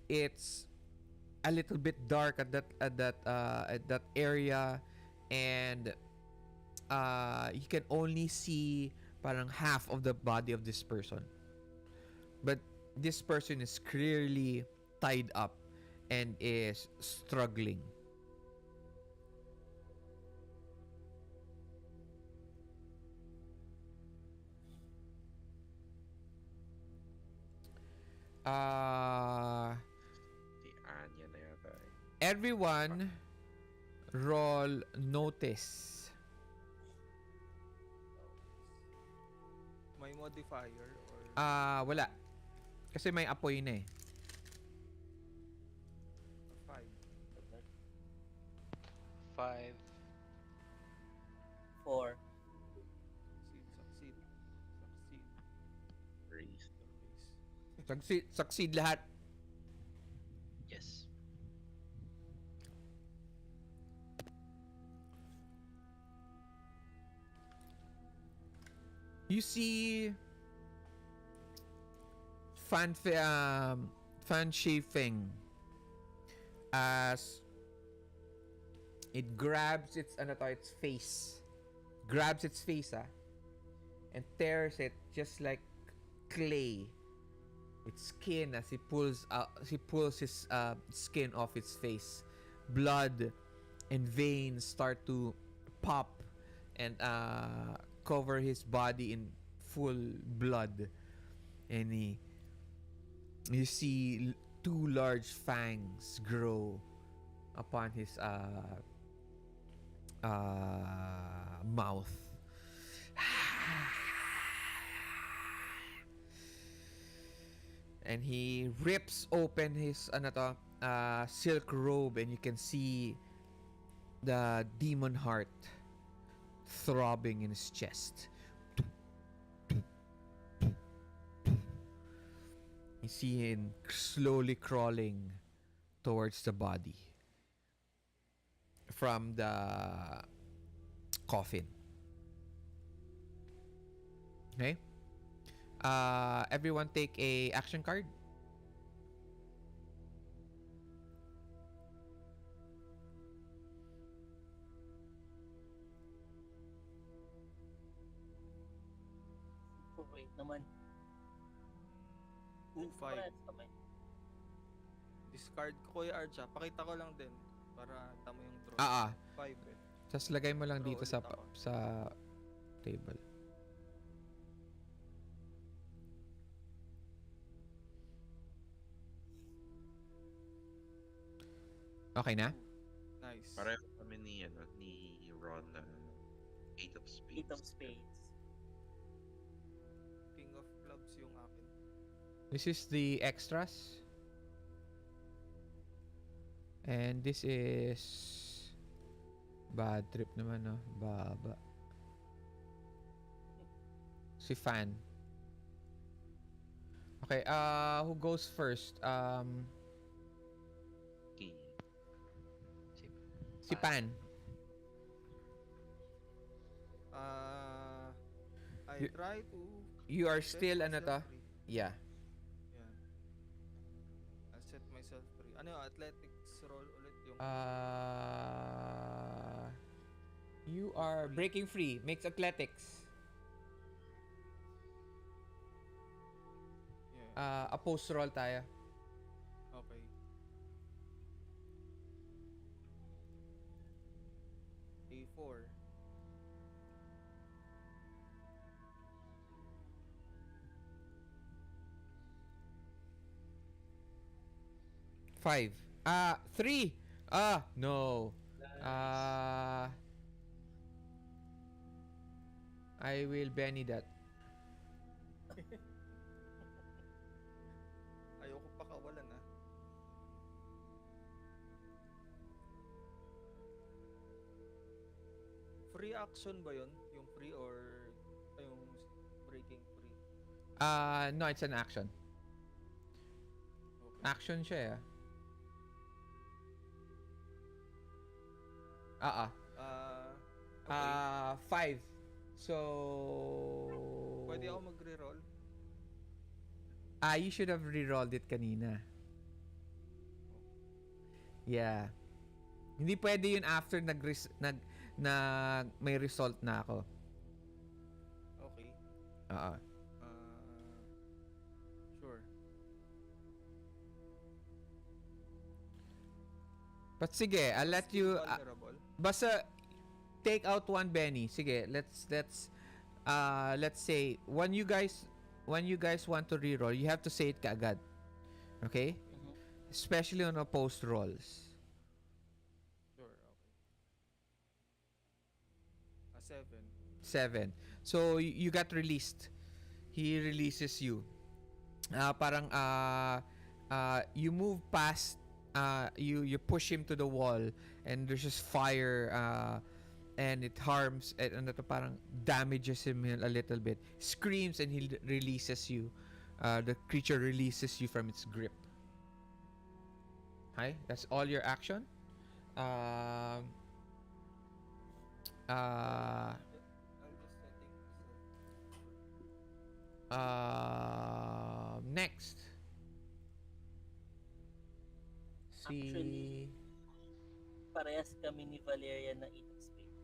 it's a little bit dark at that area, and you can only see parang half of the body of this person. But this person is clearly tied up and is struggling. Si Anya na yata eh. Everyone roll notice. May modifier or Wala. Kasi may apoy na eh. 5. 5. 4. Succeed. Raise. Succeed lahat. Yes. You see fan chafing as it grabs its face. Grabs its face and tears it just like clay. Its skin as he pulls his skin off its face. Blood and veins start to pop and cover his body in full blood, and you see two large fangs grow upon his mouth. And he rips open his silk robe, and you can see the demon heart throbbing in his chest. You see him slowly crawling towards the body from the coffin. Okay? Everyone take a action card. Oh, wait naman. 5. Kamay. Discard ko Kuya Archa. Pakita ko lang din para tama yung draw. 5 eh. Just lagay mo lang Draw dito ulit sa ako. sa table. Okay na? Nice. Pareho kami ni Ron na 8 of spades. 8 of spades. King of clubs yung akin. This is the extras. And this is bad trip naman, no? Baba. Si Fan. Okay, who goes first? Si Pan. Uh, I You, try to you are set still ano myself to? free. Yeah. Yan. I set myself free. Ano yung athletics role ulit yung You are free? breaking free. Makes athletics. Yeah. Opposed roll tayo. Okay. A4. 5. 3. No. Nice. Uh, I will Benny that. Ayoko pa kawalan ah. Free action ba yon? Yung free or yung breaking free? No, it's an action. Okay. Action siya. Ah. Okay. 5. So Pwede ako magre-roll? you should have re-rolled it kanina. Yeah. Hindi pwede yun after nag may result na ako. Okay. Oo. Sure. But sige, I'll let Still you vulnerable? basta take out one Benny. Sige, let's say when you guys want to reroll, you have to say it kaagad. Okay? Mhm. Especially on opposed rolls. Sure, okay. 7. 7. So you got released. He releases you. Parang you move past you push him to the wall and there's just fire and it harms and ito parang damages him a little bit. Screams and he releases you. The creature releases you from its grip. Hi, that's all your action. Um uh I'll just setting myself. Next. Actually, parehas kami ni Valeria ng 8 of Spades.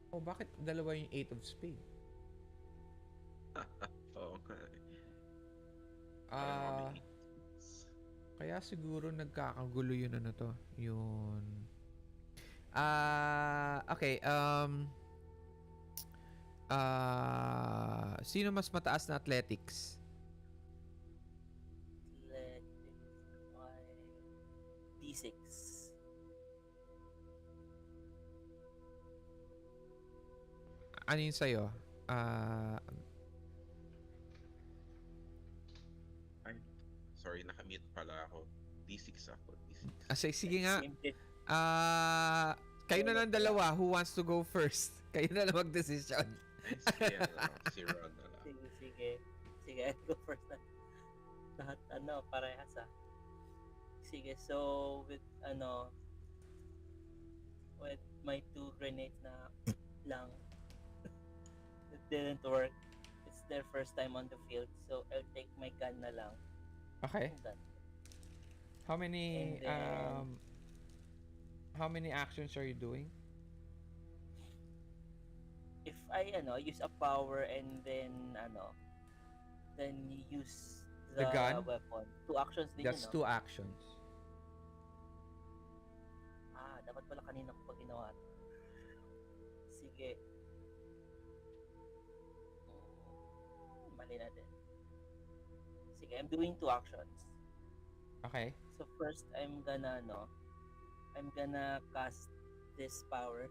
Oh, bakit dalawa yung 8 of Spade? Oo nga eh. Ah, Pareho kami eights. kaya siguro nagkakagulo yun ano to. Yun. Okay. Sino mas mataas na athletics? Athletics ay D6. Ano yun sa'yo? Ay, sorry, nakamute pala ako. D6 ako, D6. Sige nga. Same din. Kayo na lang dalawa. Who wants to go first? Kayo na lang mag-decision. Ay, sige, ano lang, si Ron na lang. Sige. Sige, I'll go first na. Lahat parehas ah. Sige, so with with my 2 grenades na lang, it didn't work. It's their first time on the field, so I'll take my gun na lang. Okay. And done. How many And then- how many actions are you doing? If I use a power and then use The gun? weapon. 2 actions din That's yun, no? 2 actions. Dapat pala kanina ko pa ginawa. Sige. Mali na din. Sige, I'm doing 2 actions. Okay. So first, I'm gonna cast this power.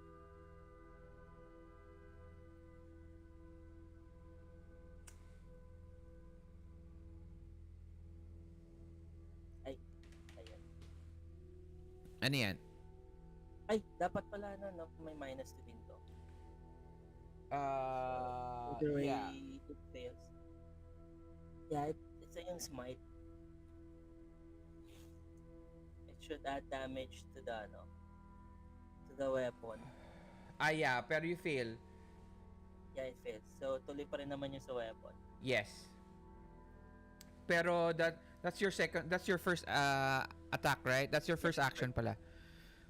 Ayan. Ano yan? Ay, dapat pala may minus 2 din to. Either way, Yeah. it fails. Yeah, it's yung smite. It should add damage to the to the weapon. Yeah, pero you fail. Yeah, it fails. So tuloy pa rin naman yung sa weapon. Yes. Pero that's your first attack, right? That's your first action pala.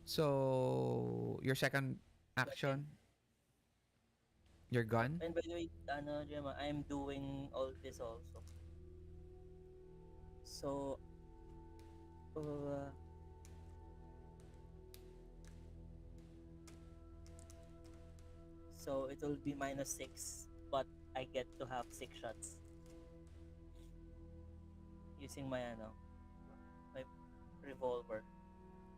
So, your second action, your gun. And by the way, Gemma, I'm doing all this also. So, uh, so it will be -6, but I get to have 6 shots using my revolver.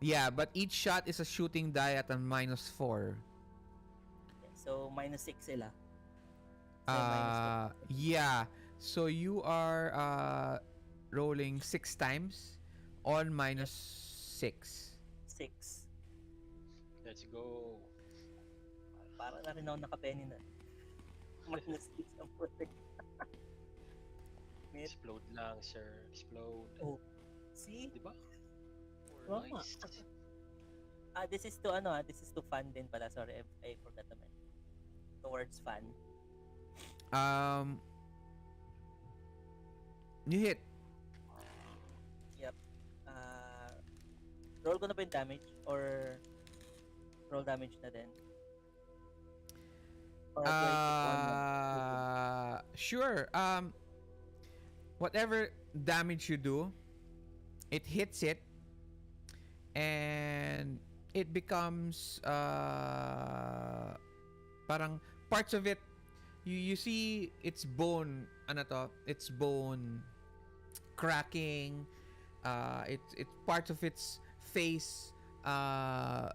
Yeah, but each shot is a shooting die at a -4. Yeah, so -6 sila. So minus Yeah. So you are rolling 6 times on -6. 6. Let's go. Para na rin ako nakapenny na. -6 ang putik. Explode lang, sir. Explode. Oh, see? Diba? Tama. Nice. This is to fun din pala. Sorry, I forgot to mention. Towards fun. You hit. Yep. Roll ko na ba yung damage? Or roll damage na din? Or do I keep on Sure. Whatever damage you do, it hits it, and it becomes parang parts of it. You see its bone, its bone cracking. It's parts of its face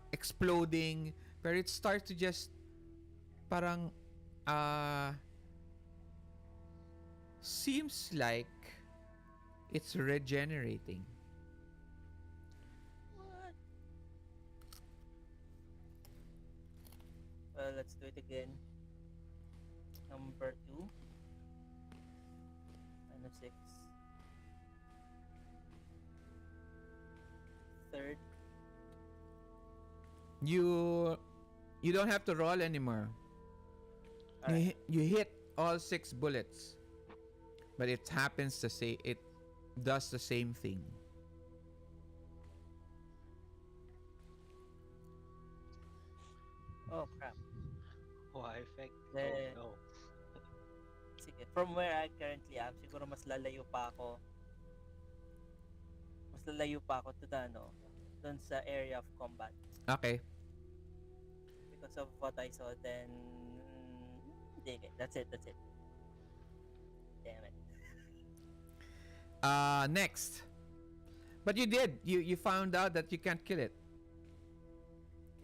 exploding, but it starts to just parang seems like it's regenerating. What? Well, let's do it again. Number 2. -6. Third. You don't have to roll anymore. Alright. You hit all 6 bullets, but it happens to say it does the same thing. Oh, crap. Why effect? Eh, Oh, no. Sige. From where I currently am, siguro mas lalayo pa ako. Mas lalayo pa ako to the dun sa area of combat. Okay. Because of what I saw, then okay, that's it. Damn it. Next. But you did. You found out that you can't kill it.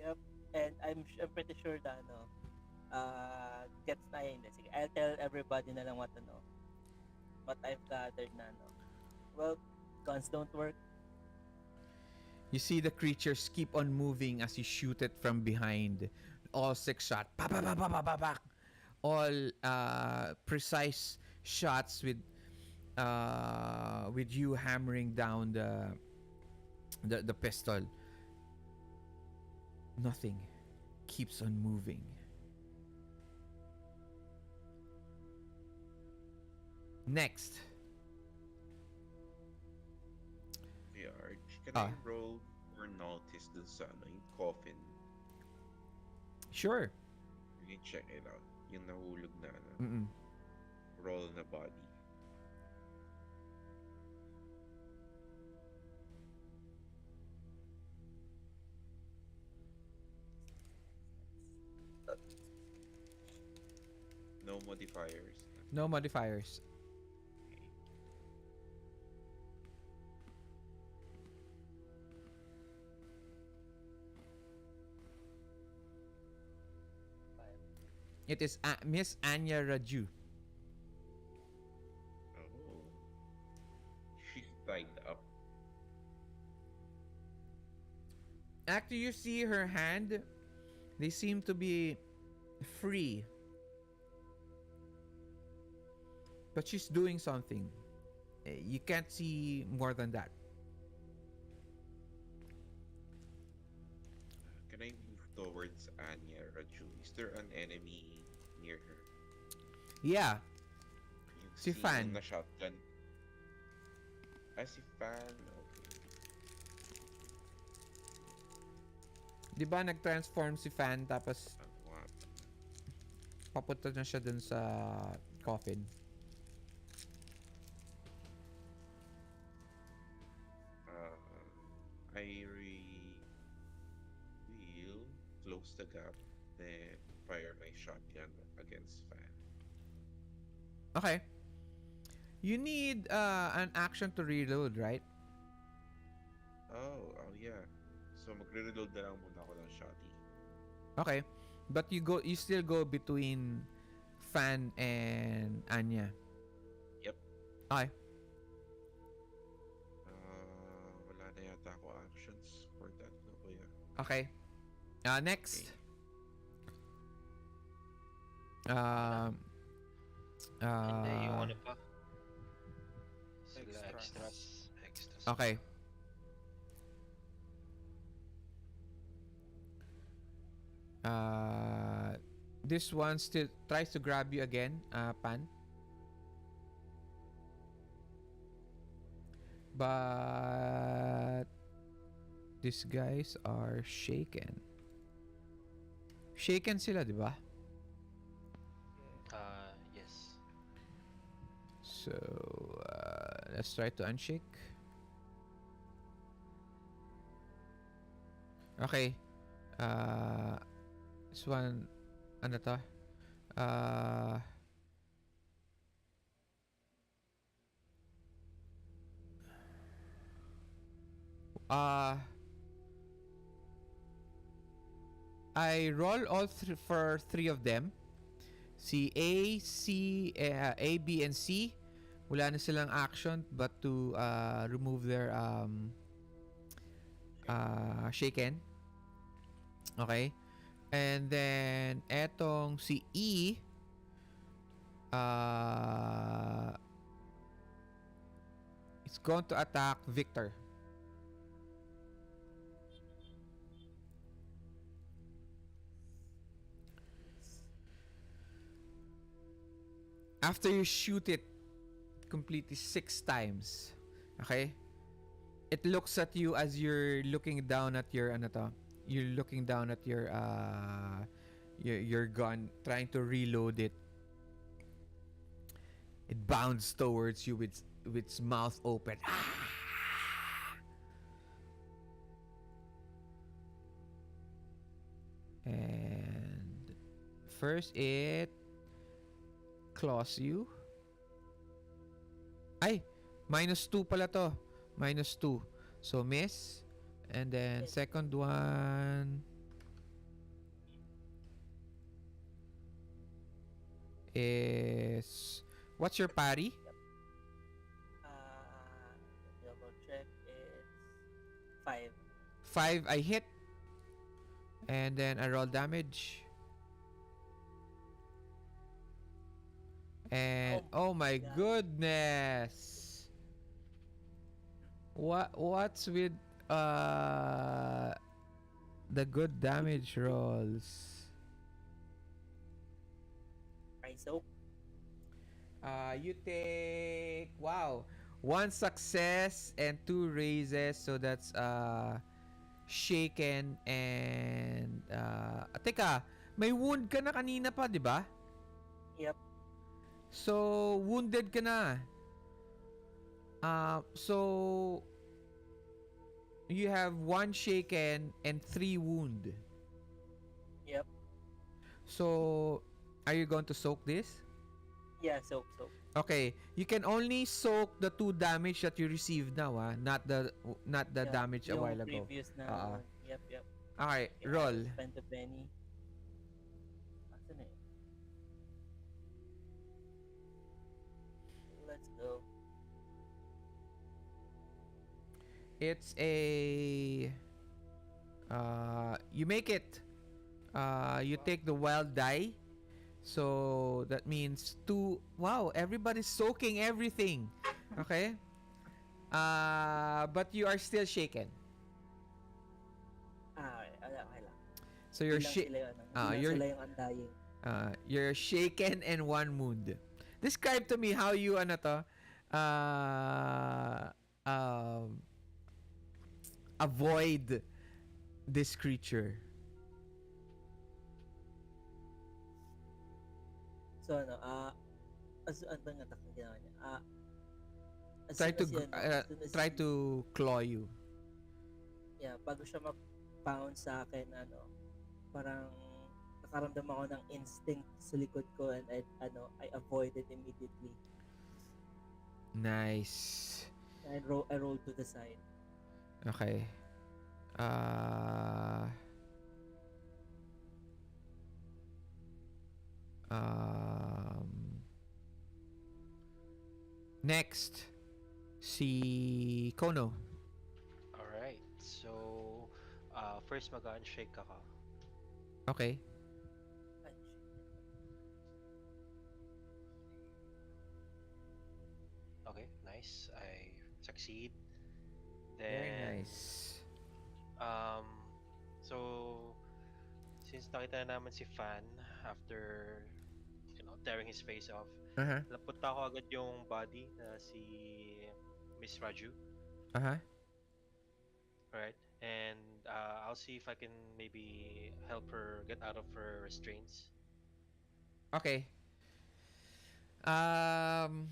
Yep. And I'm pretty sure that gets na yun. Sige, I'll tell everybody na lang what I've gathered na Well, guns don't work. You see the creatures keep on moving as you shoot it from behind. All 6 shots. Pa pa pa pa pa pa pa. All precise shots with you hammering down the pistol. Nothing keeps on moving. Next. VR, can Ah. I roll for notice dun sa yung coffin? Sure. You can check it out. Yung nahulog na Mm-mm. roll na body. No modifiers. No modifiers. It is Miss Anya Raju. Oh. She's tied up. After you see her hand, they seem to be free. But she's doing something. You can't see more than that. when I move towards Anya Raju, is there an enemy near her? Yeah, Yung si si yung Fan. na shotgun. Ah, si Fan. Okay. Di ba nag-transform si Fan tapos What? papunta na siya dun sa coffin. I will close the gap, then fire my shotgun against Fan. Okay. You need an action to reload, right? Oh yeah. So magre-reload na lang muna ako ng shotty. Okay. But you still go between Fan and Anya. Yep. Okay. Wala na yata ako actions for that. No, kuya. Okay. Next. Okay. Hindi, yung Uh, ano pa. Sila Extras. extras. okay. This one still tries to grab you again, Pan. But these guys are shaken. Shaken sila, di ba? Yes. So, let's try to unshake. Okay. This one, ano to? Uh, I roll all for three of them. Si A, B, and C. Wala na silang action but to remove their shaken. Okay. And then, etong si E, it's going to attack Viktor. After you shoot it completely 6 times, okay? It looks at you as you're looking down at your ano to. You're looking down at your gun, trying to reload it. It bounds towards you with its mouth open. And first it claws you. Ay, -2 pala to. -2. So miss. And then second one is, what's your parry? Double check. It's 5. 5, I hit. And then I roll damage. And oh my God. goodness. What's with the good damage rolls? I soak. You take, wow, 1 success and 2 raises, so that's shaken and teka, may wound ka na kanina pa, di ba? Yep. So wounded ka na. So you have 1 shaken and 3 wound. Yep. So are you going to soak this? Yeah, soak. Okay, you can only soak the 2 damage that you received now, not the Yeah, damage a yung while ago. previous na. Oo. Yep. Okay, Okay, roll. I'll spend the penny. Asan na yun? Let's go. It's a you make it. You take the wild die. So that means 2. Wow, everybody's soaking everything. Okay? But you are still shaken. Okay lang. So Hindi lang sila yung ano, hindi lang you're sila yung undying. you're shaken in one mood. Describe to me how you ano to uh, um, avoid this creature. So ano, ano ba yung attack na ginawa niya? As Try soon to as yan, no, as soon as try to claw you. yeah, bago siya ma-pound sa akin, ano, parang nakaramdam ako ng instinct sa likod ko and I avoided immediately. Nice. I rolled to the side. Okay. Uh, um, next, si Kono. Alright, so first mag-unshake ako. Okay. And shit. Okay, nice. I succeed. Very Then, nice. um, so since nakita na naman si Fan after, tearing his face off, Uh-huh. napunta ko agad yung body na si Miss Raju, Uh-huh. right? And I'll see if I can maybe help her get out of her restraints. Okay. Um,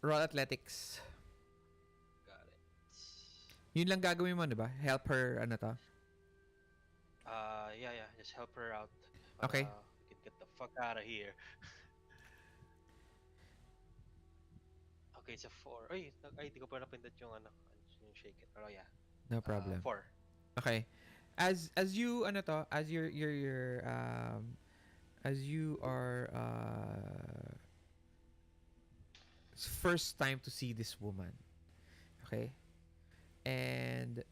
roll athletics. Got it. Yun lang gagawin mo, di ba? Help her, ano to? Yeah, just help her out. Okay. We can get the fuck out of here. Okay, it's a 4. Ay, di ko pa napindot yung yung shake it. Oh yeah. No problem. 4. Okay. As you ano to, as as you are first time to see this woman. Okay? And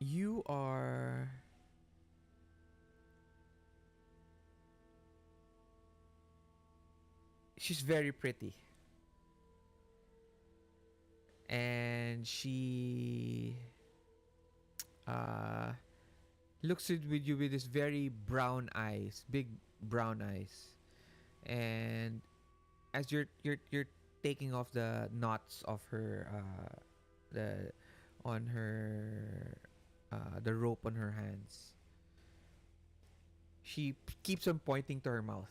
you are she's very pretty. And she uh looks at with you with this very brown eyes, big brown eyes. And as you're taking off the knots of her the on her the rope on her hands, she keeps on pointing to her mouth.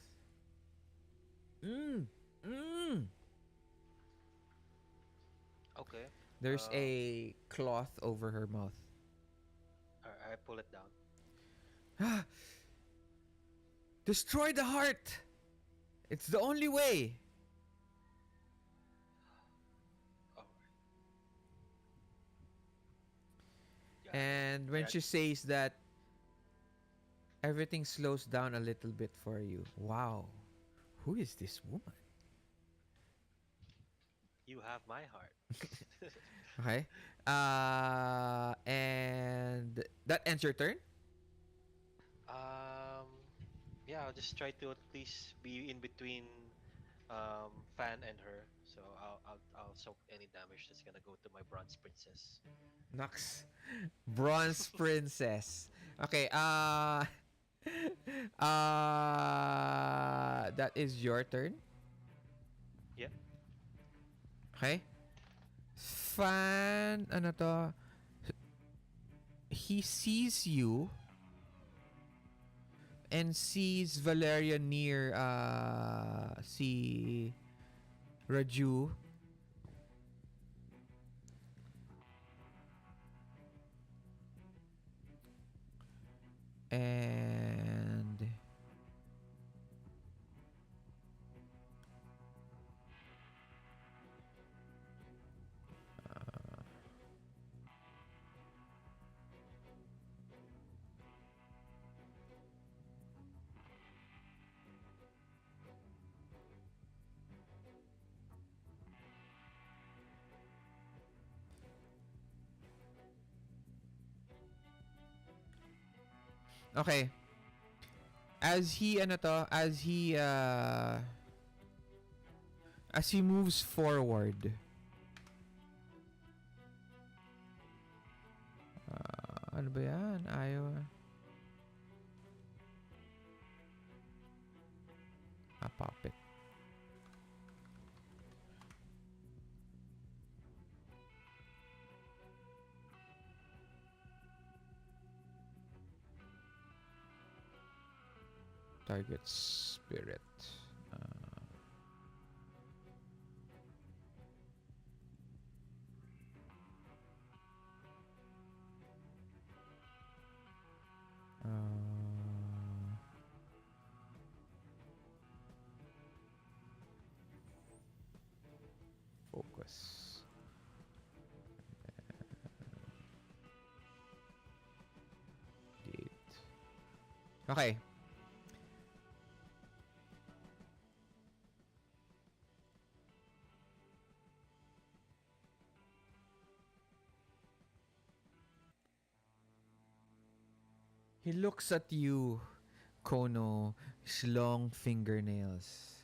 Mm, mm. Okay. There's Um, a cloth over her mouth. I pull it down. Destroy the heart. It's the only way. Oh, got it. And when Yeah, she says that, everything slows down a little bit for you. Wow. Who is this woman? you have my heart. Okay. And that ends your turn. Um, yeah, I'll just try to at least be in between Fan and her. So I'll soak any damage that's gonna go to my bronze princess. Nox. Bronze Princess. Okay. That is your turn. Yep. Okay. Fan, ano to? He sees you and sees Valeria near si Raju. And okay. As he ano to, as he moves forward. Ano ba yan? Ayaw. Pop it. Target spirit. Focus. Date. Okay. He looks at you, Kono, his long fingernails.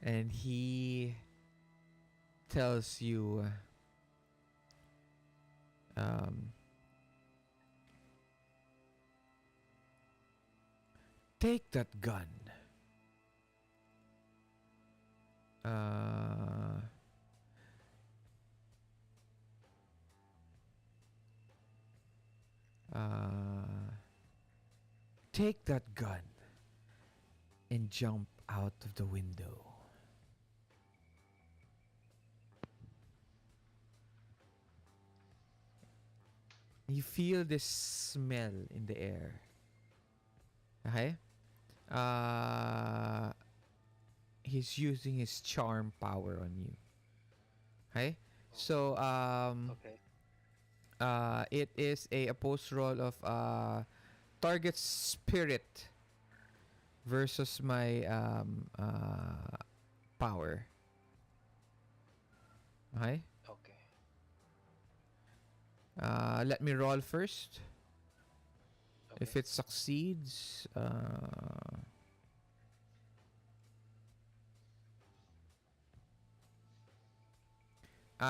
And he tells you, take that gun. Uh, take that gun and jump out of the window. You feel this smell in the air. Okay? He's using his charm power on you. Okay? So, Okay. it is a opposed roll of target spirit versus my power. Okay? Okay. Let me roll first. Okay. If it succeeds,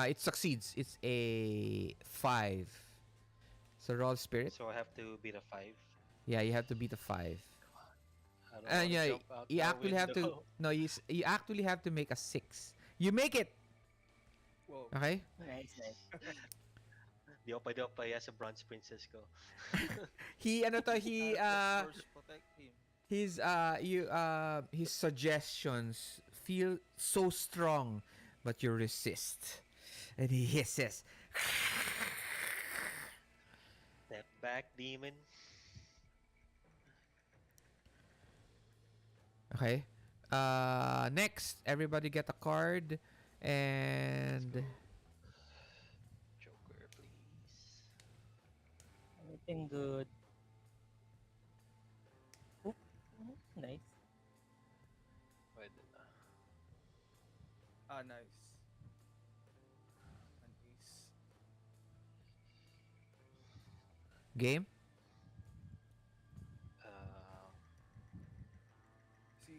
it succeeds. It's a 5. So roll spirit. So I have to beat a 5. Yeah, you have to beat a 5. I don't want to Yeah, jump out you the actually have to. window. No, you actually have to make a 6. You make it. Wow. Okay. Nice, nice. Di ako paya sa bronze princess ko. He ano to he Force protect him. his suggestions feel so strong, but you resist, and he hisses. Step back, demon. Okay. Next, everybody get a card, and Joker, please. Anything good? Oop. Nice. Pwede na. Nice. An ace. game. Uh, Si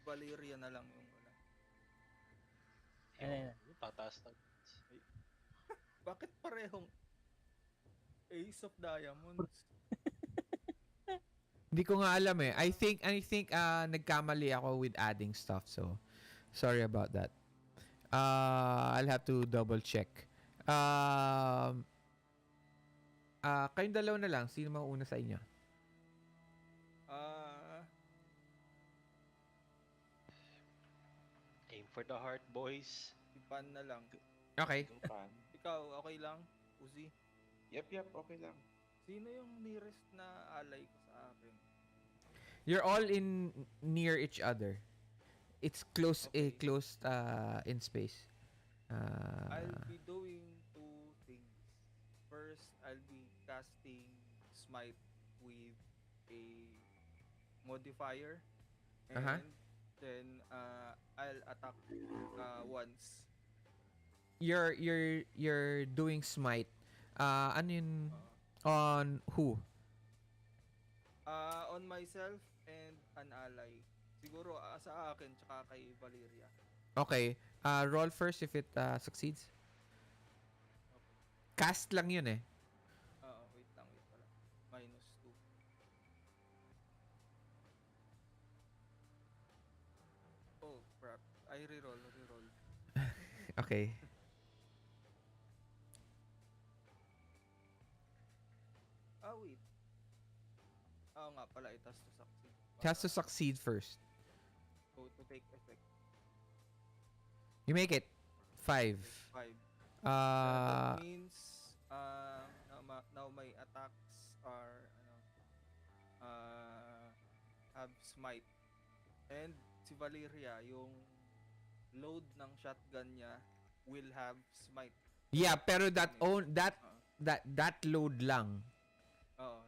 Valeria na lang yung wala. Ano yung, yan? yung tataas na. Bakit parehong Ace of Diamonds? Hindi ko nga alam eh. I think nagkamali ako with adding stuff, so sorry about that. I'll have to double check. Kayong dalawa na lang. Sino mauna sa inyo? Aim for the heart, boys. Si Pan na lang. Okay. Go pan. Ikaw, okay lang? Uzi? Yep, okay lang. Sino yung nearest na ally ko sa akin? You're all in near each other. It's close Okay. close in space. I'll be doing two things. First, I'll be casting Smite with a modifier. And Uh-huh. then I'll attack once. You're doing smite. Ano yun? On who? On myself and an ally. Siguro sa akin tsaka kay Valeria. Okay. Roll first if it succeeds. Okay. Cast lang yun eh. Wait lang, wait pala. -2. Oh, crap. I reroll. Okay. Wait. Nga pala, it has to succeed It has to para succeed first. to take effect. You make it. 5. Okay, 5. That Uh, means now my attacks are uh, have smite. And si Valeria, yung load ng shotgun niya will have smite. yeah, pero that Yun eh. own that Uh, that load lang.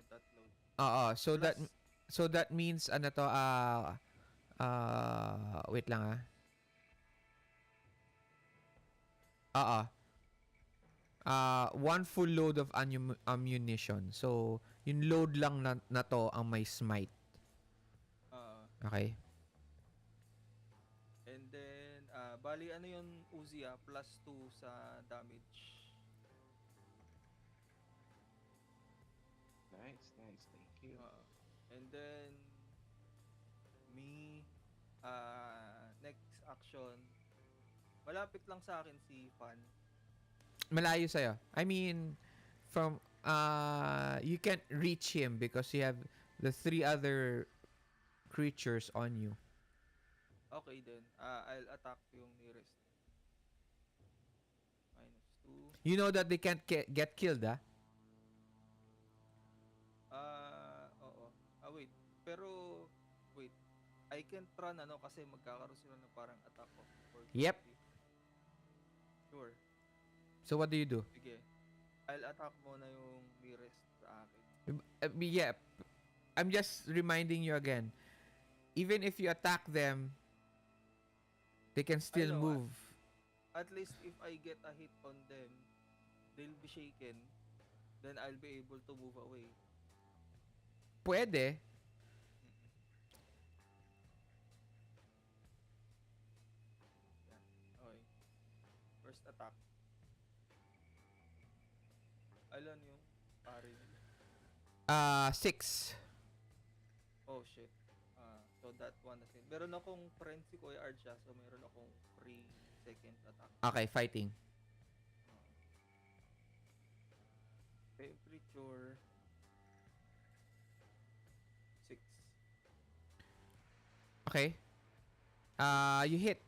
that load. Oo, Plus, so that means ano to wait lang ah. Oo. One full load of ammunition. So, yung load lang na to ang may smite. Okay. and then, bali ano yung Uzi +2 sa damage. Nice. Thank you. And then, me, next action, malapit lang sa akin si Fan. Malayo sa'yo. I mean, from, you can't reach him because you have the 3 other creatures on you. Okay then, I'll attack yung nearest. -2. You know that they can't get killed, ah? Oo. Wait. Pero, wait. I can't run kasi magkakaroon sila ng parang attack of Yep. opportunity. Sure. So, what do you do? Sige. I'll attack muna yung nearest sa akin. Yeah. I'm just reminding you again. Even if you attack them, they can still know, move. At least if I get a hit on them, they'll be shaken. Then I'll be able to move away. Pwede. Yeah. Okay. First attack. Alam yung pare nila. 6. Oh shit. So that one na sin. Meron akong friend si Kuya R.T.S.A, so meron akong free second attack. Okay, fighting. Temperature 6. Okay. You hit.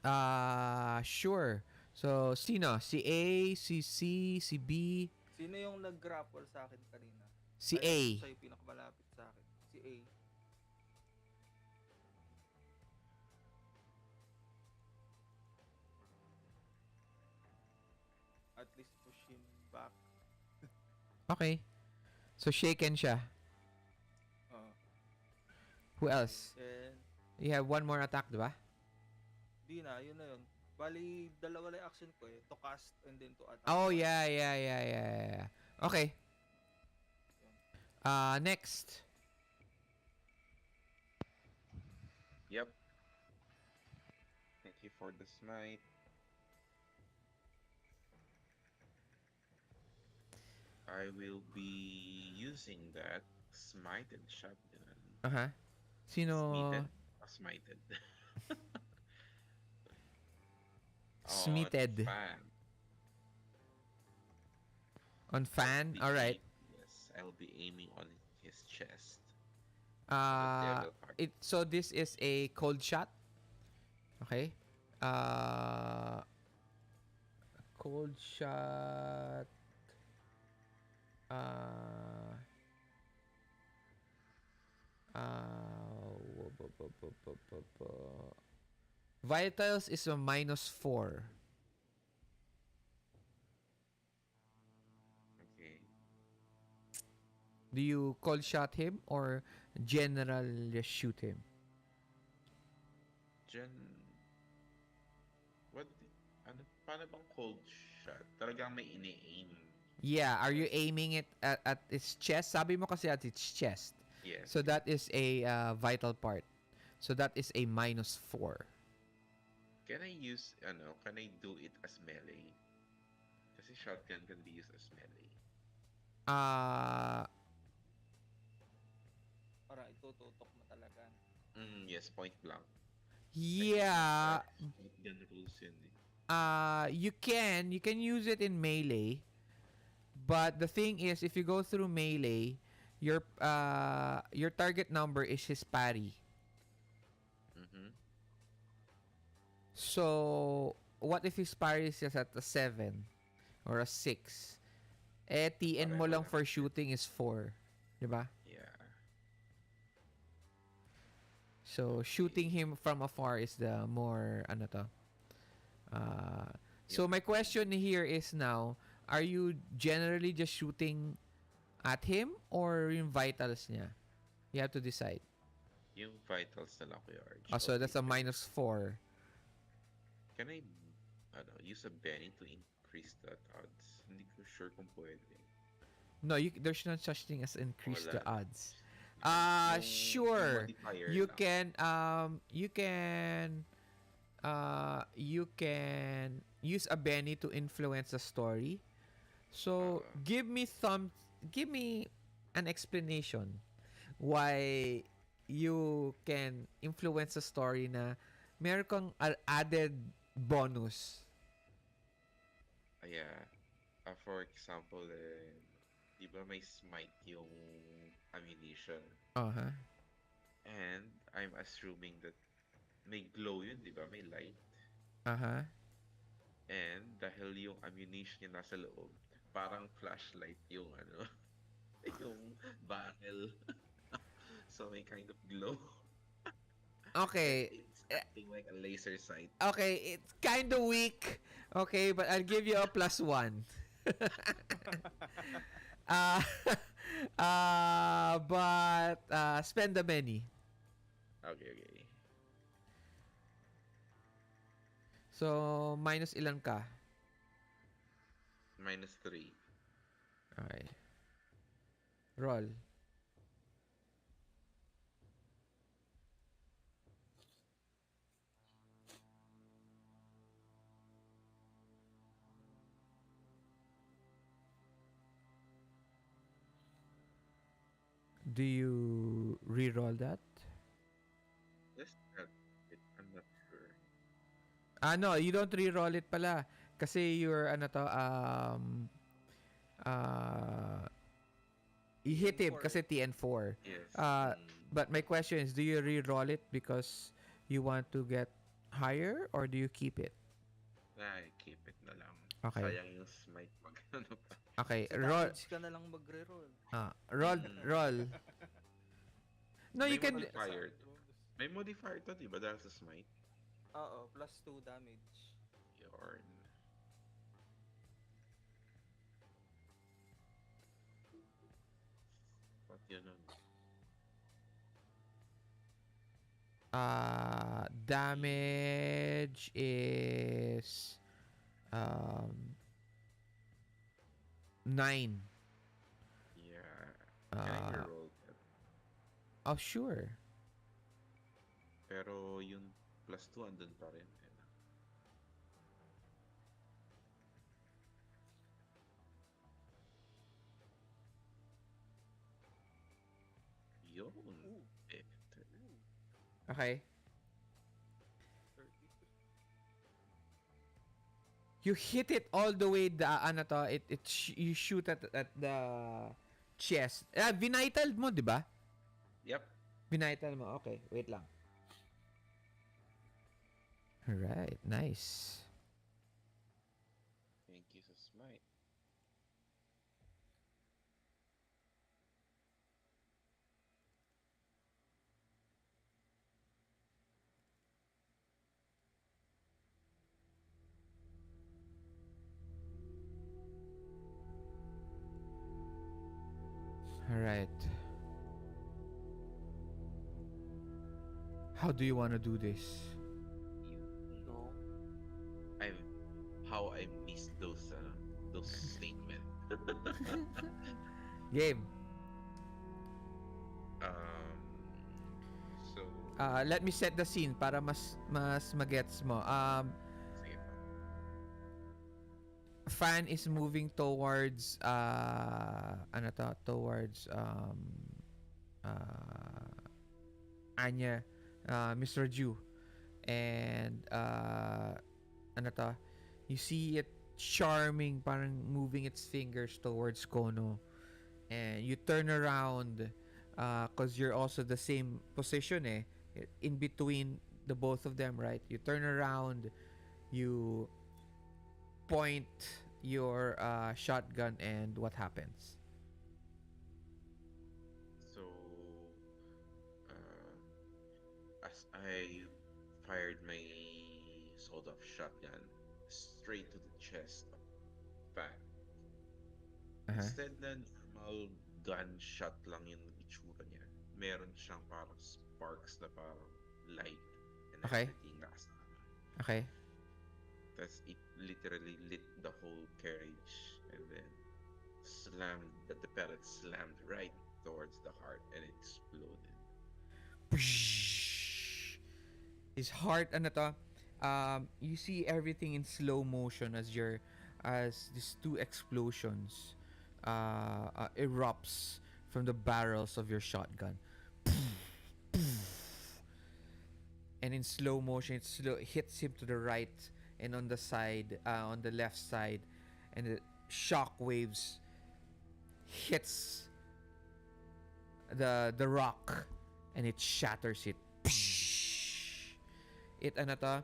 A 6. Sure. So, sino? Si A, si C, si B, Sino yung nag-grapple sa akin kanina? si Ay, A. siya yung pinakamalapit sa akin. Si A. At least push him back. Okay. So, shaken siya. Who else? Then, You have one more attack, diba? di na, yun na yun. Bali, dalawa lang action ko eh. To cast and then to attack. Oh, yeah. Okay. Next. Yep. Thank you for the smite. I will be using that smited shotgun. Uh-huh. Sino? Smited? Smited. Smited. Fan. On Fan? Be Alright. Yes, I'll be aiming on his chest. So this is a cold shot. Okay. Cold shot. Vitals is a -4. Okay. Do you cold shot him or general just shoot him? What? Ano? Paano bang cold shot? Talagang may ini-aim Yeah, are you Yes. aiming it at its chest? Sabi mo kasi at its chest. Yes, So yes. that is a vital part. So that is a -4. Can I use, can I do it as melee? Kasi shotgun can be used as melee. Uh, Para itututok mo talaga. Yes, point blank. I think yeah, shotgun rules yun eh. you can use it in melee, but the thing is if you go through melee, your target number is his parry. Mm-hmm. So what if his parry is just at a 7 or a 6? Eh, TN mo Pareho lang lang. for shooting is 4. Diba? Yeah. So, shooting Okay. him from afar is the more, ano to. Uh, so, Yung, my question here is now, are you generally just shooting at him or yung vitals niya? You have to decide. yung vitals na lang, Kuya Arch. Oh, so, Okay. that's a -4. Can I, use a Benny to increase that odds? Hindi ko sure kung pwede. No, there's no such thing as increase Wala the na. odds. Yung Sure. modifier You lang. can, you can use a Benny to influence the story. So Uh, give me an explanation why you can influence the story na meron kang added bonus. yeah. For example, di ba may smite yung ammunition? Uh-huh. And I'm assuming that may glow yun, di ba? May light. Uh-huh. And dahil yung ammunition niya nasa loob, parang flashlight yung yung barrel. So may kind of glow. And Okay. it's acting like a laser sight. Okay, it's kind of weak. Okay, but I'll give you a +1. uh, but spend the many. Okay, okay. So, minus ilan ka? -3. Okay. Roll. Do you re-roll that? Let's try it. I'm not sure. No, you don't re-roll it pala. Kasi you're, you hit him TN4 kasi eh. TN4. Yes. But my question is, do you re-roll it because you want to get higher or do you keep it? Ay, keep it na lang. Okay. Sayang yung smite pag pa. Okay, Sa roll. damage ka na lang magre-roll. Roll, Mm. roll. No, May you can. modifier. Bonus. May modifier to, di ba? Dahil sa smite. Oo, +2 damage. Yarn. What yun nun? Damage is 9. Yeah. Can I reroll that? Oh, sure. Pero yung +2 andun pa rin. Yun. Ooh. Better. Ooh, Okay. 30. You hit it all the way you shoot at the chest. Vinital mo, 'di ba? Yep. Vinital mo. Okay, wait lang. Alright, nice. Thank you sa smite. Alright. How do you want to do this? You Go. I how I missed those statement. Game. Um, so, Let me set the scene para mas magets mo. sige pa. Fan is moving towards ano to? Towards Anya, Mr. Ju. And ano to? You see it charming, parang moving its fingers towards Kono. And you turn around because you're also the same position in between the both of them, right? You turn around, you point your shotgun, and what happens? So, as I fired my sawed-off shotgun straight to the chest of Fan, Uh-huh. instead na normal gunshot lang yung itsura niya, meron siyang parang sparks na parang light and Okay. everything nakasama. Okay. That's it literally lit the whole carriage and then slammed the pellet slammed right towards the heart and it exploded. His heart, ano to? You see everything in slow motion as these two explosions erupts from the barrels of your shotgun. And in slow motion, hits him to the right and on the side, on the left side, and the shock waves hits the rock, and it shatters it. It ano to?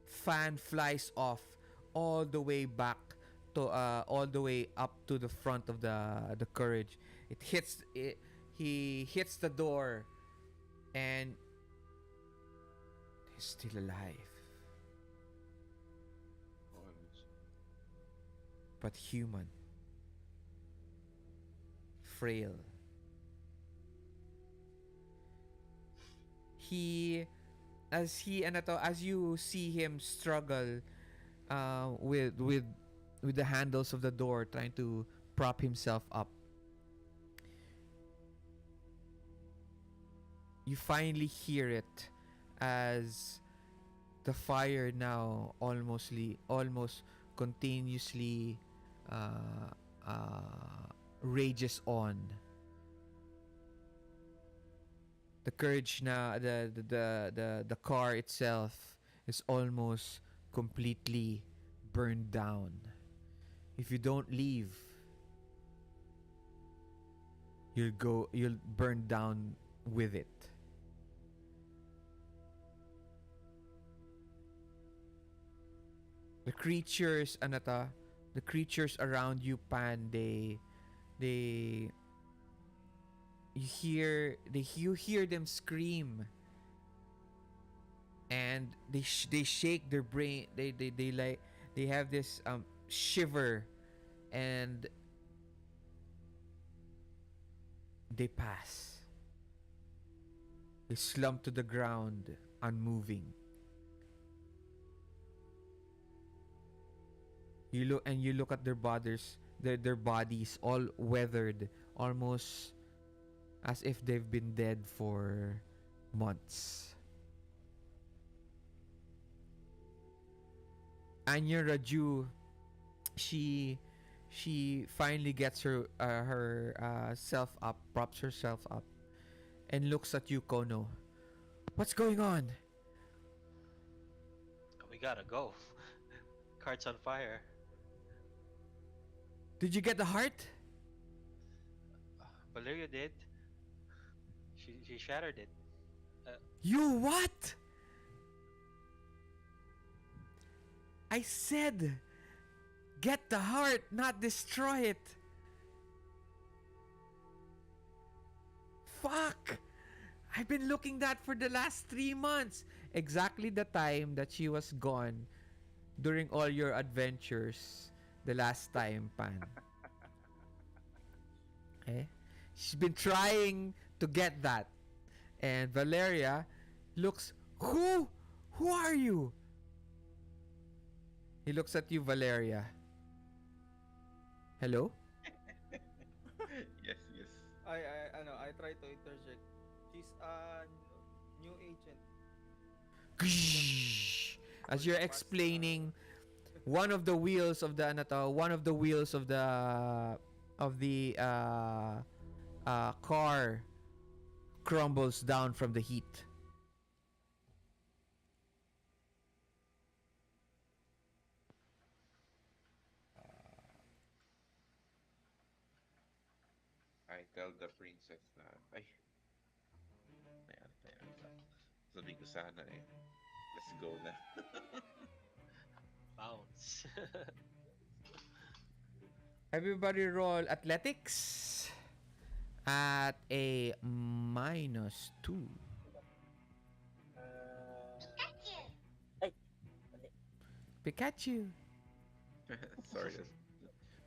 Fan flies off all the way back to all the way up to the front of the courage. He hits the door, and he's still alive, but human, frail. He as you see him struggle with the handles of the door, trying to prop himself up, you finally hear it as the fire now almost continuously uh, rages on. The courage na the car itself is almost completely burned down. If you don't leave, you'll burn down with it. The creatures the creatures around you, Pan, they you hear them scream, and they shake their brain. They like they have this shiver, and they pass. They slump to the ground, unmoving. You look at their bodies all weathered, almost as if they've been dead for months. Anya Raju, she finally gets her self up, props herself up, and looks at you, Kono. What's going on? We gotta go. Cart's on fire. Did you get the heart? Valeria did. She shattered it. You what? I said, get the heart, not destroy it. Fuck! I've been looking that for the last 3 months. Exactly the time that she was gone during all your adventures the last time, Pan. Okay? She's been trying to get that. And Valeria looks, Who? Who are you? He looks at you, Valeria. Hello? Yes, yes. I try to interject. She's a new agent. As Call you're it pasta. explaining, one of the wheels of the ano to, one of the wheels of the car crumbles down from the heat. I tell the princess na, ay, may ano tayo. Sabi ko sana eh, let's go na. Bounce. Everybody roll athletics at a -2. Ay, mali. Pikachu. Sorry,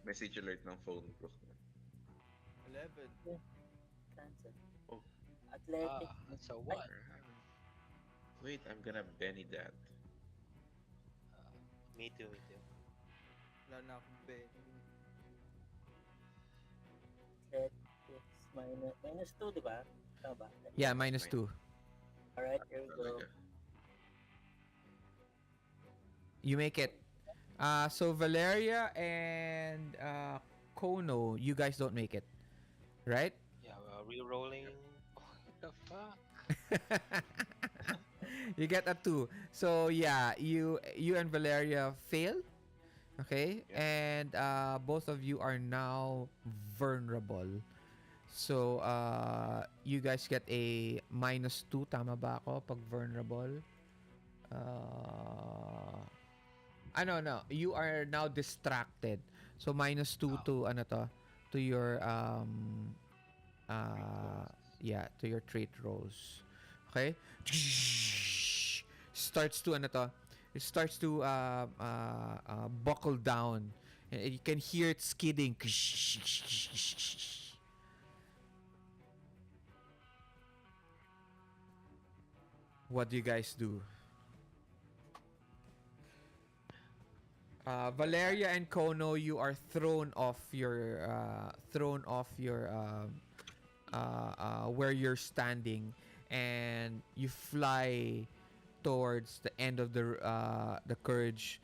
message alert ng phone ko. 11. Cancel. Oh, Athletic. That's a Ay, one. alright. Wait, I'm gonna Benny that. Me too, me too. Wala na akong Benny. athletics minus 2, di ba? Tama ba? Yeah, Yes, -2. Alright, here we go. talaga. You make it. So Valeria and Kono, you guys don't make it, right? Yeah, well, re-rolling. What the fuck? You get a 2. So yeah, you and Valeria fail. Okay, Yeah. and both of you are now vulnerable. So you guys get a -2. Tama ba ako pag vulnerable? Uh, no. You are now distracted. So -2 Oh, to ano to your great uh rolls. yeah, to your trait rolls. Okay? Starts to ano to? It starts to buckle down. And you can hear it skidding. What do you guys do? Valeria and Kono, you are thrown off your where you're standing, and you fly towards the end of the courage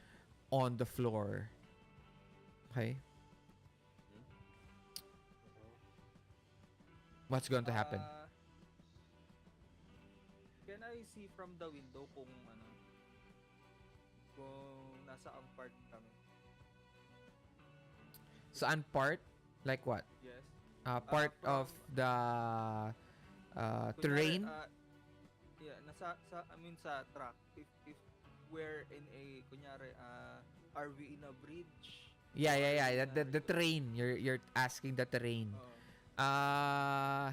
on the floor. Okay, Hmm? Mhm. what's going to happen? Ah, can I see from the window kung kung nasa ang part kami? Saan part? Like what? Yes. Part of From the kunyari terrain? yeah, I mean sa track. If we're in a kunyari are we in a bridge Yeah, or yeah, are yeah. we in a The terrain. You're asking the terrain. Oo. Uh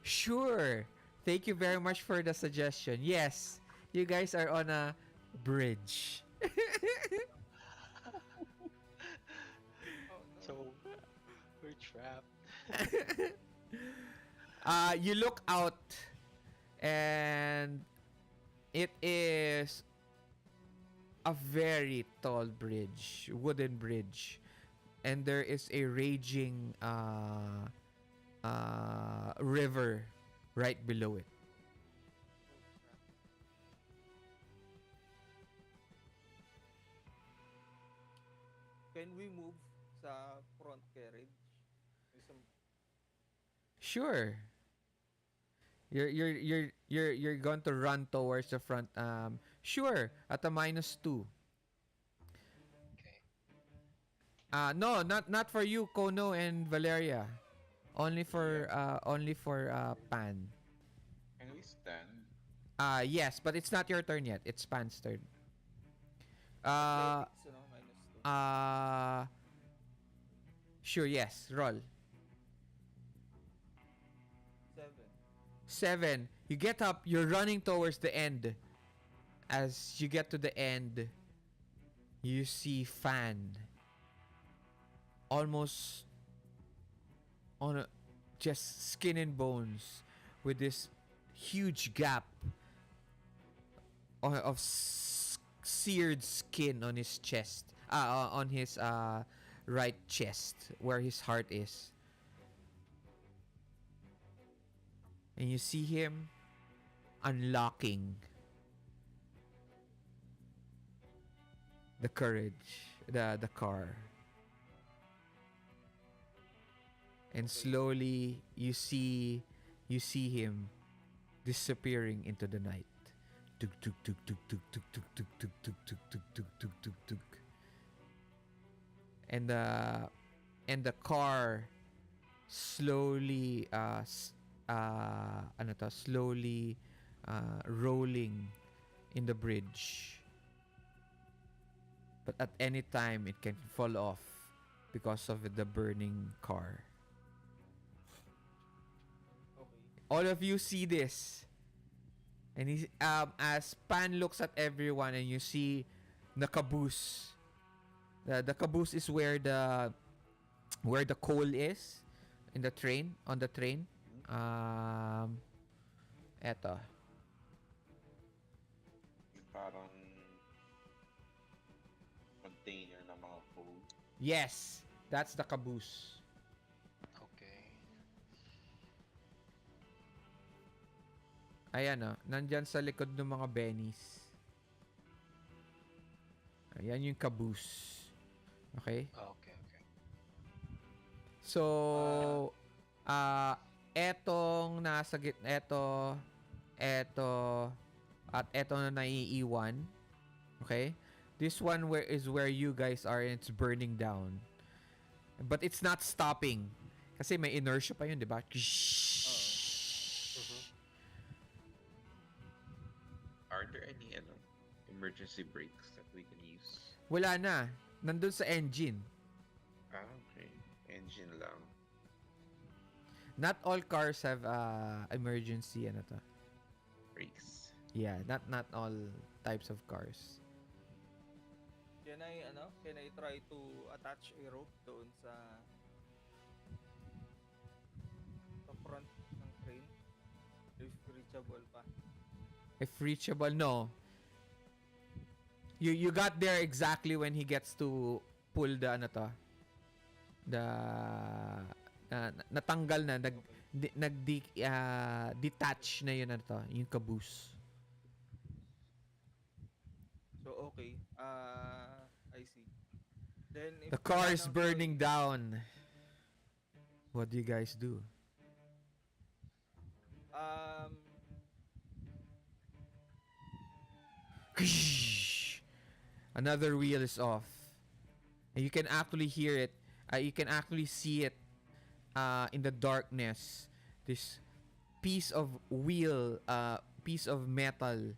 Sure. Thank you very much for the suggestion. Yes, you guys are on a bridge. Oh no. So we're trapped. You look out, and it is a very tall bridge, wooden bridge, and there is a raging river right below it. Oh crap. Can we move sa front carriage? May some Sure. You're going to run towards the front. Sure, at a -2. Okay. No, not for you, Kono and Valeria. Yeah. Only for Pan. Can we stand? Yes, but it's not your turn yet. It's Pan's turn. Uh athletics, -2. uh sure, yes. Roll. 7. 7. You get up, you're running towards the end. As you get to the end, you see Fan almost on a, just skin and bones with this huge gap of seared skin on his chest, on his right chest where his heart is. And you see him unlocking the courage, the car. And Okay. slowly you see him disappearing into the night. Tuk tuk tuk tuk tuk tuk tuk tuk tuk tuk tuk tuk tuk tuk tuk tuk. And the car slowly slowly rolling in the bridge. But at any time it can fall off because of the burning car. Okay. All of you see this. And as Pan looks at everyone and you see the caboose. The caboose is where the coal is in the train, on the train. Eto. Yung parang container ng mga food. Yes, that's the caboose. Okay. Ayan nandyan sa likod ng mga bennies. Ayan yung caboose. Okay? Okay. Okay. So, etong nasa eto, at eto na naiiwan. Okay? This one is where you guys are and it's burning down. But it's not stopping. Kasi may inertia pa yun, di ba? Mhm. Are there any emergency brakes that we can use? Wala na. Nandun sa engine. Okay. Engine lang. Not all cars have emergency Brakes. Yeah, not all types of cars. Can I try to attach a rope doon sa front ng train? If reachable pa. If reachable, no. You got there exactly when he gets to pull the natanggal na detach na yun yung caboose. So okay. I see. Then if The car wala is nang burning choice, down. What do you guys do? um Another wheel is off. And you can actually hear it. You can actually see it in the darkness. This piece of piece of metal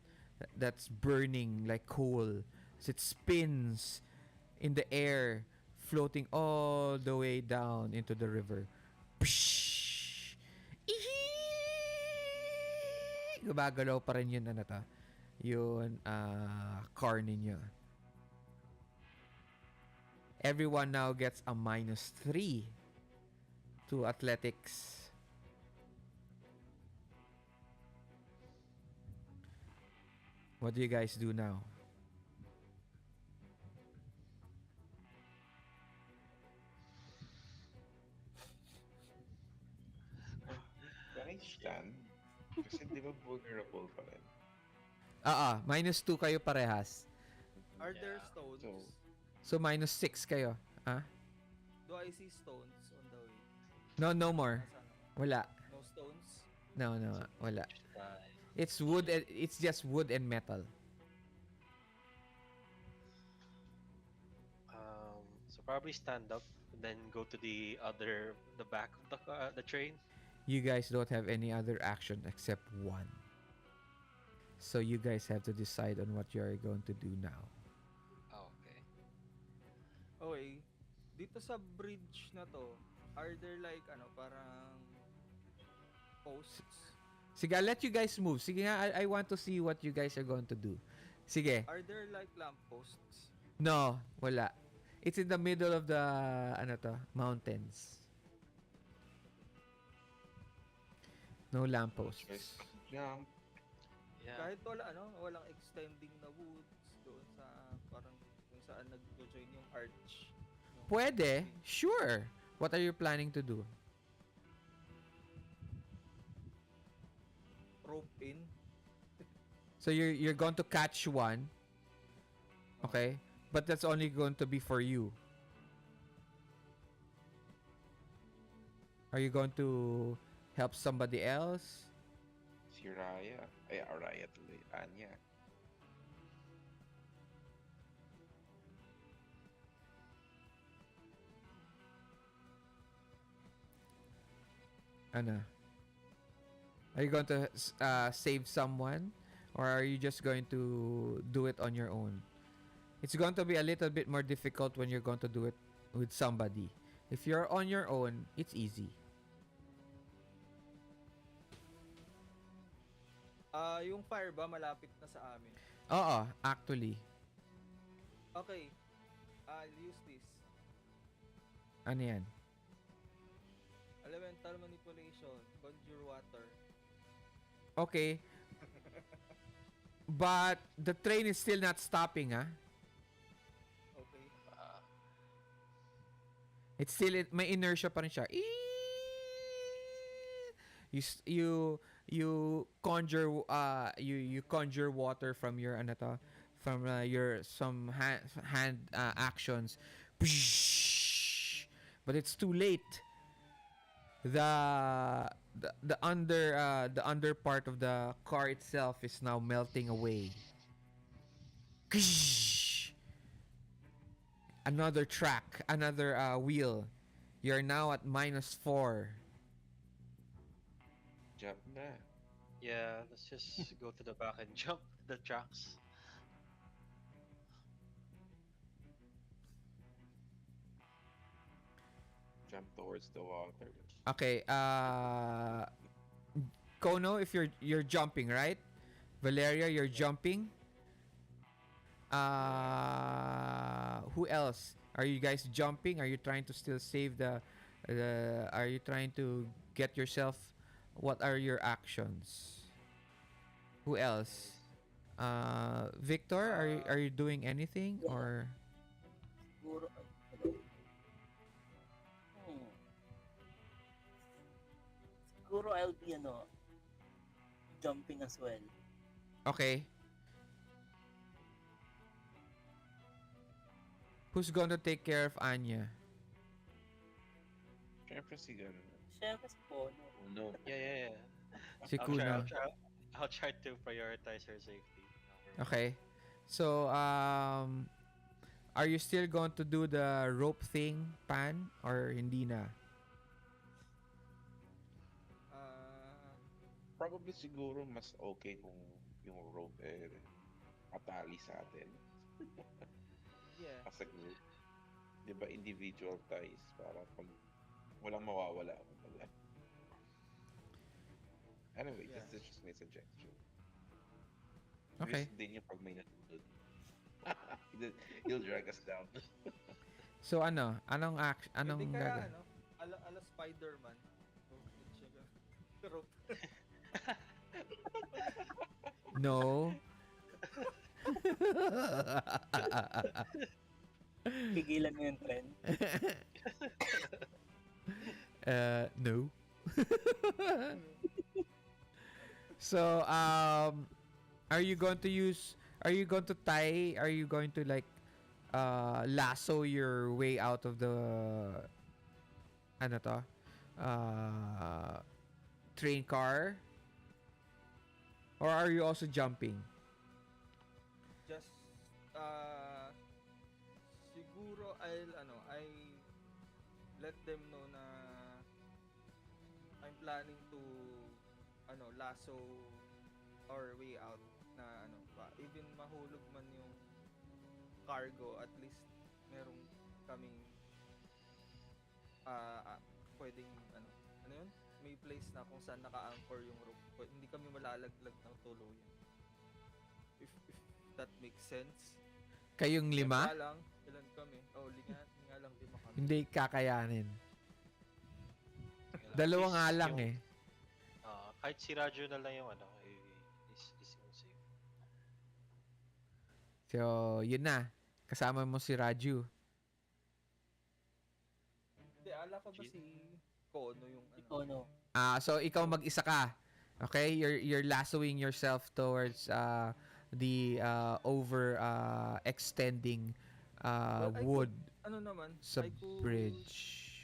that's burning like coal. As it spins in the air, floating all the way down into the river. Psh! Ihee! Gumagalaw pa rin yun yun car ninyo. Everyone now gets a -3 to athletics. What do you guys do now? Can I stand? Kasi di ba vulnerable pa rin? -2 kayo parehas. are there Yeah. stones? So, So -6 kayo. Do I see stones on the way? No more. Nasaan? Wala. No stones? No, wala. Just die. It's wood and it's just wood and metal. So probably stand up and then go to the back of the train. You guys don't have any other action except one. So you guys have to decide on what you are going to do now. Oh, okay. Okay. Dito sa bridge na to, are there like parang posts? Sige, I'll let you guys move. Sige nga, I want to see what you guys are going to do. Sige. Are there like lampposts? No, wala. It's in the middle of the mountains. No lampposts. guys, jump. Yeah. Kahit walang extending na woods doon sa parang kung saan nag-join yung arch ng pwede. Sure. What are you planning to do? Rope in. So you're going to catch one, okay? But that's only going to be for you. Are you going to help somebody else? Si Raya. Ay, Raya tuloy. Anya. Ano? Are you going to save someone, or are you just going to do it on your own? It's going to be a little bit more difficult when you're going to do it with somebody. If you're on your own, it's easy. Yung fire ba malapit na sa amin? Oo, actually. Okay. I'll use this. Ano yan? Elemental manipulation. Conjure water. Okay. But the train is still not stopping, ah. Okay. It's still, may inertia pa rin siya. You conjure you conjure water from your ano to, from your some hand actions. But it's too late. The under part of the car itself is now melting away. Another track, another wheel. You're now at -4. Jump na. Yeah, let's just go to the back and jump the tracks. Jump towards the water. Okay, Kono, if you're jumping, right? Valeria, you're jumping. Who else? Are you guys jumping? Are you trying to still save the are you trying to get yourself, what are your actions? Who else? Victor, are you doing anything Yeah. or Siguro, hello? Hmm. Siguro I'll be, jumping as well. okay? Who's going to take care of Anya? Siyempre si ganun. Siyempre si Pono. No. Yeah. Si I'll try. Kuno. I'll try to prioritize her safety. Okay. So, are you still going to do the rope thing, Pan? Or hindi na? Probably siguro mas okay kung yung rope patali sa atin Yeah. as a group. Di ba individual ties para pag walang mawawala. Kumbaga. Anyway, Yeah. that's just my suggestion. Okay. Risk din yung pag may natulog. He'll drag us down. So, anong action? Anong Hindi kaya gagawin? ala Spider-Man. Oh, pero No. Pigilan mo yung trend. No. So, are you going to tie, are you going to like lasso your way out of the ano to? Train car? Or are you also jumping? just siguro I let them know na I'm planning to lasso our way out na even mahulog man yung cargo, at least merong kaming pwedeng yun, may place na kung saan naka-anchor yung rope. Hindi kami malalaglag ng tuluyan, if that makes sense. Kayong lima? Kaya lang, ilan kami? Nga lang 5 kami. Hindi kakayanin. Sige lang. Dalawa At nga least lang yung, eh. Kahit si Raju na lang yung is yung safe. So, yun na. Kasama mo si Raju. Kilala ka ba G- si Kono yung ano? Ikaw, no? So ikaw mag-isa ka. Okay? You're lassoing yourself towards the over extending Well, I could, wood ano naman, sa I could, bridge.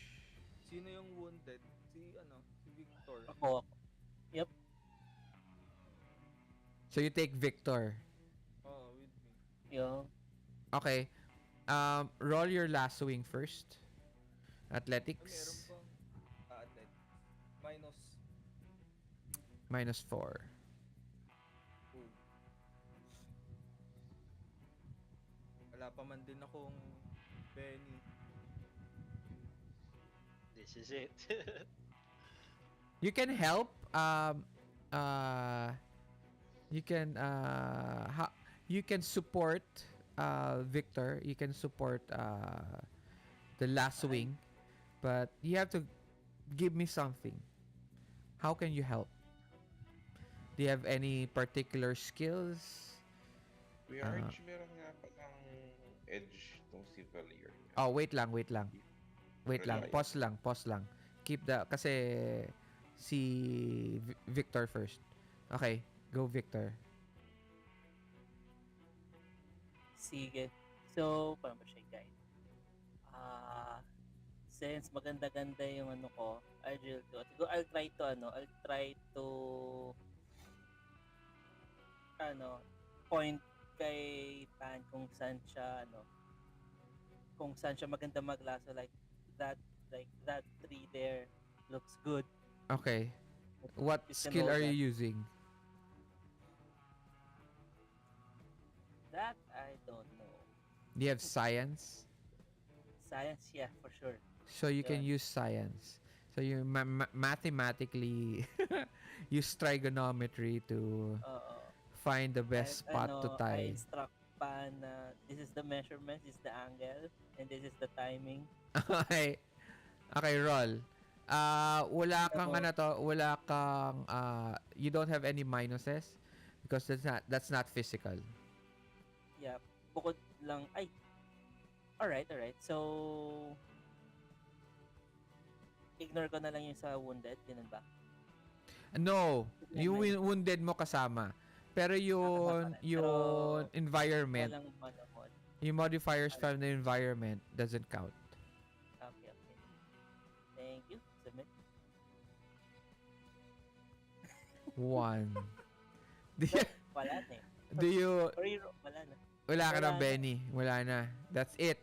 sino yung wounded? Si Victor. Ako. Yep. So you take Victor. Oh, with me. Yung Okay. Roll your lassoing first. Ay, meron Athletics pang athletics. Minus -4. 2. Wala pa man din akong Benny. This is it. You can help. Uh, you can you can support Victor. You can support the lassoing, but you have to give me something. How can you help? Do you have any particular skills? Kuya Arch, meron nga palang edge tong si Valeria. Oh, wait lang, wait lang. Wait lang, Reliant. pause lang. Keep the kasi si Victor first. Okay, go Victor. sige. So, paano ba siya guide? Since maganda-ganda yung ano ko, I'll try to ano, point kay Pan kung saan siya maganda maglaso, that that tree there looks good. Okay. What You can skill roll are you that. using? That I don't know. Do you have science? Science, yeah, for sure. So you can Yun. use science. So you mathematically use trigonometry to Oo. find the best spot to I tie. instruct Pan na this is the measurement, this is the angle, and this is the timing. Okay. Okay, roll. Wala kang you don't have any minuses because that's not physical. Yeah, bukod lang, alright. So, ignore ko na lang yung sa wounded, ganun ba? No, yung Never mind. wounded mo kasama. Pero Kasama rin. yung Pero, environment, walang manood. yung modifiers from the environment doesn't count. Okay. Thank you. Submit. 1. Do you, Wala na eh. do you Wala na. wala ka Wala na, na. Benny? Wala na. That's it.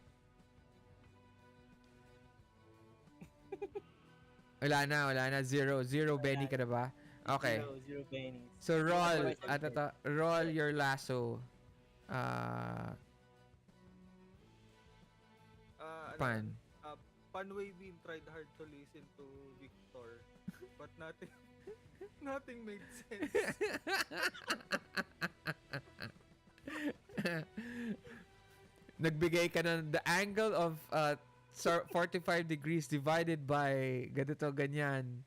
Wala na. Zero Benny ka na ba? Okay. Zero pennies. So roll, Otherwise, roll your lasso. Uh, Pan. Pan Weimin tried hard to listen to Victor, but nothing made sense. Nagbigay ka ng the angle of 45 degrees divided by ganito ganyan.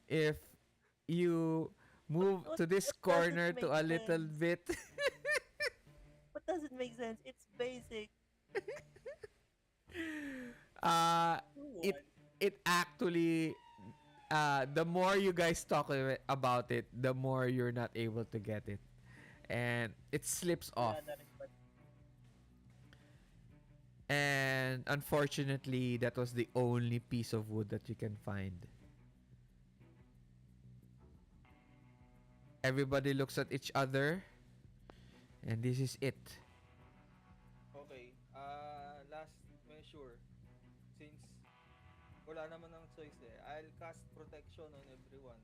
If you move to this what doesn't corner to make a little sense? bit. What doesn't make sense? It's basic. It it actually the more you guys talk about it, the more you're not able to get it. And it slips off. Wala na rin ba? And unfortunately, that was the only piece of wood that you can find. Everybody looks at each other, and this is it. Okay, last measure. Since wala naman ng choice I'll cast protection on everyone.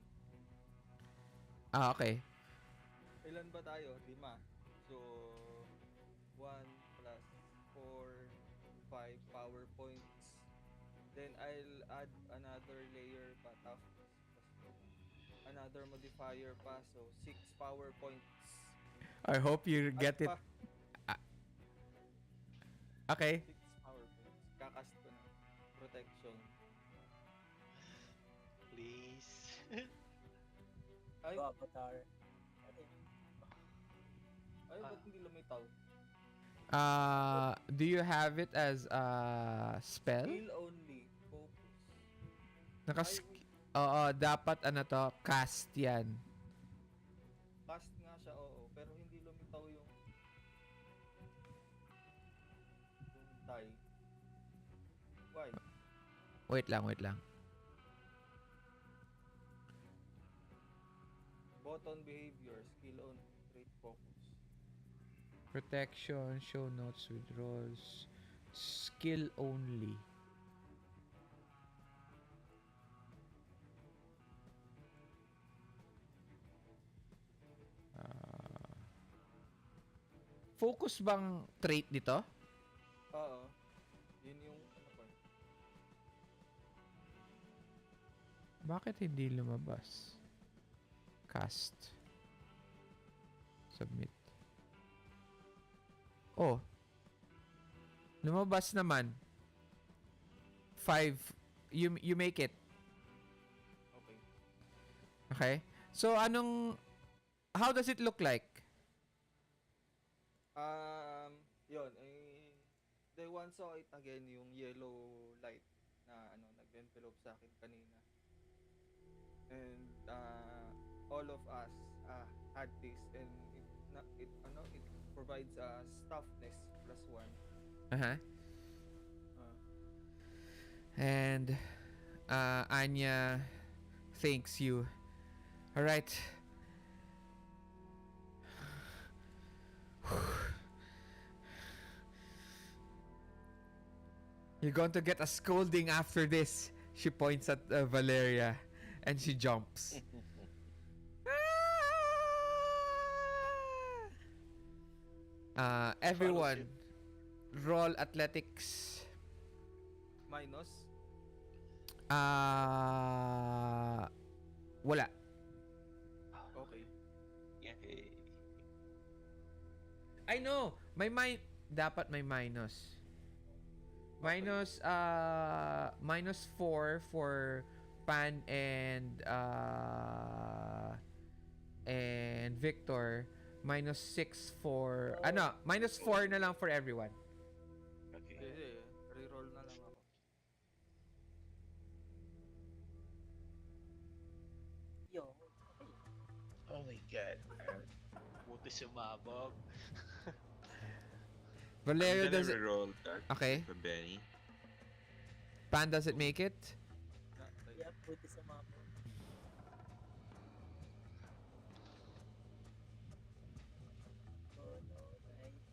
Okay. Ilan ba tayo? 5. So, 1 plus 4, 5 power points. Then I'll add another layer pa, tapos another modifier pa, so 6 power points. I hope you get it. Okay. 6 power points. Kakast ko na. Protection. Please. Ay, Go, Avatar. ba't hindi lumitaw? Do you have it as a spell? Heal only. Focus. Ay, Nakas... wait. Oo, dapat ano to, cast yan. Cast nga siya, oo. Pero hindi lumitaw yung die. Why? Wait lang, wait lang. Button behavior, skill on, trait focus. Protection, show notes, withdrawals, skill only. Ah, focus bang trait dito? Oo. Yun yung ano ko. Bakit hindi lumabas? Cast. Submit. Oh, lumabas naman. 5. You make it. Okay. Okay? So, how does it look like? Yun, they once saw it again, yung yellow light na ano, nag-envelope sa akin kanina. And all of us had this, and it provides toughness +1. Uh-huh. Uh, And, Anya thanks you. Alright. You're going to get a scolding after this. She points at Valeria and she jumps. Everyone, roll athletics. minus. Wala. Okay. Yay. I know. Dapat may minus. Minus -4 for Pan and Viktor. -6 for -4 na lang for everyone. Okay. Sige, reroll na lang ako. Yo. Oh my god. Buti sumabog. Valeria I'm gonna does it. reroll that Okay. for Benny. Pan does it make it? Yep, buti sa mama. Oh no, nice.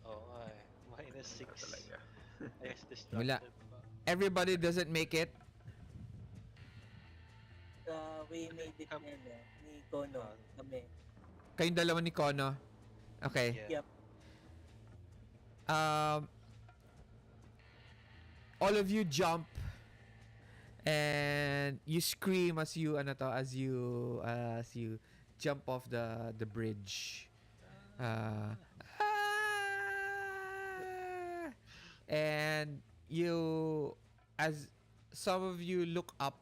Oo nga eh. -6. Ito talaga. Yes, Wala. destructive pa. Everybody doesn't make it. We made it Kam- ni Kono, Ah. kami. Kayong dalawa ni Kono. Okay. Yeah. Yep. All of you jump and you scream as you jump off the bridge. Uh, "Ah!" And as some of you look up,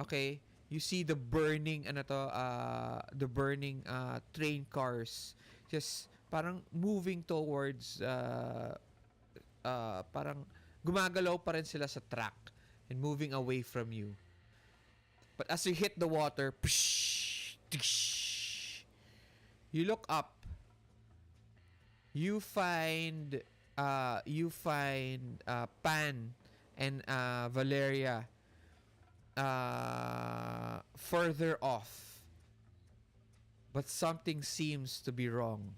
okay, you see the burning train cars just parang moving towards parang gumagalaw pa rin sila sa track and moving away from you. But as you hit the water, you look up. You find Pan and Valeria further off. But something seems to be wrong.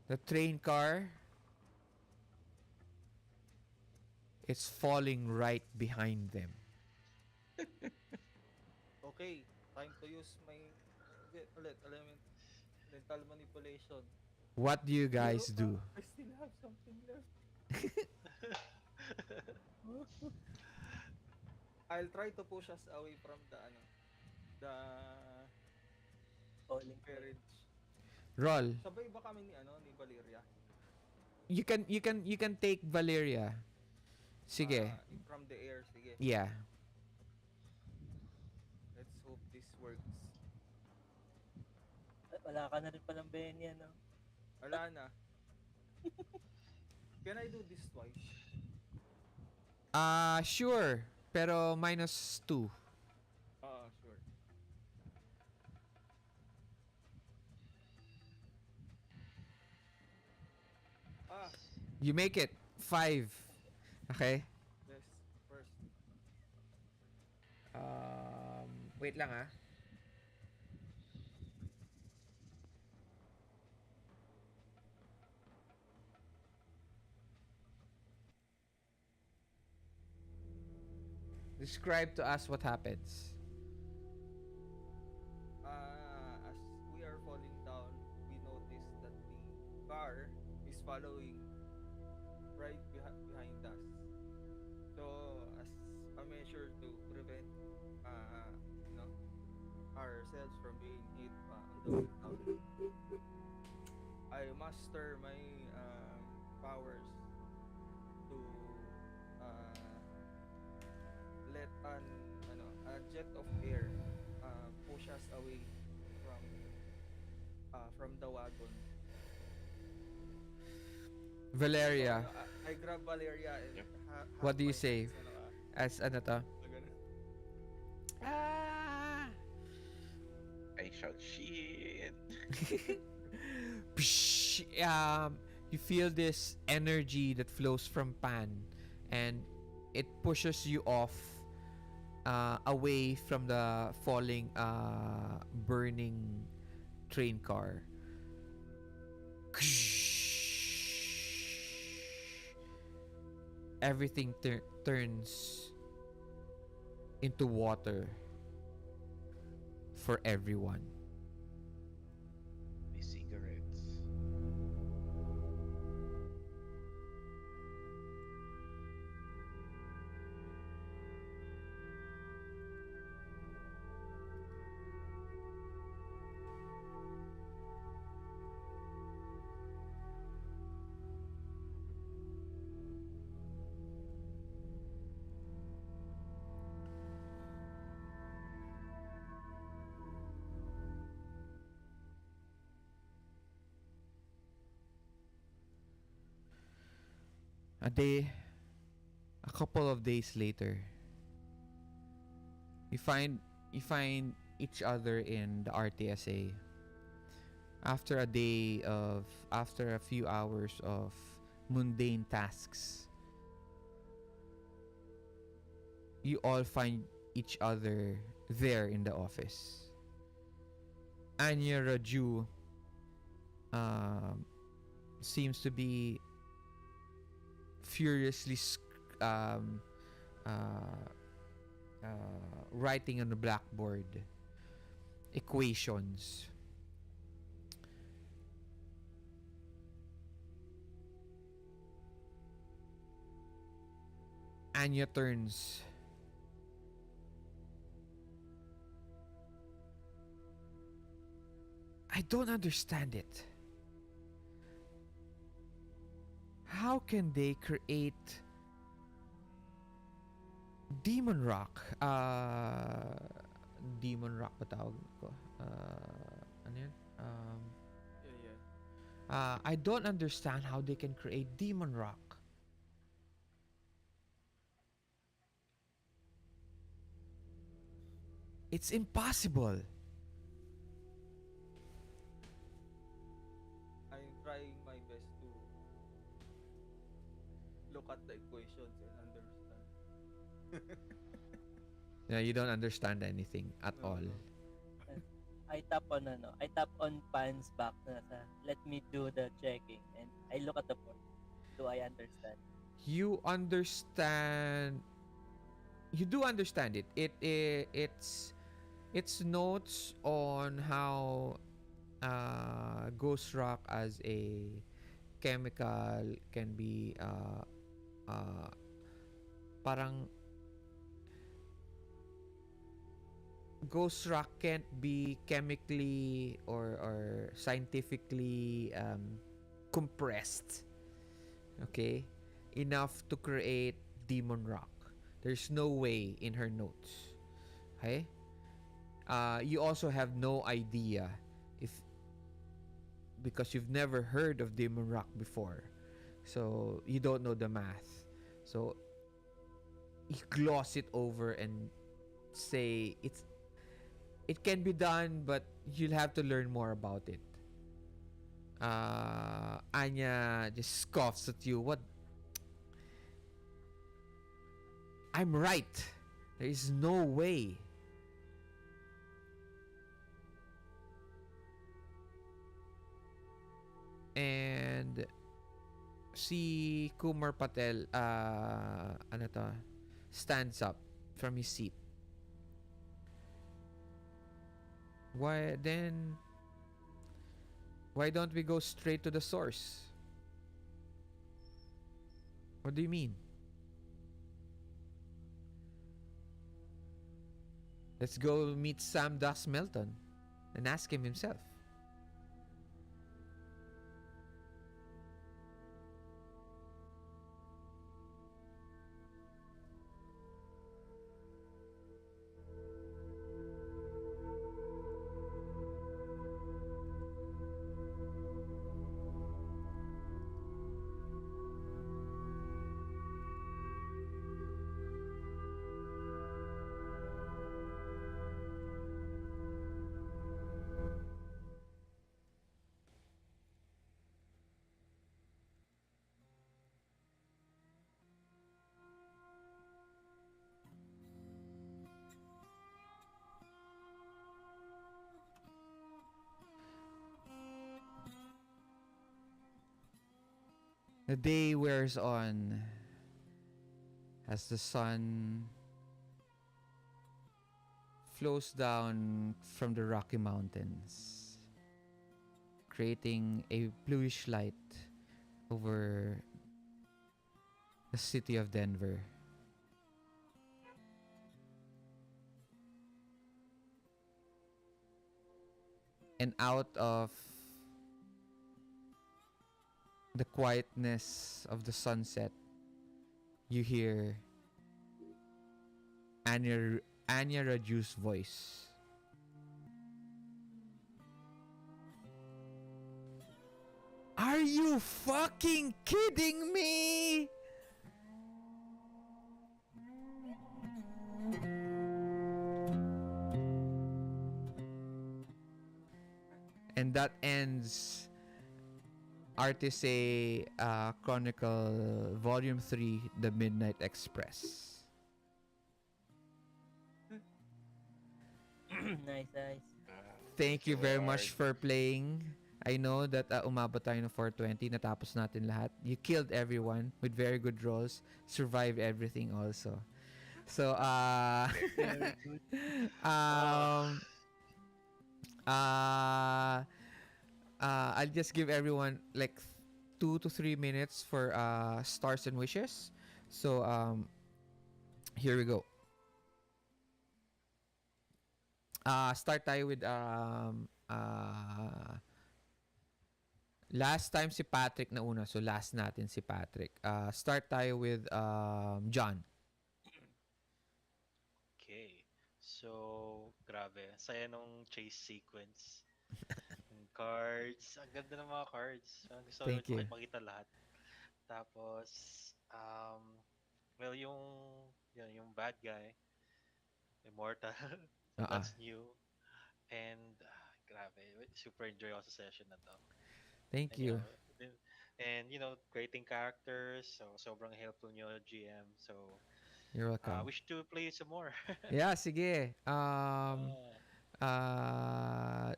The train car, it's falling right behind them. Okay, time to use my mental manipulation. What do you guys do? I still have something left. I'll try to push us away from the Falling. carriage. Roll. Sabay ba kami ni Valeria? You can take Valeria. Sige. From the air, sige. Yeah. Let's hope this works. Wala ka na rin palang Benny, ano? Wala na. Can I do this twice? Sure. Pero -2. Sure. Ah, You make it 5. Okay? yes. First. Wait lang ah. Describe to us what happens. As we are falling down, we notice that the car is following right behind us. So, as a measure to prevent, uh, you know, ourselves from being hit on the way down, I master my powers to uh, let a jet of air push us away from from the wagon. So Valeria, I grab Valeria and Yep. have what do you my say? hands As ano to? ganun. Ah! I shout shit. Psh, you feel this energy that flows from Pan, and it pushes you off, away from the falling, burning train car. Everything turns into water for everyone. My cigarettes. A day, a couple of days later, you find each other in the R.T.S.A. After a few hours of mundane tasks, you all find each other there in the office. Anya Raju, um, seems to be furiously um, uh, writing on the blackboard equations. Anya turns. I don't understand it. How can they create Demon Rock? Demon Rock ba tawag ko? Ano yun? Yeah, yeah. I don't understand how they can create Demon Rock. It's impossible. I'm trying my best to look at the equations and understand. Yeah, you don't understand anything at No, all. no. I tap on Pan's back na sa let me do the checking and I look at the board. Do I understand? You understand. You do understand it. It's notes on how, ghost rock as a chemical can be, uh, parang ghost rock can't be chemically or scientifically, compressed, okay, enough to create demon rock. There's no way in her notes. Okay. You also have no idea if, because you've never heard of demon rock before, so you don't know the math. So you gloss it over and say it can be done, but you'll have to learn more about it. Anya just scoffs at you. What? I'm right. There is no way. And si Kumar Patel, ano to, stands up from his seat. Why then? Why don't we go straight to the source? What do you mean? Let's go meet Sam Dax Melton and ask him himself. The day wears on as the sun flows down from the Rocky Mountains, creating a bluish light over the city of Denver. And out of the quietness of the sunset, you hear Anya Raju's voice. Are you fucking kidding me? And that ends R.T.S.A. Chronicle Volume 3, The Midnight Express. Nice, nice. Thank you So very hard. much for playing. I know that umabot tayo ng 420, natapos natin lahat. You killed everyone with very good rolls, survived everything also. So, Very good. Oh, um, uh, I'll just give everyone like 2 to 3 minutes for stars and wishes. So, here we go. Start tayo with last time si Patrick na una. So last natin si Patrick. Start tayo with John. okay. So, grabe. Saya nung chase sequence. Yung cards. Ang ganda ng mga cards. Ang gusto ko Thank you. makita lahat. Tapos, well, yung bad guy, Immortal. So, Ah, that's new. And, grabe. Super enjoy ako sa session na to. thank And, you. creating characters. So, sobrang helpful nyo, GM. So, You're welcome. wish to play some more. Yeah, sige. Ah, Uh,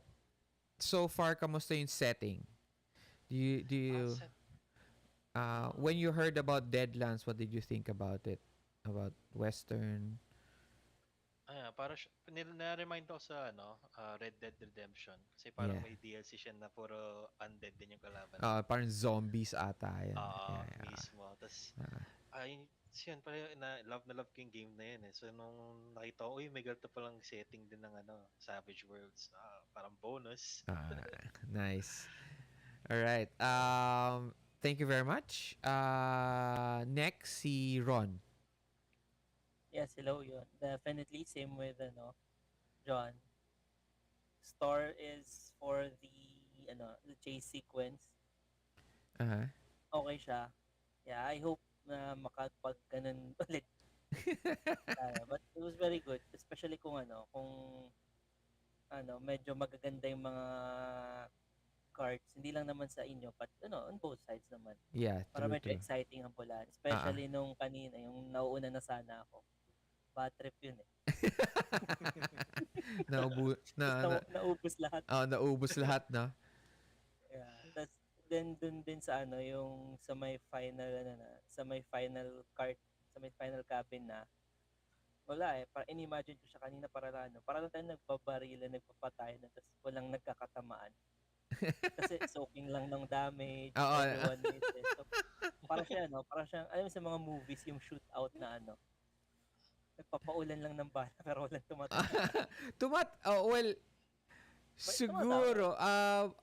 so far, kamusta yung setting? set. When you Um, heard about Deadlands, what did you think about it? About Western? para na-remind ako sa Red Dead Redemption kasi parang Yeah. may DLC siya na puro undead din yung kalaban mo. Parang zombies ata yan. Oo, Yeah, yeah. mismo. Tapos Ah, ay yun, parang na love ko yung game na yun eh. So nung nakita ko, uy, may ganito palang setting din ng Savage Worlds. Parang bonus. nice. All right. Thank you very much. Next, si Ron. Yes, hello yun. Definitely same with John. Star is for the chase sequence. Uh-huh. Okay siya. Yeah, I hope na makapag ganun ulit But it was very good, especially kung medyo magaganda yung mga cards, hindi lang naman sa inyo, but on both sides naman. Yeah, Para true, medyo true. exciting ang bulan. Ah. Especially nung kanina, yung nauuna na sana ako. Bad trip yun eh. Naubu Tapos na naubos lahat. naubos lahat, no? Yeah. Tapos then dun din sa yung sa may final sa may final cart, sa may final cabin na wala eh. Para in-imagine ko siya kanina para lang tayo nagbabarilan, nagpapatayan na tapos walang nagkakatamaan. Kasi soaking lang ng damage, Oo. everyone misses. So, para siyang, alam mo sa mga movies, yung shootout na nagpapaulan lang ng bala pero walang tumatama. Well, May tumatama. siguro,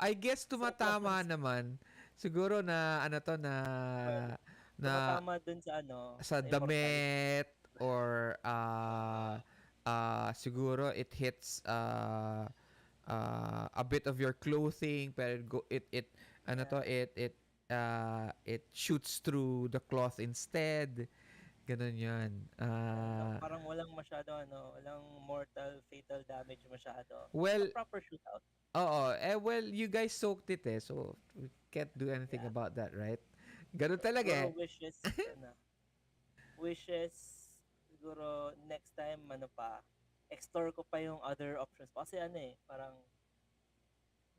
I guess Sobrang tumatama naman. Siguro na, ano to, well, na tumatama dun sa sa sa immortality. damit, or, Ah, siguro it hits, a bit of your clothing, pero ano to, yeah. it shoots through the cloth instead. Ganun yan. Parang walang masyado walang mortal fatal damage masyado. A Well, proper shootout. oo. Well, you guys soaked it eh. So, we can't do anything Yeah. about that, right? Ganun talaga Siguro eh. wishes siguro next time explore ko pa yung other options pa. Kasi parang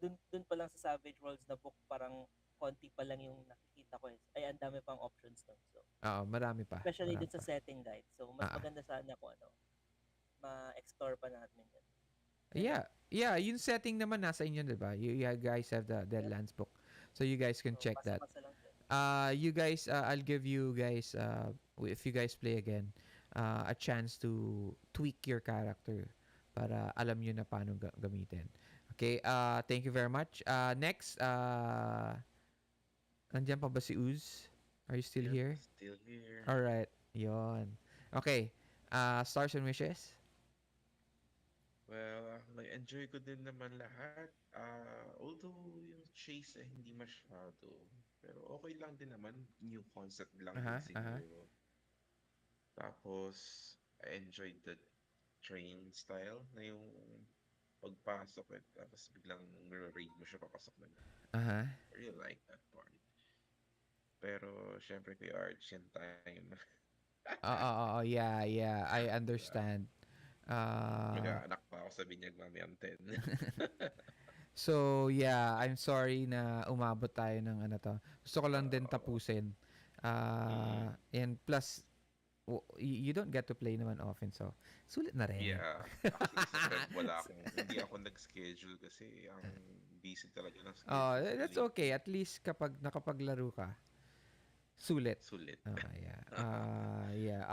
dun pa lang sa Savage Worlds na book parang konti pa lang yung nakikita ko eh. Ay, ang dami pang options nun. So, Oo, marami pa. especially Marami dun sa pa. setting guide. So, mas Ah, ah. maganda sana kung ma-explore pa natin yun. Yun lang. Yeah. Yeah, yung setting naman nasa inyo, 'di ba? You guys have the Yep. lands book. So you guys can So, check that. basa-basa lang din. You guys, I'll give you guys, if you guys play again, a chance to tweak your character para alam nyo na paano gamitin. Okay, thank you very much. Next, nandiyan pa ba si Uz? Are you still Yep, here? still here. Alright, yon. Okay, stars and wishes? Well, na-enjoy ko din naman lahat. Although yung chase ay hindi masyado. Pero okay lang din naman. New concept lang din Aha, aha. siguro. Tapos, I enjoyed the train style na yung pagpasok eh. Tapos biglang raid mo siya papasok na. Aha. I really like that part. Pero, syempre kay Arch yung time. Yeah, yeah, I Diba? understand. Uh, Mag-aanak pa ako sa binyag mamayang 10. So, yeah, I'm sorry na umabot tayo ng ano to. Gusto ko lang din Oo. tapusin. Mm. And plus, you don't get to play naman often. So, sulit na rin. Yeah. Actually, sa Feb hindi ako nag-schedule kasi ang busy talaga ng Oh, schedule ko that's okay. lately. At least kapag nakapaglaro ka, sulit. Sulit. Yeah. Yeah.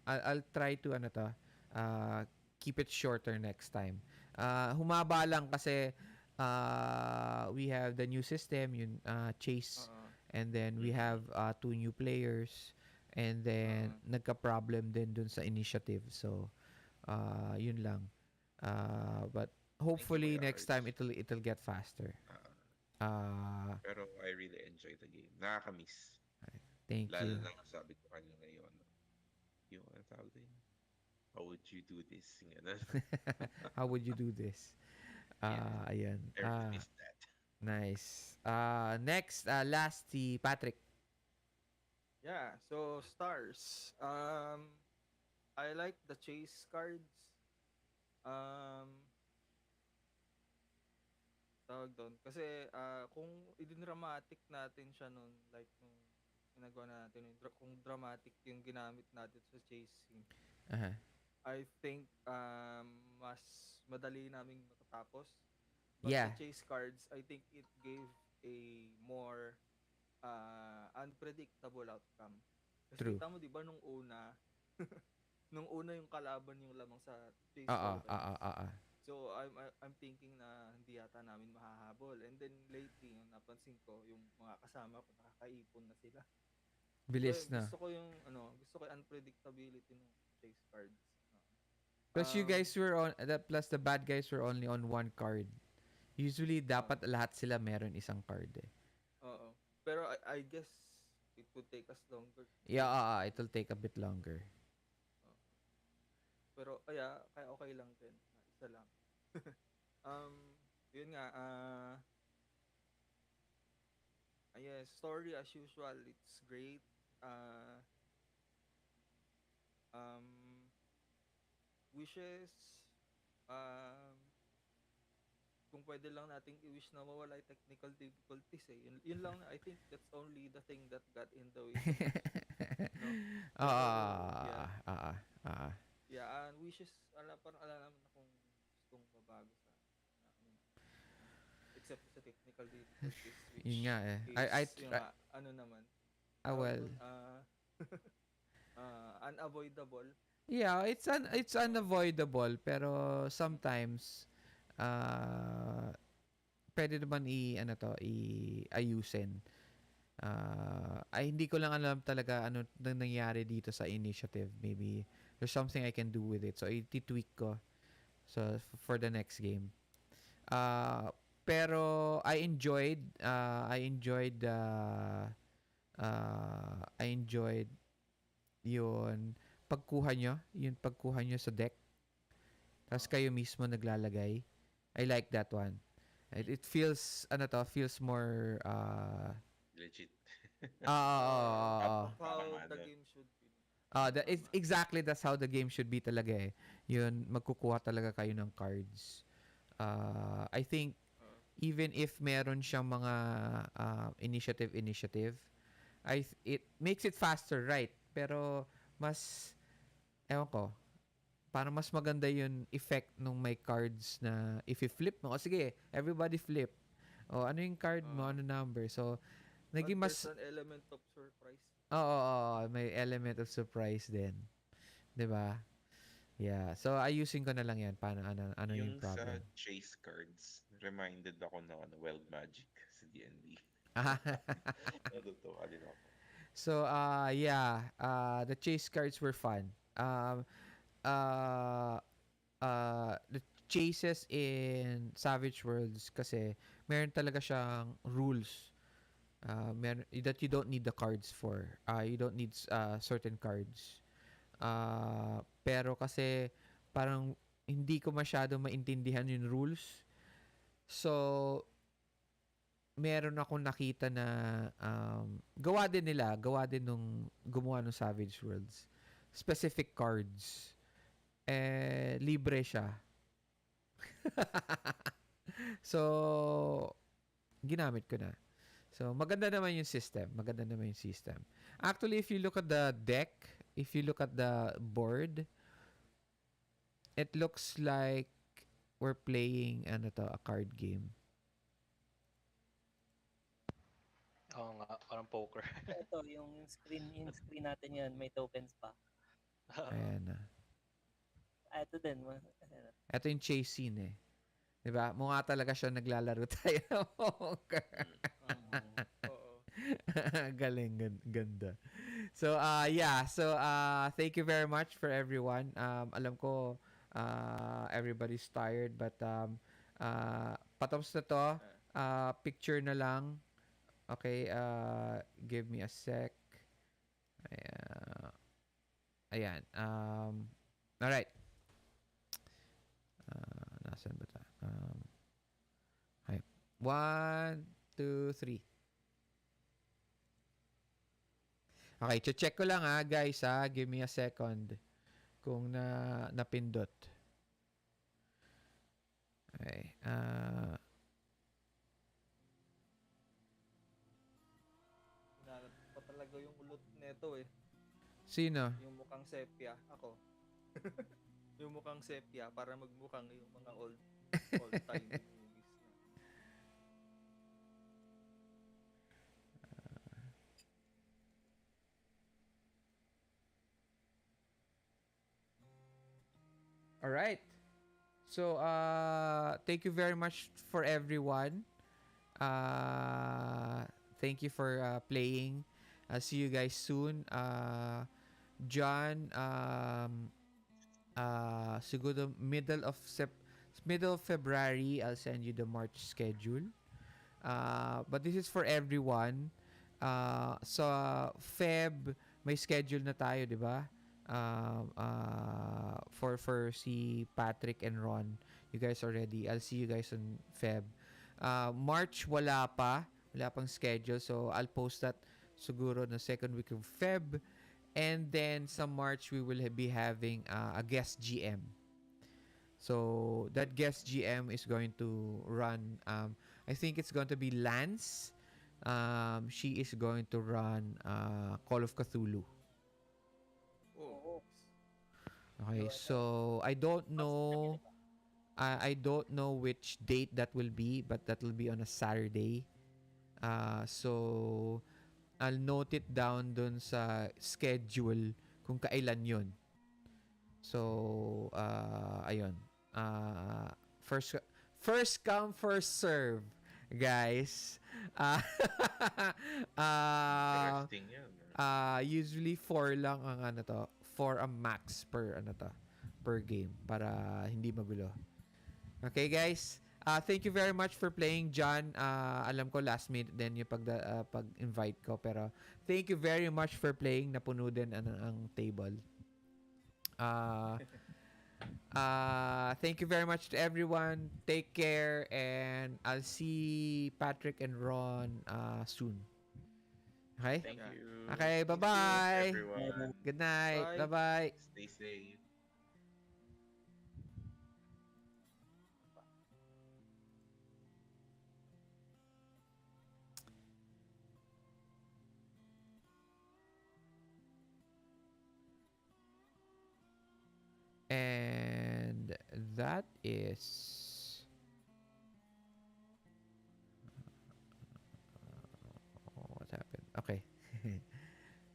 I'll try to ano to, uh, keep it shorter next time. Humaba lang kasi we have the new system, yung chase, Oo. and then we have Mm. two new players, and then Oo. nagka-problem din dun sa initiative. So, yun lang. But Thank you, hopefully Kuya next time Arch. it'll get faster. Ah, Uh, pero I really enjoy the game. Nakaka-miss. Thank Lalo you. na sabi ko kanya ngayon, yung ano tawag din, how would you do this? Ganun. How would you do this? Yeah, Ayan. I really miss that. Nice. Next, last si Patrick. Yeah, so stars. I like the chase cards. Um, tawag doon. Kasi kung idinramatic natin siya nun, like nung ginagawa natin, kung dramatic yung ginamit natin sa chasing, Aha. I think mas madali naming matatapos. But the Yeah, chase cards, I think it gave a more unpredictable outcome. Kasi true. kita mo 'di ba nung una, nung una yung kalaban yung lamang sa chase Oo, tokens. oo. So I'm thinking na hindi yata namin mahahabol. And then lately, yung napansin ko, yung mga kasama ko nakakaipon na sila. So Bilis na. gusto ko yung unpredictability ng chase cards. Plus you Um, guys were on, plus the bad guys were only on one card. Usually, uh, dapat lahat sila meron isang card eh. Oo. Pero I guess it would take us longer to Yeah, execute. it'll take a bit longer. Pero kaya okay lang din na isa lang. Um, yun nga, yes, story as usual, it's great. Uh, um, wishes, um, kung pwede lang nating i-wish na mawala yung technical difficulties eh. Yun lang, I think that's only the thing that got in the way the most. No? Pero, yeah. Ah, ah, ah. Yeah, and wishes, parang ala naman akong gustong mabago sa ano, except sa technical difficulties, Yun which nga eh. is, yung nga, ano naman, tawag Well, doon, unavoidable. yeah, it's Oo. unavoidable pero sometimes pwede naman ano to, ayusin. Ay hindi ko lang alam talaga ano nang nangyari dito sa initiative. Maybe there's something I can do with it. So i-tweak ko for the next game. Uh, pero I enjoyed yun pagkuha nyo sa deck. Tapos Oo. kayo mismo naglalagay. I like that one. It feels feels more Legit. Of how Tama the doon. game should be. No? it's Tama. exactly that's how the game should be talaga eh. Yun, magkukuha talaga kayo ng cards. I think Oo. even if meron siyang mga initiative, it makes it faster, right? Pero mas, ewan ko, parang mas maganda yung effect nung may cards na if you flip mo, o sige, everybody flip. O ano yung card mo, Oo. ano number. So, And naging there's mas, an element of surprise. may element of surprise din. 'Di ba? Yeah. So, ayusin ko na lang yan. Paano, ano yung Yung sa problem. chase cards, reminded ako ng Wild Magic sa D&D. Natutuwa din ako. So, yeah. The chase cards were fun. Uh, the chases in Savage Worlds kasi meron talaga siyang rules that you don't need the cards for. You don't need certain cards. Pero kasi parang hindi ko masyado maintindihan yung rules. So, meron akong nakita na gawa din nung gumawa ng Savage Worlds. Specific cards. Libre siya. So, ginamit ko na. So, maganda naman yung system. Actually, if you look at the deck, if you look at the board, it looks like we're playing a card game. Oo nga, parang poker. Ito, yung screen natin yan, may tokens pa. Ayan na. Ito din. Ito yung chase scene eh. Diba? Mukha talaga siya naglalaro tayo ng poker. Oo. Galing, ganda. So, yeah. So, thank you very much for everyone. Alam ko, everybody's tired, but patapos na to. Picture na lang. Okay, give me a sec. Ayan. Alright. Nasaan ba ta? Hi. 1, 2, 3. Okay, check ko lang guys Give me a second kung napindot. Okay. Hinanap pa talaga yung ulot neto eh. Sino? Yung mukhang sepia. Ako. Yung mukhang sepia para magmukhang yung mga old time movies na. All right. So, thank you very much for everyone. Thank you for playing. I'll see you guys soon. John, siguro middle of February, I'll send you the March schedule. But this is for everyone. Sa Feb, may schedule na tayo, di ba? for si Patrick and Ron. You guys are ready. I'll see you guys on Feb. March wala pa. Wala pang schedule. So I'll post that siguro na second week of Feb. And then sa March we will be having a guest GM. So that guest GM is going to run I think it's going to be Lance. She is going to run Call of Cthulhu. Oh, Oo. Okay, So, so I don't mas know di ba? I don't know which date that will be, but that will be on a Saturday. So I'll note it down dun sa schedule kung kailan yun. So, ayun. Uh, first, first come, first serve, guys. Uh, uh, Interesting yan. usually 4 lang ang ano to. 4 ang max per ano to, per game para hindi magulo. Okay, guys. Thank you very much for playing, John. Alam ko last minute din yung pag-invite ko, pero thank you very much for playing. Napuno din ang table. Thank you very much to everyone. Take care, and I'll see Patrick and Ron soon. Okay? Thank yeah. you. Okay, Thank you, bye-bye. everyone. Good night. Bye. Bye-bye. Stay safe. And that is what happened. Okay.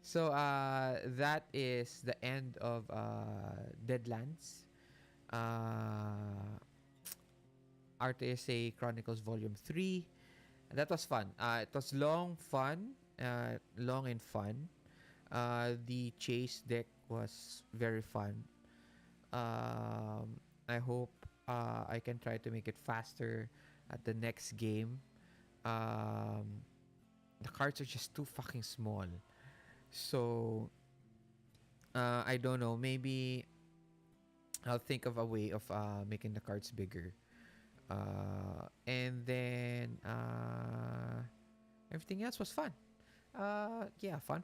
So that is the end of Deadlands. R.T.S.A. Chronicles Volume 3. And that was fun. It was long and fun. The chase deck was very fun. I hope I can try to make it faster at the next game. The cards are just too fucking small. So, I don't know. Maybe I'll think of a way of making the cards bigger. And then everything else was fun. Yeah, fun,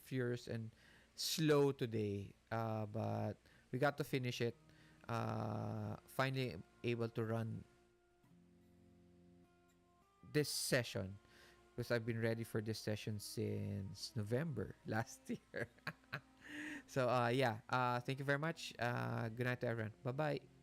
furious, and slow today. But we got to finish it. Finally able to run this session because I've been ready for this session since November last year. So yeah, thank you very much. Good night to everyone. Bye bye.